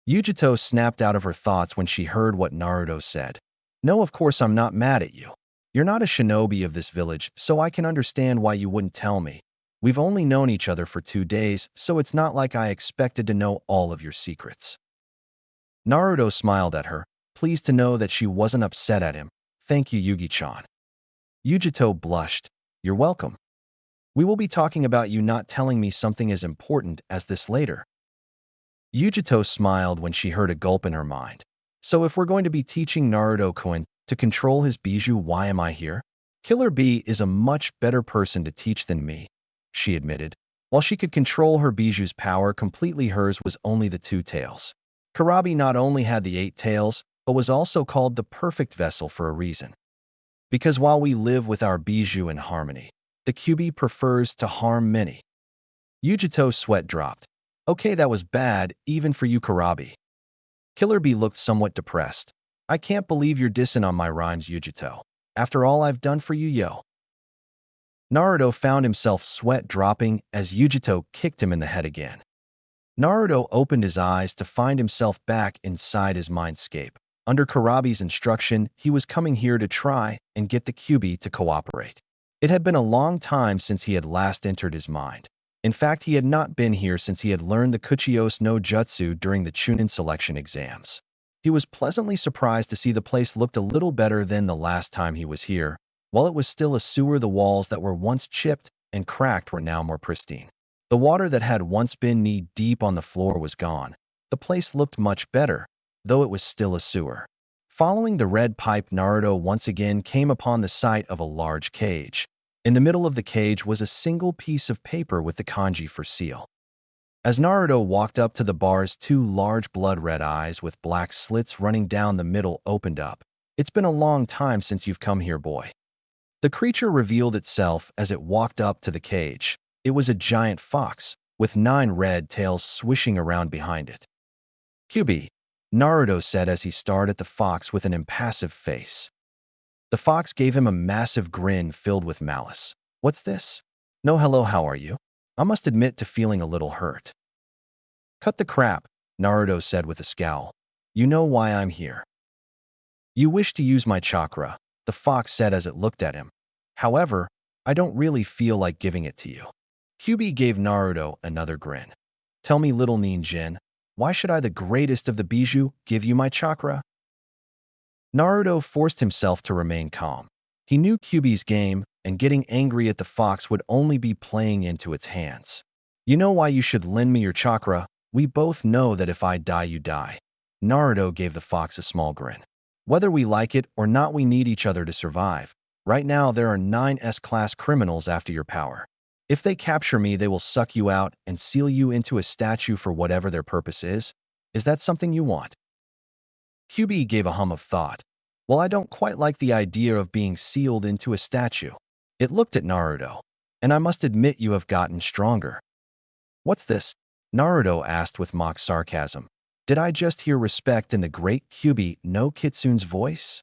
Yujito snapped out of her thoughts when she heard what Naruto said. No, of course I'm not mad at you. You're not a shinobi of this village, so I can understand why you wouldn't tell me. We've only known each other for 2 days, so it's not like I expected to know all of your secrets. Naruto smiled at her, pleased to know that she wasn't upset at him. Thank you, Yugi-chan. Yujito blushed. You're welcome. We will be talking about you not telling me something as important as this later. Yujito smiled when she heard a gulp in her mind. So if we're going to be teaching Naruto-kun to control his bijou, why am I here? Killer Bee is a much better person to teach than me, she admitted. While she could control her bijou's power completely, hers was only the 2 tails. Kurabi not only had the 8 tails, but was also called the perfect vessel for a reason. Because while we live with our bijou in harmony, the Kyuubi prefers to harm many. Yujito's sweat dropped. Okay, that was bad, even for you, Kurabi. Killer Bee looked somewhat depressed. I can't believe you're dissing on my rhymes, Yujito. After all I've done for you, yo. Naruto found himself sweat dropping as Yujito kicked him in the head again. Naruto opened his eyes to find himself back inside his mindscape. Under Kurabi's instruction, he was coming here to try and get the Kyuubi to cooperate. It had been a long time since he had last entered his mind. In fact, he had not been here since he had learned the Kuchiyos no Jutsu during the Chunin selection exams. He was pleasantly surprised to see the place looked a little better than the last time he was here. While it was still a sewer, the walls that were once chipped and cracked were now more pristine. The water that had once been knee-deep on the floor was gone. The place looked much better, though it was still a sewer. Following the red pipe, Naruto once again came upon the sight of a large cage. In the middle of the cage was a single piece of paper with the kanji for seal. As Naruto walked up to the bars, 2 large blood-red eyes with black slits running down the middle opened up. It's been a long time since you've come here, boy. The creature revealed itself as it walked up to the cage. It was a giant fox, with 9 red tails swishing around behind it. Kyuubi, Naruto said as he stared at the fox with an impassive face. The fox gave him a massive grin filled with malice. What's this? No, hello, how are you? I must admit to feeling a little hurt. Cut the crap, Naruto said with a scowl. You know why I'm here. You wish to use my chakra, the fox said as it looked at him. However, I don't really feel like giving it to you. Kyuubi gave Naruto another grin. Tell me, little ninjin, why should I, the greatest of the bijou, give you my chakra? Naruto forced himself to remain calm. He knew Kyuubi's game, and getting angry at the fox would only be playing into its hands. You know why you should lend me your chakra? We both know that if I die, you die. Naruto gave the fox a small grin. Whether we like it or not, we need each other to survive. Right now, there are 9 S-class criminals after your power. If they capture me, they will suck you out and seal you into a statue for whatever their purpose is. Is that something you want? Kyuubi gave a hum of thought. Well, I don't quite like the idea of being sealed into a statue. It looked at Naruto. And I must admit you have gotten stronger. What's this? Naruto asked with mock sarcasm. Did I just hear respect in the great Kyuubi no Kitsune's voice?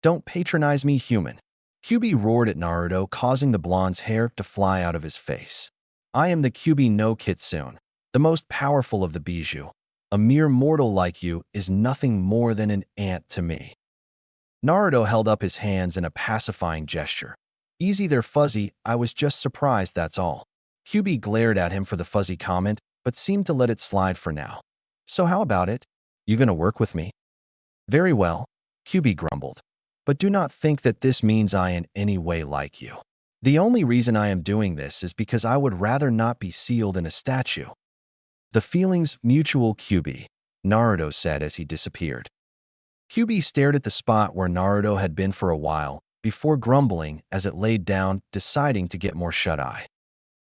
Don't patronize me, human. Kyuubi roared at Naruto, causing the blonde's hair to fly out of his face. I am the Kyuubi no Kitsune, the most powerful of the bijou. A mere mortal like you is nothing more than an ant to me. Naruto held up his hands in a pacifying gesture. Easy there, Fuzzy, I was just surprised, that's all. Kyuubi glared at him for the fuzzy comment, but seemed to let it slide for now. So how about it? You gonna work with me? Very well, Kyuubi grumbled. But do not think that this means I in any way like you. The only reason I am doing this is because I would rather not be sealed in a statue. The feeling's mutual, Kyuubi, Naruto said as he disappeared. Kyuubi stared at the spot where Naruto had been for a while, before grumbling as it laid down, deciding to get more shut-eye.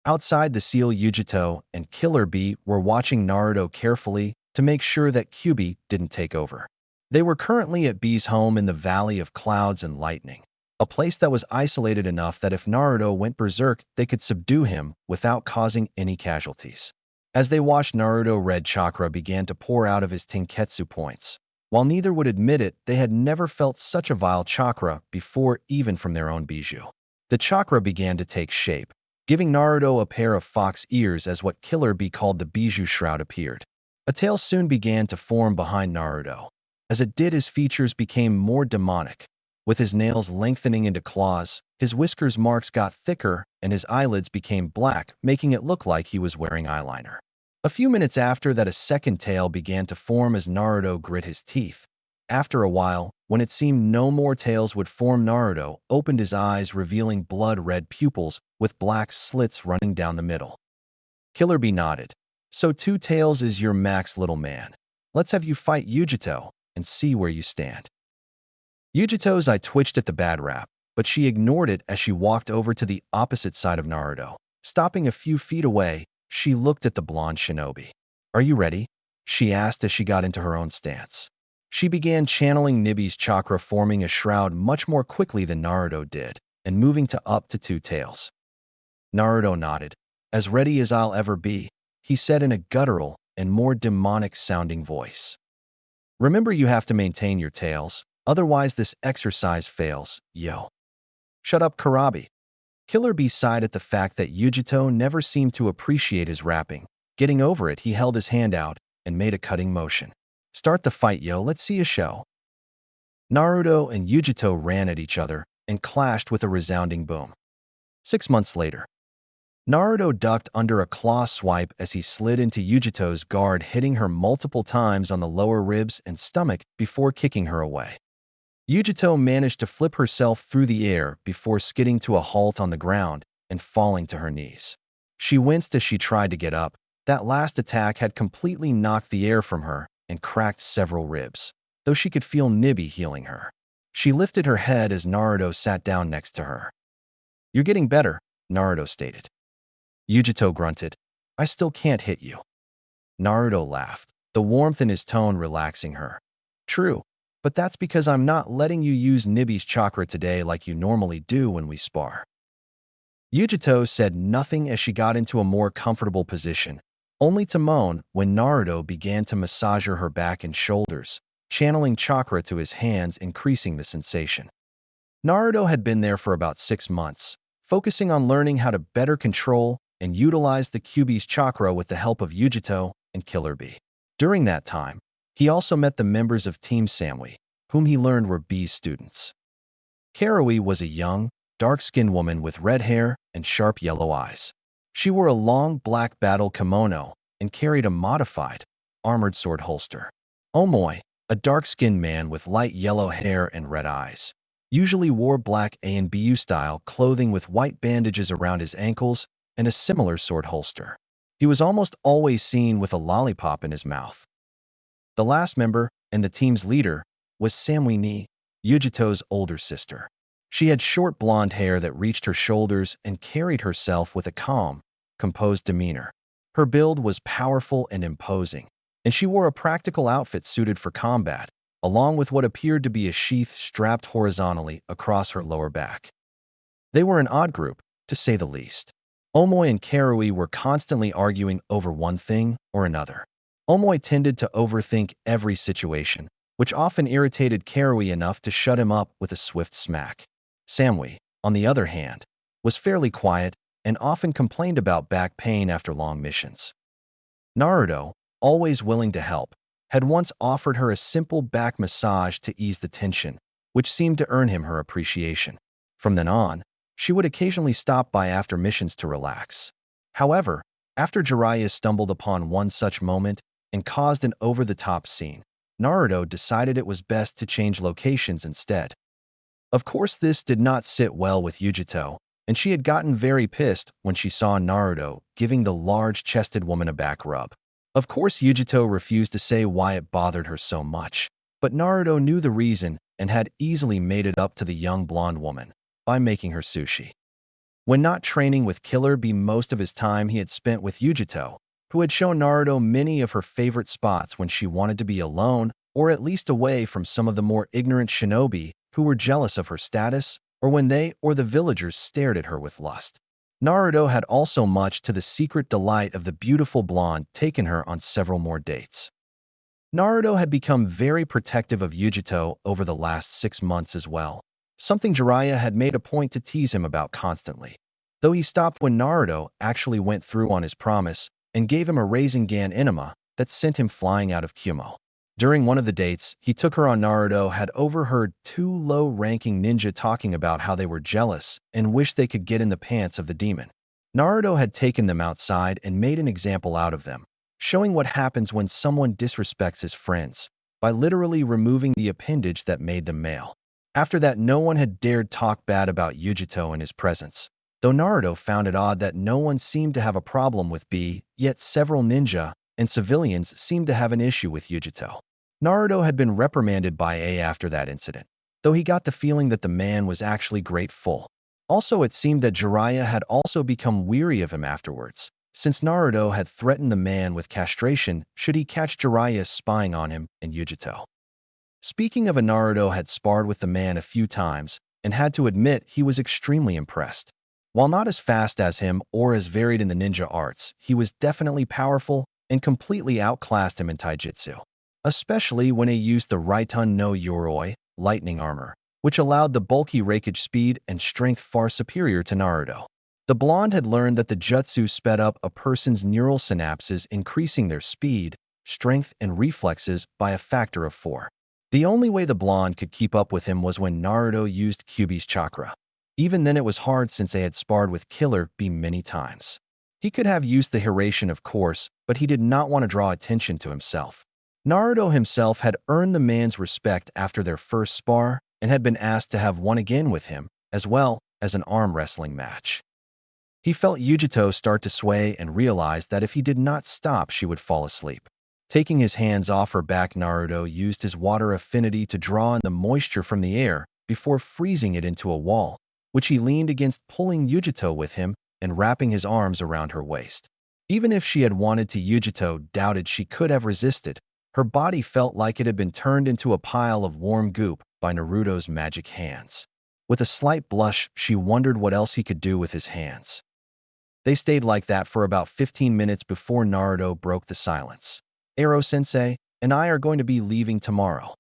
Outside, the seal Yujito and Killer Bee were watching Naruto carefully to make sure that Kyuubi didn't take over. They were currently at Bee's home in the Valley of Clouds and Lightning, a place that was isolated enough that if Naruto went berserk, they could subdue him without causing any casualties. As they watched, Naruto, red chakra began to pour out of his Tenketsu points. While neither would admit it, they had never felt such a vile chakra before, even from their own bijou. The chakra began to take shape, giving Naruto a pair of fox ears as what Killer Bee called the bijou shroud appeared. A tail soon began to form behind Naruto. As it did, his features became more demonic. With his nails lengthening into claws, his whiskers marks got thicker and his eyelids became black, making it look like he was wearing eyeliner. A few minutes after that, a second tail began to form as Naruto grit his teeth. After a while, when it seemed no more tails would form, Naruto opened his eyes, revealing blood-red pupils with black slits running down the middle. Killer Bee nodded. So Two Tails is your max little man. Let's have you fight Yujito and see where you stand. Yujito's eye twitched at the bad rap, but she ignored it as she walked over to the opposite side of Naruto. Stopping a few feet away, she looked at the blonde shinobi. Are you ready? She asked as she got into her own stance. She began channeling Nibi's chakra, forming a shroud much more quickly than Naruto did, and moving to up to Two Tails. Naruto nodded. As ready as I'll ever be, he said in a guttural and more demonic-sounding voice. Remember, you have to maintain your tails, otherwise this exercise fails, yo. Shut up, Karabi. Killer Bee sighed at the fact that Yujito never seemed to appreciate his rapping. Getting over it, he held his hand out and made a cutting motion. Start the fight, yo, let's see a show. Naruto and Yujito ran at each other and clashed with a resounding boom. 6 months later, Naruto ducked under a claw swipe as he slid into Yujito's guard, hitting her multiple times on the lower ribs and stomach before kicking her away. Yujito managed to flip herself through the air before skidding to a halt on the ground and falling to her knees. She winced as she tried to get up. That last attack had completely knocked the air from her and cracked several ribs, though she could feel Nibi healing her. She lifted her head as Naruto sat down next to her. You're getting better, Naruto stated. Yujito grunted. I still can't hit you. Naruto laughed, the warmth in his tone relaxing her. True, but that's because I'm not letting you use Nibi's chakra today like you normally do when we spar. Yujito said nothing as she got into a more comfortable position, only to moan when Naruto began to massage her back and shoulders, channeling chakra to his hands, increasing the sensation. Naruto had been there for about 6 months, focusing on learning how to better control and utilize the Kyuubi's chakra with the help of Yujito and Killer Bee. During that time, he also met the members of Team Samui, whom he learned were Bee's students. Karui was a young, dark-skinned woman with red hair and sharp yellow eyes. She wore a long black battle kimono and carried a modified, armored sword holster. Omoi, a dark-skinned man with light yellow hair and red eyes, usually wore black A and BU-style clothing with white bandages around his ankles and a similar sword holster. He was almost always seen with a lollipop in his mouth. The last member, and the team's leader, was Samui Ni, Yujito's older sister. She had short blonde hair that reached her shoulders and carried herself with a calm, composed demeanor. Her build was powerful and imposing, and she wore a practical outfit suited for combat, along with what appeared to be a sheath strapped horizontally across her lower back. They were an odd group, to say the least. Omoi and Karui were constantly arguing over one thing or another. Omoi tended to overthink every situation, which often irritated Karui enough to shut him up with a swift smack. Samui, on the other hand, was fairly quiet and often complained about back pain after long missions. Naruto, always willing to help, had once offered her a simple back massage to ease the tension, which seemed to earn him her appreciation. From then on, she would occasionally stop by after missions to relax. However, after Jiraiya stumbled upon one such moment and caused an over-the-top scene, Naruto decided it was best to change locations instead. Of course, this did not sit well with Yujito, and she had gotten very pissed when she saw Naruto giving the large-chested woman a back rub. Of course, Yujito refused to say why it bothered her so much, but Naruto knew the reason and had easily made it up to the young blonde woman by making her sushi. When not training with Killer Bee, most of his time he had spent with Yujito, who had shown Naruto many of her favorite spots when she wanted to be alone or at least away from some of the more ignorant shinobi who were jealous of her status or when they or the villagers stared at her with lust. Naruto had also, much to the secret delight of the beautiful blonde, taken her on several more dates. Naruto had become very protective of Yujito over the last 6 months as well, something Jiraiya had made a point to tease him about constantly, though he stopped when Naruto actually went through on his promise and gave him a Rasengan enema that sent him flying out of Kumo. During one of the dates he took her on, Naruto had overheard 2 low-ranking ninja talking about how they were jealous and wished they could get in the pants of the demon. Naruto had taken them outside and made an example out of them, showing what happens when someone disrespects his friends by literally removing the appendage that made them male. After that, no one had dared talk bad about Yujito in his presence, though Naruto found it odd that no one seemed to have a problem with B, yet several ninja and civilians seemed to have an issue with Yujito. Naruto had been reprimanded by A after that incident, though he got the feeling that the man was actually grateful. Also, it seemed that Jiraiya had also become weary of him afterwards, since Naruto had threatened the man with castration should he catch Jiraiya spying on him and Yujito. Speaking of a Naruto had sparred with the man a few times and had to admit he was extremely impressed. While not as fast as him or as varied in the ninja arts, he was definitely powerful and completely outclassed him in taijutsu, especially when he used the Raitun no Yoroi, lightning armor, which allowed the bulky rakeage speed and strength far superior to Naruto. The blonde had learned that the jutsu sped up a person's neural synapses, increasing their speed, strength, and reflexes by a factor of 4. The only way the blonde could keep up with him was when Naruto used Kyuubi's chakra. Even then it was hard since they had sparred with Killer Bee many times. He could have used the Hiraishin, of course, but he did not want to draw attention to himself. Naruto himself had earned the man's respect after their first spar and had been asked to have one again with him, as well as an arm wrestling match. He felt Yujito start to sway and realized that if he did not stop, she would fall asleep. Taking his hands off her back, Naruto used his water affinity to draw in the moisture from the air before freezing it into a wall, which he leaned against, pulling Yujito with him and wrapping his arms around her waist. Even if she had wanted to, Yujito doubted she could have resisted. Her body felt like it had been turned into a pile of warm goop by Naruto's magic hands. With a slight blush, she wondered what else he could do with his hands. They stayed like that for about 15 minutes before Naruto broke the silence. "Ero-sensei and I are going to be leaving tomorrow."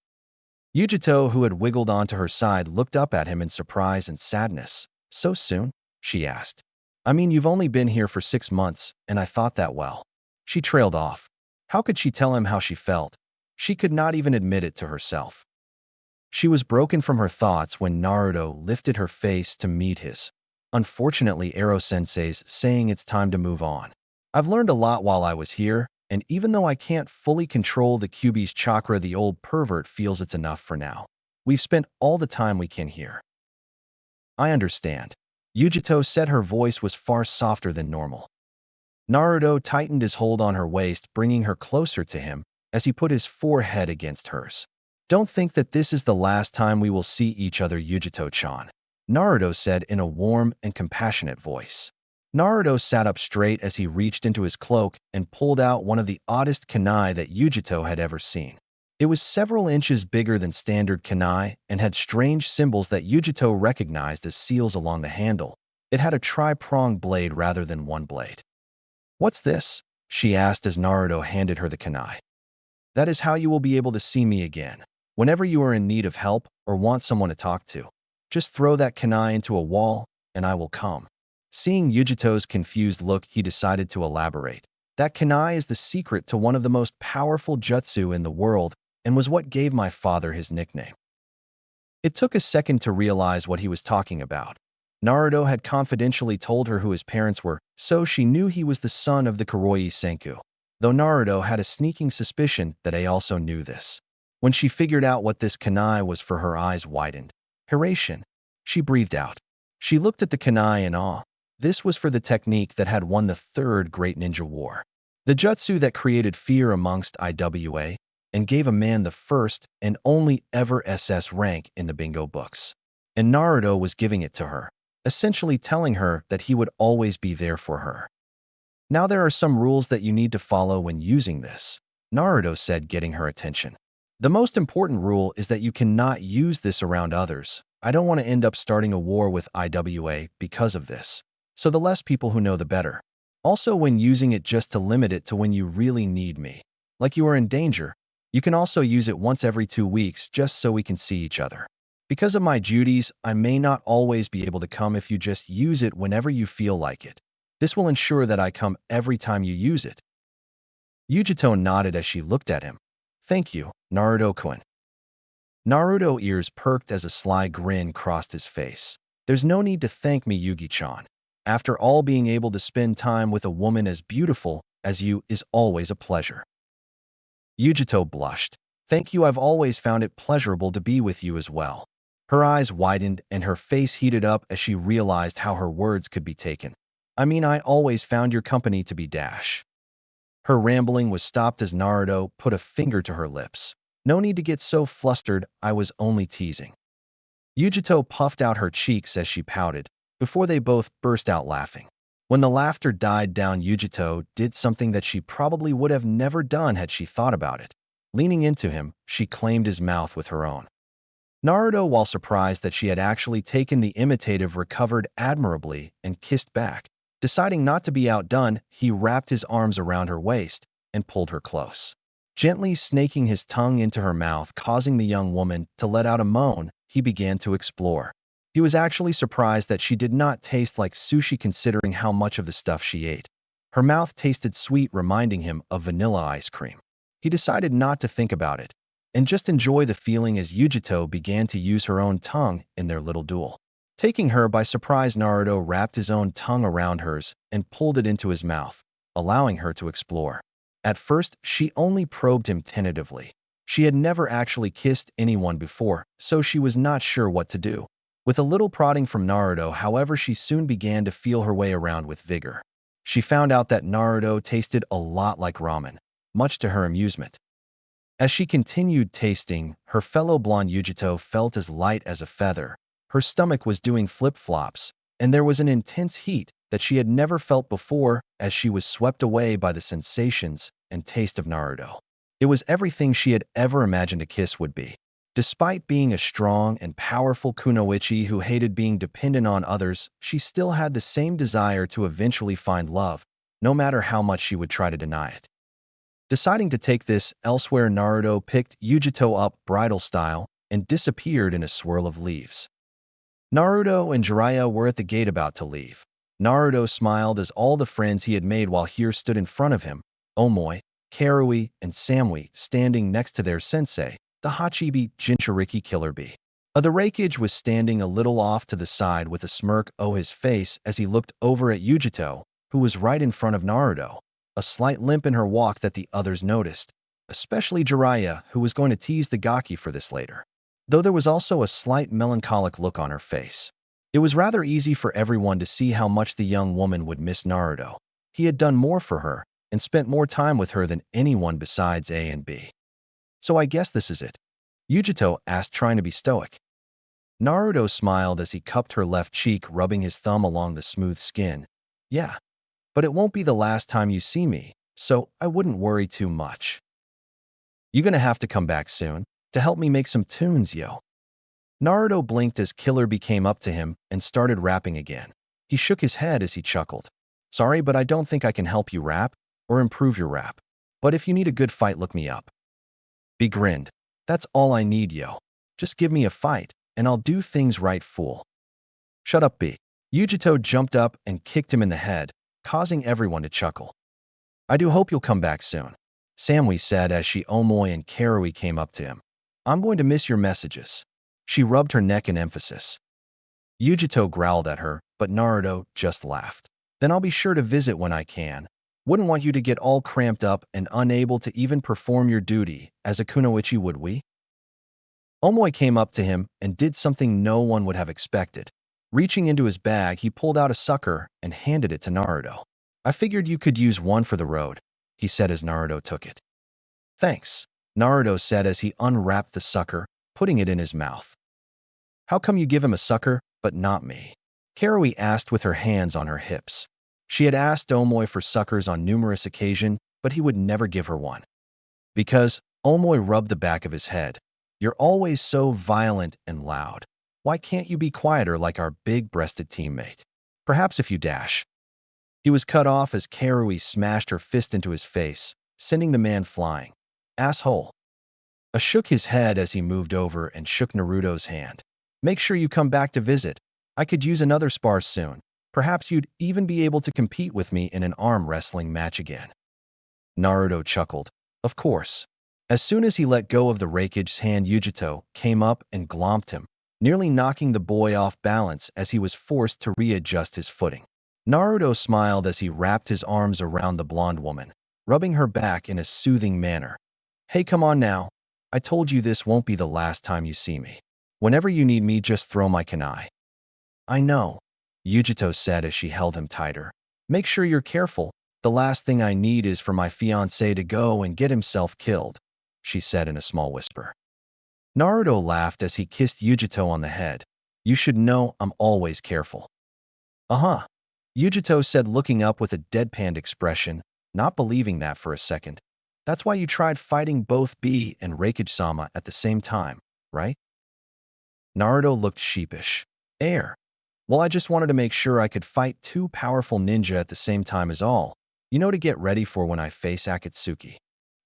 Yujito, who had wiggled onto her side, looked up at him in surprise and sadness. "So soon?" she asked. "I mean, you've only been here for 6 months, and I thought that well." She trailed off. How could she tell him how she felt? She could not even admit it to herself. She was broken from her thoughts when Naruto lifted her face to meet his. "Unfortunately, Ero-sensei's saying it's time to move on. I've learned a lot while I was here, and even though I can't fully control the Kyuubi's chakra, the old pervert feels it's enough for now. We've spent all the time we can here." "I understand." Yujito said. Her voice was far softer than normal. Naruto tightened his hold on her waist, bringing her closer to him as he put his forehead against hers. "Don't think that this is the last time we will see each other, Yujito-chan," Naruto said in a warm and compassionate voice. Naruto sat up straight as he reached into his cloak and pulled out one of the oddest kunai that Yujito had ever seen. It was several inches bigger than standard kunai and had strange symbols that Yujito recognized as seals along the handle. It had a tri-pronged blade rather than one blade. "What's this?" she asked as Naruto handed her the kunai. "That is how you will be able to see me again. Whenever you are in need of help or want someone to talk to, just throw that kunai into a wall and I will come." Seeing Yujito's confused look, he decided to elaborate. "That kunai is the secret to one of the most powerful jutsu in the world and was what gave my father his nickname." It took a second to realize what he was talking about. Naruto had confidentially told her who his parents were, so she knew he was the son of the Kuroii Senku, though Naruto had a sneaking suspicion that A also knew this. When she figured out what this kunai was, for her eyes widened. "Hiraishin," she breathed out. She looked at the kunai in awe. This was for the technique that had won the third Great Ninja War. The jutsu that created fear amongst IWA and gave a man the first and only ever SS rank in the bingo books. And Naruto was giving it to her, essentially telling her that he would always be there for her. "Now there are some rules that you need to follow when using this," Naruto said, getting her attention. "The most important rule is that you cannot use this around others. I don't want to end up starting a war with IWA because of this. So the less people who know, the better. Also, when using it, just to limit it to when you really need me. Like you are in danger. You can also use it once every 2 weeks just so we can see each other. Because of my duties, I may not always be able to come. If you just use it whenever you feel like it, this will ensure that I come every time you use it." Yujito nodded as she looked at him. "Thank you, Naruto-kun." Naruto ears perked as a sly grin crossed his face. "There's no need to thank me, Yugi-chan. After all, being able to spend time with a woman as beautiful as you is always a pleasure." Yujito blushed. "Thank you, I've always found it pleasurable to be with you as well." Her eyes widened and her face heated up as she realized how her words could be taken. I mean, I always found your company to be dash. Her rambling was stopped as Naruto put a finger to her lips. No need to get so flustered, I was only teasing. Yujito puffed out her cheeks as she pouted, before they both burst out laughing. When the laughter died down, Yujito did something that she probably would have never done had she thought about it. Leaning into him, she claimed his mouth with her own. Naruto, while surprised that she had actually taken the imitative, recovered admirably and kissed back. Deciding not to be outdone, he wrapped his arms around her waist and pulled her close. Gently snaking his tongue into her mouth, causing the young woman to let out a moan, he began to explore. He was actually surprised that she did not taste like sushi considering how much of the stuff she ate. Her mouth tasted sweet, reminding him of vanilla ice cream. He decided not to think about it and just enjoy the feeling as Yujito began to use her own tongue in their little duel. Taking her by surprise, Naruto wrapped his own tongue around hers and pulled it into his mouth, allowing her to explore. At first, she only probed him tentatively. She had never actually kissed anyone before, so she was not sure what to do. With a little prodding from Naruto, however, she soon began to feel her way around with vigor. She found out that Naruto tasted a lot like ramen, much to her amusement. As she continued tasting, her fellow blonde Yujito felt as light as a feather. Her stomach was doing flip-flops, and there was an intense heat that she had never felt before as she was swept away by the sensations and taste of Naruto. It was everything she had ever imagined a kiss would be. Despite being a strong and powerful kunoichi who hated being dependent on others, she still had the same desire to eventually find love, no matter how much she would try to deny it. Deciding to take this elsewhere, Naruto picked Yujito up bridal style and disappeared in a swirl of leaves. Naruto and Jiraiya were at the gate about to leave. Naruto smiled as all the friends he had made while here stood in front of him, Omoi, Karui, and Samui, standing next to their sensei, the Hachibi Jinchuriki Killer Bee. The Raikage was standing a little off to the side with a smirk on his face as he looked over at Yujito, who was right in front of Naruto, a slight limp in her walk that the others noticed, especially Jiraiya, who was going to tease the Gaki for this later. Though there was also a slight melancholic look on her face. It was rather easy for everyone to see how much the young woman would miss Naruto. He had done more for her and spent more time with her than anyone besides A and B. So I guess this is it? Yujito asked, trying to be stoic. Naruto smiled as he cupped her left cheek, rubbing his thumb along the smooth skin. Yeah, but it won't be the last time you see me, so I wouldn't worry too much. You're gonna have to come back soon to help me make some tunes, yo. Naruto blinked as Killer Bee came up to him and started rapping again. He shook his head as he chuckled. Sorry, but I don't think I can help you rap or improve your rap. But if you need a good fight, look me up. Bee grinned. That's all I need, yo. Just give me a fight, and I'll do things right, fool. Shut up, Bee. Yujito jumped up and kicked him in the head, causing everyone to chuckle. I do hope you'll come back soon, Samui said as Omoi and Karui came up to him. I'm going to miss your messages. She rubbed her neck in emphasis. Yujito growled at her, but Naruto just laughed. Then I'll be sure to visit when I can. Wouldn't want you to get all cramped up and unable to even perform your duty as a kunoichi, would we? Omoi came up to him and did something no one would have expected. Reaching into his bag, he pulled out a sucker and handed it to Naruto. I figured you could use one for the road, he said as Naruto took it. Thanks, Naruto said as he unwrapped the sucker, putting it in his mouth. How come you give him a sucker, but not me? Karui asked with her hands on her hips. She had asked Omoi for suckers on numerous occasions, but he would never give her one. Because, Omoi rubbed the back of his head. You're always so violent and loud. Why can't you be quieter like our big-breasted teammate? Perhaps if you dash. He was cut off as Karui smashed her fist into his face, sending the man flying. Asshole. Shook his head as he moved over and shook Naruto's hand. Make sure you come back to visit. I could use another spar soon. Perhaps you'd even be able to compete with me in an arm wrestling match again. Naruto chuckled. Of course. As soon as he let go of the Raikage's hand, Yujito came up and glomped him, nearly knocking the boy off balance as he was forced to readjust his footing. Naruto smiled as he wrapped his arms around the blonde woman, rubbing her back in a soothing manner. Hey, come on now. I told you this won't be the last time you see me. Whenever you need me, just throw my kunai. I know, Yujito said as she held him tighter. Make sure you're careful. The last thing I need is for my fiancé to go and get himself killed, she said in a small whisper. Naruto laughed as he kissed Yujito on the head. You should know I'm always careful. Uh-huh, Yujito said, looking up with a deadpanned expression, not believing that for a second. That's why you tried fighting both B and Reikage-sama at the same time, right? Naruto looked sheepish. Well, I just wanted to make sure I could fight two powerful ninja at the same time as all, to get ready for when I face Akatsuki.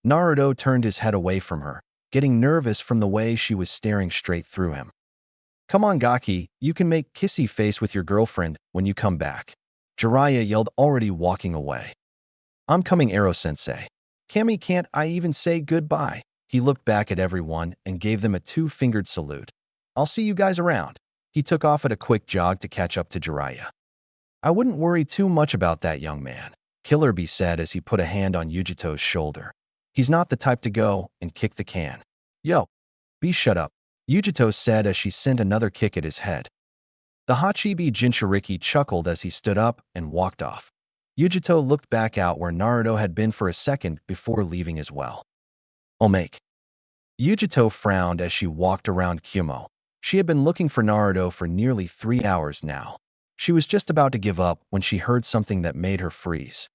Naruto turned his head away from her, getting nervous from the way she was staring straight through him. Come on, Gaki, you can make kissy face with your girlfriend when you come back. Jiraiya yelled, already walking away. I'm coming, Ero-sensei. Kami, can't I even say goodbye? He looked back at everyone and gave them a two-fingered salute. I'll see you guys around. He took off at a quick jog to catch up to Jiraiya. I wouldn't worry too much about that young man, Killer Bee said as he put a hand on Yujito's shoulder. He's not the type to go and kick the can. Yo, Bee, shut up, Yujito said as she sent another kick at his head. The Hachibi Jinchuriki chuckled as he stood up and walked off. Yujito looked back out where Naruto had been for a second before leaving as well. Omake. Yujito frowned as she walked around Kumo. She had been looking for Naruto for nearly 3 hours now. She was just about to give up when she heard something that made her freeze.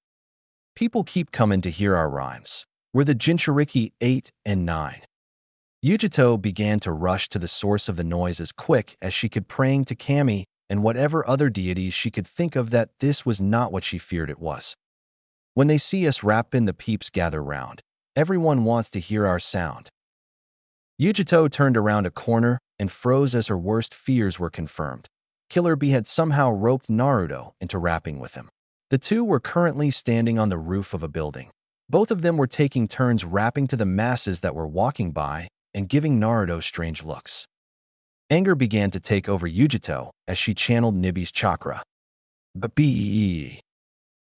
People keep coming to hear our rhymes. We're the Jinchuriki 8 and 9. Yujito began to rush to the source of the noise as quick as she could, praying to Kami and whatever other deities she could think of that this was not what she feared it was. When they see us rap in, the peeps gather round. Everyone wants to hear our sound. Yujito turned around a corner and froze as her worst fears were confirmed. Killer Bee had somehow roped Naruto into rapping with him. The two were currently standing on the roof of a building. Both of them were taking turns rapping to the masses that were walking by and giving Naruto strange looks. Anger began to take over Yujito as she channeled Nibi's chakra. B.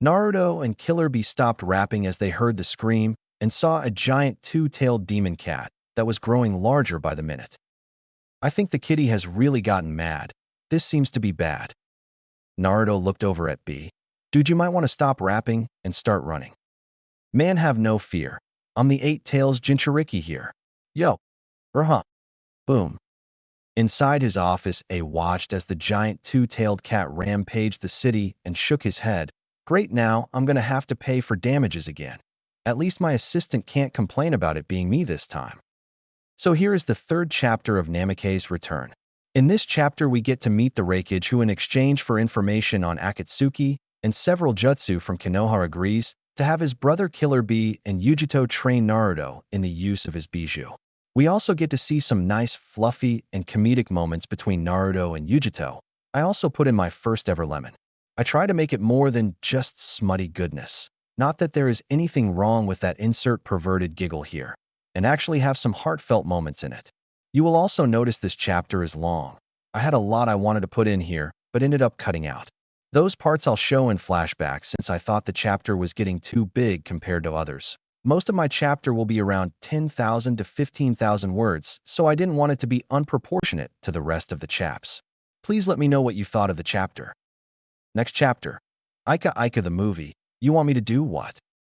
Naruto and Killer Bee stopped rapping as they heard the scream and saw a giant two-tailed demon cat that was growing larger by the minute. I think the kitty has really gotten mad. This seems to be bad. Naruto looked over at B. Dude, you might want to stop rapping and start running. Man, have no fear. I'm the 8 Tails Jinchuriki here. Yo. Boom. Inside his office, A watched as the giant two-tailed cat rampaged the city and shook his head. Great, now I'm gonna have to pay for damages again. At least my assistant can't complain about it being me this time. So here is the 3rd chapter of Namake's return. In this chapter, we get to meet the Reikage, who in exchange for information on Akatsuki and several jutsu from Konoha agrees to have his brother Killer Bee and Yujito train Naruto in the use of his bijou. We also get to see some nice, fluffy, and comedic moments between Naruto and Yujito. I also put in my first ever lemon. I try to make it more than just smutty goodness. Not that there is anything wrong with that insert perverted giggle here, and actually have some heartfelt moments in it. You will also notice this chapter is long. I had a lot I wanted to put in here, but ended up cutting out. Those parts I'll show in flashback since I thought the chapter was getting too big compared to others. Most of my chapter will be around 10,000 to 15,000 words, so I didn't want it to be unproportionate to the rest of the chaps. Please let me know what you thought of the chapter. Next chapter. Aika Aika the movie. You want me to do what?